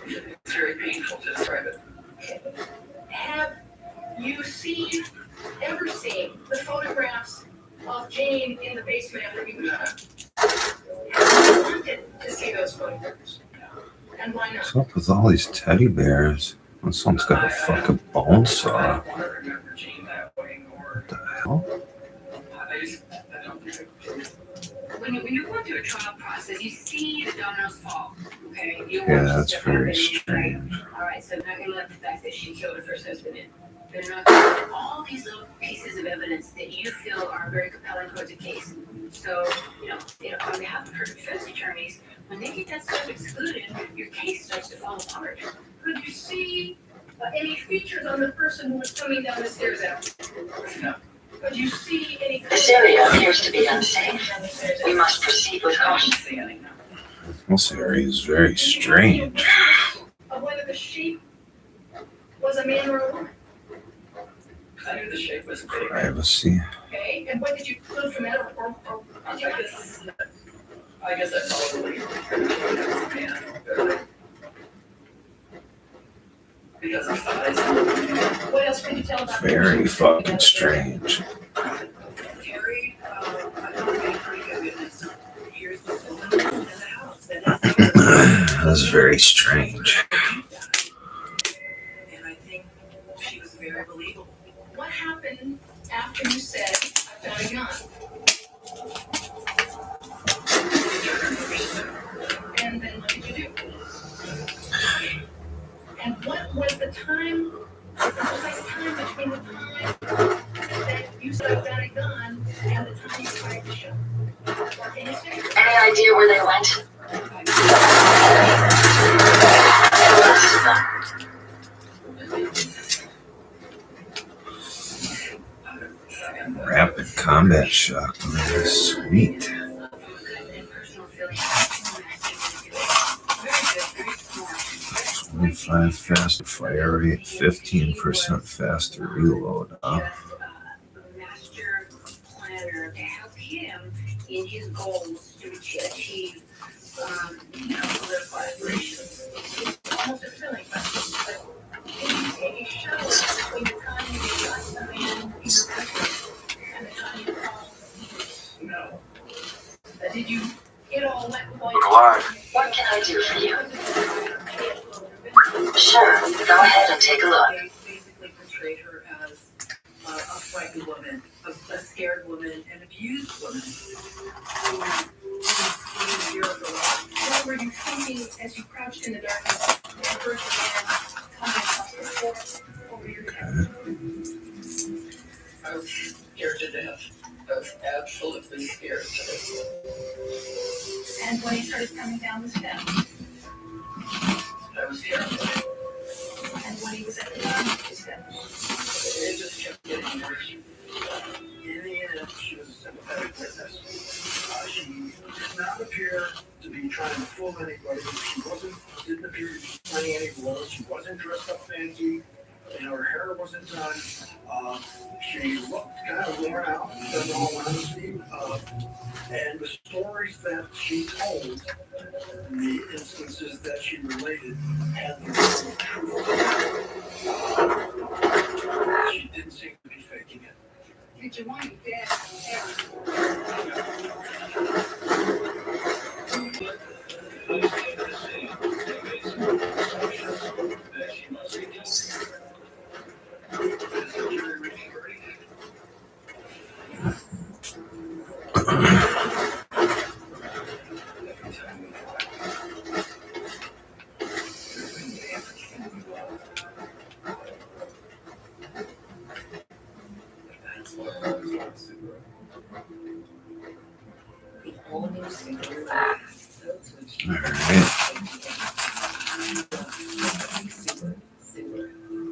It's very painful to describe it. Have you ever seen the photographs of Jane in the basement after you were shot? Have you wanted to see those photographs? And why not? What's up with all these teddy bears? This one's got a fucking bone saw. I don't want to remember Jane that way, or What the hell? I don't think it. When you're going through a trial process, you see the dominoes fall. Okay. You Yeah, watch that's stuff very happen. strange. All right, so now you let the fact that she killed her first husband in. They're not gonna all these little pieces of evidence that you feel are very compelling towards a case. So, on behalf of her defense attorneys, when they get that stuff excluded, your case starts to fall apart. Could you see any features on the person who was coming down the stairs after? No. Could you see any? This area appears to be unsafe. We must proceed with caution. This area is very strange. Of whether the shape was a man or a woman. I knew the shape was big. Privacy. Okay, and what did you conclude from that, or did you I guess I probably man. Because of size. What else could you tell about? Very fucking strange. Terry, I thought we had pretty good witness. Here's the woman in the house. That's very strange. And I think she was very believable. What happened after you said, I found a gun? And then what did you do? And what was the time, the precise time between the time that you said I found a gun and the time you fired the shot? Or can you say? Any idea where they went? Rapid combat shotgun is sweet. 25 faster fire rate, 15% faster reload. Master planner to help him in his goals to achieve political aspirations. What can I do for you? Sure, go ahead and take a look. They basically portrayed her as a frightened woman, a scared woman, an abused woman. What were you thinking as you crouched in the darkness and heard the man come across the floor over your head? I was scared to death. I was absolutely scared to death. And when he started coming down the steps, I was terrified. and when he was at the bottom of the steps, It just kept getting worse. In the end, she was a sympathetic witness. She did not appear to be trying to fool anybody. She didn't appear to be playing any roles. She wasn't dressed up fancy, and her hair wasn't done. She looked kind of worn out, in all honesty. And the stories that she told, the instances that she related, had the truth. She didn't seem to be faking it. did you want your dad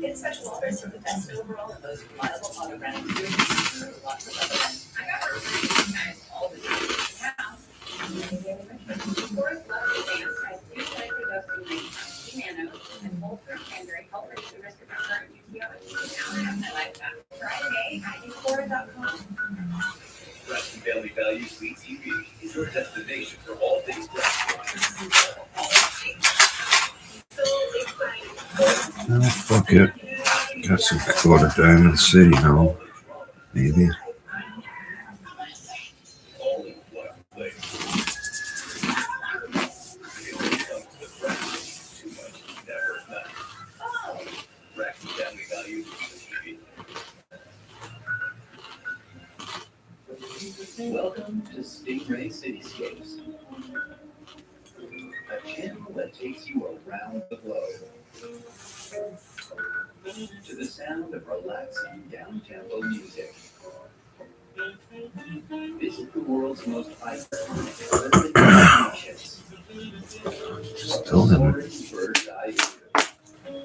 Get special offers for the best overall and most reliable auto brand. Lots of other ones. I got her guys all the time. Forest Level Advance has new clinically dosed ingredients, nano, and full-proof cranberry help reduce the risk of recurrent UTI. Now I like that. Try today at Euphoria.com. Preston Family Values Sweet TV is your destination for all things Oh, fuck it. Guess we could go to Diamond City now. Maybe. Welcome to Stingray Cityscapes, a channel that takes you around the globe to the sound of relaxing down-tempo music. Visit the world's most iconic urban destinations. Still didn't. Bird's eye view.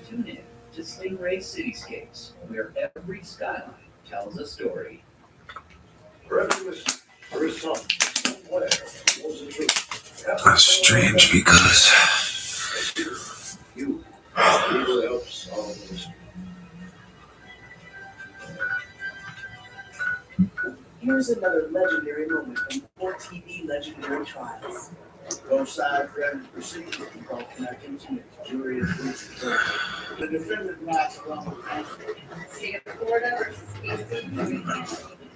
Tune in to Stingray Cityscapes, where every skyline tells a story. That's strange because Here's another legendary moment from 4 TV legendary trials. Both sides ready to proceed. Both connecting to the jury is reached. The defendant Max Lomber. State of Florida versus AC.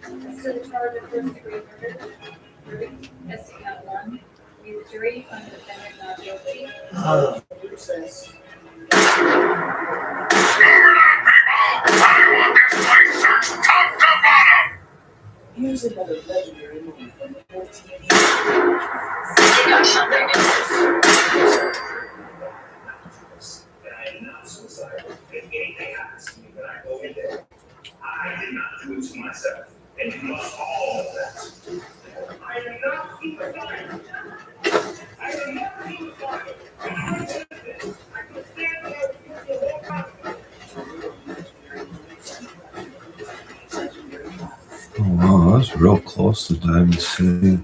So the charge of first-degree murder. Verdict, SC count 1. The jury found the defendant not guilty. Here's another legendary moment from 4 TV You got something? I am not suicidal. If anything happens to me when I go in there, I did not do it to myself. And you must all of that. I am not suicidal. I am not suicidal. I could stand there with you the whole time. oh wow, that was real close to Diamond City.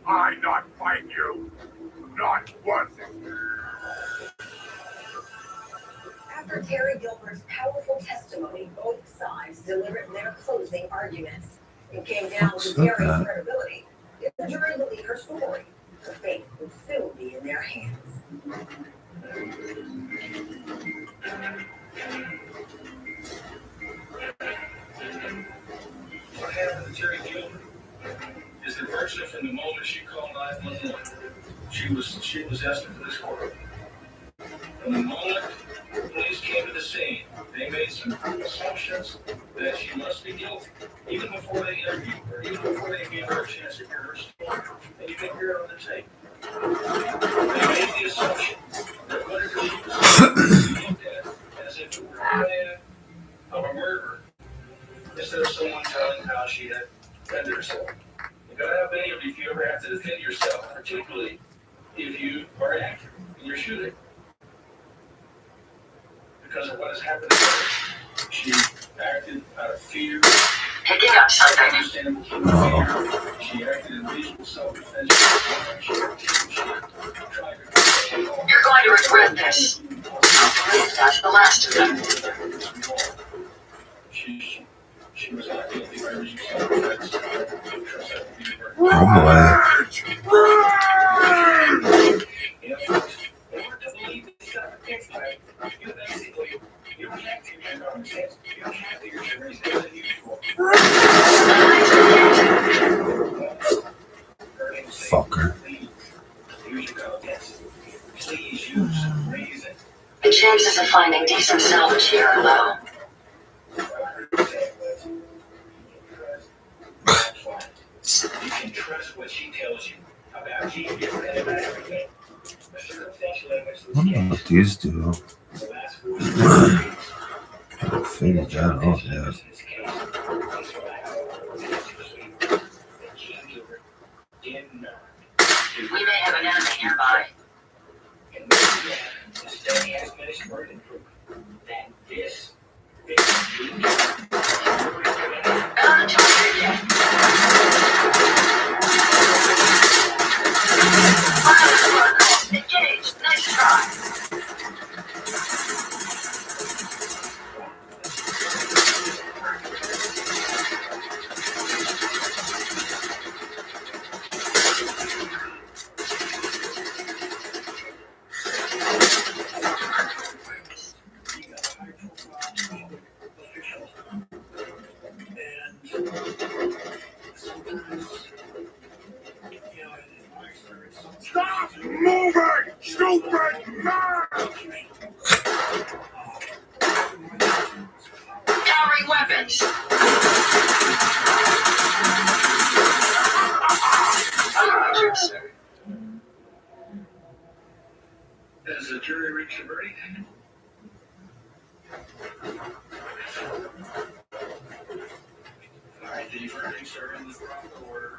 I not fight you. Not once. After Terry Gilbert's powerful testimony, both sides delivered their closing arguments. It came down to Terry's credibility. Did the jury believe her story? her fate would soon be in their hands. What happened to Terry Gilbert is the person from the moment she called 911. She was asking for this court. From the moment police came to the scene, they made some assumptions that she must be guilty. Even before they interviewed her, even before they gave her a chance to hear her story. And you can hear it on the tape. They made the assumption that whatever she was looked at as if it were a plan of a murderer, instead of someone telling how she had defended herself. You gotta have many of you if you ever have to defend yourself, particularly if you are accurate in your shooting. Because of what has happened to her, she acted out of fear. Picking up something. Understandable fear. She acted in reasonable self-defense. She tried to You're going to regret this. That's the last of them. She was not guilty by reasonable self-defense. Fucker. The chances of finding decent salvage here are low. You can trust what she tells you about you and about everything. The circumstantial evidence I don't know what these do. I figured that out yet. We may have an enemy nearby. The study has finished burden proof that this victim Not on the target yet. Engage. Nice try. Stop moving! Stupid man! Carry weapons. Has the jury reached a verdict? Alright, the verdicts are in the proper order.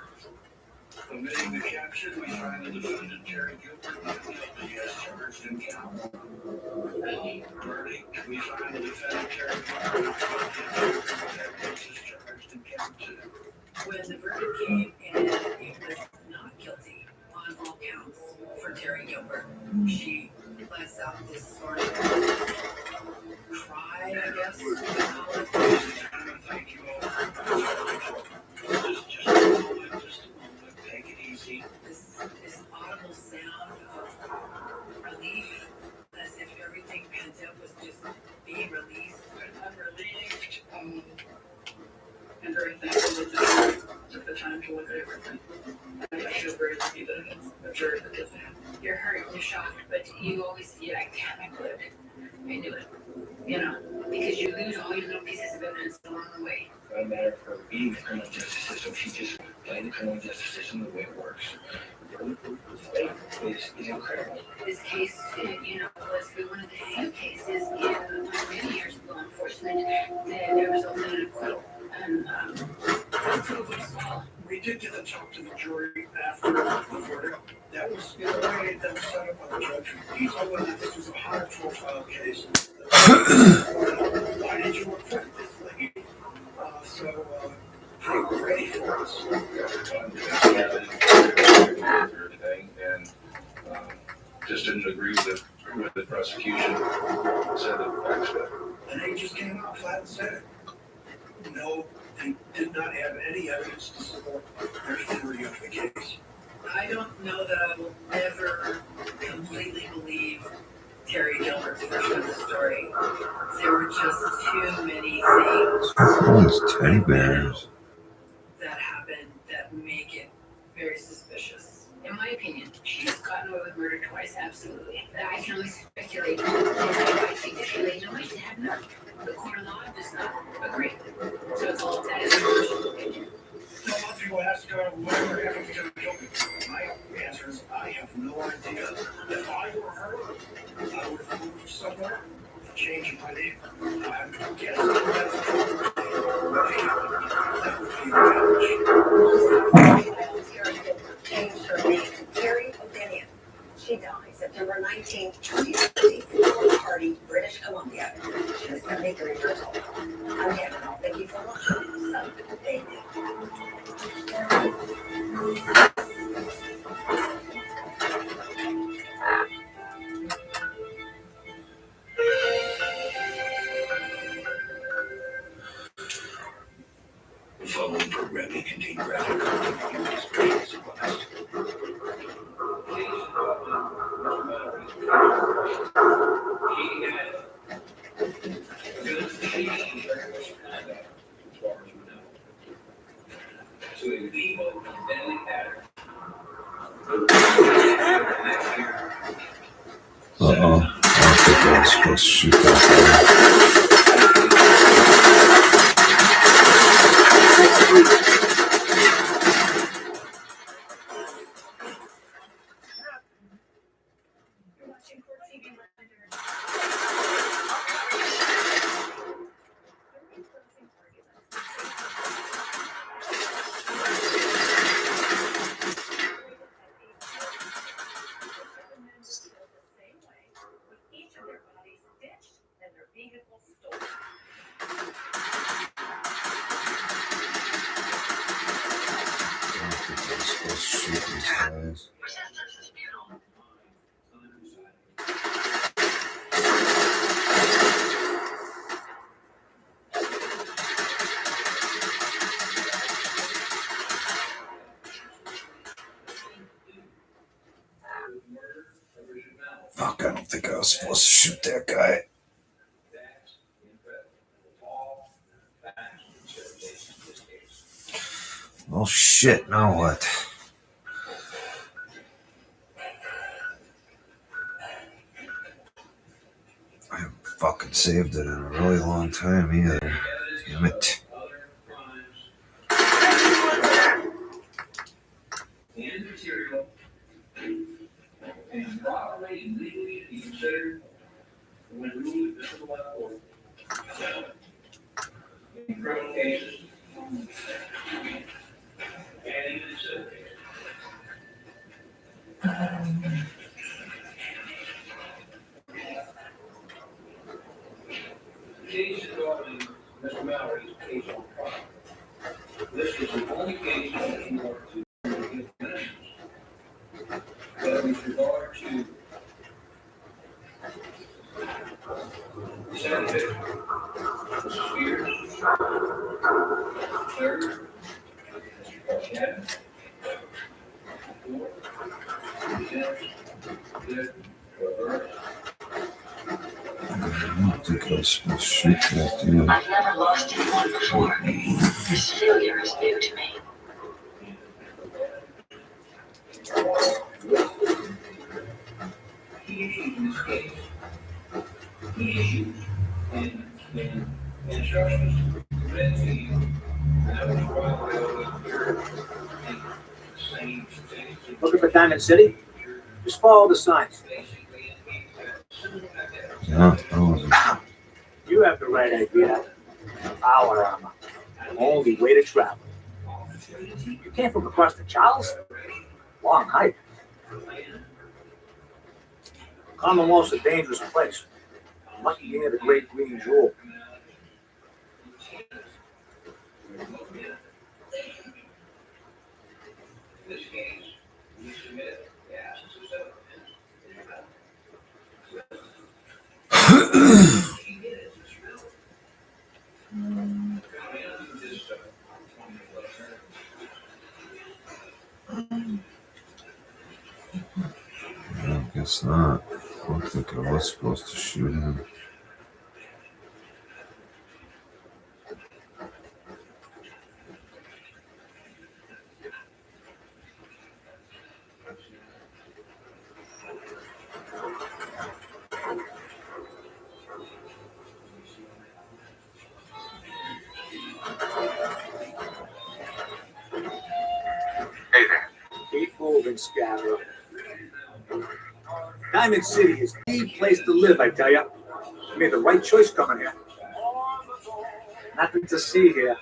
Omitting the caption, we find the defendant Terry Gilbert not guilty as charged in count one. Verdict, we find the defendant Terry Gilbert not guilty as charged in count two. When the verdict came in, it was not guilty on all counts for Terry Gilbert. She lets out this sort of cry, I guess. Thank you all. Just a moment. Take it easy. This audible sound of relief, as if everything pent up was just being released. I'm relieved. And very thankful that I took the time to look at everything. I feel very lucky that it's a jury that doesn't have. You're hurt, you're shocked, but you always, I knew it. I knew it. You know, because you lose all your little pieces of evidence along the way. It doesn't matter for being the criminal justice system. She just played the criminal justice system the way it works. It's incredible. This case, was one of the few cases in many years of law enforcement that resulted in an acquittal. And two of which small. We did get to talk to the jury after the verdict. That was in a way that was set up by the judge. He told them that this was a high-profile case. Why did you acquit this lady? They were ready for us. Today, and just didn't agree with the prosecution. Said the facts better. And they just came out flat and said it. No, they did not have any evidence to support their theory of the case. I don't know that I will ever completely believe Terry Gilbert's version of the story. There were just too many things. Oh, teddy bears. That happened that make it very suspicious. In my opinion, she's gotten away with murder twice, absolutely. I can only speculate. I think that she laid no might have none. The court of law does not agree. So it's all that is a personal opinion. A lot of people ask whatever happened to Terry Gilbert. My answer is I have no idea. If I were her, I would have moved somewhere, changed my name. I'm guessing that's true. That would be Changed her name to Terry O'Daniel. She died September 19, 2020, in Hardy, British Columbia. She was 73 years old. I'm Hannah. Thank you for watching. So, thank you. The following program may contain graphic content and expressions of violence. Uh-oh. I think I was supposed to shoot that guy. Fuck, I don't think I was supposed to shoot that guy. Oh shit, now what? I haven't fucking saved it in a really long time either. Damn it. And properly and legally to be considered when ruled admissible by court. In criminal cases, and even in civil cases. The case involving Mr. Mallory's case on trial. This was the only case in which he wanted to give innocence. But with regard to the second victim, Mrs. Spears, third, Mr. Chapman, fourth, fifth, reverse. I don't think I was supposed to shoot that dude. I've never lost anyone before. This failure is new to me. He issued in this case. He issued in instructions read to you. And that was why I always hear the same thing. Looking for Diamond City? Just follow the signs. Yeah, that wasn't. You have the right idea. Power armor. Only way to travel. You came from across the Charles? Long hike. Commonwealth's a dangerous place. Lucky you near the Great Green Jewel. In this case, we submit the absence of settlement. It's not. I don't think I was supposed to shoot him. Hey there. Keep moving, Scatter. Diamond City is the place to live, I tell you. You made the right choice coming here. Nothing to see here.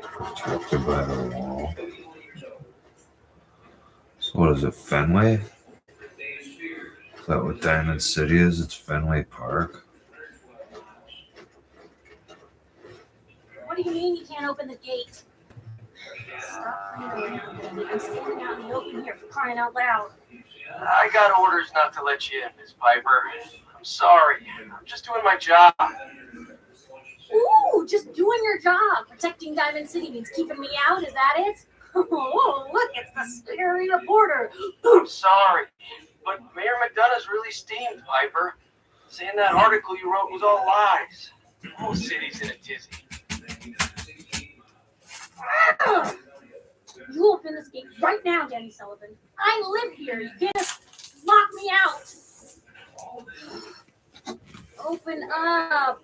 Protected by the wall. So what is it, Fenway? Is that what Diamond City is? It's Fenway Park. What do you mean you can't open the gate? Stop playing around with me. I'm standing out in the open here for crying out loud. I got orders not to let you in, Miss Piper. I'm sorry. I'm just doing my job. Ooh, just doing your job. Protecting Diamond City means keeping me out, is that it? Oh, look, it's the scary reporter. I'm sorry, but Mayor McDonough's really steamed, Piper. Saying that article you wrote was all lies. The whole city's in a tizzy. You open this gate right now, Danny Sullivan. I live here. You can't just lock me out. Open up.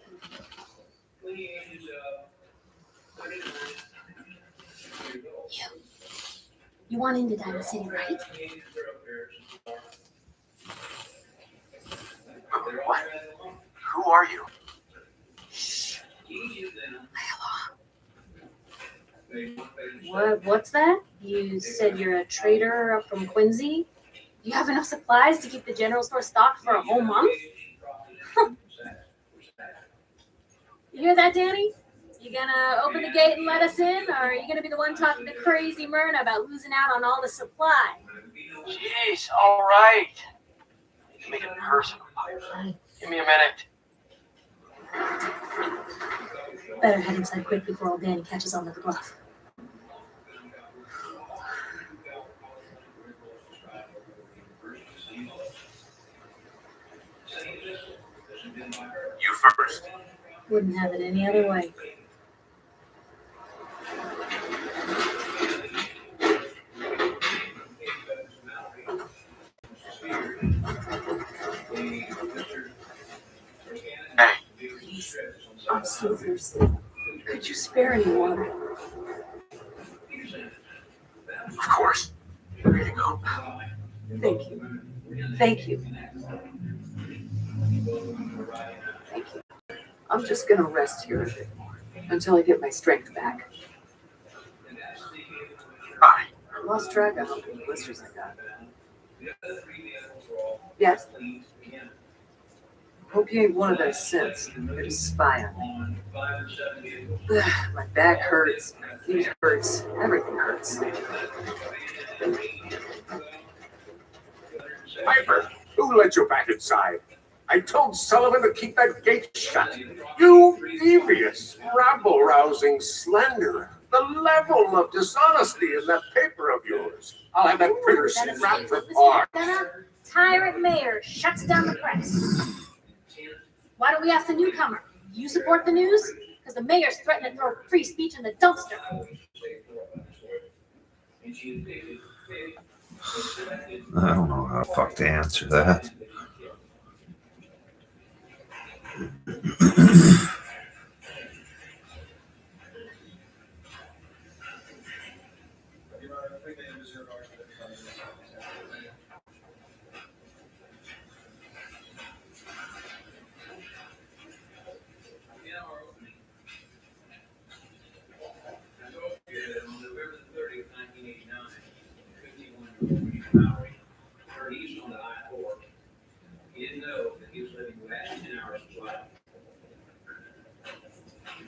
You want into Diamond City, right? What? Who are you? What's that? You said you're a trader up from Quincy? You have enough supplies to keep the general store stocked for a whole month? You hear that, Danny? You gonna open the gate and let us in, or are you gonna be the one talking to crazy Myrna about losing out on all the supply? Jeez, all right. You can make it personal, Piper. Give me a minute. Better head inside quick before old Danny catches on to the bluff. You first. Wouldn't have it any other way. Hey. Please, I'm so thirsty. Could you spare any water? Of course. Here you go. Thank you. Thank you. Thank you. I'm just gonna rest here a bit more until I get my strength back. Bye. I lost track of how many blisters I got. Yes. Hope you ain't one of those synths. You're to spy on me. My back hurts, my feet hurts, everything hurts. Piper, who let you back inside? I told Sullivan to keep that gate shut. You devious, rabble-rousing slender. The level of dishonesty in that paper of yours. I'll have that printer strapped for parts. Tyrant mayor shuts down the press. Why don't we ask the newcomer? You support the news? Because the mayor's threatening to throw free speech in the dumpster. I don't know how the fuck to answer that.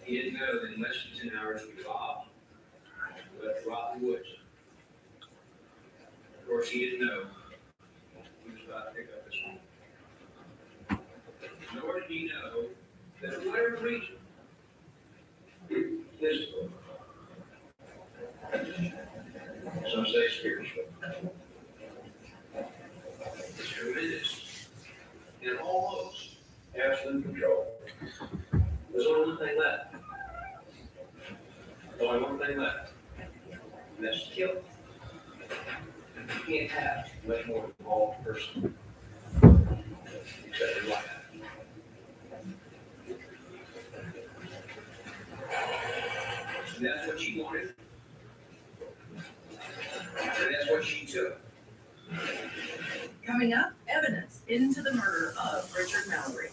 He didn't know that in less than 10 hours we evolved. We left Rock Woods. Of course, he didn't know he was about to pick up his home. Nor did he know that for whatever reason, physical, some say spiritual, much more involved person. Exactly right. And that's what she wanted. And that's what she took. Coming up, evidence into the murder of Richard Mallory.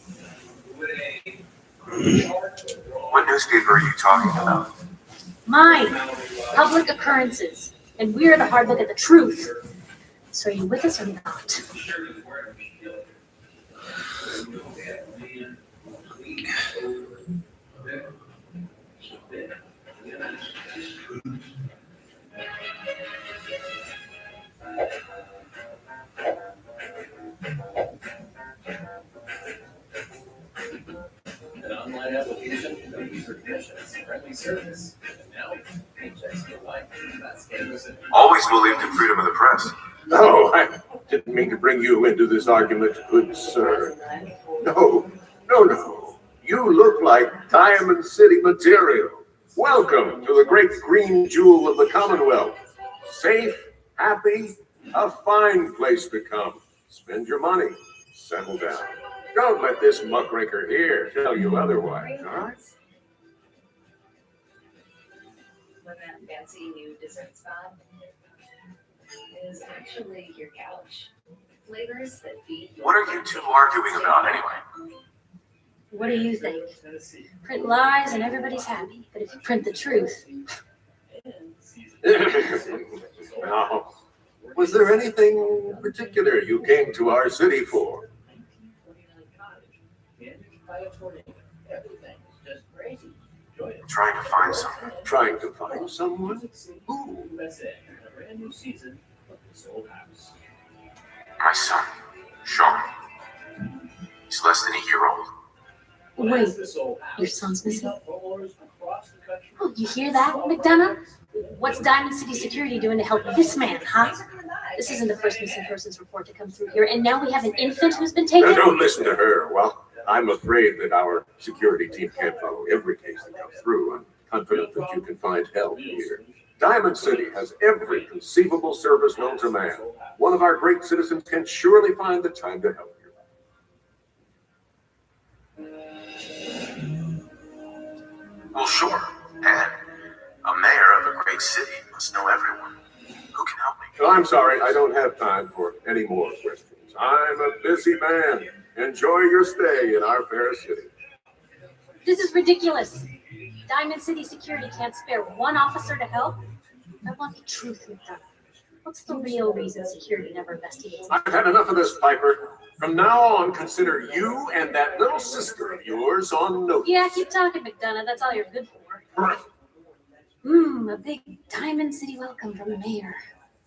What newspaper are you talking about? Mine. Public occurrences. And we're the hard look at the truth. So are you with us or not? An online application, no user commissions, friendly service. And now, paychecks for life. That's Canvas. Always believed in freedom of the press. No, I didn't mean to bring you into this argument, good sir. No. You look like Diamond City material. Welcome to the great green jewel of the Commonwealth. Safe, happy, a fine place to come. Spend your money, settle down. Don't let this muckraker here tell you otherwise, all right? When that fancy new dessert spot is actually your couch. Flavors that feed. What are you two arguing about anyway? What do you think? Print lies and everybody's happy. But if you print the truth, Now, was there anything particular you came to our city for? Trying to find someone. Trying to find someone? Who? That's it. A brand new season of This Old House. My son, Sean. He's less than a year old. wait, your son's missing? Oh, you hear that, McDonough? What's Diamond City Security doing to help this man, huh? This isn't the first missing persons report to come through here, and now we have an infant who's been taken? Now, don't listen to her. Well, I'm afraid that our security team can't follow every case that comes through. I'm confident that you can find help here. Diamond City has every conceivable service known to man. One of our great citizens can surely find the time to help you. Well, sure. And a mayor of a great city must know everyone. Who can help me? Well, I'm sorry, I don't have time for any more questions. I'm a busy man. Enjoy your stay in our fair city. This is ridiculous. Diamond City Security can't spare one officer to help. I want the truth, McDonough. What's the real reason security never investigates? I've had enough of this, Piper. From now on, consider you and that little sister of yours on notice. Yeah, keep talking, McDonough. That's all you're good for. A big Diamond City welcome from the mayor.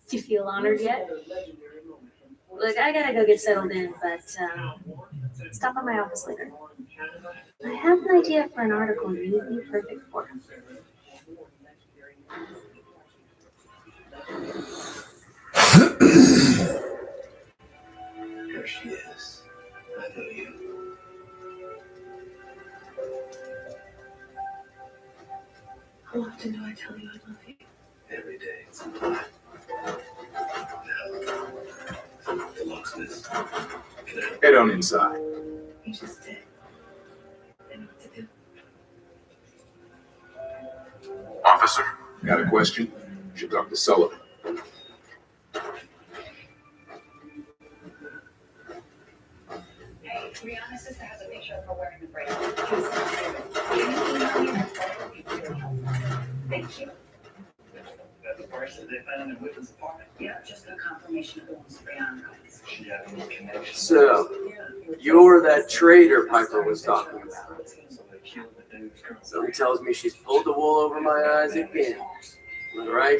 Do you feel honored yet? Look, I gotta go get settled in, but stop by my office later. I have an idea for an article you'd be perfect for. Here she is. I know you. How often do I tell you I love you? Every day. Now, the locksmith. Head on inside. You just did. I know what to do. Officer? Got a question? Should talk to Sullivan. Hey, Rihanna's sister has a picture of her wearing the bracelet. Thank you. That's the person they found in Whitman's apartment. Yeah, just a confirmation of the ones Rihanna got. She had any connection. So, you're that traitor Piper was talking about. Something tells me she's pulled the wool over my eyes again. Am I right?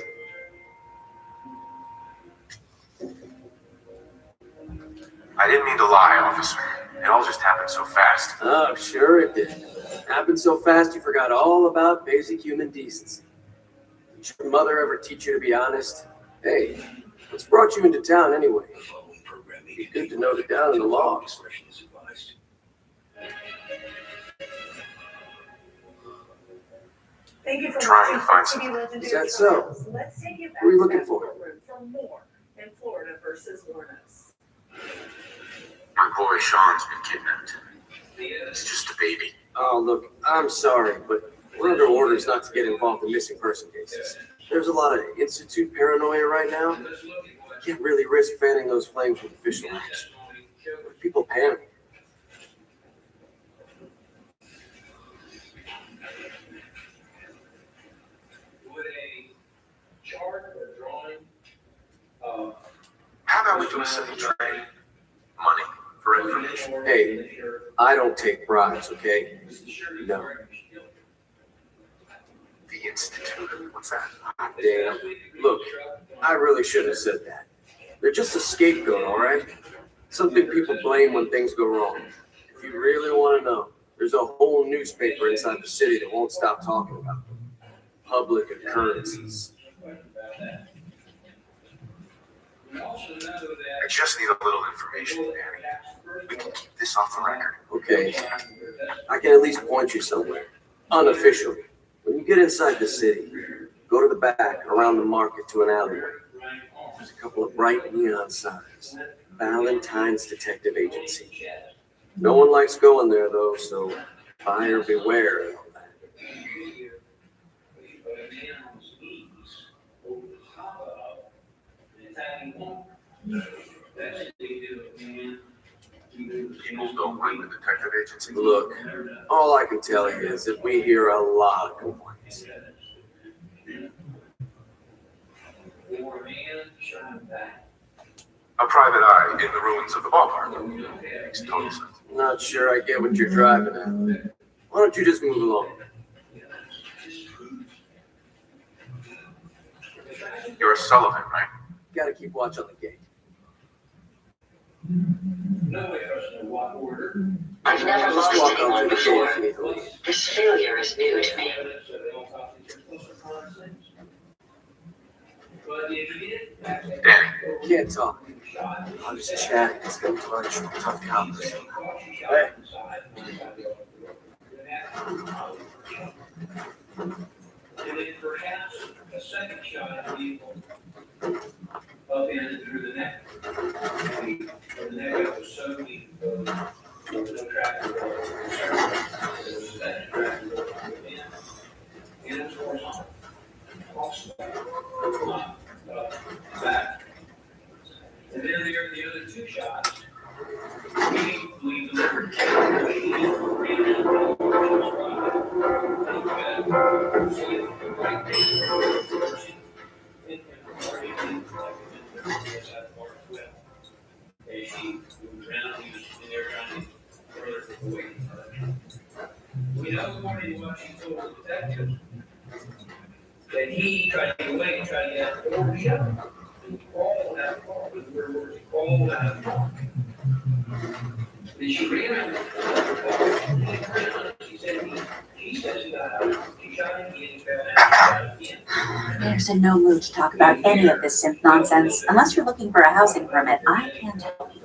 I didn't mean to lie, officer. It all just happened so fast. Oh, sure it did. Happened so fast you forgot all about basic human decency. Did your mother ever teach you to be honest? Hey, what's brought you into town anyway? Be good to note it down in the logs. Thank you for Trying to watching find City someone. Legendary Is that so? Trials. Let's take you back Who are you to looking that for? courtroom for more. in Florida versus Lawrence. My boy Sean's been kidnapped. He's just a baby. Oh, look, I'm sorry, but we're under orders not to get involved in missing person cases. There's a lot of institute paranoia right now. Can't really risk fanning those flames with official action. People panic. Would a chart or drawing, How about we do a simple trade? Money for information. Hey, I don't take bribes, okay? No. The Institute. What's that? Damn. Look, I really shouldn't have said that. They're just a scapegoat, all right? Something people blame when things go wrong. If you really want to know, there's a whole newspaper inside the city that won't stop talking about them. Public occurrences. I just need a little information, Danny. We can keep this off the record. Okay. I can at least point you somewhere. Unofficially. When you get inside the city, go to the back, around the market to an alleyway. There's a couple of bright neon signs. Valentine's Detective Agency. No one likes going there, though, so buyer beware and all that. People don't like the detective agency. Look, all I can tell you is that we hear a lot of complaints. A private eye in the ruins of the ballpark. Makes total sense. Not sure I get what you're driving at. Why don't you just move along? You're Sullivan, right? Gotta keep watch on the gate. I've never Just lost walk anyone out to the gate if you before. need to leave. This failure is new to me. Danny. Can't talk. I'm just chatting. It's gonna be lunch from tough cops. Hey. And then perhaps a second shot at vehicle up in and through the neck. The neck was so weak, there was no traffic. There was a second traffic in, and it was horizontal. Also, back. And then there are the other two shots. We delivered we know according to what she told the detective that he tried to get away and tried to get out the door shut. All that car with the words, all that car. Then she ran out. She said she said she got out. She shot him again, fell down, shot again. There's in no mood to talk about any of this simp nonsense. Unless you're looking for a housing permit, I can't help you.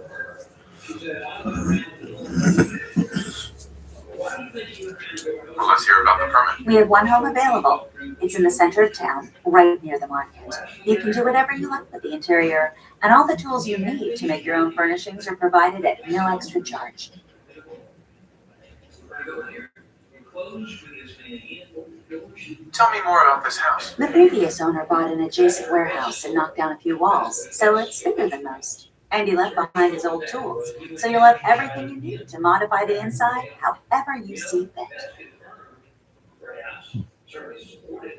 Well, let's hear about the permit. We have one home available. It's in the center of town, right near the market. You can do whatever you like with the interior, and all the tools you need to make your own furnishings are provided at no extra charge. Tell me more about this house. The previous owner bought an adjacent warehouse and knocked down a few walls, so it's bigger than most. And he left behind his old tools, so you'll have everything you need to modify the inside however you see fit. Certainly supported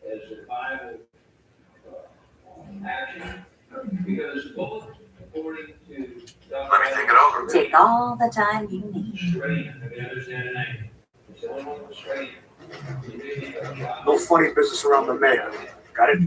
as a viable action, because both according to Let me think it over. Take all the time you need. No funny business around the mayor. Got it?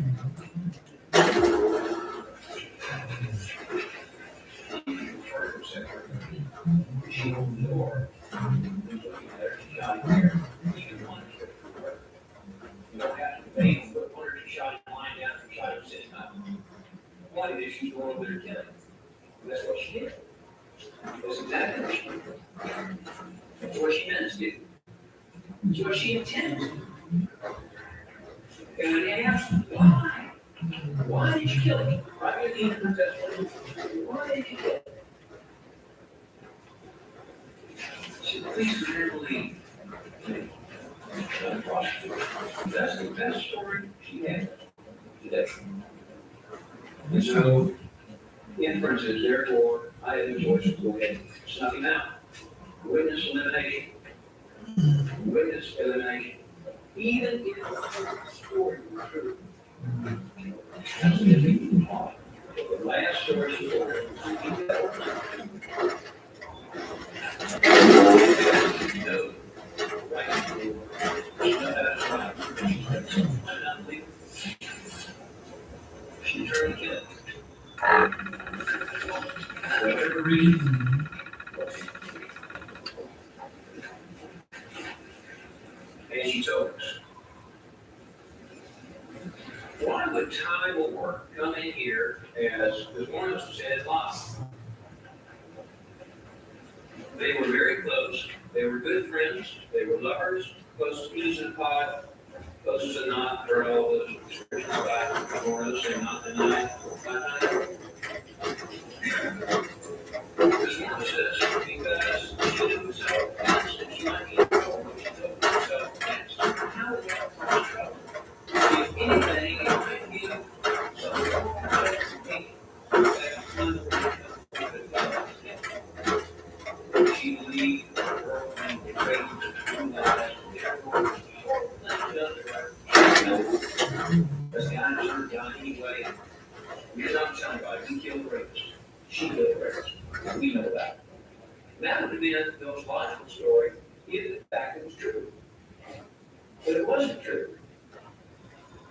That's what she did. That's exactly what she did. That's what she meant to do. That's what she intended. And when they asked why, Why did you kill him? Right at the end of her testimony. Why did you kill him? She please never leave. That's the best story she had today. And so, inferences, therefore, I have a choice to go ahead and snuff him out. Witness elimination. Witness elimination. Even if the story was true. That's the big part. The last story she told. No. She turned in. Whatever reason. And she told us. Why would Ty Moore come in here as one of us said live? They were very close. They were good friends. They were lovers. Close as a pod, close as a knot. Heard all those descriptions by more of us and not tonight. This one says because she knew herself, she might be in trouble when she told herself next. How would that cause trouble? If anything, it might give she believed the world and the great because the honors are done anyway. We're not telling anybody, we killed the rapist. She killed the rapist. We know that. That would have been the most logical story if in fact it was true. But it wasn't true.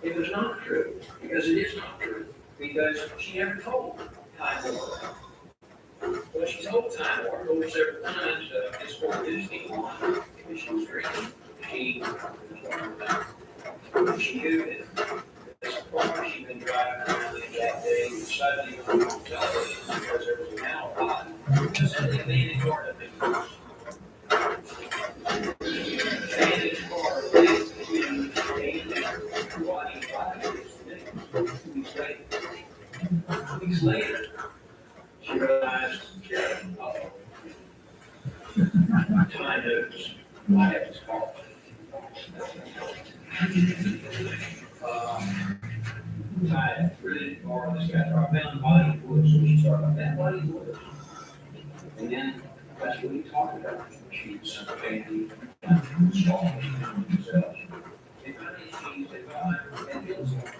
It was not true, because it is not true, because she never told Ty Moore. Well, she told Ty Moore over several times, it's for Tuesday on, and she was drinking. She knew that as far as she'd been driving around that day, suddenly on television, because there was an alibi, because then they made it hard to make this. And it's hard to make weeks later, she realized, uh-oh. Time knows I have this car. I really didn't borrow this guy. So I found the body in the woods, so she started that body in the woods. And then that's what we talked about. She was some family, stalking themselves. They finally changed their mind and killed someone.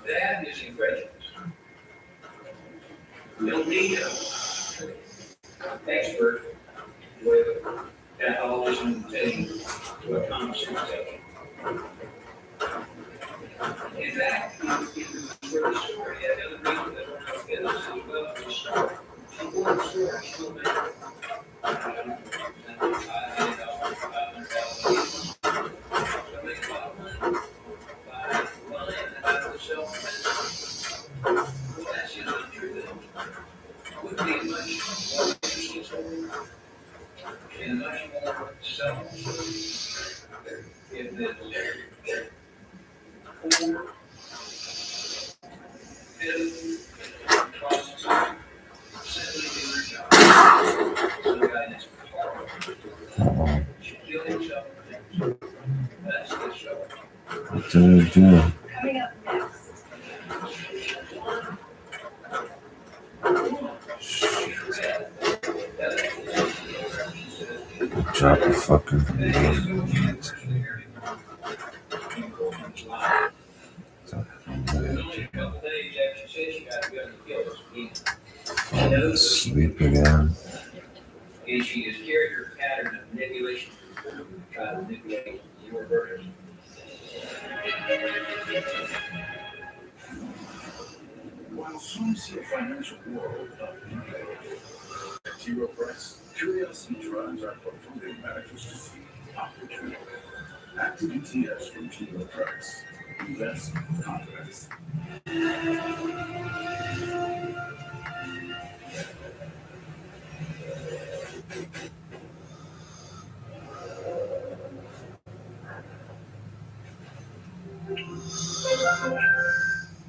That is incredible. We don't need an expert with pathologism to a common sense take. In fact, where the story had other reasons that were not good as well as the story. She told the story, she told me. Would be a much more interesting story and much more self if this poor and process simply do their job. Some guy that's horrible should kill himself. That's the show. What did I do? Coming up next. Drop a fucking video. Sleep again. And she has carried her pattern of manipulation to try to manipulate your version. I'll soon see a financial world of innovation. At T. Rowe Price, curiosity drives our portfolio managers to see opportunity. Active ETFs from T. Rowe Price. Invest with confidence.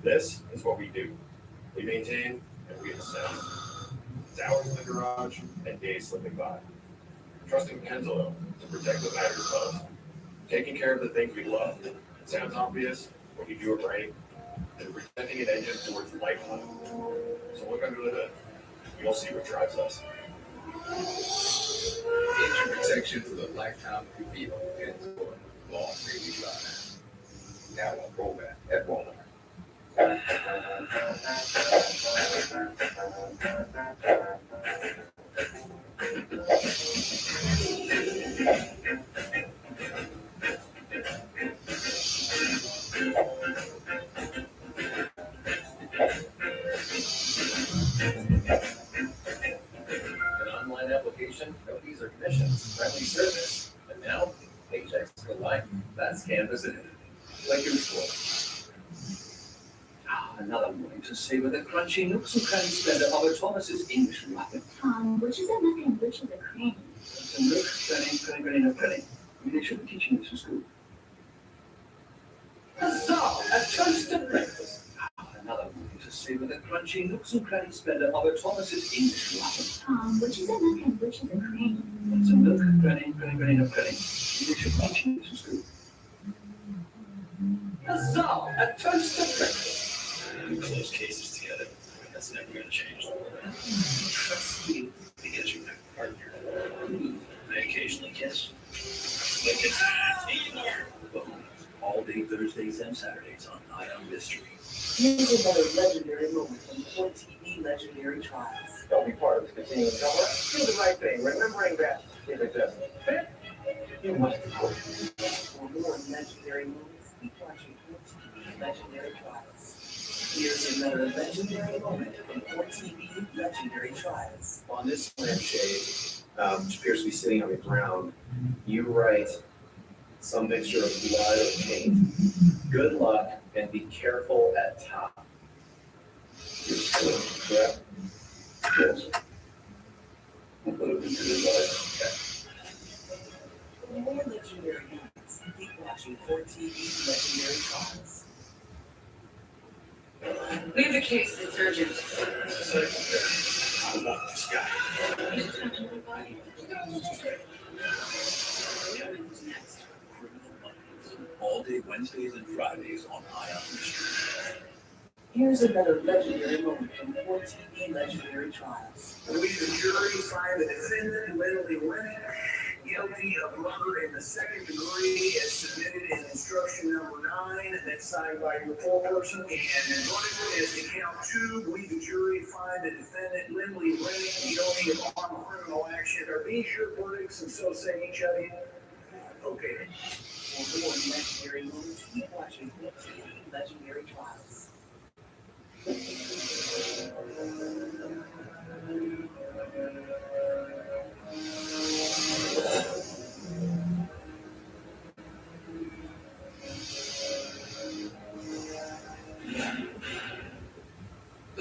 This is what we do. We maintain and we assess. It's hours in the garage and days slipping by. Trusting Pennzoil to protect what matters most. Taking care of the things we love. It sounds obvious when you do it right. And protecting an engine towards the lifetime. So look under the hood. You'll see what drives us. Engine protection for the lifetime of your vehicle. Pennzoil. Long may we drive. Now on program at Walmart. An online application, no fees or commissions, friendly service, and now paychecks for life. That's Canvas in it. Like your school. Another morning to savor the crunchy nooks and crannies splendor of a Thomas's English muffin. Which is a nook and which is a cranny? It's a nook, cranny, no cranny. They should be teaching this in school. Huzzah! A toast to breakfast. Another morning to savor the crunchy nooks and crannies splendor of a Thomas's English muffin. Which is a nook and which is a cranny? It's a nook, cranny, no cranny. They should be teaching this in school. Huzzah! A toast to breakfast. We close cases together. That's never going to change. Trust me, because you're my partner. I occasionally kiss. Like it's teamwork. All day Thursdays and Saturdays on Eye on Mystery. Here's another legendary moment from Court TV Legendary Trials. Don't be part of this continuing drama. Do the right thing, remembering that if it doesn't fit, you must report. For more legendary moments, keep watching Court TV Legendary Trials. Here's another legendary moment from Court TV Legendary Trials. On this lampshade, which appears to be sitting on the ground, you write some mixture of blood or paint. Good luck and be careful at top. Correct? Yes. I'll put it into the life. For more legendary moments, keep watching Court TV Legendary Trials. We have a case that's urgent. I want this guy. Who's next? Criminal Minds. All day Wednesdays and Fridays on Eye on Mystery. Here's another legendary moment from Court TV Legendary Trials. We, the jury, find the defendant, Lindley Lennon, guilty of murder in the second degree as submitted in instruction number 9, and that's signed by your foreperson. And verdict is to count 2. We, the jury, find the defendant, Lindley Lennon, guilty of armed criminal action. Are these your verdicts, and so say each of you? Okay. For more legendary moments, keep watching Court TV Legendary Trials. The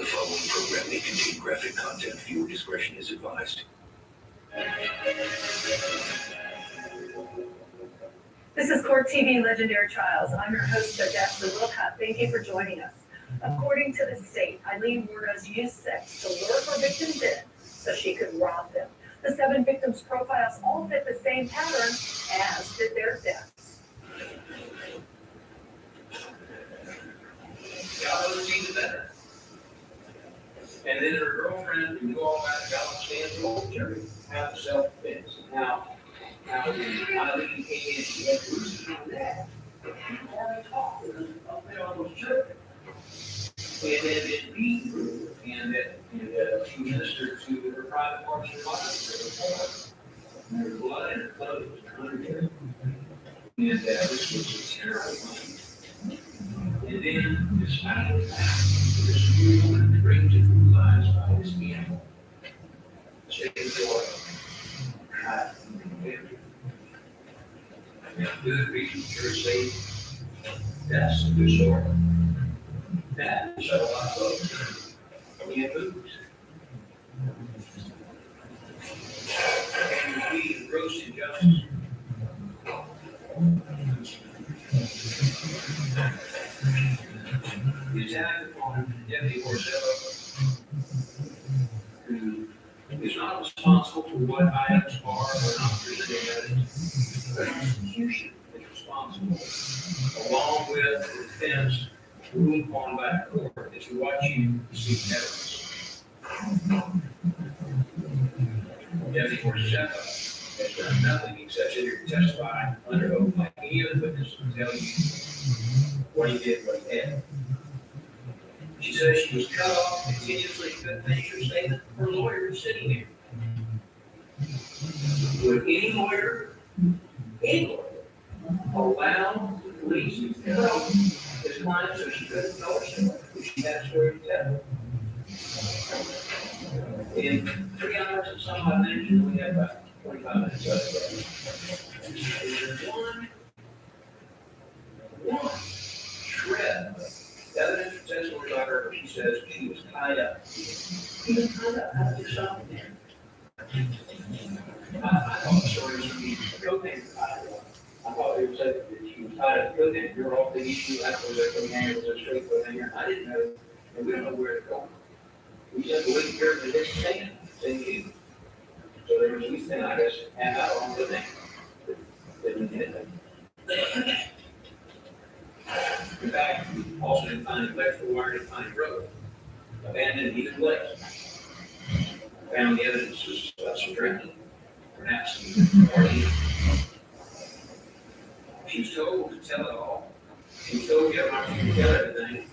following program may contain graphic content. Viewer discretion is advised. This is Court TV Legendary Trials. I'm your host, Judge Ashley Wilcott. Thank you for joining us. According to the state, Eileen Wardos used sex to lure her victims in so she could rob them. The 7 victims' profiles all fit the same pattern, as did their deaths. Y'all ever seen the better? And then her girlfriend would go all back and got stand the old jury, have self-defense. Now Eileen came in, she had bruises on that. But she wanted to talk with them up there on those children. And then it beat her, and she ministered to her private parts of her body, her blood and her clothes, and her hair. And this was a terrible thing. And then this happened. This woman brings it to lies by his animal. State of Florida. And good reason you're safe. That's a good story. That is a lot of folks. We have moves. And we gross injustice. The attack upon Deputy Porcello, who is not responsible for what items are or not presented evidence. The prosecution is responsible, along with the defense, ruled upon by the court, is to watch you seek evidence. Deputy Porcello has done nothing except sit here and testify under oath like any other witness to tell you what he did, what he had. She says she was cut off continuously, couldn't finish her statement. Her lawyer is sitting here. Would any lawyer allow the police to cut off his client so she couldn't know herself if she had a story to tell? In 3 hours and some odd minutes, we have about 25 minutes left. There's one shred of evidence or testimony by her where she says she was tied up. She was tied up. How did you stop it there? I thought the story was going to be a cocaine tied up. I thought they would say that she was tied up to cocaine. You're off the issue. I thought that cocaine was a straight cocaine. I didn't know, and we don't know where to go. We just believe here that it's saying you. So there was at least, I guess, half hour on the thing. Didn't hit it. In fact, we also didn't find electrical wire, didn't find a rope. Abandoned either place. Found the evidence of some drinking, perhaps some partying. She was told to tell it all. She was told to get around to tell everything.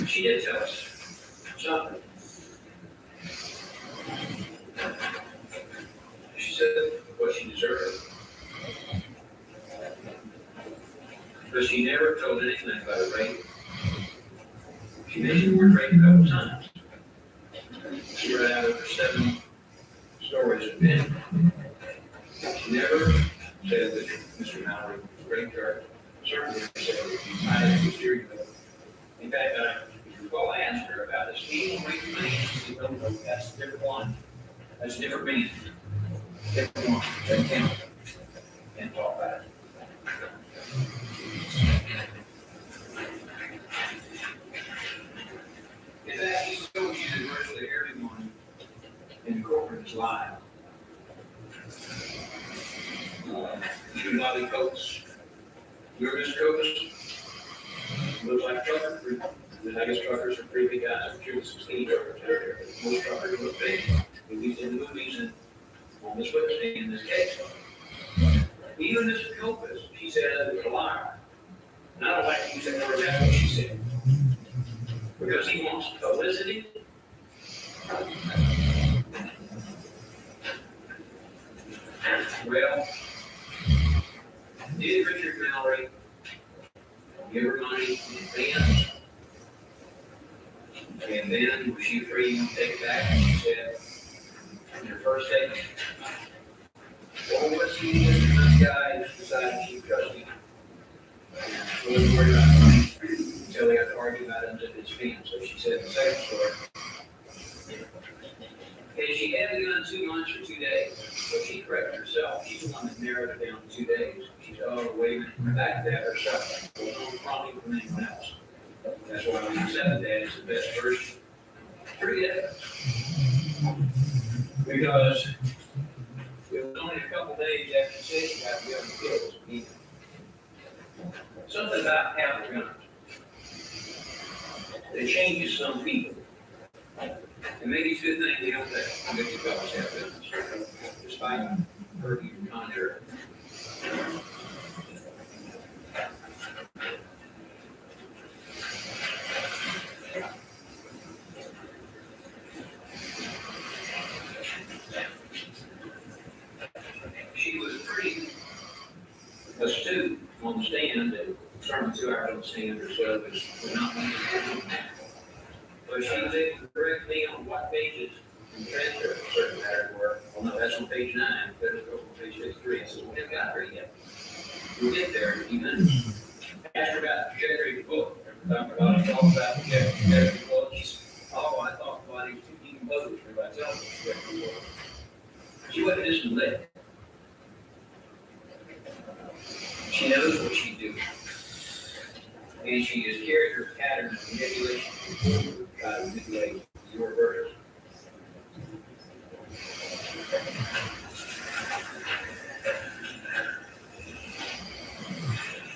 She did tell us something. She said what she deserved. But she never told anything about a rape. She mentioned the word rape a couple times. She read out over 7 stories of men. She never said that Mr. Mallory raped her. Certainly said that he tied it to a steering wheel. In fact, I asked her about this. He didn't rape the man. She said, no, that's a different one. That's a different man. Different one. That can't talk about it. In fact, he told you that virtually everyone in the courtroom is lying. You Bobby Coates. You're Mr. Coates. Looks like trucker. I guess truckers are pretty big guys. I'm sure there's some skinny truckers out there. Most truckers look big. At least in the movies and on this witness stand in this case. Even Mr. Coates, she said, was a liar. And I don't like to use that word, that's what she said. Because he wants publicity. Well, did Richard Mallory give her money in advance? And then was she free to take it back? She said in her first statement, well, what's he doing? This guy decided to keep trusting him. So let's worry about money until they got to argue about it under his feet. So she said the second story. And she had it on 2 months or 2 days. So she corrected herself. She's the one that narrowed it down to 2 days. She said, oh, wait a minute, back to that herself. Well, no problem from anyone else. That's why we accepted that as the best version. Pretty evidence. Because it was only a couple days after the city got the other kills. Something about having guns. It changes some people. And maybe it's a good thing they don't let the fellows have guns, despite hurting your contrary. She was pretty astute on the stand and determined 2 hours on stand or so, but we're not going to. But she was able to correct me on what pages and transfer certain matters were. Well, no, that's on page 9, but it's on page 53, so we haven't got there yet. We'll get there in a few minutes. Asked her about the Jerry book. Talking about it, all about the Jerry book. Oh, I thought about it, you can publish it by telling me the Jerry book. She wasn't just led. She knows what she's doing. And she has carried her pattern of manipulation to try to manipulate your verdict.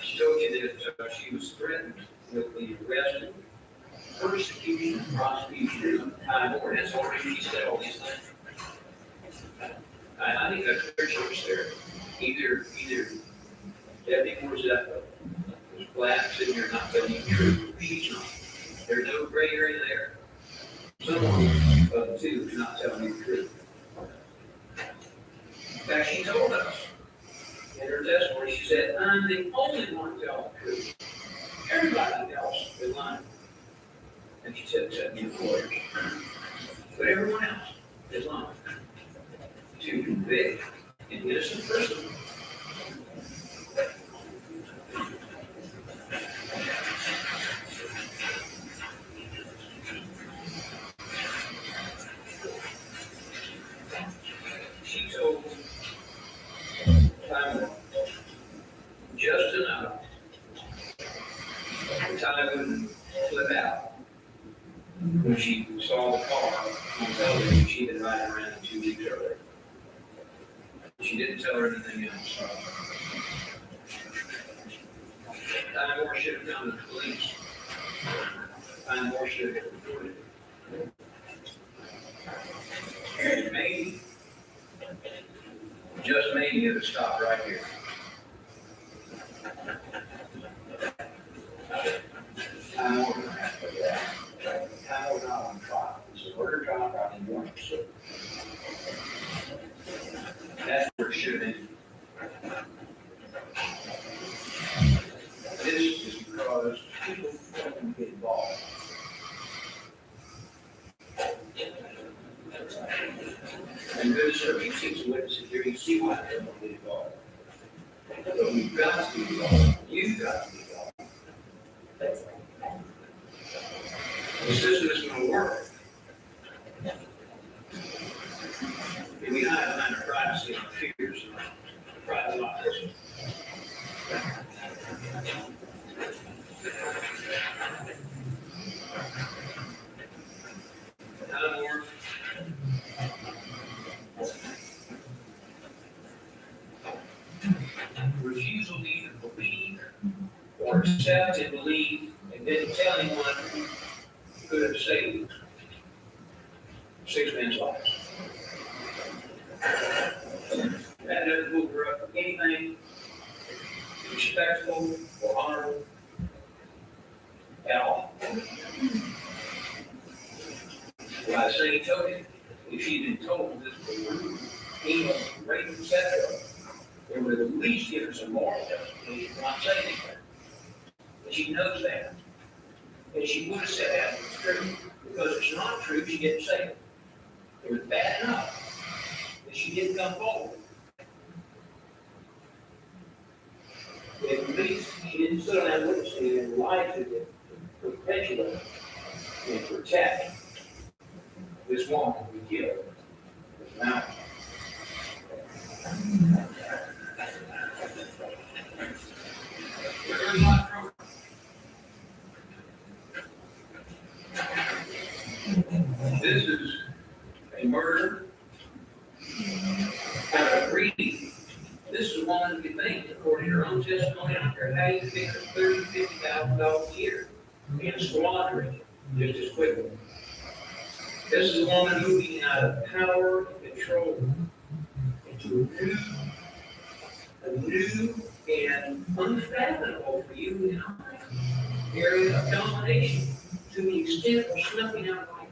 She told you that she was threatened with the arrest, persecution, prosecution of Time Warner. That's already she said all these things. I think that's their choice there. Either Debbie Morzetta was black, sitting here not telling you the truth, or she's not. There's no gray area there. Someone of the two is not telling you the truth. In fact, she told us in her testimony, she said, I'm the only one telling the truth. Everybody else is lying. And she said, except you lawyers. But everyone else is lying. To convict an innocent person. She told Time just enough the time wouldn't flip out. When she saw the car on television, she'd been riding around 2 weeks earlier. She didn't tell her anything else. Time Moore should have come to the police. Time Moore should have reported it. Maybe, just maybe, it would stop right here. Time Moore don't have to do that. Time Moore's not on trial. It's a murder trial, probably more so. That's where it should have been. This is because people don't get involved. And good service, you see some witnesses here, you see why they don't get involved. But we've got to be involved. You've got to be involved. The system is going to work. And we hide behind our privacy and our fears and our private lives. Time Moore. Refusal to either believe or accept and believe and didn't tell anyone who could have saved 6 men's lives. That doesn't move her up for anything respectful or honorable at all. By the same token, if she'd been told this was evil, rape, etc., it would have at least given some moral justification for not saying anything. But she knows that. And she would have said that was true. Because if it's not true, she didn't say it. It was bad enough that she didn't come forward. At least she didn't sit on that witness stand and lie to them, perpetuate and protect this woman we killed. Now, this is a murder out of greed. This is a woman who thinks, according to her own testimony, I don't care how you think of $30,000, $50,000 a year and squandering just as quickly. This is a woman moving out of power and control into a new and unfathomable for you and I area of domination to the extent of snuffing out life.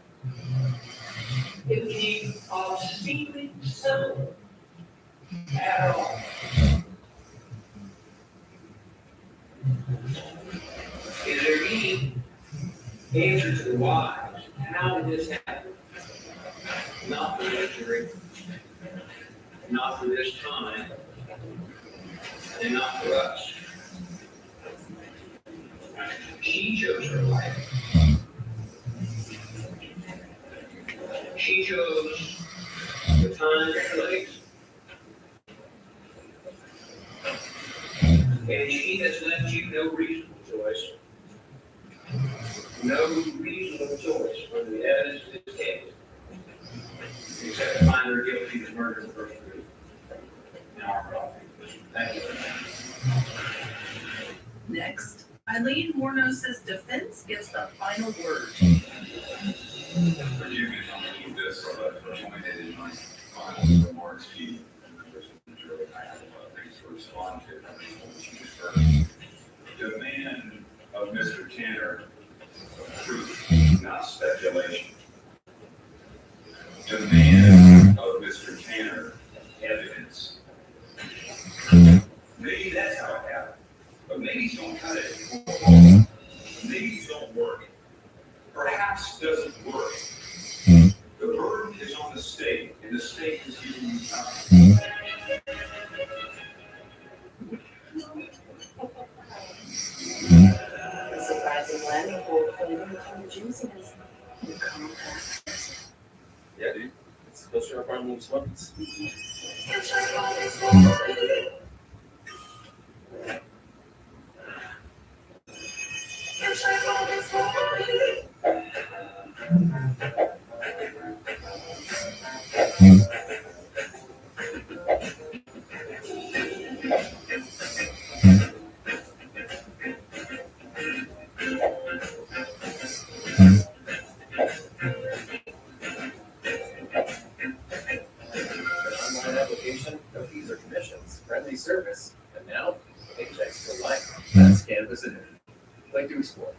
It became obscenely simple at all. Answer to the why. How did this happen? Not for luxury, not for this time, and not for us. She chose her life. She chose the time and place. And she has left you no reasonable choice. No reasonable choice from the evidence of this case. Except to find her guilty of murder in the first degree. Now, our problem. Thank you. Next, Eileen Wuornos' defense gets the final word. Forgive me if I'm going to this, but pointed in my final remarks, he, I have a lot of things to respond to. Demand of Mr. Tanner, proof, not speculation. Demand of Mr. Tanner, evidence. Maybe that's how it happened, but maybe don't cut it. Maybe don't work. Perhaps doesn't work. The burden is on the state, and the state is giving you time. The surprising landing hole for the juiciness. Yeah, dude. Let's go show up our little smuggles. Online application, no fees or commissions, friendly service, and now paychecks for life. That's cannabis in it. Like to explore.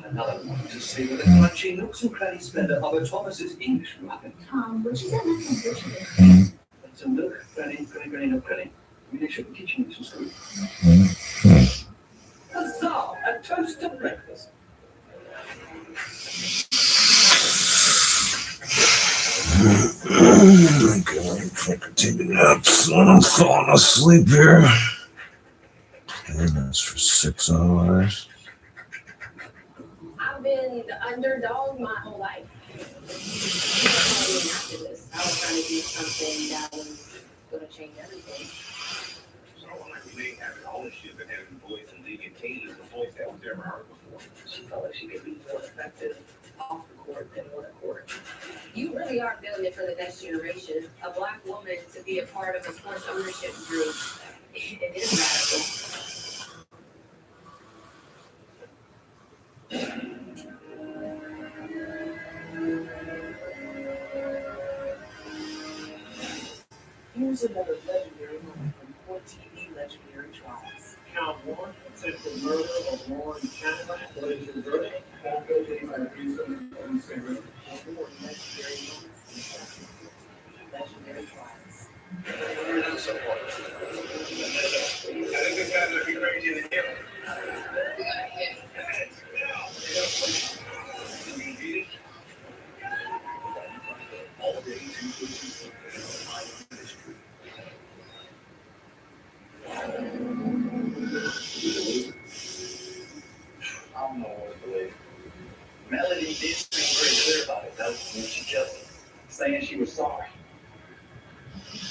Another one to see with a crunchy nooks and crannies splendor of a Thomas's English muffin. Tom, which is that unconditional? Some milk, granny, no granny. I mean, they should be teaching you some school. Huzzah! A toast to breakfast. I'm gonna fucking take a nap, son. I'm falling asleep here. And that's for 6 hours. I've been the underdog my whole life. I was trying to do something that was going to change everything. So like we may have an ownership and having voice and leading teams is a voice that was never heard before. She felt like she could be more effective off the court than on the court. You really are building it for the next generation. A Black woman to be a part of a sports ownership group, it is radical. Here's another legendary moment from Court TV Legendary Trials. Count one, attempted murder of Lauren Cadillac. What is your verdict? Found guilty by reason of insanity. More legendary moments in Legendary Trials. I think this guy's looking crazy in the hip. I don't know what to believe. Melody did seem pretty clear about it, though, when she killed him, saying she was sorry.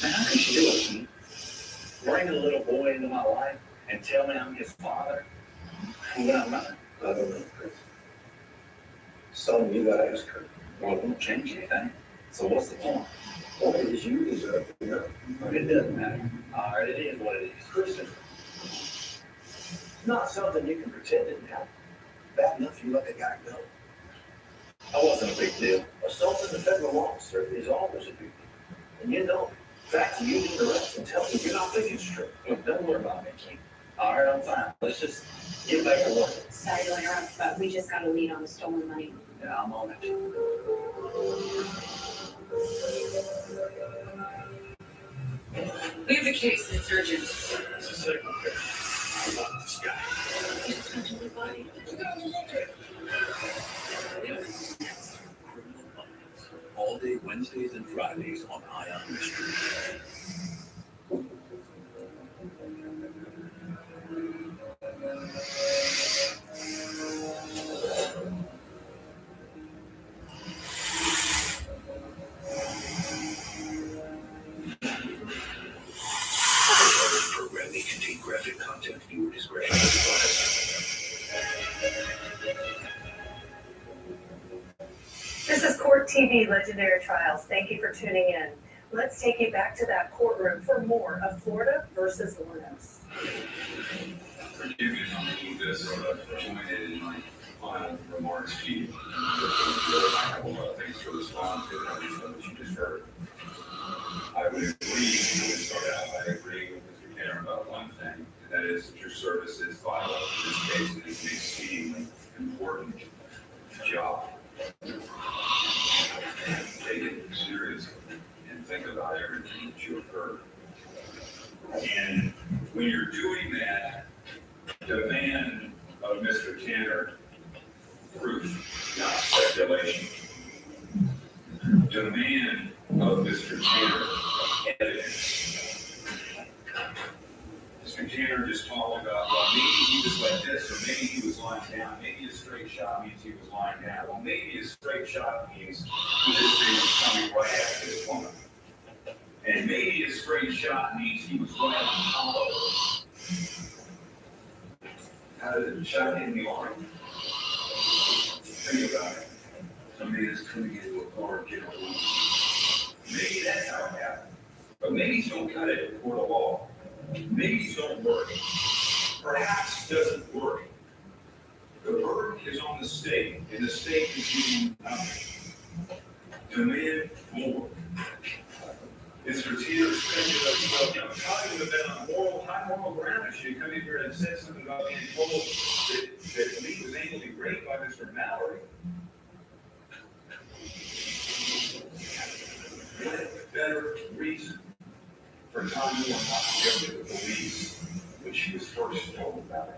Man, how could she do it to me? Bring a little boy into my life and tell me I'm his father? When I'm not. I don't know, Chris. Son, you gotta ask her. Well, it won't change anything. So what's the point? What is you deserve to know? It doesn't matter. All right, it is what it is. Kristen, it's not something you can pretend didn't happen. Bad enough you let the guy go. That wasn't a big deal. Assaulting the federal officer is always a big deal. And you know, in fact, you need to rest and tell me you're not thinking straight. Look, don't worry about me, Keith. All right, I'm fine. Let's just get back to work. Sorry to interrupt, but we just got a lead on the stolen money. Yeah, I'm on it. We have a case, it's urgent. It's a second case. Not this guy. He's touching the body. all day Wednesdays and Fridays on Ion Mystery. This program may contain graphic content. Viewer discretion is advised. This is Court TV Legendary Trials. Thank you for tuning in. Let's take you back to that courtroom for more of Florida versus Llanos. Forgive me on this, joined in my final remarks to you. I have a lot of things to respond to everything that you just heard. I would agree, to start out, I agree with Mr. Tanner about one thing, and that is that your services vital in this case and is an exceedingly important job. Take it seriously and think about everything that you have heard. And when you're doing that, demand of Mr. Tanner proof, not speculation. Demand of Mr. Tanner evidence. Mr. Tanner just talked about, well, maybe he was like this, or maybe he was lying down. Maybe a straight shot means he was lying down. Well, maybe a straight shot means this thing was coming right at this woman. And maybe a straight shot means he was right on top of her. How did the shot hit the arm? Think about it. Somebody that's coming into a car and getting a wound. Maybe that's how it happened. But maybe don't cut it in court of law. Maybe don't work. Perhaps doesn't work. The burden is on the state, and the state is doing nothing. Demand more. Mr. Tanner speculated, you know, probably would have been on high moral ground if she had come in here and said something about being told that Lee was anally raped by Mr. Mallory. What better reason for Tom Moore not to go to the police when she was first told about it?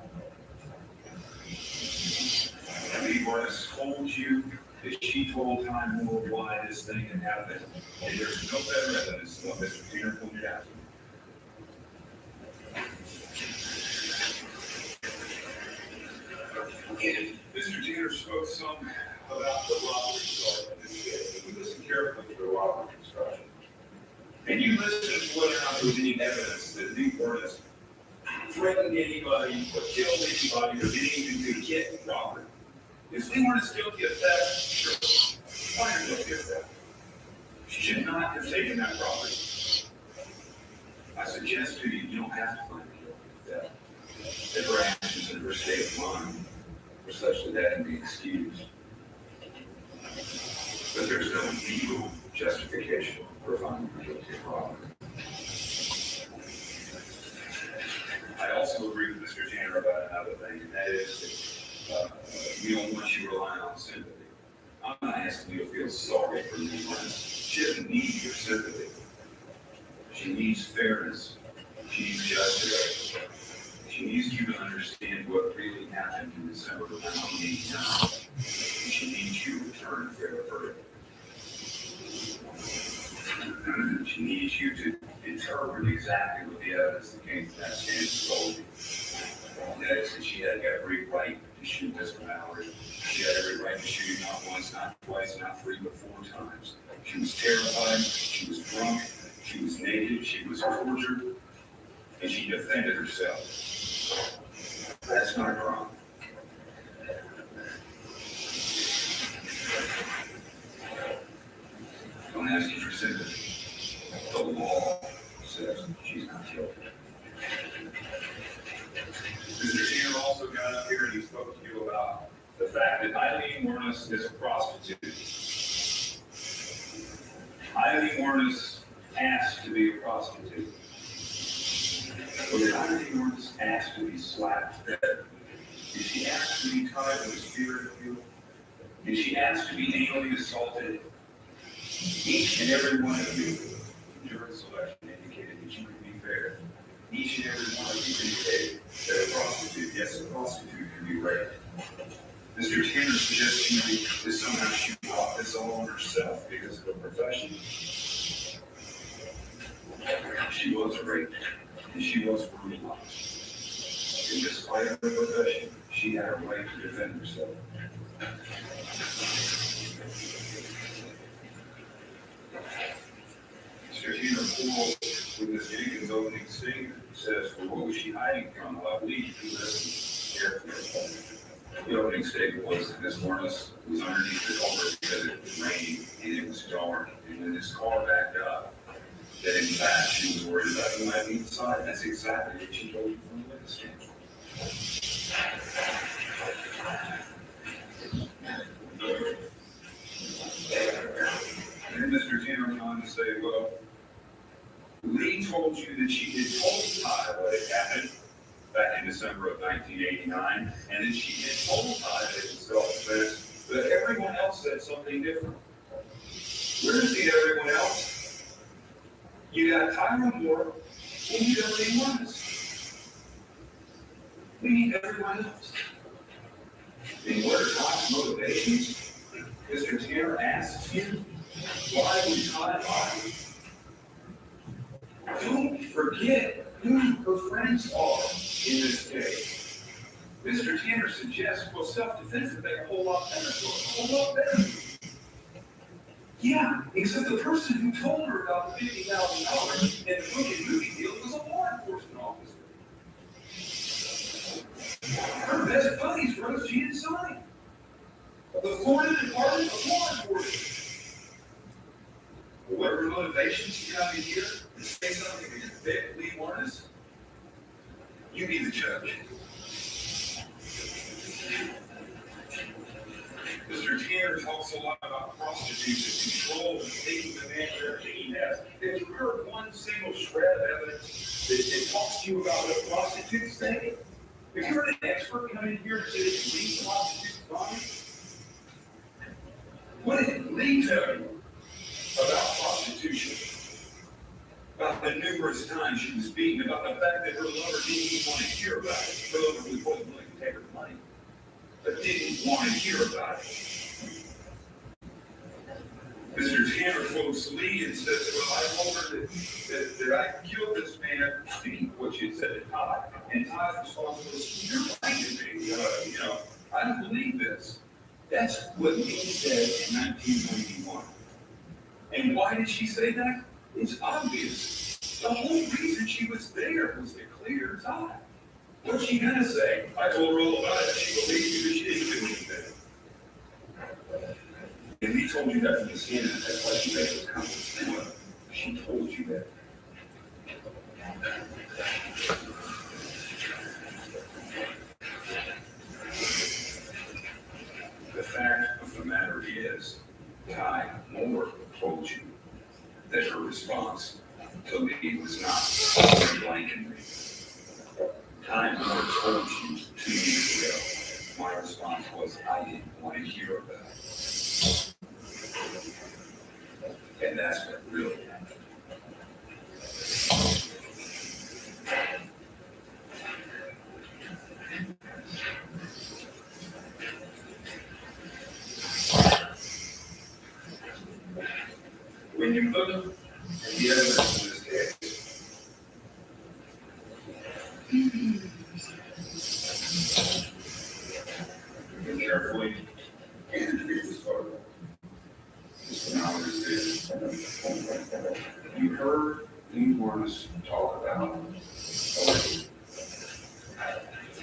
Lee Morris told you that she told Time Moore why this thing had happened, and there's no better evidence than what Mr. Tanner pointed out. And Mr. Tanner spoke some about the robbery story in this case, and we listened carefully to the robbery instruction. And you listened to whether or not there was any evidence that Lee Morris threatened anybody, or killed anybody, or did anything to get robbery. If Lee Morris guilty of theft, sure. Why are you guilty of theft? She should not have taken that property. I suggest to you, you don't have to find her guilty of theft. If her actions and her state of mind were such that that can be excused. But there's no legal justification for finding her guilty of robbery. I also agree with Mr. Tanner about another thing, and that is that we don't want you relying on sympathy. I'm not asking you to feel sorry for Lee Morris. She doesn't need your sympathy. She needs fairness. She needs justice. She needs you to understand what really happened in December of 1989. She needs you to return a fair verdict. She needs you to interpret exactly what the evidence that came from that stand told you. That is that she had every right to shoot Mr. Mallory. She had every right to shoot him not once, not twice, not three, but 4 times. She was terrified, she was drunk, she was naked, she was tortured, and she defended herself. That's not a crime. Don't ask you for sympathy. The law says she's not guilty. Mr. Tanner also got up here and he spoke to you about the fact that Eileen Wuornos is a prostitute. Eileen Wuornos asked to be a prostitute. But did Eileen Wuornos ask to be slapped? Did she ask to be tied to a spirit wheel? Did she ask to be anally assaulted? Each and every one of you, jury selection indicated that you could be fair. Each and every one of you indicated that a prostitute, yes, a prostitute can be raped. Mr. Tanner suggests to me that somehow she brought this all on herself because of her profession. She was raped, and she was brutalized. And despite her profession, she had a right to defend herself. Mr. Tina Poole, with Ms. Jenkins' opening statement, says, well, what was she hiding from? Well, I believe you listened carefully. The opening statement was that Ms. Warnes was underneath the culvert because it was raining and it was dark. And when this car backed up, that in fact she was worried about who might be inside. And that's exactly what she told you from the witness stand. And then Mr. Tanner went on to say, well, Lee told you that she had told Ty what had happened back in December of 1989, and that she had told Ty that it was self-defense, but everyone else said something different. Where's the everyone else? You got Tyra Moore, and you got Lee Warnes. We need everyone else. And what are Ty's motivations? Mr. Tanner asks you, why would Ty lie? Don't forget who her friends are in this case. Mr. Tanner suggests, well, self-defense would make a whole lot better. So a whole lot better. Yeah, except the person who told her about the $50,000 and the book and movie deal was a law enforcement officer. Her best buddies Rose Jean and Sonny of the Florida Department of Law Enforcement. Whatever motivations you come in here and say something to convict Lee Warnes, you be the judge. Mr. Tanner talks a lot about prostitution, control, and taking advantage of everything he has. Have you heard one single shred of evidence that talks to you about what prostitutes think? Have you heard an expert come in here and say that you leave prostitutes' bodies? What did Lee tell you about prostitution? About the numerous times she was beaten, about the fact that her lover didn't even want to hear about it. Her lover wasn't willing to take her money, but didn't want to hear about it. Mr. Tanner quotes Lee and says, well, I told her that I killed this man, speaking of what she had said to Todd, and Todd's response was, you're lying to me. I don't believe this. That's what Lee said in 1991. And why did she say that? It's obvious. The whole reason she was there was to clear Todd. What's she gonna say? I told her all about it. She believed you, but she didn't do anything. And we told you that from the beginning. That's why she made those comments. She told you that. The fact of the matter is, Ty Moore told you that her response to Lee was not blanking me. Ty Moore told you 2 years ago. My response was, I didn't want to hear about it. And that's what really happened. When you look at the evidence in this case, look carefully and read this photo. This phenomenon is this. You heard Lee Warnes talk about Lee.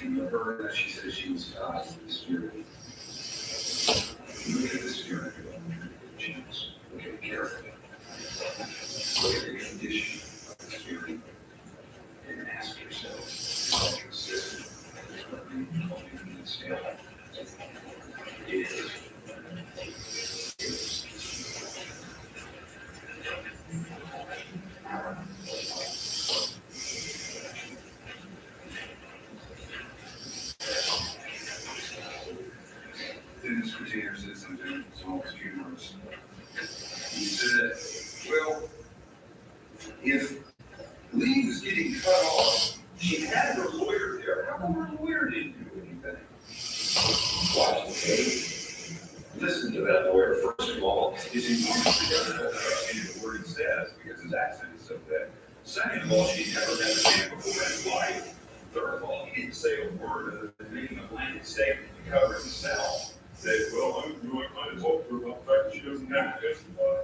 You heard that she said she was tied to the spirit. Look at the spirit of Jesus. Look at it carefully. Look at the condition of the spirit and ask yourself, how consistent is what you told me in this day? It is. Dennis Coutier said something that's almost humorous. He said, well, if Lee was getting cut off, she had her lawyer there. How come her lawyer didn't do anything? Watch the tape. Listen to that lawyer. First of all, the word it says because his accent is so thick. Second of all, she's never met a man before in his life. Third of all, he didn't say a word other than making a blanket statement to cover himself. Said, well, I'm doing kind of talk to her about the fact that she doesn't have to testify.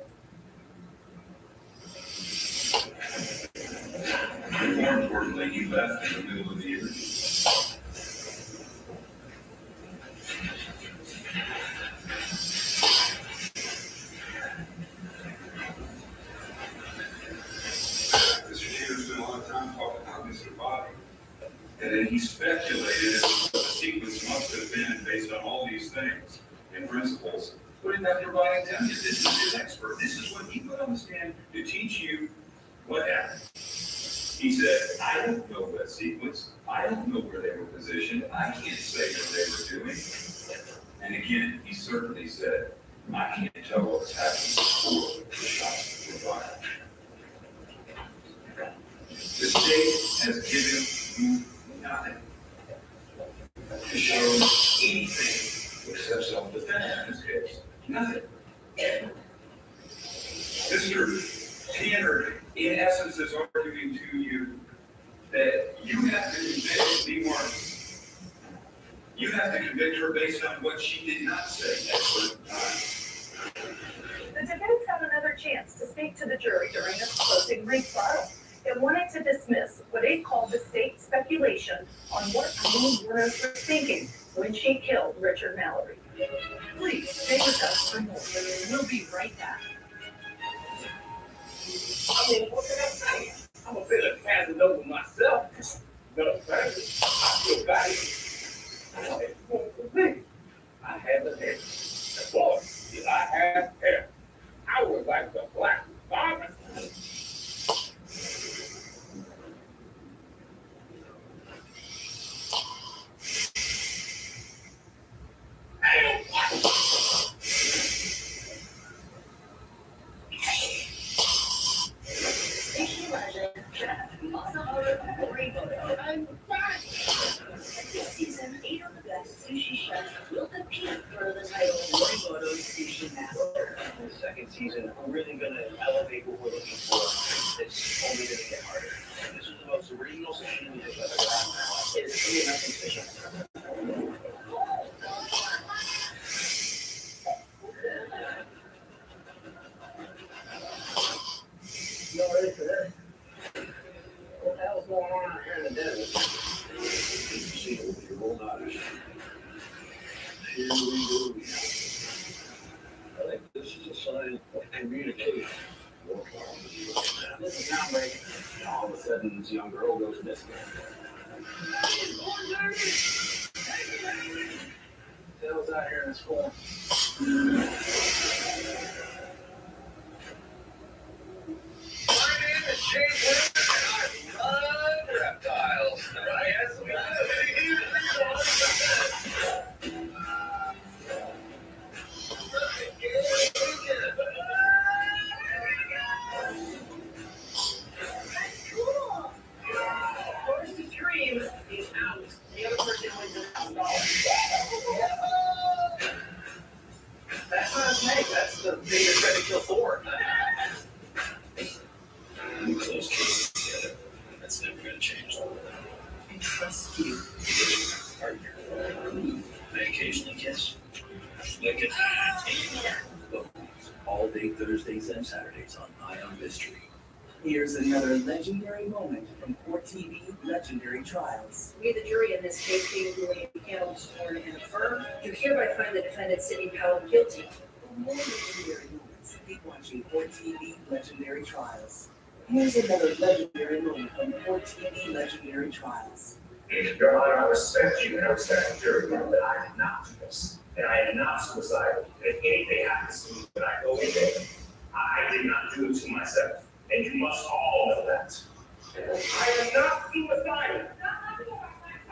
And more importantly, he left in the middle of the interview. Mr. Taylor spent a lot of time talking about Mr. Bobby. And then he speculated as to what the sequence must have been based on all these things and principles. What did Dr. Bobby tell you? This is his expert. This is what he put on the stand to teach you what happened. He said, I don't know that sequence. I don't know where they were positioned. I can't say what they were doing. And again, he certainly said, I can't tell what was happening before the shots were fired. The state has given you nothing to show anything except self-defense in this case. Nothing. Mr. Tanner, in essence, is arguing to you that you have to convict Lee Martin. You have to convict her based on what she did not say at certain times. The defense had another chance to speak to the jury during its closing rebuttal. It wanted to dismiss what it called the state speculation on what Eileen Wuornos was thinking when she killed Richard Mallory. Please stay with us for more. We'll be right back. I mean, what can I say? I'm gonna say that pass it over myself. No, thank you. I feel bad. I had the hair. Boy, did I have hair. I was like the Black Barber. I'm fine. This season, 8 of the best sushi chefs will compete for the title of Morimoto Sushi Master. In the second season, we're really gonna elevate what we're looking for. It's only gonna get harder. This is the most original sashimi dish I've ever had. It's really nothing special. You all ready for this? What the hell's going on out here in the desert? You see it with your old eyes. Here we go. I think this is a sign of communication. This is not right. All of a sudden, this young girl goes missing. What the hell's out here in this form? My name is James Wilson, and I love reptiles. Yes, we do. Cool. First the dream is out. The other person wins $1,000. That's not a snake. That's the thing you're trying to kill Thor. We close cases together. That's never going to change. I trust you. Partner. I occasionally kiss. Look at that. All day Thursdays and Saturdays on Eye on Mystery. Here's another legendary moment from Court TV Legendary Trials. We, the jury in this case, being duly impaneled, sworn, and affirmed, do hereby find the defendant Sidney Powell guilty. For more legendary moments, keep watching Court TV Legendary Trials. Here's another legendary moment from Court TV Legendary Trials. Your Honor, I respect you and I respect the jury, but I did not do this. And I am not suicidal. If anything happens to me when I go in there, I did not do it to myself. And you must all know that. I am not suicidal.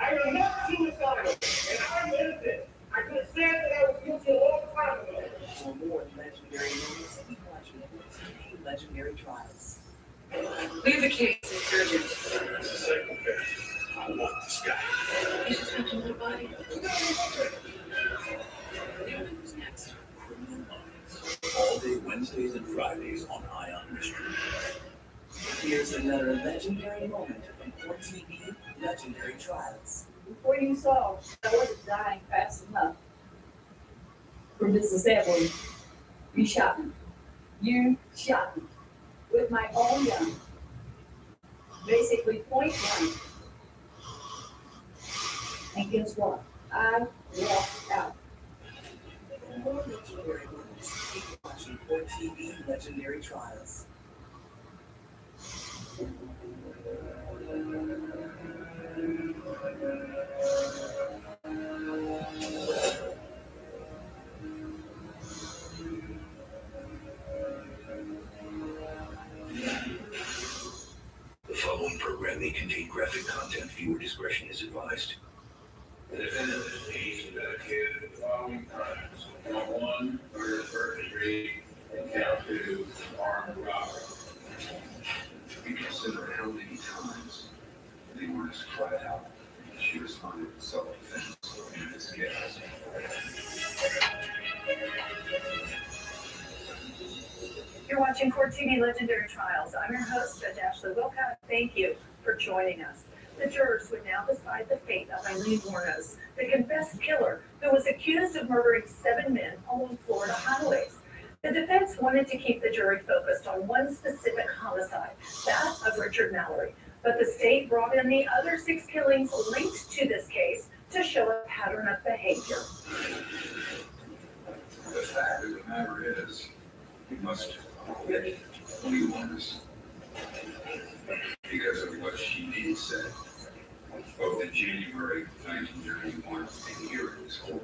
I am not suicidal. And I'm innocent. I could have said that I was guilty a long time ago. For more legendary moments, keep watching Court TV Legendary Trials. Leave the case insurgent. It's a simple case. I want this guy. He's just touching the body. Who's next? Criminal Minds. All Holiday Wednesdays and Fridays on Ion Mystery. Here's another legendary moment from Court TV Legendary Trials. Before you saw, I wasn't dying fast enough for Mrs. Evelyn. You shot me. You shot me with my own gun. Basically point blank. And guess what? I walked out. For more legendary moments, keep watching Court TV Legendary Trials. The following program may contain graphic content. Viewer discretion is advised. The defendant is engaged and dedicated to the following crimes. Count 1, murder of first degree, and count 2, armed robbery. We consider how many times the witness cried out. She responded in self-defense in this case. You're watching Court TV Legendary Trials. I'm your host, Judge Ashley Wilcott. Thank you for joining us. The jurors would now decide the fate of Eileen Wuornos, the confessed killer who was accused of murdering 7 men along Florida highways. The defense wanted to keep the jury focused on one specific homicide, that of Richard Mallory, but the state brought in the other 6 killings linked to this case to show a pattern of behavior. The fact of the matter is, we must acquit Lee Wuornos because of what she did say, both in January 1991 and here in this court.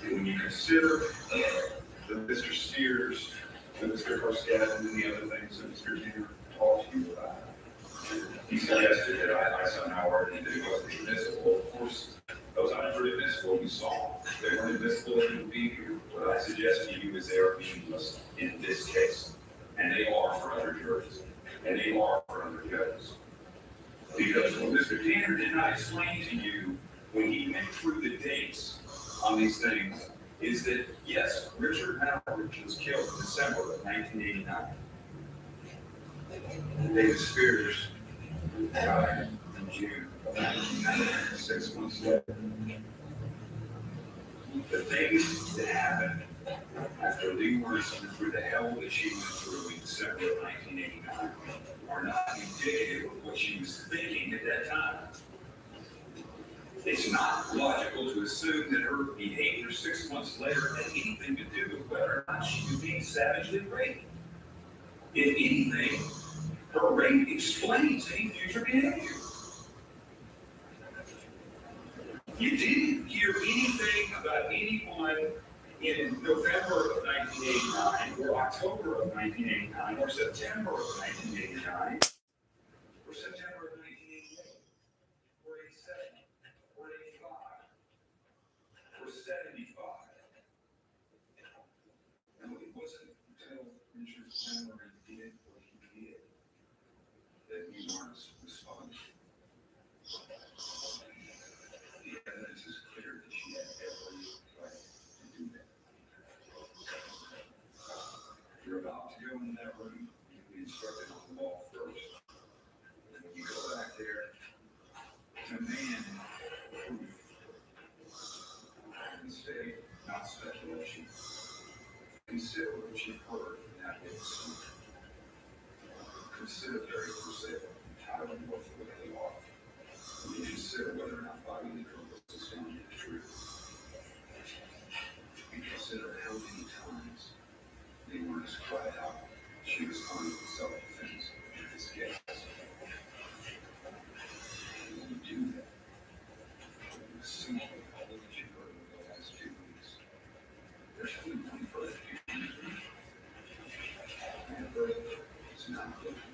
And when you consider that Mr. Sears, and Mr. Horscat, and the other things that Mr. Jr. talked to you about, he suggested that I somehow argued that it wasn't admissible. Of course, those aren't admissible you saw. They weren't admissible in the behavior. What I suggest to you is they are meaningless in this case. And they are for other juries. And they are for other judges. Because what Mr. Tanner did not explain to you when he went through the dates on these things is that, yes, Richard Mallory was killed in December of 1989. David Spears died in June of 1990, 6 months later. The things that happened after Lee Wuornos went through the hell that she went through in December of 1989 are not indicative of what she was thinking at that time. It's not logical to assume that her behavior 6 months later had anything to do with whether or not she was being savagely raped. If anything, her rape explains any future behavior. You didn't hear anything about anyone in November of 1989, or October of 1989, or September of 1989, or September of 1988, or 87, or 85, or 75. No, it wasn't until Richard Mallory did what he did that Lee Wuornos responded. The evidence is clear that she had every right to do that. If you're about to go in that room, you'll be instructed on the law first. And when you go back there, demand proof and say, not speculation. Consider what you've heard in that witness. Consider very for sale how and what they are. You consider whether or not Bobby Lee Curtis is telling you the truth. You consider how many times Lee Wuornos cried out she was calling for self-defense in this case. And when you do that, you assume all that you've heard over the last 2 weeks. There's only one verdict you can do. And the verdict is not guilty.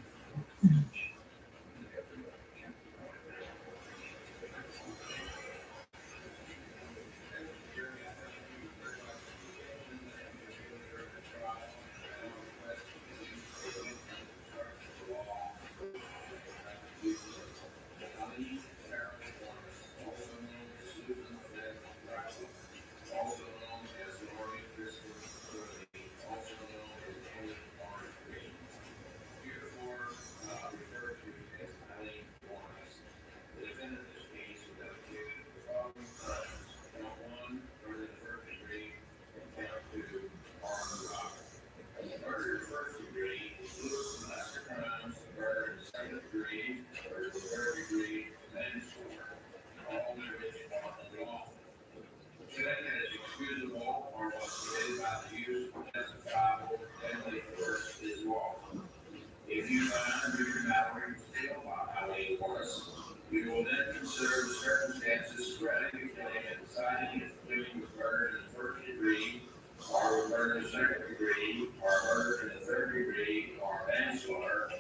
second degree, or murder in the third degree, or manslaughter,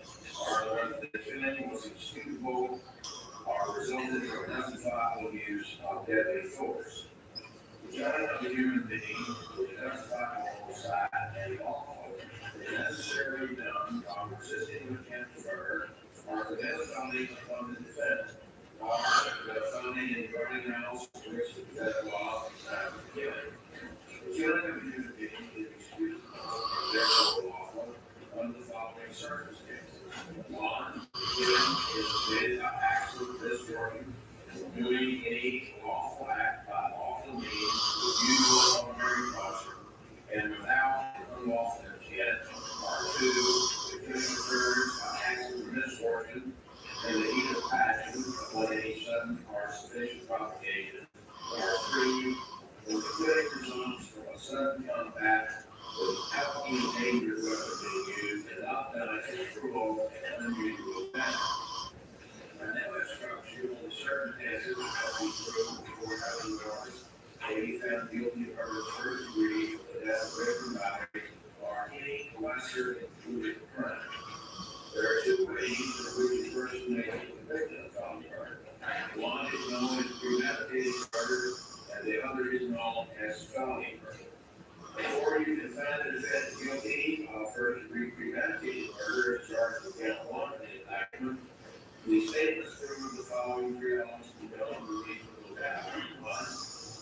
or whether the killing was excusable or resulted from justifiable use of deadly force. The killing of a human being was justifiable side and lawful is necessarily done while resisting the attempt to murder, or the death felony upon the defendant, or the felony in burning house to which the defendant was at the time of the killing. The killing of a human being is excusable and therefore lawful under the following circumstances. One, the killing is committed by accident, misfortune, doing any lawful act by lawful means with usual ordinary caution and without unlawful intent. Or two, the killing occurs by accident, misfortune, in the heat of passion, upon any sudden or sufficient provocation. Or three, when the killing results from a sudden combat without any danger of weapon being used and not done in a cruel and unusual manner. And that was struck you on the circumstances of the proof before having warrants may be found guilty of murder first degree with the death of Reverend Mary or any lesser included crime. There are two ways in which a person may be convicted of felony murder. One is known as premeditated murder, and the other is known as felony murder. Before you can find the defendant guilty of first degree premeditated murder as charged with count one in the indictment, the state must prove the following three elements to be known to reasonable doubt. One,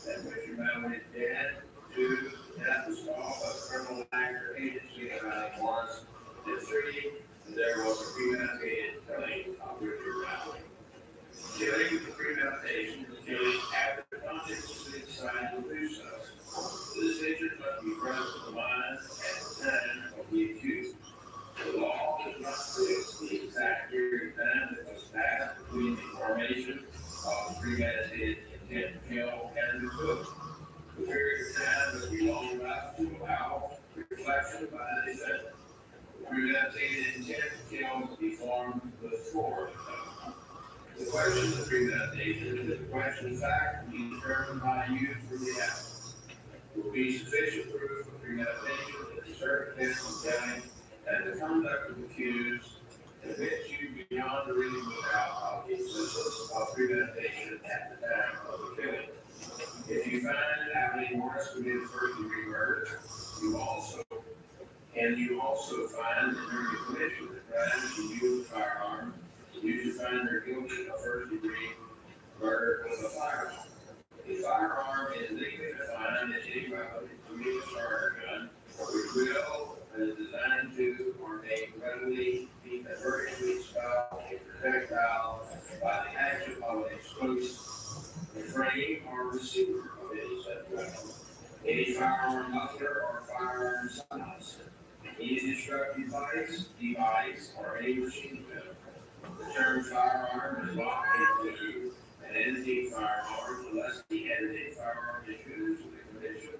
that Richard Mallory is dead. Two, death was caused by the criminal act or agency of any warrants. And three, there was a premeditated killing of Richard Mallory. Killing with premeditation is killing after the consciously decided to do so. The decision must be present in the mind at the time of the accused. The law does not fix the exact period of time that was passed between the formation of the premeditated intent to kill and the coup. The period of time must be long enough to allow reflection by the defendant. The premeditated intent to kill must be formed before the coup. The question of premeditation is a question of fact to be determined by you from the evidence. There will be sufficient proof of premeditation that the circumstances telling and the conduct of the accused convince you beyond a reasonable doubt of the existence of premeditation at the time of the killing. If you find Abilene Morris committed first degree murder, you also find that during the commission of the crime she used a firearm, you should find her guilty of first degree murder with a firearm. A firearm is legally defined as any weapon, including a starter gun, which will and is designed to or may readily be vertically expelled a projectile by the action of an explosive, the frame or receiver of any such weapon, any firearm muzzler or firearm silencer, any destructive device, or any machine gun. The term firearm is locked into an entity firearm unless the entity firearm is used with the commission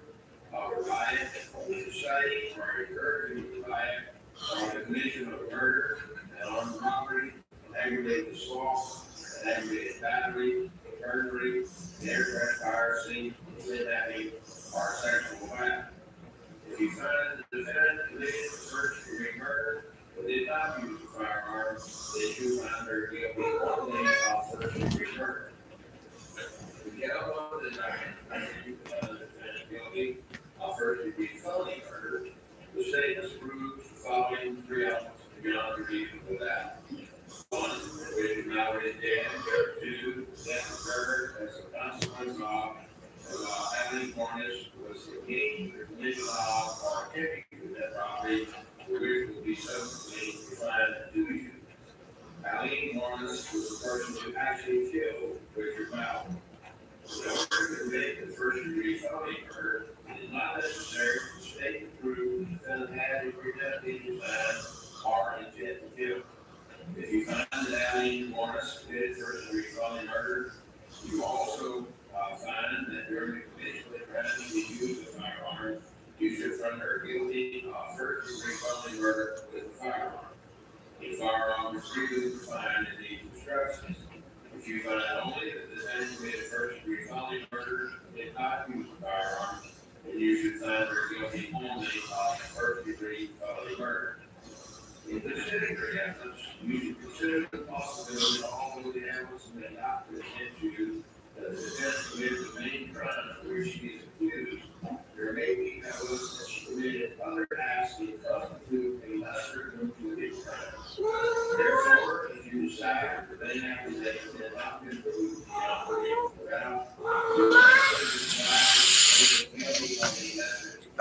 of a riot, inciting or encouraging the riot, on the commission of a murder, an armed robbery, an aggravated assault, an aggravated battery, burglary, an aircraft fire scene, kidnapping, or sexual violence. If you find the defendant committed first degree murder but did not use a firearm, then you find her guilty only of first degree murder. If you don't want to deny it, you find the defendant guilty of first degree felony murder, the state must prove the following three elements beyond a reasonable doubt. One, that Richard Mallory is dead. Two, death occurred as a consequence of Abilene Morris was engaged in the commission of or attempting to commit robbery, which would be subsequently defined as due use. Abilene Morris was the person who actually killed Richard Mallory. In order to commit the first degree felony murder, it is not necessary for the state to prove the defendant had a premeditated design or intent to kill. If you find that Abilene Morris committed first degree felony murder, you also find that during the commission of the crime she used a firearm, you should find her guilty of first degree felony murder with a firearm. A firearm is clearly defined in these instructions. If you find only that the defendant committed first degree felony murder and did not use a firearm, then you should find her guilty only of first degree of murder. In considering her evidence, you should consider the possibility that although the evidence may not present you that the defense committed the main crime of which she is accused, there may be evidence that she committed other acts that constitute a lesser included crime. Therefore, if you decide that the main accusation has not been proved beyond a reasonable doubt, you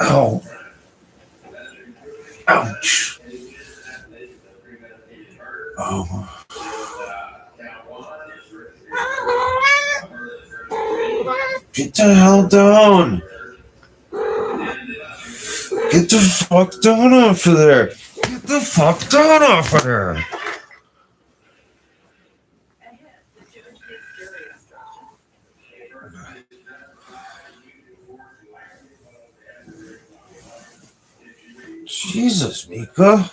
Ow. Ouch. Oh. Get the hell down. Get the fuck down off of there. Get the fuck down off of there. Jesus, Mika.